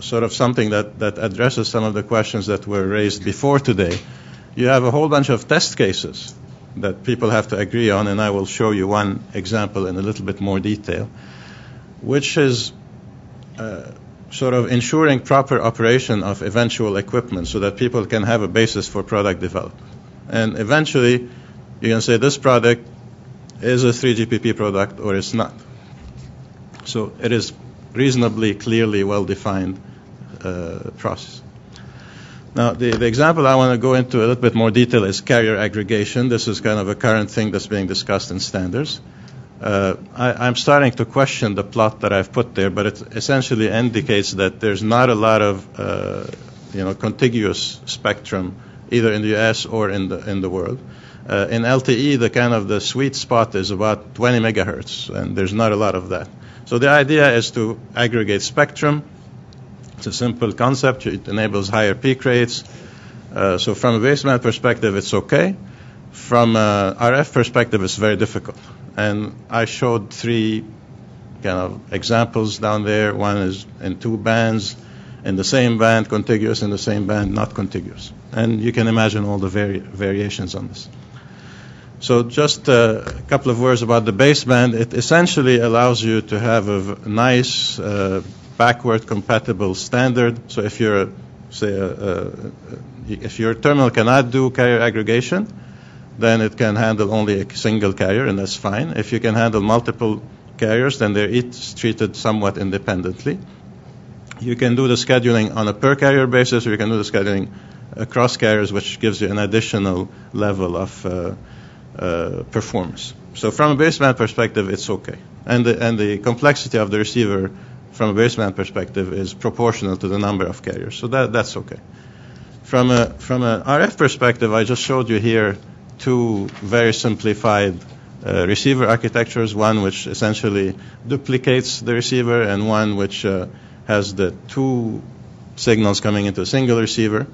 sort of something that addresses some of the questions that were raised before today. You have a whole bunch of test cases that people have to agree on, and I will show you one example in a little bit more detail, which is sort of ensuring proper operation of eventual equipment so that people can have a basis for product development. And eventually, you can say this product is a 3GPP product or it's not. So it is reasonably clearly well-defined process. Now, the example I want to go into a little bit more detail is carrier aggregation. This is kind of a current thing that's being discussed in standards. I'm starting to question the plot that I've put there, but it essentially indicates that there's not a lot of contiguous spectrum either in the U.S. or in the world. In LTE, the sweet spot is about 20 megahertz, and there's not a lot of that. So the idea is to aggregate spectrum. It's a simple concept. It enables higher peak rates. So from a baseband perspective, it's okay. From a RF perspective, it's very difficult. And I showed three kind of examples down there. One is in two bands, in the same band, contiguous, in the same band, not contiguous. And you can imagine all the variations on this. So just a couple of words about the baseband. It essentially allows you to have a nice backward compatible standard. So if you're, if your terminal cannot do carrier aggregation, then it can handle only a single carrier, and that's fine. If you can handle multiple carriers, then they're each treated somewhat independently. You can do the scheduling on a per carrier basis, or you can do the scheduling across carriers, which gives you an additional level of performance. So from a baseband perspective, it's okay. And the complexity of the receiver from a baseband perspective is proportional to the number of carriers. So that's okay. From an RF perspective, I just showed you here two very simplified receiver architectures, one which essentially duplicates the receiver and one which has the two signals coming into a single receiver.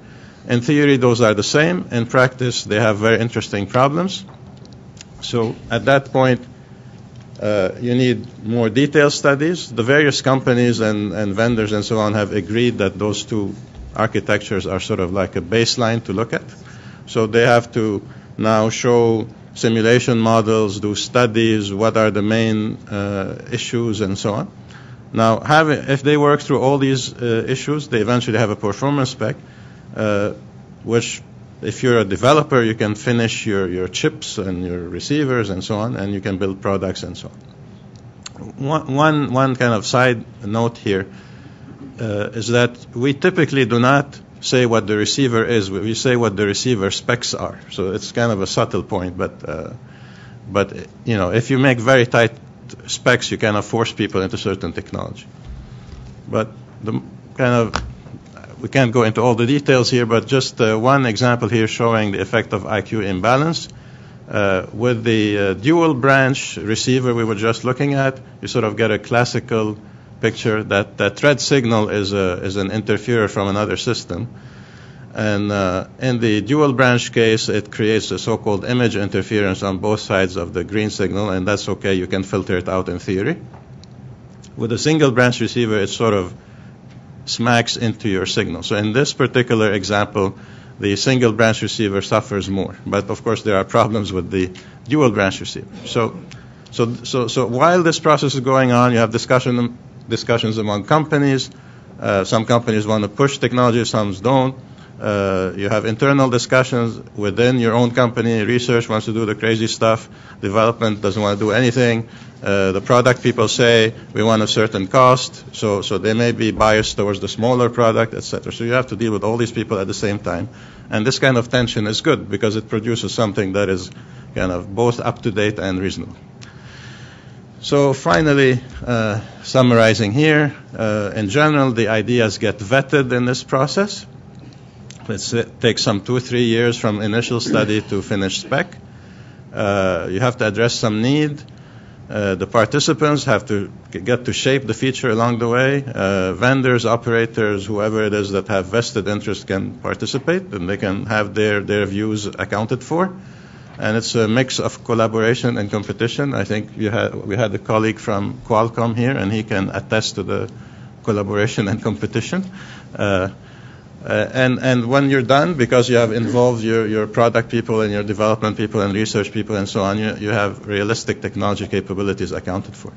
In theory, those are the same. In practice, they have very interesting problems. So at that point, you need more detailed studies. The various companies and vendors and so on have agreed that those two architectures are sort of like a baseline to look at. So they have to now show simulation models, do studies, what are the main issues, and so on. Now, if they work through all these issues, they eventually have a performance spec, which, if you're a developer, you can finish your chips and your receivers and so on, and you can build products and so on. One kind of side note here is that we typically do not say what the receiver is. We say what the receiver specs are. So it's kind of a subtle point, but if you make very tight specs, you kind of force people into certain technology. But we can't go into all the details here, but just one example here showing the effect of IQ imbalance. With the dual branch receiver we were just looking at, you sort of get a classical picture that thread signal is an interferer from another system. And in the dual branch case, it creates a so-called image interference on both sides of the green signal, and that's okay. You can filter it out in theory. With a single branch receiver, it sort of smacks into your signal. So in this particular example, the single branch receiver suffers more. But of course, there are problems with the dual branch receiver. So while this process is going on, you have discussions among companies. Some companies want to push technology, some don't. You have internal discussions within your own company. Research wants to do the crazy stuff. Development doesn't want to do anything. The product people say we want a certain cost, so they may be biased towards the smaller product, etc. So you have to deal with all these people at the same time. And this kind of tension is good because it produces something that is kind of both up to date and reasonable. So finally, summarizing here, in general, the ideas get vetted in this process. It takes some 2 or 3 years from initial study to finished spec. You have to address some need. The participants have to get to shape the feature along the way. Vendors, operators, whoever it is that have vested interest can participate, and they can have their views accounted for. and it's a mix of collaboration and competition. I think we had a colleague from Qualcomm here, and he can attest to the collaboration and competition. And when you're done, because you have involved your product people and your development people and research people and so on, you have realistic technology capabilities accounted for.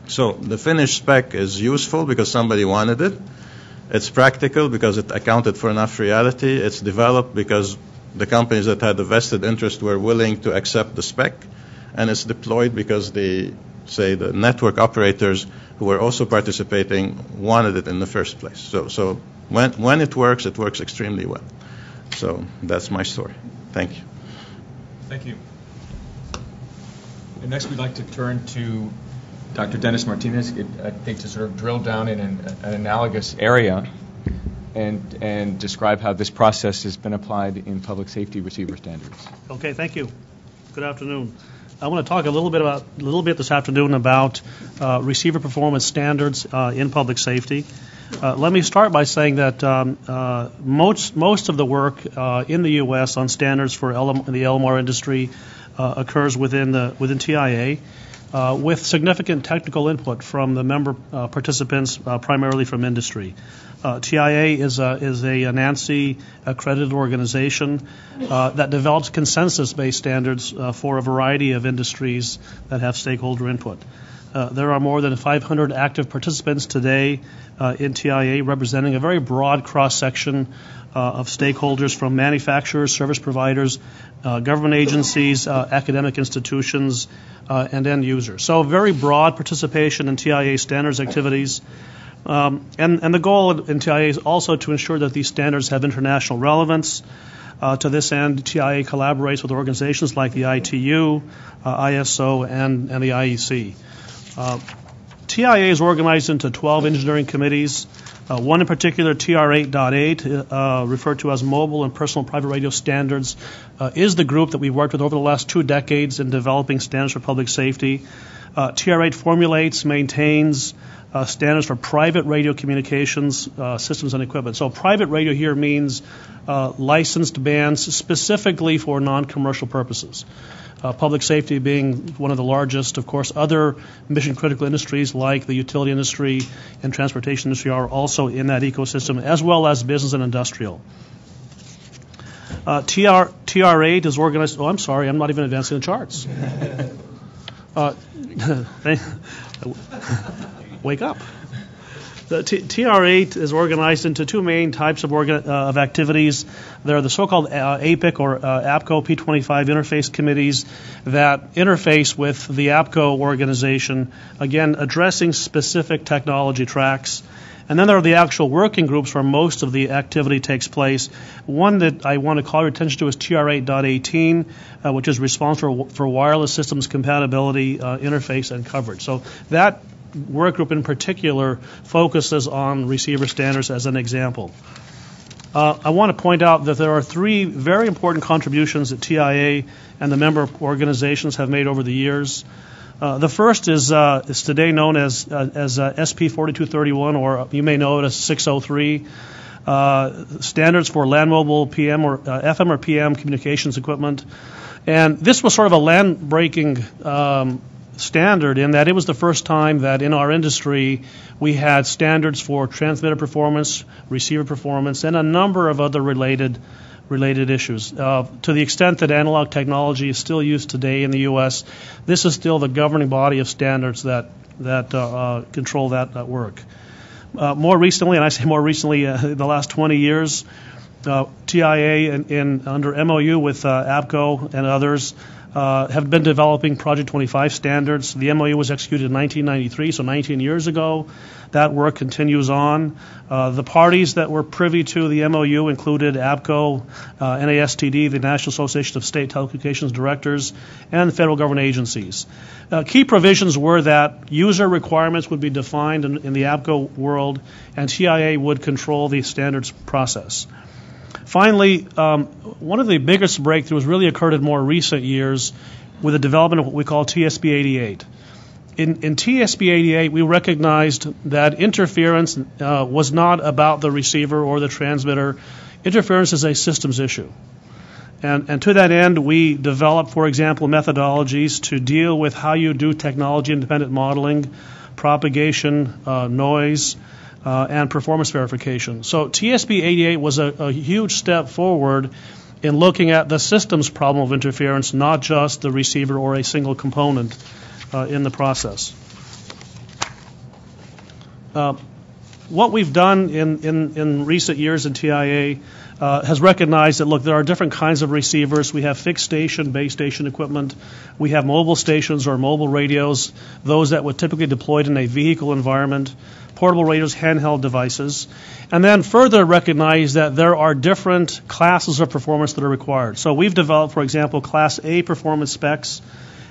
So the finished spec is useful because somebody wanted it. It's practical because it accounted for enough reality. It's developed because the companies that had a vested interest were willing to accept the spec. And it's deployed because the network operators who were also participating wanted it in the first place. So when it works extremely well. So that's my story. Thank you. Thank you. And next we'd like to turn to Dr. Dennis Martinez, I think, to sort of drill down in an analogous area and describe how this process has been applied in public safety receiver standards. Okay, thank you. Good afternoon. I want to talk a little bit this afternoon about receiver performance standards in public safety. Let me start by saying that most of the work in the U.S. on standards for the LMR industry occurs within TIA. With significant technical input from the member participants, primarily from industry. TIA is a NANSI accredited organization that develops consensus-based standards for a variety of industries that have stakeholder input. There are more than 500 active participants today in TIA, representing a very broad cross-section of stakeholders from manufacturers, service providers, government agencies, academic institutions, and end users. So very broad participation in TIA standards activities. And the goal in TIA is also to ensure that these standards have international relevance. To this end, TIA collaborates with organizations like the ITU, ISO, and the IEC. TIA is organized into 12 engineering committees. One in particular, TR8.8, referred to as Mobile and Personal Private Radio Standards, is the group that we've worked with over the last 2 decades in developing standards for public safety. TR8 formulates, maintains standards for private radio communications systems and equipment. So private radio here means licensed bands specifically for non-commercial purposes. Public safety being one of the largest. Of course, other mission-critical industries like the utility industry and transportation industry are also in that ecosystem, as well as business and industrial. TR8 is organized. Oh, I'm sorry, I'm not even advancing the charts. Wake up. The TR8 is organized into 2 main types of activities. There are the so-called APIC or APCO P25 interface committees that interface with the APCO organization, again, addressing specific technology tracks. And then there are the actual working groups where most of the activity takes place. One that I want to call your attention to is TR8.18, which is responsible for wireless systems compatibility, interface, and coverage. So that work group in particular focuses on receiver standards as an example. I want to point out that there are 3 very important contributions that TIA and the member organizations have made over the years. The first is today known as SP 4231, or you may know it as 603, standards for land mobile PM or FM or PM communications equipment. And this was sort of a land-breaking standard in that it was the first time that in our industry we had standards for transmitter performance, receiver performance, and a number of other related issues. To the extent that analog technology is still used today in the U.S., this is still the governing body of standards that control that work. More recently, and I say more recently, in the last 20 years, TIA under MOU with APCO and others have been developing Project 25 standards. The MOU was executed in 1993, so 19 years ago. That work continues on. The parties that were privy to the MOU included APCO, NASTD, the National Association of State Telecommunications Directors, and federal government agencies. Key provisions were that user requirements would be defined in the APCO world, and TIA would control the standards process. Finally, one of the biggest breakthroughs really occurred in more recent years with the development of what we call TSB 88. In TSB 88, we recognized that interference was not about the receiver or the transmitter. Interference is a systems issue. And to that end, we develop, for example, methodologies to deal with how you do technology-independent modeling, propagation, noise, and performance verification. So TSB 88 was a huge step forward in looking at the systems problem of interference, not just the receiver or a single component in the process. What we've done in recent years in TIA has recognized that, look, there are different kinds of receivers. We have fixed station, base station equipment. We have mobile stations or mobile radios, those that would typically be deployed in a vehicle environment, portable radios, handheld devices. And then further recognize that there are different classes of performance that are required. So we've developed, for example, Class A performance specs,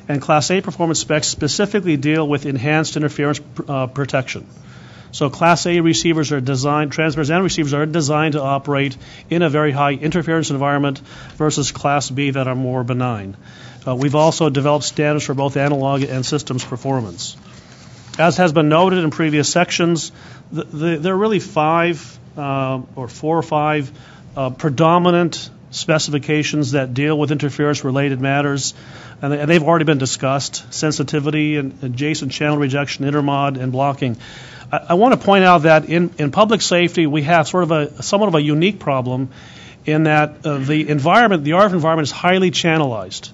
and Class A performance specs specifically deal with enhanced interference protection. So Class A receivers are designed, transmitters and receivers are designed to operate in a very high interference environment versus Class B that are more benign. We've also developed standards for both analog and systems performance. As has been noted in previous sections, there are really four or five predominant specifications that deal with interference-related matters, and they've already been discussed: sensitivity and adjacent channel rejection, intermod, and blocking. I want to point out that in public safety, we have somewhat of a unique problem in that the RF environment is highly channelized.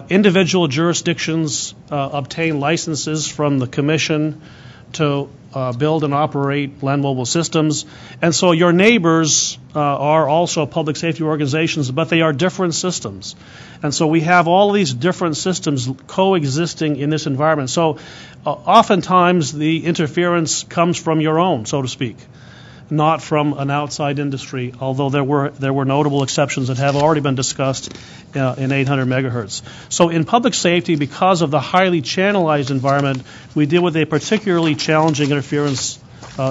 Individual jurisdictions obtain licenses from the Commission to build and operate land mobile systems, and so your neighbors are also public safety organizations, but they are different systems. And so we have all these different systems coexisting in this environment. So oftentimes the interference comes from your own, so to speak, not from an outside industry, although there were notable exceptions that have already been discussed in 800 megahertz. So in public safety, because of the highly channelized environment, we deal with a particularly challenging interference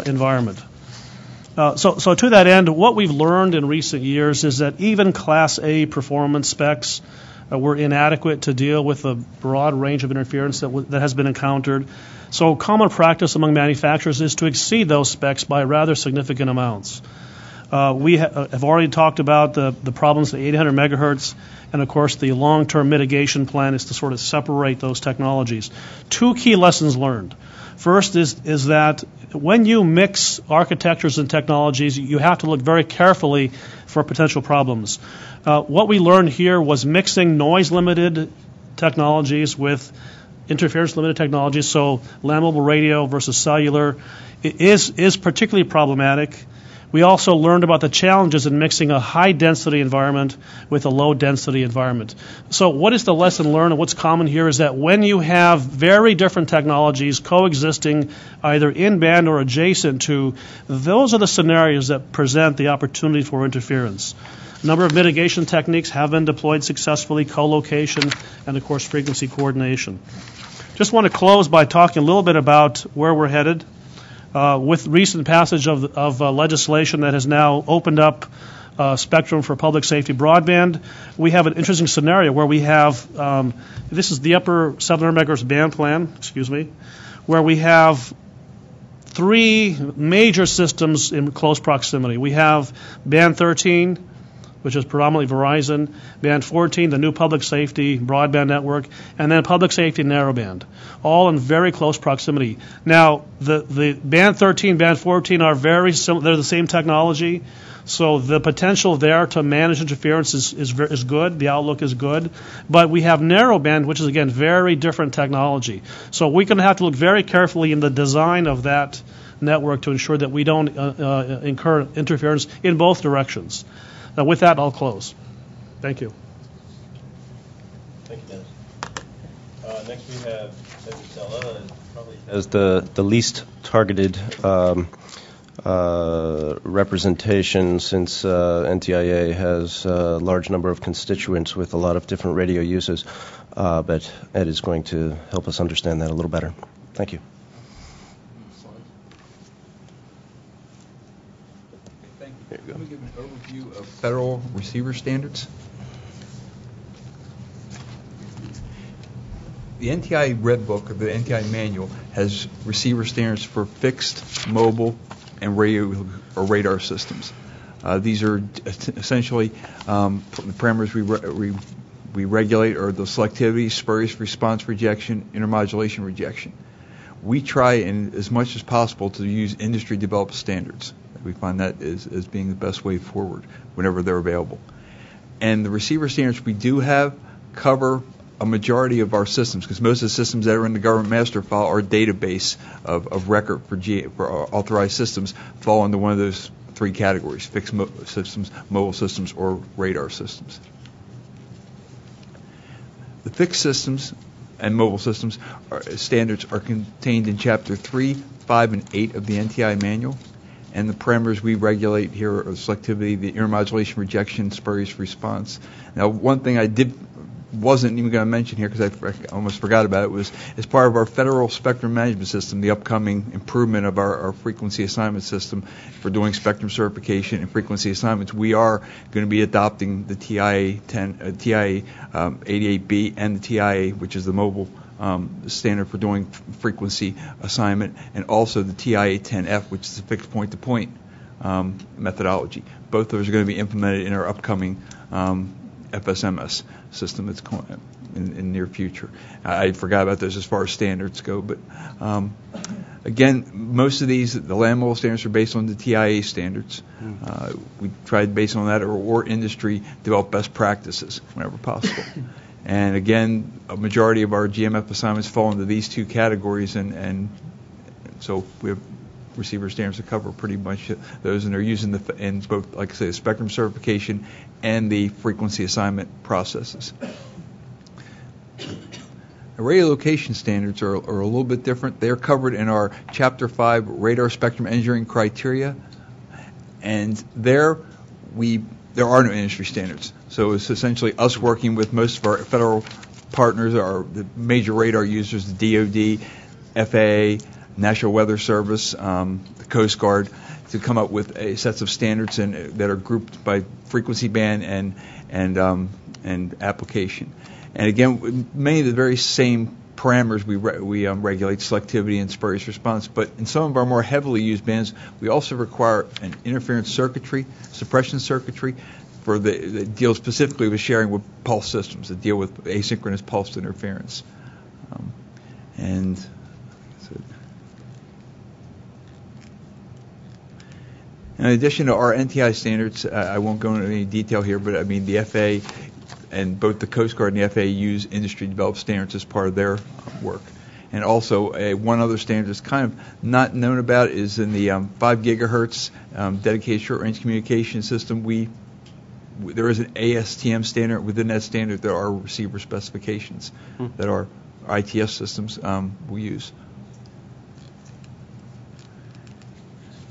environment. So to that end, what we've learned in recent years is that even Class A performance specs were inadequate to deal with the broad range of interference that has been encountered. So common practice among manufacturers is to exceed those specs by rather significant amounts. We have already talked about the problems at 800 megahertz, and of course the long-term mitigation plan is to sort of separate those technologies. Two key lessons learned. First is that when you mix architectures and technologies, you have to look very carefully for potential problems. What we learned here was mixing noise-limited technologies with interference-limited technologies, so land mobile radio versus cellular, is particularly problematic. We also learned about the challenges in mixing a high-density environment with a low-density environment. So what is the lesson learned, and what's common here is that when you have very different technologies coexisting either in band or adjacent to, those are the scenarios that present the opportunity for interference. A number of mitigation techniques have been deployed successfully: co-location and, of course, frequency coordination. Just want to close by talking a little bit about where we're headed. With recent passage of legislation that has now opened up spectrum for public safety broadband, we have an interesting scenario where we have, this is the upper 700 megahertz band plan, where we have three major systems in close proximity. We have band 13, which is predominantly Verizon, band 14, the new public safety broadband network, and then public safety narrowband, all in very close proximity. Now, the band 13, band 14 are very similar. They're the same technology, so the potential there to manage interference is good. The outlook is good. But we have narrowband, which is, again, very different technology. So we're going to have to look very carefully in the design of that network to ensure that we don't incur interference in both directions. Now, with that, I'll close. Thank you. Thank you, Dennis. Next, we have Edrisella, probably as the least targeted representation, since NTIA has a large number of constituents with a lot of different radio uses. But Ed is going to help us understand that a little better. Thank you. Let me give an overview of federal receiver standards. The NTIA Red Book, or the NTIA Manual, has receiver standards for fixed, mobile, and radio or radar systems. These are essentially the parameters we regulate are the selectivity, spurious response rejection, intermodulation rejection. We try, as much as possible, to use industry-developed standards. We find that as being the best way forward whenever they're available. And the receiver standards we do have cover a majority of our systems, because most of the systems that are in the government master file, our database of record for authorized systems, fall into one of those three categories: fixed systems, mobile systems, or radar systems. The fixed systems and mobile systems standards are contained in Chapter 3, 5, and 8 of the NTIA manual. And the parameters we regulate here are selectivity, the intermodulation rejection, spurious response. Now, one thing I wasn't even going to mention here, because I almost forgot about it, was as part of our federal spectrum management system, the upcoming improvement of our frequency assignment system for doing spectrum certification and frequency assignments, we are going to be adopting the TIA 88B and the TIA, which is the mobile standard for doing frequency assignment, and also the TIA 10F, which is a fixed point-to-point methodology. Both of those are going to be implemented in our upcoming FSMS system that's in the near future. I forgot about those as far as standards go, but again, most of these, the land mobile standards are based on the TIA standards. We tried based on that, or industry develop best practices whenever possible. And again, a majority of our GMF assignments fall into these two categories, and so we have receiver standards that cover pretty much those, and they're using in both, like I say, the spectrum certification and the frequency assignment processes. The radio location standards are a little bit different. They're covered in our Chapter 5 radar spectrum engineering criteria, and there are no industry standards. So it's essentially us working with most of our federal partners, the major radar users, the DoD, FAA, National Weather Service, the Coast Guard, to come up with sets of standards that are grouped by frequency band and application. And again, many of the very same parameters we regulate, selectivity and spurious response, but in some of our more heavily used bands, we also require an interference circuitry, suppression circuitry, that deals specifically with sharing with pulse systems, that deal with asynchronous pulse interference. In addition to our NTI standards, I won't go into any detail here, but I mean the FAA and both the Coast Guard and the FAA use industry-developed standards as part of their work. And also, one other standard that's kind of not known about is in the 5 gigahertz dedicated short-range communication system. There is an ASTM standard. Within that standard, there are receiver specifications that our ITS systems will use.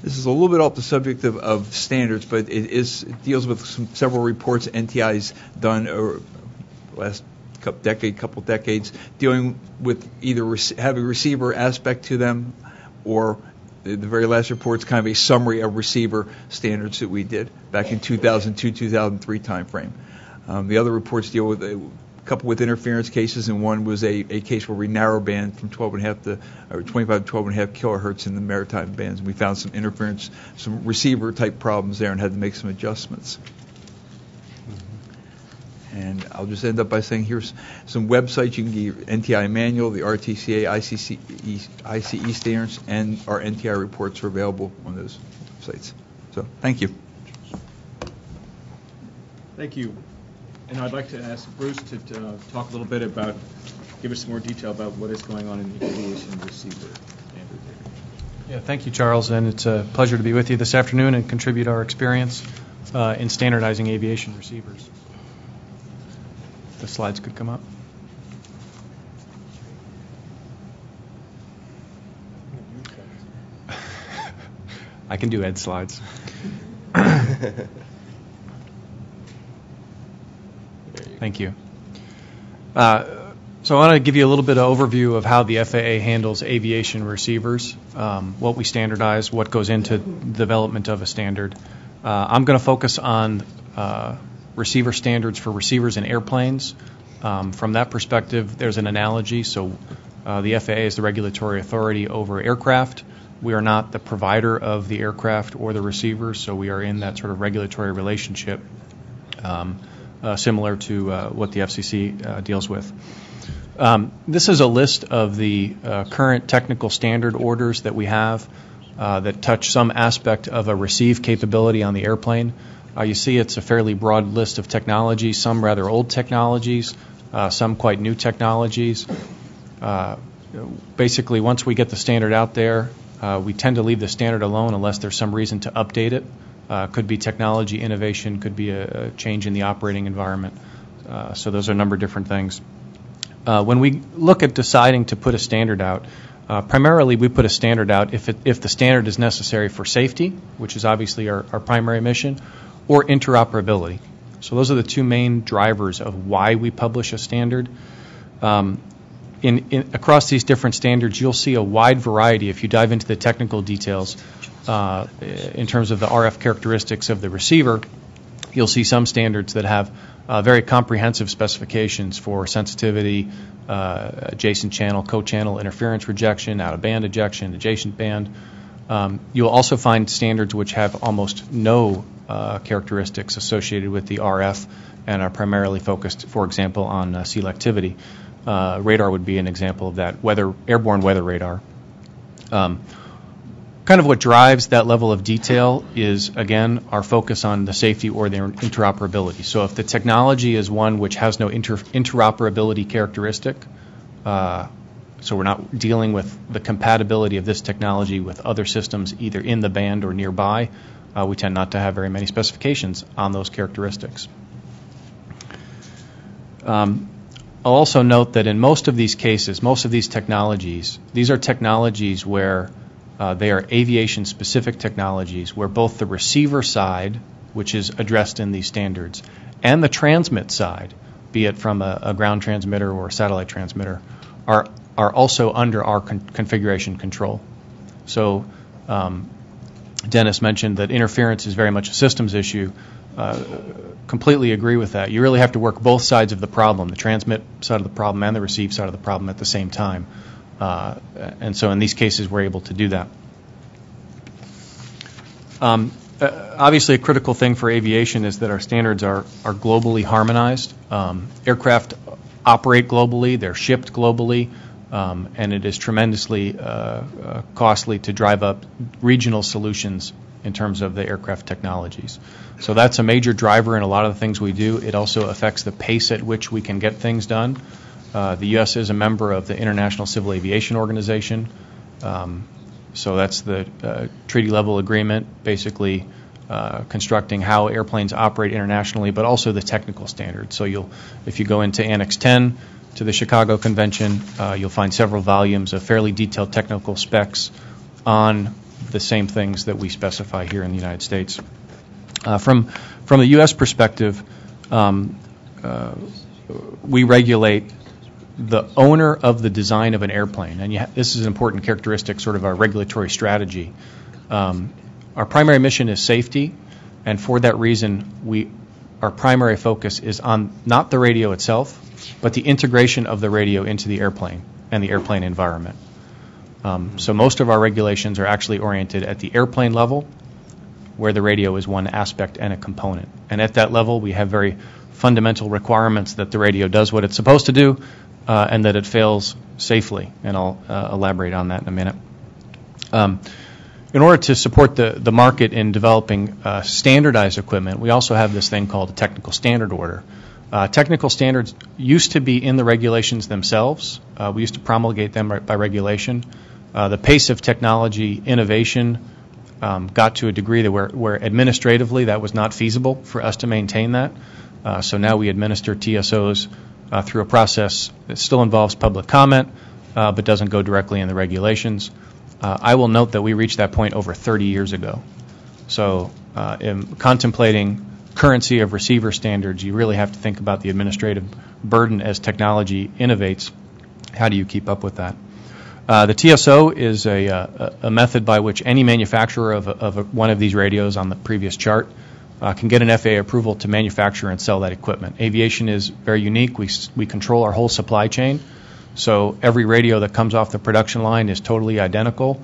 This is a little bit off the subject of standards, but it deals with several reports NTI's done over the last couple decades, dealing with either having a receiver aspect to them, or the very last report's kind of a summary of receiver standards that we did back in 2002, 2003 timeframe. The other reports deal with a couple with interference cases, and one was a case where we narrow band from 25 to 12.5 kilohertz in the maritime bands. We found some interference, some receiver type problems there, and had to make some adjustments. And I'll just end up by saying here's some websites you can get your NTI manual, the RTCA, ICE standards, and our NTI reports are available on those websites. So thank you. Thank you. And I'd like to ask Bruce to talk a little bit give us some more detail about what is going on in the aviation receiver standard. Yeah, thank you, Charles, and it's a pleasure to be with you this afternoon and contribute our experience in standardizing aviation receivers. The slides could come up. I can do Ed's slides. Thank you. So I want to give you a little bit of overview of how the FAA handles aviation receivers, what we standardize, what goes into development of a standard. I'm going to focus on receiver standards for receivers in airplanes. From that perspective, there's an analogy. So the FAA is the regulatory authority over aircraft. We are not the provider of the aircraft or the receiver, so we are in that sort of regulatory relationship similar to what the FCC deals with. This is a list of the current technical standard orders that we have that touch some aspect of a receive capability on the airplane. You see it's a fairly broad list of technologies, some rather old technologies, some quite new technologies. Basically, once we get the standard out there, we tend to leave the standard alone unless there's some reason to update it. Could be technology innovation, could be a change in the operating environment. So those are a number of different things. When we look at deciding to put a standard out, primarily we put a standard out if the standard is necessary for safety, which is obviously our primary mission, or interoperability. So those are the two main drivers of why we publish a standard. Across these different standards, you'll see a wide variety. If you dive into the technical details in terms of the RF characteristics of the receiver, you'll see some standards that have very comprehensive specifications for sensitivity, adjacent channel, co-channel interference rejection, out-of-band ejection, adjacent band. You'll also find standards which have almost no characteristics associated with the RF and are primarily focused, for example, on selectivity. Radar would be an example of that, airborne weather radar. Kind of what drives that level of detail is, again, our focus on the safety or the interoperability. So if the technology is one which has no interoperability characteristic, so we're not dealing with the compatibility of this technology with other systems either in the band or nearby, we tend not to have very many specifications on those characteristics. I'll also note that in most of these cases, most of these technologies, these are technologies where they are aviation-specific technologies where both the receiver side, which is addressed in these standards, and the transmit side, be it from a ground transmitter or a satellite transmitter, are also under our configuration control. So Dennis mentioned that interference is very much a systems issue. Completely agree with that. You really have to work both sides of the problem, the transmit side of the problem and the receive side of the problem at the same time. And so in these cases, we're able to do that. Obviously, a critical thing for aviation is that our standards are globally harmonized. Aircraft operate globally, they're shipped globally, and it is tremendously costly to drive up regional solutions in terms of the aircraft technologies. So that's a major driver in a lot of the things we do. It also affects the pace at which we can get things done. The U.S. is a member of the International Civil Aviation Organization. So that's the treaty-level agreement, basically constructing how airplanes operate internationally, but also the technical standards. So if you go into Annex 10 to the Chicago Convention, you'll find several volumes of fairly detailed technical specs on the same things that we specify here in the United States. From the U.S. perspective, we regulate the owner of the design of an airplane, and this is an important characteristic, sort of our regulatory strategy. Our primary mission is safety, and for that reason, our primary focus is on not the radio itself, but the integration of the radio into the airplane and the airplane environment. So most of our regulations are actually oriented at the airplane level, where the radio is one aspect and a component. And at that level, we have very fundamental requirements that the radio does what it's supposed to do, and that it fails safely, and I'll elaborate on that in a minute. In order to support the market in developing standardized equipment, we also have this thing called a technical standard order. Technical standards used to be in the regulations themselves. We used to promulgate them by regulation. The pace of technology innovation got to a degree that where administratively that was not feasible for us to maintain that. So now we administer TSOs through a process that still involves public comment, but doesn't go directly in the regulations. I will note that we reached that point over 30 years ago. So in contemplating currency of receiver standards, you really have to think about the administrative burden as technology innovates. How do you keep up with that? The TSO is a method by which any manufacturer of one of these radios on the previous chart can get an FAA approval to manufacture and sell that equipment. Aviation is very unique. We control our whole supply chain. So every radio that comes off the production line is totally identical.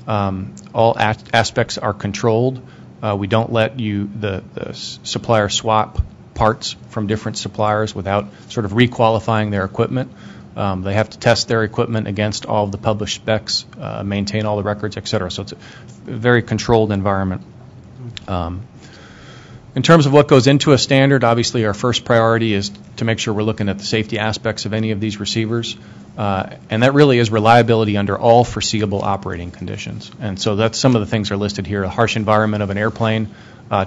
All aspects are controlled. We don't let the supplier swap parts from different suppliers without sort of requalifying their equipment. They have to test their equipment against all of the published specs, maintain all the records, et cetera. So it's a very controlled environment. In terms of what goes into a standard, obviously our first priority is to make sure we're looking at the safety aspects of any of these receivers. And that really is reliability under all foreseeable operating conditions. And so that's some of the things are listed here. A harsh environment of an airplane,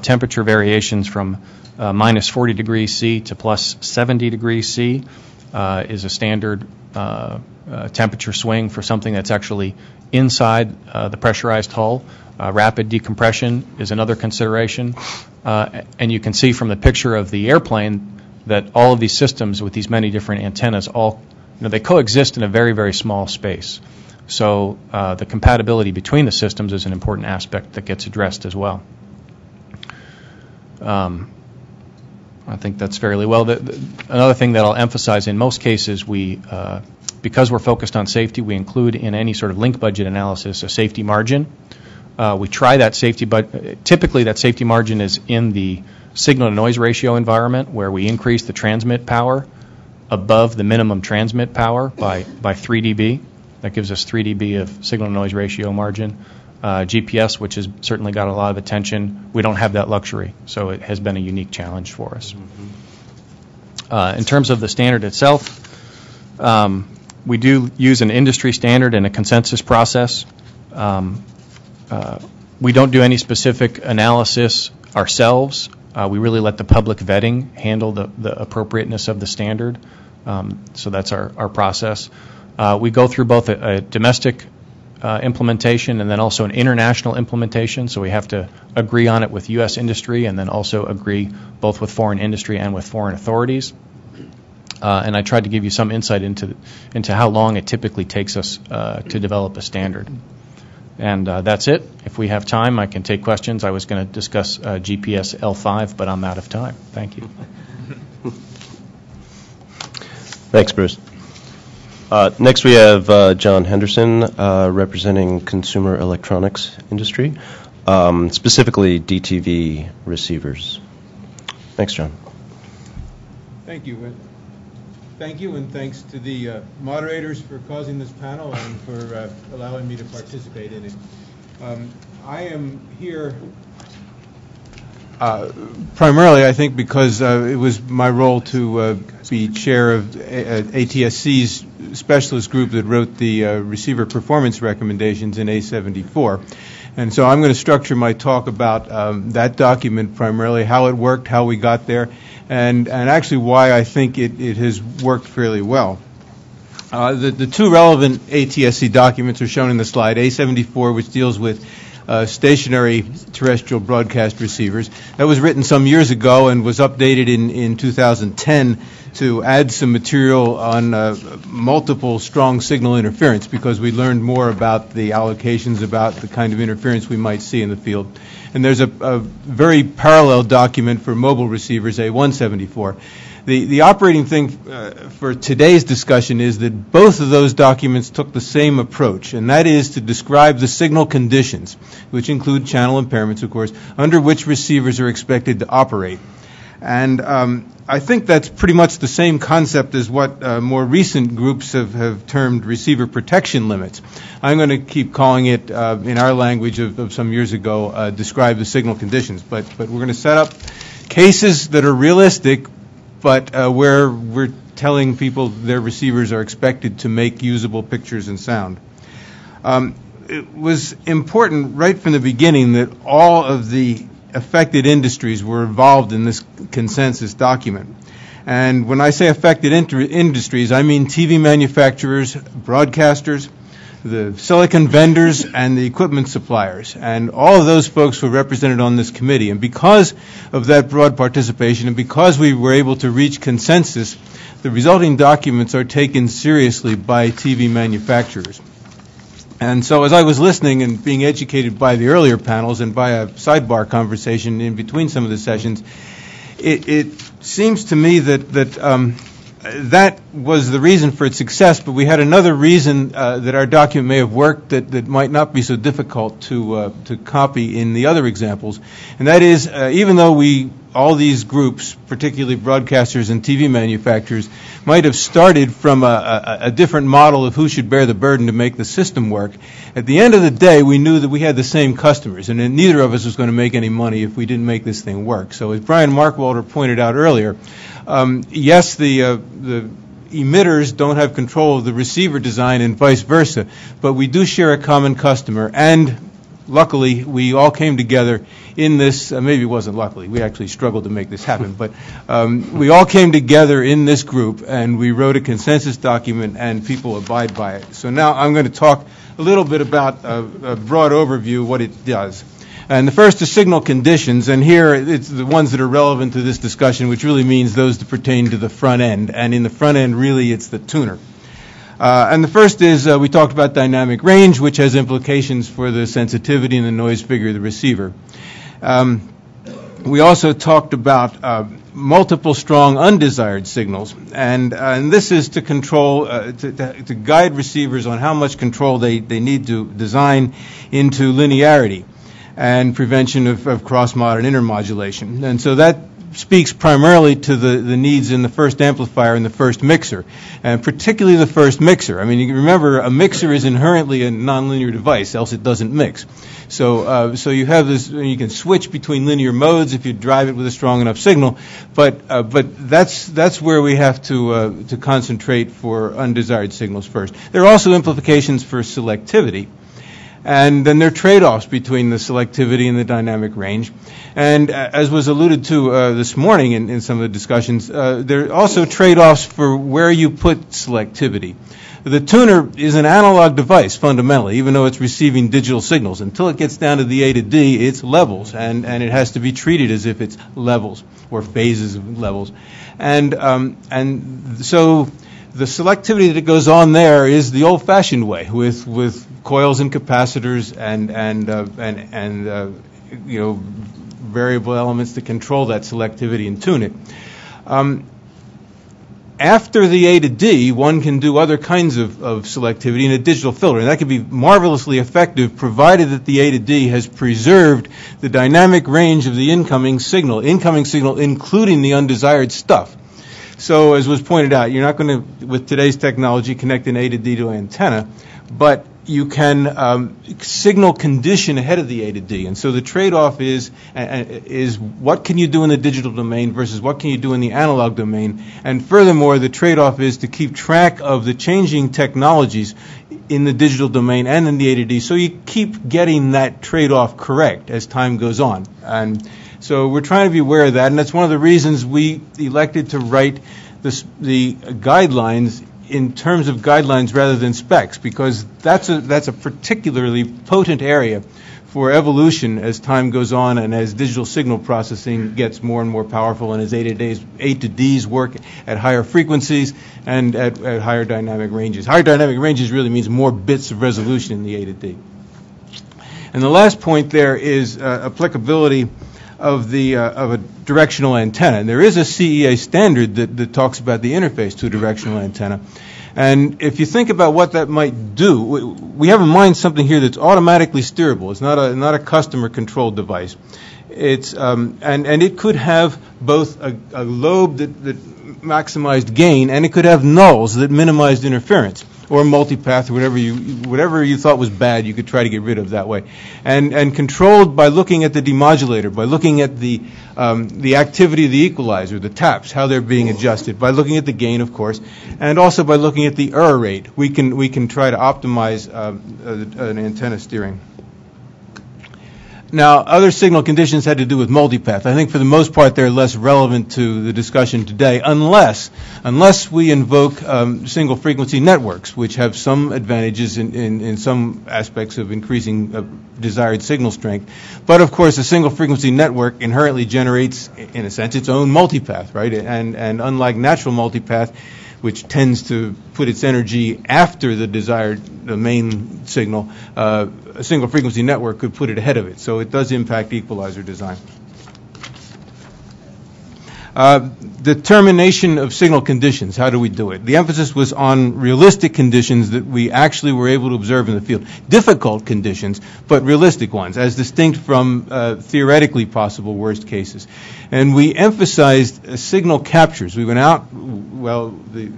temperature variations from minus 40 degrees C to plus 70 degrees C is a standard temperature swing for something that's actually inside the pressurized hull. Rapid decompression is another consideration. And you can see from the picture of the airplane that all of these systems with these many different antennas they coexist in a very, very small space. So the compatibility between the systems is an important aspect that gets addressed as well. I think that's fairly well. Another thing that I'll emphasize, in most cases, because we're focused on safety, we include in any sort of link budget analysis a safety margin. We try that safety, but typically that safety margin is in the signal-to-noise ratio environment, where we increase the transmit power above the minimum transmit power by 3 dB. That gives us 3 dB of signal-to-noise ratio margin. GPS, which has certainly got a lot of attention, we don't have that luxury, so it has been a unique challenge for us. In terms of the standard itself, we do use an industry standard and a consensus process. We don't do any specific analysis ourselves. We really let the public vetting handle the appropriateness of the standard. So that's our process. We go through both a domestic implementation and then also an international implementation. So we have to agree on it with U.S. industry and then also agree both with foreign industry and with foreign authorities. And I tried to give you some insight into how long it typically takes us to develop a standard. And that's it. If we have time, I can take questions. I was going to discuss GPS L5, but I'm out of time. Thank you. Thanks, Bruce. Next we have John Henderson representing consumer electronics industry, specifically DTV receivers. Thanks, John. Thank you. Thank you, and thanks to the moderators for causing this panel and for allowing me to participate in it. I am here primarily, I think, because it was my role to be chair of ATSC's specialist group that wrote the receiver performance recommendations in A74. And so I'm going to structure my talk about that document primarily, how it worked, how we got there, and actually why I think it has worked fairly well. The two relevant ATSC documents are shown in the slide. A74, which deals with stationary terrestrial broadcast receivers. That was written some years ago and was updated in 2010 to add some material on multiple strong signal interference, because we learned more about the allocations, about the kind of interference we might see in the field. And there's a very parallel document for mobile receivers, A174. The operating thing for today's discussion is that both of those documents took the same approach, and that is to describe the signal conditions, which include channel impairments, of course, under which receivers are expected to operate. And I think that's pretty much the same concept as what more recent groups have termed receiver protection limits. I'm going to keep calling it, in our language of some years ago, describe the signal conditions. But we're going to set up cases that are realistic, but where we're telling people their receivers are expected to make usable pictures and sound. It was important right from the beginning that all of the affected industries were involved in this consensus document. And when I say affected industries, I mean TV manufacturers, broadcasters, the silicon vendors, and the equipment suppliers. And all of those folks were represented on this committee. And because of that broad participation and because we were able to reach consensus, the resulting documents are taken seriously by TV manufacturers. And so as I was listening and being educated by the earlier panels and by a sidebar conversation in between some of the sessions, it seems to me that that was the reason for its success, but we had another reason that our document may have worked that might not be so difficult to copy in the other examples, and that is even though all these groups, particularly broadcasters and TV manufacturers, might have started from a different model of who should bear the burden to make the system work, at the end of the day we knew that we had the same customers, and that neither of us was going to make any money if we didn't make this thing work. So as Brian Markwalder pointed out earlier, yes, the emitters don't have control of the receiver design and vice versa, but we do share a common customer, and luckily we all came together in this, maybe it wasn't luckily, we actually struggled to make this happen, but we all came together in this group and we wrote a consensus document and people abide by it. So now I'm going to talk a little bit about a broad overview of what it does. And the first is signal conditions, and here it's the ones that are relevant to this discussion, which really means those that pertain to the front end. And in the front end, really, it's the tuner. And the first is we talked about dynamic range, which has implications for the sensitivity and the noise figure of the receiver. We also talked about multiple strong undesired signals, and this is to control, to guide receivers on how much control they need to design into linearity and prevention of cross-mod and intermodulation. And so that speaks primarily to the needs in the first amplifier and the first mixer, and particularly the first mixer. I mean, you can remember a mixer is inherently a nonlinear device, else it doesn't mix. So you have this, you can switch between linear modes if you drive it with a strong enough signal, but that's where we have to concentrate for undesired signals first. There are also implications for selectivity. And then there are trade-offs between the selectivity and the dynamic range. And as was alluded to this morning in some of the discussions, there are also trade-offs for where you put selectivity. The tuner is an analog device, fundamentally, even though it's receiving digital signals. Until it gets down to the A to D, it's levels, and it has to be treated as if it's levels or phases of levels. And so the selectivity that goes on there is the old-fashioned way, with coils and capacitors and variable elements to control that selectivity and tune it. After the A to D, one can do other kinds of selectivity in a digital filter, and that can be marvelously effective provided that the A to D has preserved the dynamic range of the incoming signal including the undesired stuff. So as was pointed out, you're not going to, with today's technology, connect an A to D to an antenna, but you can signal condition ahead of the A to D. And so the trade-off is what can you do in the digital domain versus what can you do in the analog domain. And furthermore, the trade-off is to keep track of the changing technologies in the digital domain and in the A to D, so you keep getting that trade-off correct as time goes on. And so we're trying to be aware of that, and that's one of the reasons we elected to write the guidelines in terms of guidelines rather than specs, because that's a particularly potent area for evolution as time goes on and as digital signal processing gets more and more powerful and as A to Ds work at higher frequencies and at higher dynamic ranges. Higher dynamic ranges really means more bits of resolution in the A to D. And the last point there is applicability of a directional antenna. And there is a CEA standard that talks about the interface to a directional antenna. And if you think about what that might do, we have in mind something here that's automatically steerable. It's not a customer-controlled device. It's and it could have both a lobe that maximized gain, and it could have nulls that minimized interference, or multipath, whatever you thought was bad, you could try to get rid of that way, and controlled by looking at the demodulator, by looking at the activity of the equalizer, the taps, how they're being adjusted, by looking at the gain, of course, and also by looking at the error rate. We can try to optimize an antenna steering. Now, other signal conditions had to do with multipath. I think for the most part they're less relevant to the discussion today, unless we invoke single frequency networks, which have some advantages in some aspects of increasing desired signal strength. But of course, a single frequency network inherently generates, in a sense, its own multipath, right? And unlike natural multipath, which tends to put its energy after the main signal, a single frequency network could put it ahead of it. So it does impact equalizer design. Determination of signal conditions, how do we do it? The emphasis was on realistic conditions that we actually were able to observe in the field. Difficult conditions, but realistic ones, as distinct from theoretically possible worst cases. And we emphasized signal captures. We went out, there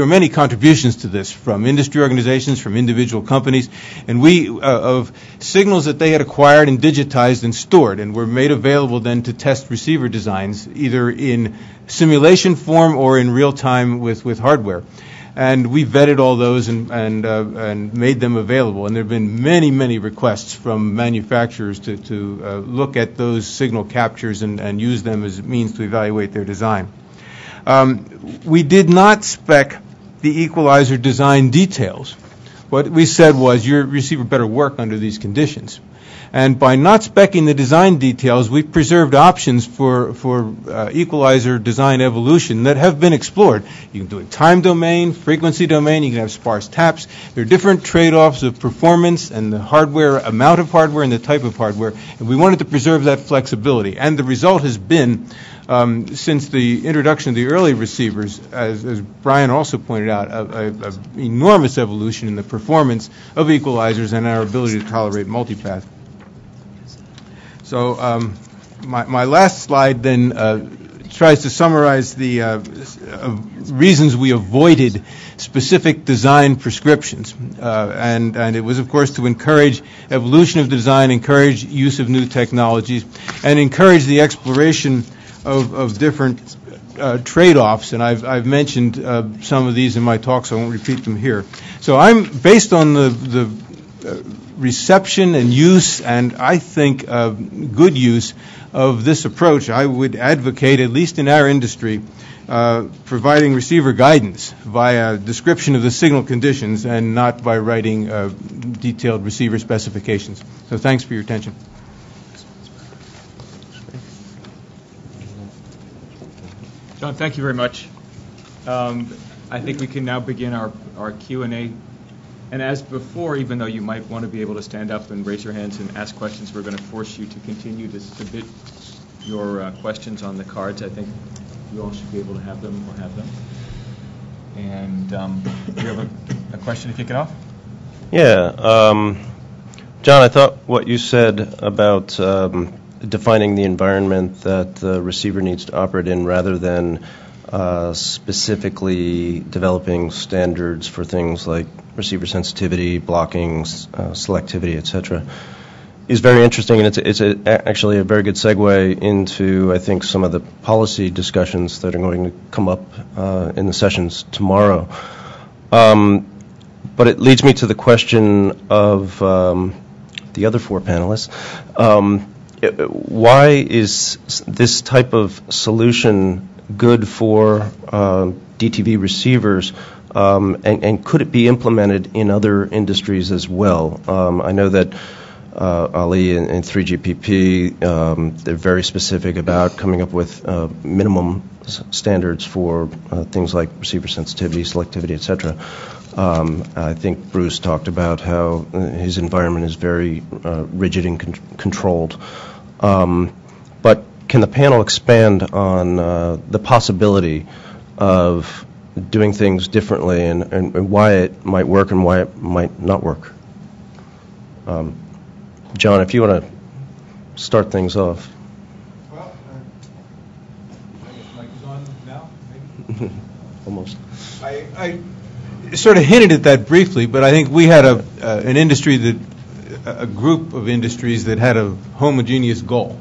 were many contributions to this from industry organizations, from individual companies, and of signals that they had acquired and digitized and stored, and were made available then to test receiver designs, either in simulation form or in real time with hardware. And we vetted all those and made them available. And there have been many, many requests from manufacturers to look at those signal captures and use them as a means to evaluate their design. We did not spec the equalizer design details. What we said was your receiver better work under these conditions. And by not specing the design details, we've preserved options for equalizer design evolution that have been explored. You can do a time domain, frequency domain, you can have sparse taps. There are different trade-offs of performance and the hardware, amount of hardware and the type of hardware, and we wanted to preserve that flexibility. And the result has been, since the introduction of the early receivers, as Brian also pointed out, an enormous evolution in the performance of equalizers and our ability to tolerate multipath. So my last slide then tries to summarize the reasons we avoided specific design prescriptions. And it was, of course, to encourage evolution of design, encourage use of new technologies, and encourage the exploration of different trade-offs. And I've mentioned some of these in my talk, so I won't repeat them here. So I'm based on the reception and use, and I think good use of this approach. I would advocate, at least in our industry, providing receiver guidance via description of the signal conditions and not by writing detailed receiver specifications. So thanks for your attention. John, thank you very much. I think we can now begin our Q&A. And as before, even though you might want to be able to stand up and raise your hands and ask questions, we're going to force you to continue to submit your questions on the cards. I think you all should be able to have them or have them. And do you have a question to kick it off? Yeah. John, I thought what you said about defining the environment that the receiver needs to operate in rather than specifically developing standards for things like receiver sensitivity, blocking, selectivity, etc., is very interesting, and it's actually a very good segue into, I think, some of the policy discussions that are going to come up in the sessions tomorrow. But it leads me to the question of the other four panelists. Why is this type of solution good for DTV receivers, and could it be implemented in other industries as well? I know that Ali and 3GPP, they're very specific about coming up with minimum standards for things like receiver sensitivity, selectivity, etc. I think Bruce talked about how his environment is very rigid and controlled. But can the panel expand on the possibility of doing things differently and why it might work and why it might not work? John, if you want to start things off. Well, I guess mic is on now, maybe? Almost. I sort of hinted at that briefly, but I think we had an industry a group of industries that had a homogeneous goal.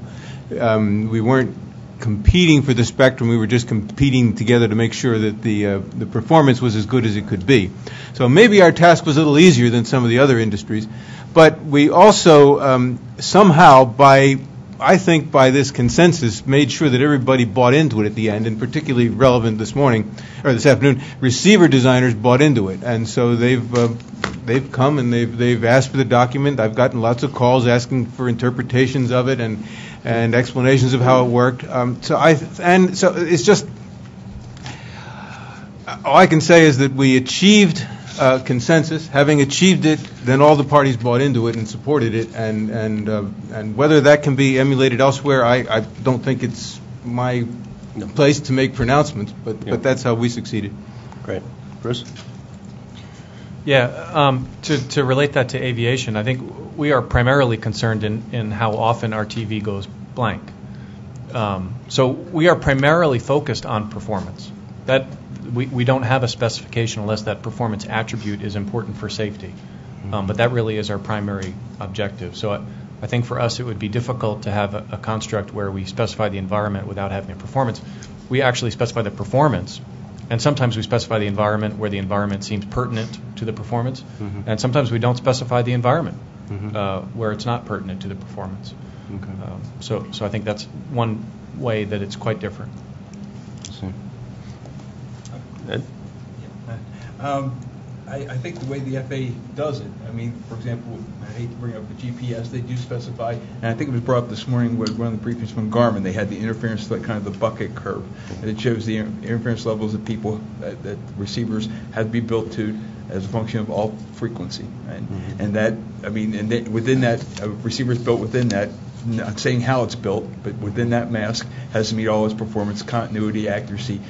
We weren't competing for the spectrum, we were just competing together to make sure that the performance was as good as it could be. So maybe our task was a little easier than some of the other industries, but we also somehow, I think by this consensus, made sure that everybody bought into it at the end, and particularly relevant this afternoon, receiver designers bought into it, and so they've come and they've asked for the document. I've gotten lots of calls asking for interpretations of it and explanations of how it worked. So it's just all I can say is that we achieved consensus. Having achieved it, then all the parties bought into it and supported it, and whether that can be emulated elsewhere, I don't think it's my place to make pronouncements, but that's how we succeeded. Great. Bruce? Yeah, to relate that to aviation, I think we are primarily concerned in how often our TV goes blank. So we are primarily focused on performance. That we don't have a specification unless that performance attribute is important for safety. But that really is our primary objective. So I think for us it would be difficult to have a construct where we specify the environment without having a performance. We actually specify the performance, and sometimes we specify the environment where the environment seems pertinent to the performance, and sometimes we don't specify the environment where it's not pertinent to the performance. So I think that's one way that it's quite different. Ed? I think the way the FAA does it, I mean, for example, I hate to bring up the GPS, they do specify, and I think it was brought up this morning with one of the briefings from Garmin, they had the interference, like kind of the bucket curve, and it shows the interference levels that people, that receivers have to be built to as a function of all frequency. And that, I mean, and within that, a receiver is built within that, not saying how it's built, but within that mask has to meet all its performance, continuity, accuracy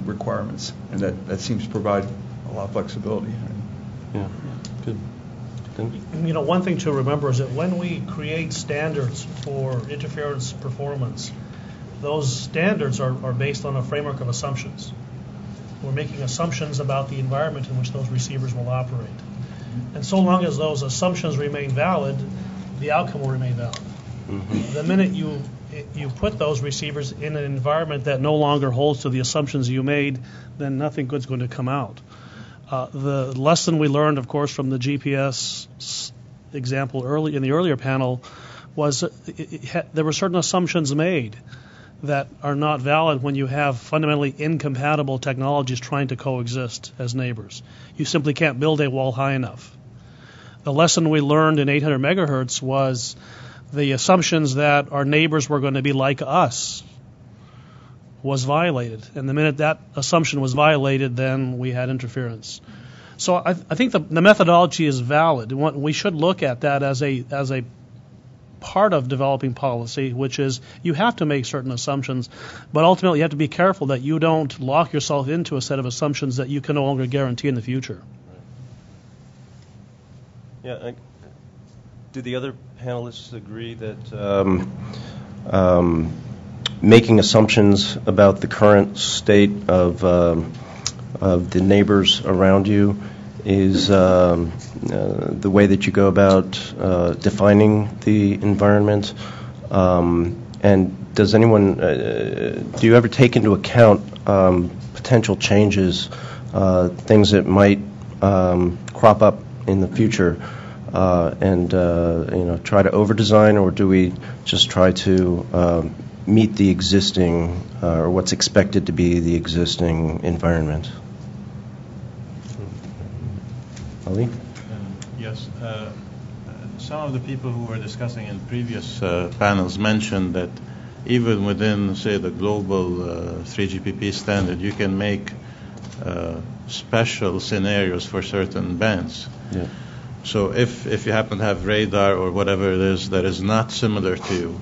requirements, and that seems to provide a lot of flexibility. Yeah, good. You know, one thing to remember is that when we create standards for interference performance, those standards are based on a framework of assumptions. We're making assumptions about the environment in which those receivers will operate. And so long as those assumptions remain valid, the outcome will remain valid. The minute you put those receivers in an environment that no longer holds to the assumptions you made, then nothing good's going to come out. The lesson we learned, of course, from the GPS example in the earlier panel was there were certain assumptions made that are not valid when you have fundamentally incompatible technologies trying to coexist as neighbors. You simply can't build a wall high enough. The lesson we learned in 800 megahertz was the assumptions that our neighbors were going to be like us was violated. And the minute that assumption was violated, then we had interference. So I think the methodology is valid. We should look at that as a part of developing policy, which is you have to make certain assumptions, but ultimately you have to be careful that you don't lock yourself into a set of assumptions that you can no longer guarantee in the future. Yeah. Do the other panelists agree that making assumptions about the current state of the neighbors around you is the way that you go about defining the environment? And does anyone, do you ever take into account potential changes, things that might crop up in the future? And try to over-design, or do we just try to meet the existing or what's expected to be the existing environment? Ali? Yes. Some of the people who were discussing in previous panels mentioned that even within, say, the global 3GPP standard, you can make special scenarios for certain bands. Yeah. So if you happen to have radar or whatever it is that is not similar to you,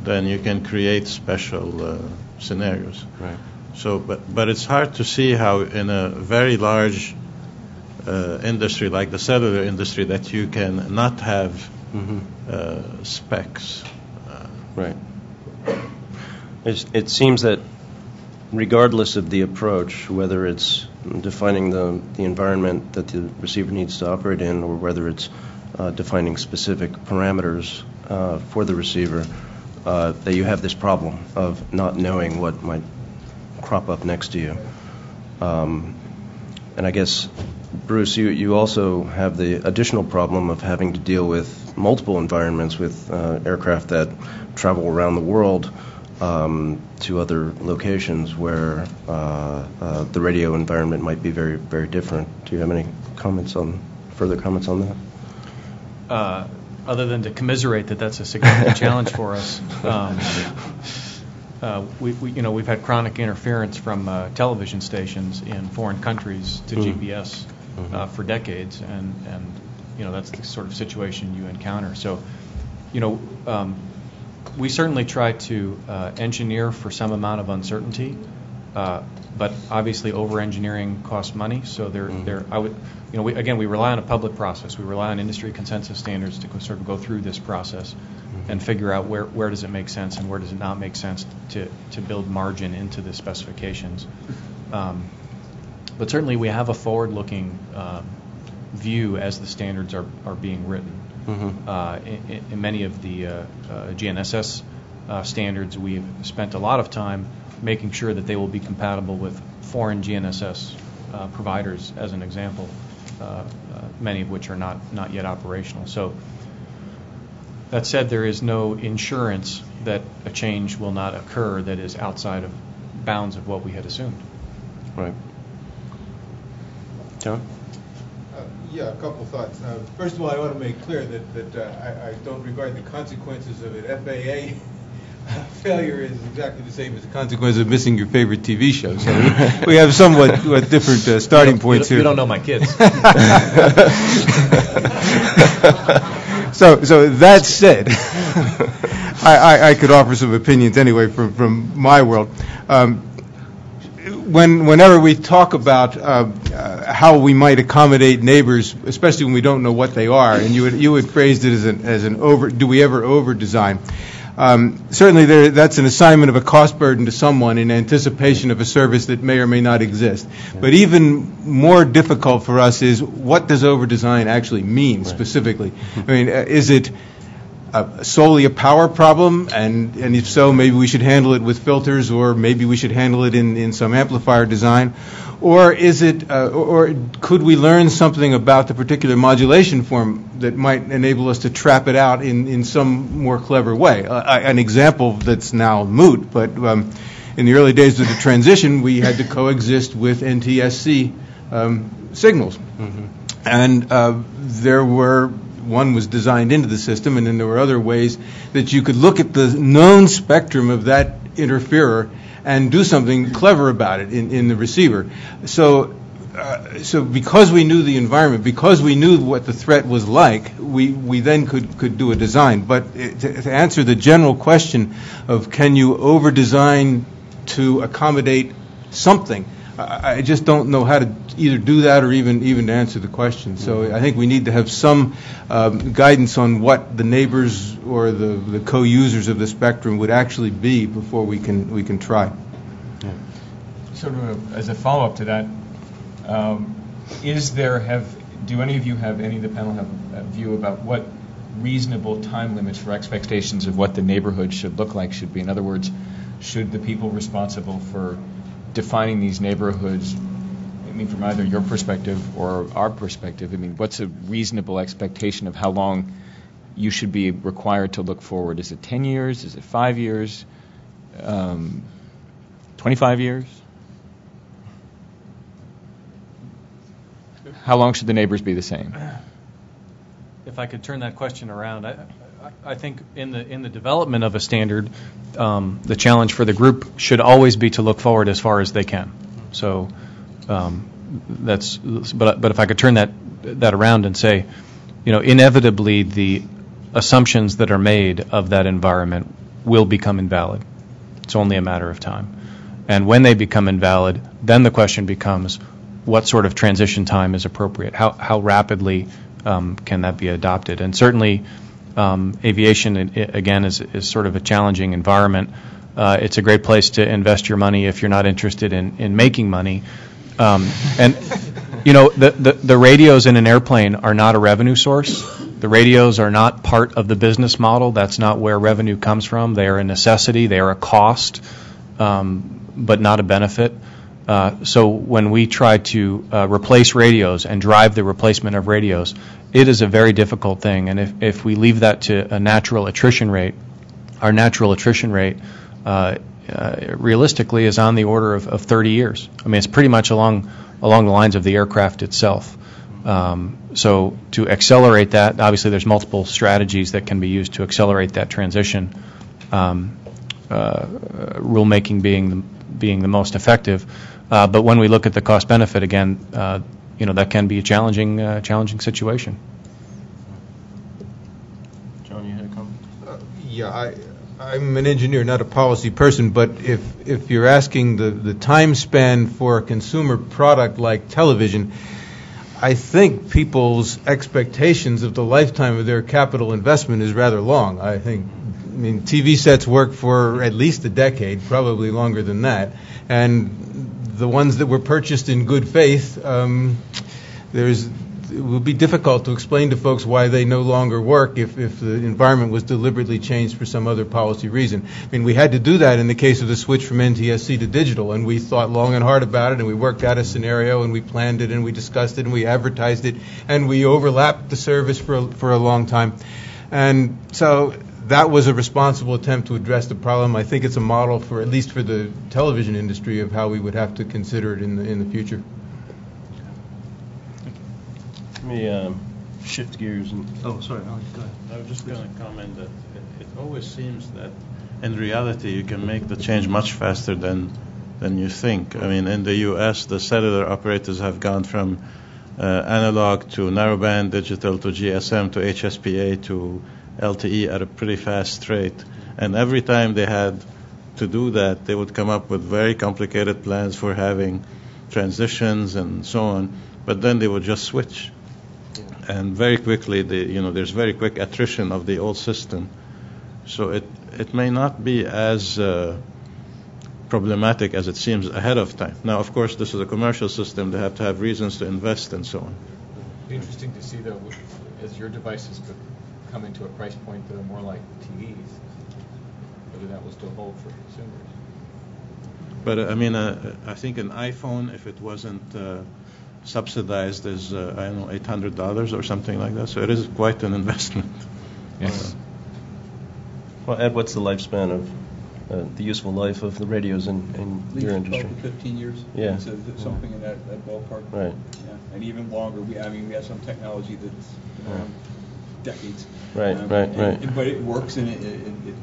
then you can create special scenarios. Right. So, but it's hard to see how in a very large industry like the cellular industry that you can not have specs. Right. It seems that regardless of the approach, whether it's defining the environment that the receiver needs to operate in, or whether it's defining specific parameters for the receiver, that you have this problem of not knowing what might crop up next to you. And I guess, Bruce, you also have the additional problem of having to deal with multiple environments with aircraft that travel around the world to other locations where the radio environment might be very, very different. Do you have any further comments on that? Other than to commiserate that that's a significant challenge for us. We've had chronic interference from television stations in foreign countries to GPS for decades, and that's the sort of situation you encounter. So, We certainly try to engineer for some amount of uncertainty, but obviously over-engineering costs money. So we rely on a public process. We rely on industry consensus standards to sort of go through this process and figure out where does it make sense and where does it not make sense to build margin into the specifications. But certainly we have a forward-looking view as the standards are being written. In many of the GNSS standards, we've spent a lot of time making sure that they will be compatible with foreign GNSS providers, as an example, many of which are not yet operational. So that said, there is no insurance that a change will not occur that is outside of bounds of what we had assumed. Right. John? Yeah, a couple thoughts. First of all, I want to make clear that I don't regard the consequences of an FAA failure is exactly the same as the consequence of missing your favorite TV show. So we have somewhat different starting points here. You don't know my kids. So that said, I could offer some opinions anyway from my world. Whenever we talk about how we might accommodate neighbors, especially when we don't know what they are, and you had phrased it as an over. Do we ever over design? Certainly, that's an assignment of a cost burden to someone in anticipation of a service that may or may not exist. But even more difficult for us is, what does over design actually mean specifically? I mean, is it solely a power problem, and if so, maybe we should handle it with filters, or maybe we should handle it in some amplifier design, or is it, or could we learn something about the particular modulation form that might enable us to trap it out in some more clever way? An example that's now moot, but in the early days of the transition, we had to coexist with NTSC signals, and one was designed into the system, and then there were other ways that you could look at the known spectrum of that interferer and do something clever about it in the receiver. So because we knew the environment, because we knew what the threat was like, we then could do a design. But to answer the general question of can you over-design to accommodate something, I just don't know how to either do that or even to answer the question. So I think we need to have some guidance on what the neighbors or the co-users of the spectrum would actually be before we can try. Sort of as a follow-up to that, do any of you have, any of the panel have a view about what reasonable time limits for expectations of what the neighborhood should look like should be? In other words, should the people responsible for defining these neighborhoods, I mean, from either your perspective or our perspective, I mean, what's a reasonable expectation of how long you should be required to look forward? Is it 10 years? Is it 5 years? 25 years? How long should the neighbors be the same? If I could turn that question around, I think in the development of a standard, the challenge for the group should always be to look forward as far as they can. So but if I could turn that around and say, inevitably the assumptions that are made of that environment will become invalid. It's only a matter of time. And when they become invalid, then the question becomes, what sort of transition time is appropriate? How rapidly can that be adopted? And certainly, aviation, again, is sort of a challenging environment. It's a great place to invest your money if you're not interested in making money. And the radios in an airplane are not a revenue source. The radios are not part of the business model. That's not where revenue comes from. They are a necessity. They are a cost, but not a benefit. So when we try to replace radios and drive the replacement of radios, it is a very difficult thing. And if we leave that to a natural attrition rate, our natural attrition rate realistically is on the order of 30 years. I mean, it's pretty much along the lines of the aircraft itself. So to accelerate that, obviously there's multiple strategies that can be used to accelerate that transition, rulemaking being the most effective. But when we look at the cost benefit, again, that can be a challenging situation. John, you had a comment? Yeah, I'm an engineer, not a policy person, but if you're asking the time span for a consumer product like television, I think people's expectations of the lifetime of their capital investment is rather long. I mean, TV sets work for at least a decade, probably longer than that, and the ones that were purchased in good faith, it will be difficult to explain to folks why they no longer work if the environment was deliberately changed for some other policy reason. I mean, we had to do that in the case of the switch from NTSC to digital, and we thought long and hard about it, and we worked out a scenario, and we planned it, and we discussed it, and we advertised it, and we overlapped the service for a long time. And so that was a responsible attempt to address the problem. I think it's a model for, at least for the television industry, of how we would have to consider it in the future. Let me shift gears and go ahead. I was just going to comment that it always seems that in reality you can make the change much faster than you think. I mean, in the U.S., the cellular operators have gone from analog to narrowband digital to GSM to HSPA to LTE at a pretty fast rate. And every time they had to do that, they would come up with very complicated plans for having transitions and so on. But then they would just switch. And very quickly, there's very quick attrition of the old system. So it may not be as problematic as it seems ahead of time. Now, of course, this is a commercial system. They have to have reasons to invest and so on. It'd be interesting to see, though, as your devices come into a price point that are more like TVs, whether that will still hold for consumers. But, I mean, I think an iPhone, if it wasn't subsidized, is, I don't know, $800 or something like that. So it is quite an investment. Yes. Well, Ed, what's the lifespan of the useful life of the radios in your industry? 12 to 15 years. Yeah. It's something in that ballpark. Right. Yeah. And even longer. We have some technology that's been around decades. Right. Right. But it works, and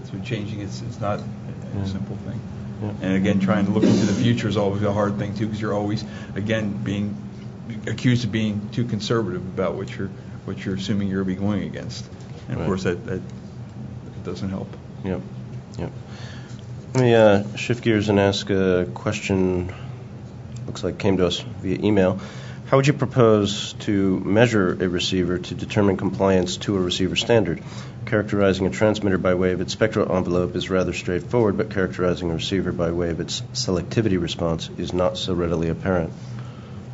so changing it's not a simple thing. Yeah. And again, trying to look into the future is always a hard thing too, because you're always, again, being accused of being too conservative about what you're assuming you're going to be going against. And of course, that doesn't help. Yep. Let me shift gears and ask a question. Looks like came to us via email. How would you propose to measure a receiver to determine compliance to a receiver standard? Characterizing a transmitter by way of its spectral envelope is rather straightforward, but characterizing a receiver by way of its selectivity response is not so readily apparent.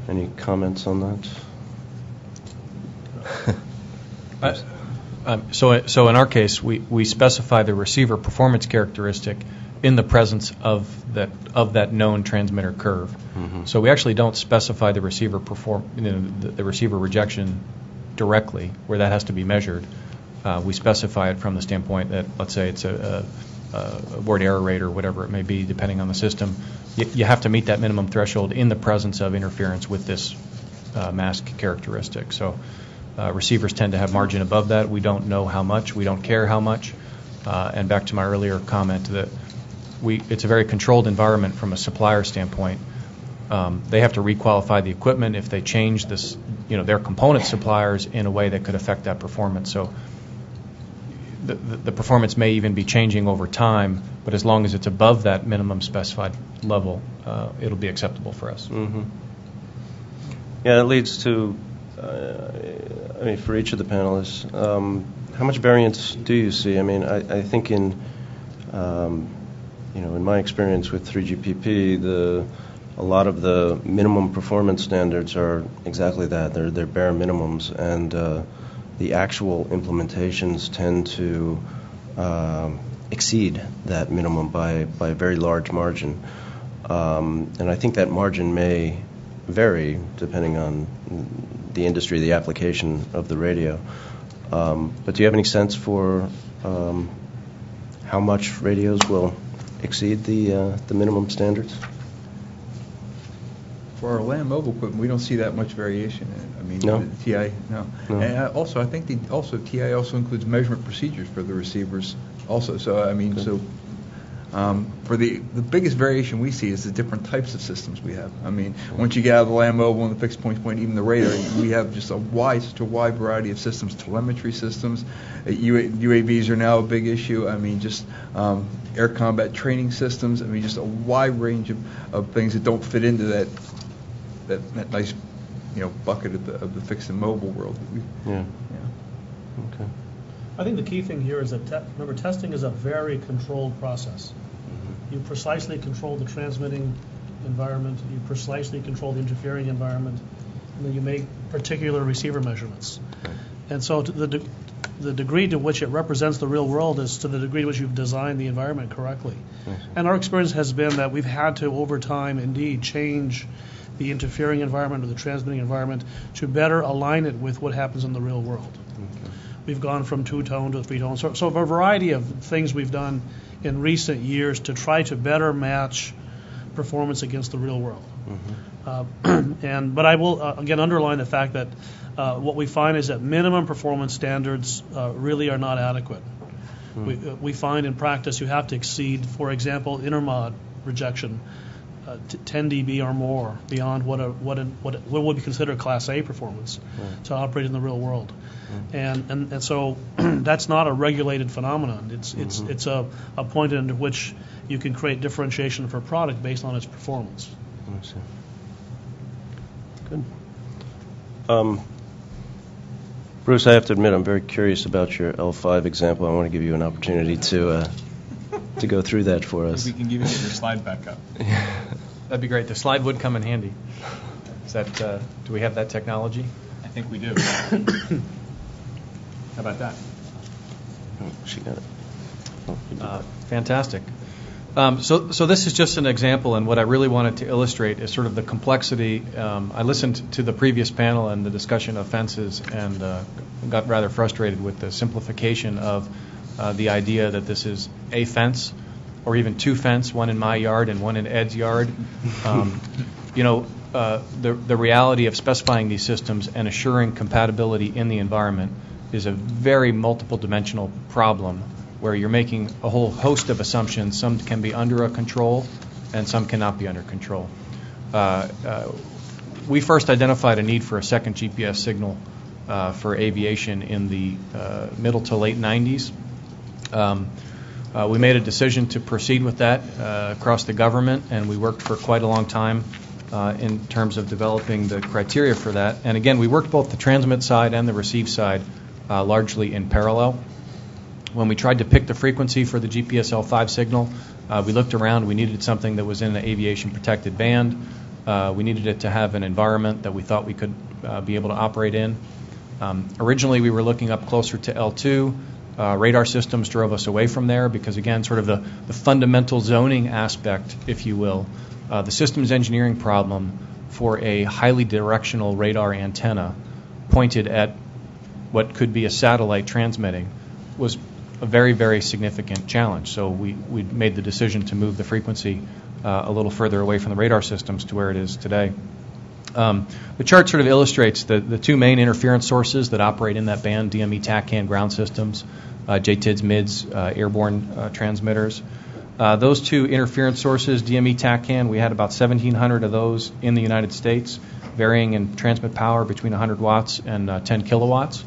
Any comments on that? So in our case, we specify the receiver performance characteristic in the presence of that known transmitter curve. Mm-hmm. So we actually don't specify the receiver the receiver rejection directly, where that has to be measured. We specify it from the standpoint that, let's say it's a word error rate or whatever it may be, depending on the system. You have to meet that minimum threshold in the presence of interference with this mask characteristic. So receivers tend to have margin above that. We don't know how much. We don't care how much. And back to my earlier comment that it's a very controlled environment from a supplier standpoint. They have to requalify the equipment if they change this, their component suppliers in a way that could affect that performance. So the performance may even be changing over time, but as long as it's above that minimum specified level, it'll be acceptable for us. Mm-hmm. Yeah, it leads to, for each of the panelists, how much variance do you see? I mean, I think in my experience with 3GPP, a lot of the minimum performance standards are exactly that. They're bare minimums, and the actual implementations tend to exceed that minimum by a very large margin. And I think that margin may vary depending on the industry, the application of the radio. But do you have any sense for how much radios will exceed the minimum standards? For our land mobile equipment, we don't see that much variation in it. I mean, no? The TI, no. And also, I think TI also includes measurement procedures for the receivers also. So, I mean, For the biggest variation we see is the different types of systems we have. I mean, once you get out of the land mobile and the fixed point, even the radar, we have just such a wide variety of systems, telemetry systems. UAVs are now a big issue. I mean, just air combat training systems. I mean, just a wide range of things that don't fit into that nice, bucket of the fixed and mobile world. Yeah. Okay. I think the key thing here is that, remember, testing is a very controlled process. Mm-hmm. You precisely control the transmitting environment, you precisely control the interfering environment, and then you make particular receiver measurements. Okay. And so to the degree to which it represents the real world is to the degree to which you've designed the environment correctly. Nice. And our experience has been that we've had to, over time, indeed, change the interfering environment or the transmitting environment to better align it with what happens in the real world. Okay. We've gone from 2-tone to 3-tone. So a variety of things we've done in recent years to try to better match performance against the real world. Mm-hmm. But I will, again, underline the fact that what we find is that minimum performance standards really are not adequate. Mm-hmm. We find in practice you have to exceed, for example, intermod rejection, 10 dB or more beyond what would be considered Class A performance to operate in the real world. And so that's not a regulated phenomenon. It's a point into which you can create differentiation for a product based on its performance. I see. Good. Bruce, I have to admit I'm very curious about your L5 example. I want to give you an opportunity to go through that for us. We can give you your slide back up. That'd be great. The slide would come in handy. Is that? Do we have that technology? I think we do. How about that? Oh, she got it. Fantastic. So this is just an example, and what I really wanted to illustrate is sort of the complexity. I listened to the previous panel and the discussion of fences and got rather frustrated with the simplification of the idea that this is a fence or even two fence, one in my yard and one in Ed's yard. The reality of specifying these systems and assuring compatibility in the environment is a very multiple dimensional problem where you're making a whole host of assumptions. Some can be under a control and some cannot be under control. We first identified a need for a second GPS signal for aviation in the middle to late 90s. We made a decision to proceed with that across the government, and we worked for quite a long time in terms of developing the criteria for that. And again, we worked both the transmit side and the receive side largely in parallel. When we tried to pick the frequency for the GPS L5 signal, we looked around. We needed something that was in an aviation protected band. We needed it to have an environment that we thought we could be able to operate in. Originally, we were looking up closer to L2. Radar systems drove us away from there because, again, sort of the fundamental zoning aspect, if you will, the systems engineering problem for a highly directional radar antenna pointed at what could be a satellite transmitting was a very, very significant challenge. So we made the decision to move the frequency a little further away from the radar systems to where it is today. The chart sort of illustrates the two main interference sources that operate in that band, DME TACAN ground systems, JTIDS MIDS airborne transmitters. Those two interference sources, DME TACAN, we had about 1,700 of those in the United States, varying in transmit power between 100 watts and 10 kilowatts.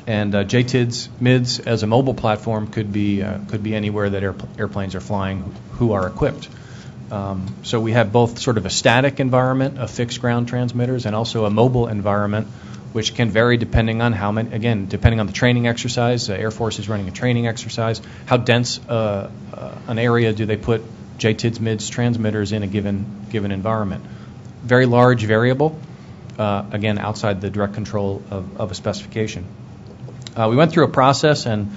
And JTIDS MIDS as a mobile platform could be anywhere that airplanes are flying who are equipped. So we have both sort of a static environment of fixed ground transmitters and also a mobile environment, which can vary depending on depending on the training exercise. The Air Force is running a training exercise. How dense an area do they put JTIDS MIDS transmitters in a given environment? Very large variable, again, outside the direct control of a specification. We went through a process, and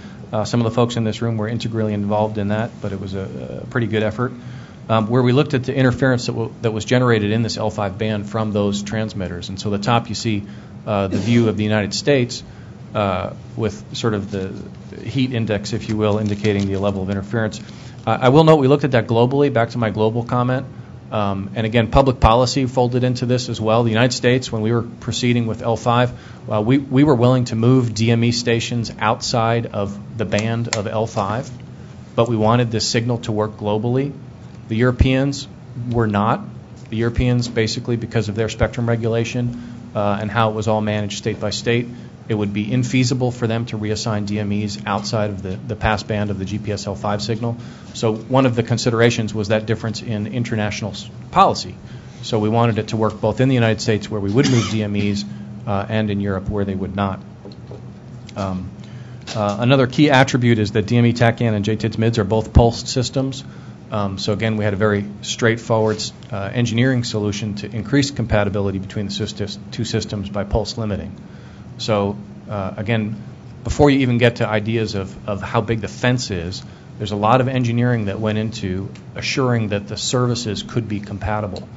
some of the folks in this room were integrally involved in that, but it was a pretty good effort, where we looked at the interference that was generated in this L5 band from those transmitters. And so the top you see the view of the United States with sort of the heat index, if you will, indicating the level of interference. I will note we looked at that globally, back to my global comment. And again, public policy folded into this as well. The United States, when we were proceeding with L5, we were willing to move DME stations outside of the band of L5 but we wanted this signal to work globally. The Europeans were not. The Europeans, basically, because of their spectrum regulation and how it was all managed state by state, it would be infeasible for them to reassign DMEs outside of the passband of the GPS L5 signal. So one of the considerations was that difference in international policy. So we wanted it to work both in the United States, where we would move DMEs, and in Europe, where they would not. Another key attribute is that DME TACAN and JTIDS MIDS are both pulsed systems. So again, we had a very straightforward engineering solution to increase compatibility between the two systems by pulse limiting. So again, before you even get to ideas of how big the fence is, there's a lot of engineering that went into assuring that the services could be compatible.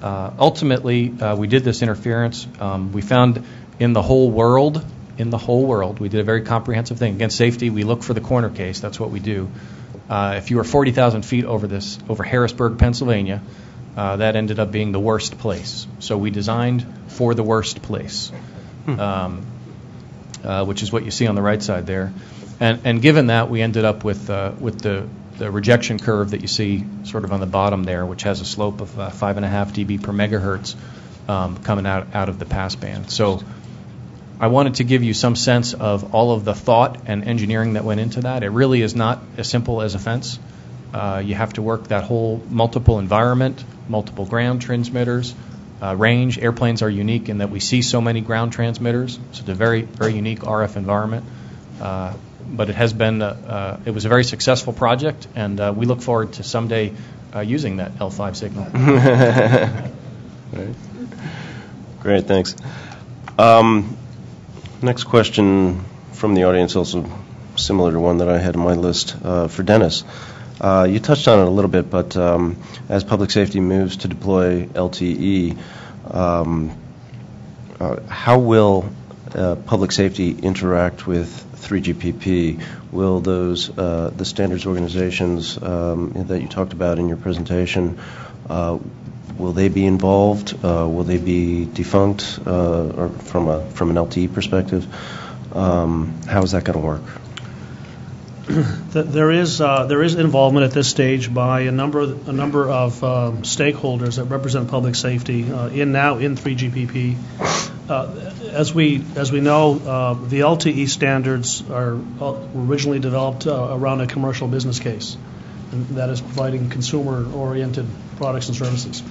Ultimately, we did this interference. We found in the whole world, we did a very comprehensive thing. Against safety, we look for the corner case. That's what we do. If you were 40,000 feet over Harrisburg, Pennsylvania, that ended up being the worst place. So we designed for the worst place, which is what you see on the right side there. And given that, we ended up with the rejection curve that you see sort of on the bottom there, which has a slope of 5.5 dB per megahertz coming out of the passband. So I wanted to give you some sense of all of the thought and engineering that went into that. It really is not as simple as a fence. You have to work that whole multiple environment, multiple ground transmitters, range. Airplanes are unique in that we see so many ground transmitters, so it's a very, very unique RF environment. But it has been, it was a very successful project, and we look forward to someday using that L5 signal. Right. Great, thanks. Next question from the audience, also similar to one that I had on my list for Dennis. You touched on it a little bit, but as public safety moves to deploy LTE, how will public safety interact with 3GPP? Will those the standards organizations that you talked about in your presentation, will they be involved? Will they be defunct, or from an LTE perspective? How is that going to work? There is involvement at this stage by a number of stakeholders that represent public safety in 3GPP. As we know, the LTE standards are originally developed around a commercial business case, and that is providing consumer-oriented products and services,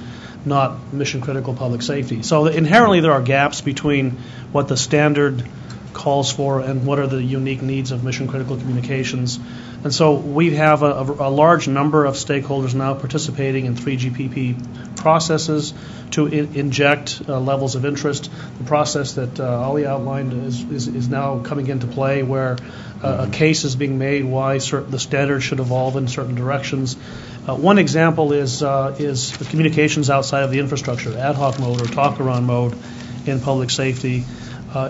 not mission-critical public safety. So inherently there are gaps between what the standard calls for and what are the unique needs of mission-critical communications. And so we have a large number of stakeholders now participating in 3GPP processes to inject levels of interest. The process that Ali outlined is now coming into play, where a case is being made why the standard should evolve in certain directions. One example is the communications outside of the infrastructure, ad hoc mode or talk-around mode in public safety.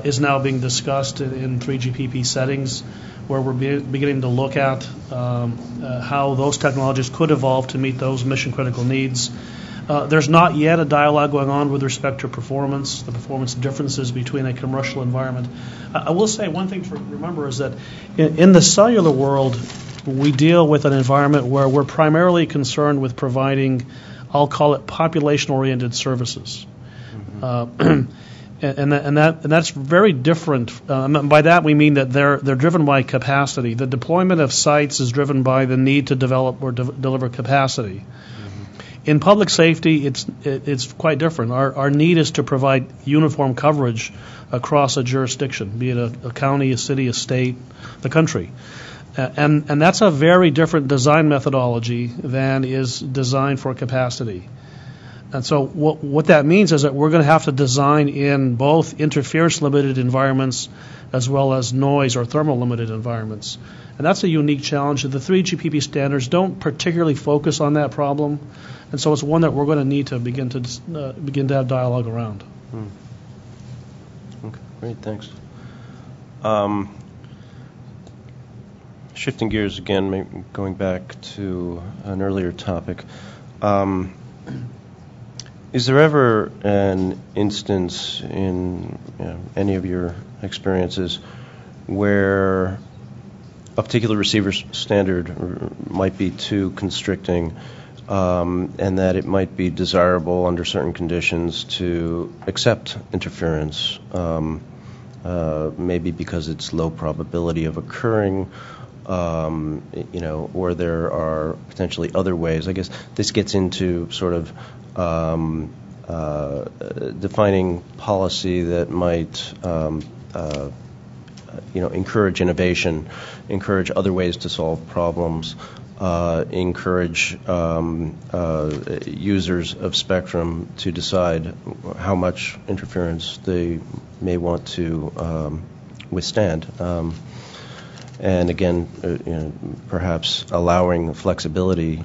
Is now being discussed in 3GPP settings, where we're beginning to look at how those technologies could evolve to meet those mission-critical needs. There's not yet a dialogue going on with respect to performance, the performance differences between a commercial environment. I will say one thing to remember is that in the cellular world, we deal with an environment where we're primarily concerned with providing, I'll call it, population-oriented services. And that's very different. By that we mean that they're driven by capacity. The deployment of sites is driven by the need to develop or deliver capacity. In public safety, it's quite different. Our need is to provide uniform coverage across a jurisdiction, be it a county, a city, a state, the country. And that's a very different design methodology than is designed for capacity. And so what that means is that we're going to have to design in both interference-limited environments as well as noise or thermal-limited environments. And that's a unique challenge. The 3GPP standards don't particularly focus on that problem, and so it's one that we're going to need to begin to have dialogue around. Okay, great, thanks. Shifting gears again, maybe going back to an earlier topic. Is there ever an instance in any of your experiences where a particular receiver standard might be too constricting, and that it might be desirable under certain conditions to accept interference, maybe because it's low probability of occurring, or there are potentially other ways. I guess this gets into sort of defining policy that might encourage innovation, encourage other ways to solve problems, encourage users of spectrum to decide how much interference they may want to withstand. And again, perhaps allowing the flexibility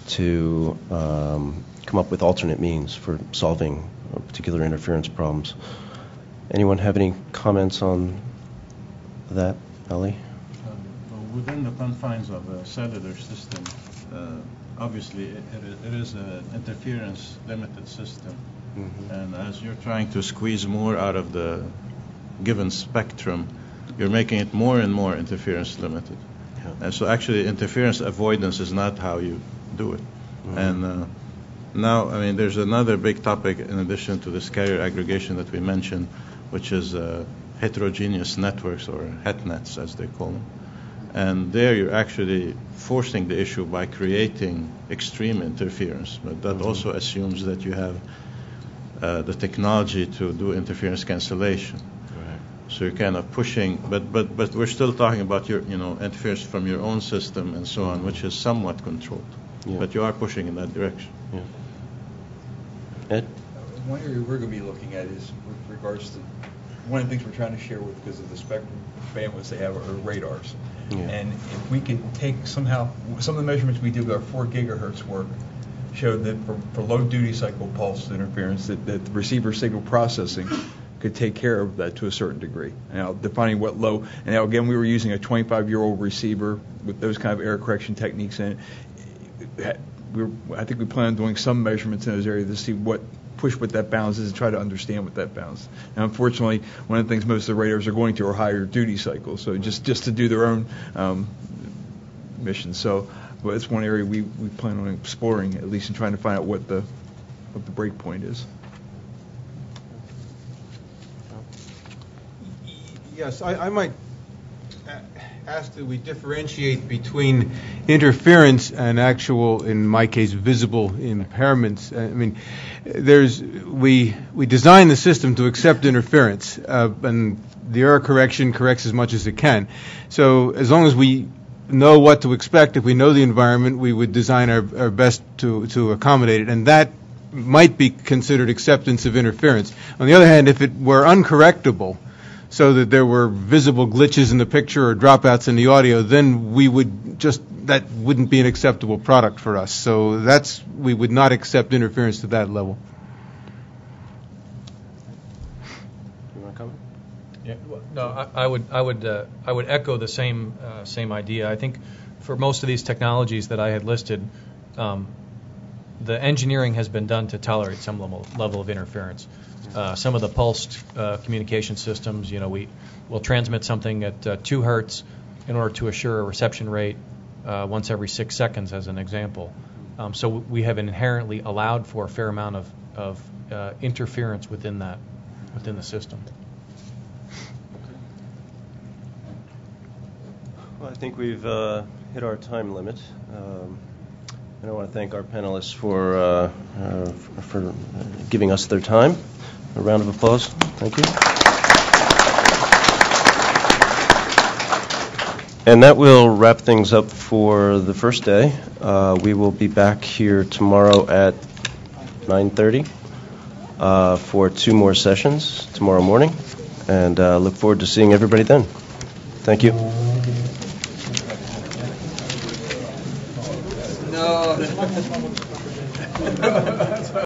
to come up with alternate means for solving particular interference problems. Anyone have any comments on that, Ali? Within the confines of a cellular system, obviously it is an interference limited system. Mm-hmm. And as you're trying to squeeze more out of the given spectrum, you're making it more and more interference limited. Yeah. And so actually interference avoidance is not how you do it. Mm-hmm. And now, I mean, there's another big topic in addition to this carrier aggregation that we mentioned, which is heterogeneous networks, or HETNets as they call them. And there you're actually forcing the issue by creating extreme interference. But that also assumes that you have the technology to do interference cancellation. Right. So you're kind of pushing, but we're still talking about your interference from your own system and so on, which is somewhat controlled. Yeah. But you are pushing in that direction. Yeah. Ed? One area we're going to be looking at is with regards to one of the things we're trying to share with, because of the spectrum bandwidths they have, are radars. Yeah. And if we could take somehow, some of the measurements we did with our 4 gigahertz work showed that for low duty cycle pulse interference, that the receiver signal processing could take care of that to a certain degree. Now, defining what low, and now again, we were using a 25-year-old receiver with those kind of error correction techniques in it. I think we plan on doing some measurements in those areas to see what that balance is and try to understand what that balance is. And unfortunately, one of the things most of the radars are going to are higher duty cycles, so just to do their own mission. So well, it's one area we plan on exploring, at least in trying to find out what the break point is. Yes, I might ask that we differentiate between interference and actual, in my case, visible impairments. I mean, we design the system to accept interference, and the error correction corrects as much as it can. So as long as we know what to expect, if we know the environment, we would design our best to accommodate it, and that might be considered acceptance of interference. On the other hand, if it were uncorrectable, so that there were visible glitches in the picture or dropouts in the audio, then that wouldn't be an acceptable product for us. So we would not accept interference to that level. You want to comment? Yeah, no, I would echo the same idea. I think for most of these technologies that I had listed, the engineering has been done to tolerate some level of interference. Some of the pulsed communication systems, we'll transmit something at 2 hertz in order to assure a reception rate once every 6 seconds, as an example. So we have inherently allowed for a fair amount of interference within the system. Well, I think we've hit our time limit. And I want to thank our panelists for giving us their time. A round of applause. Thank you. And that will wrap things up for the first day. We will be back here tomorrow at 9:30 for 2 more sessions tomorrow morning. And look forward to seeing everybody then. Thank you. No.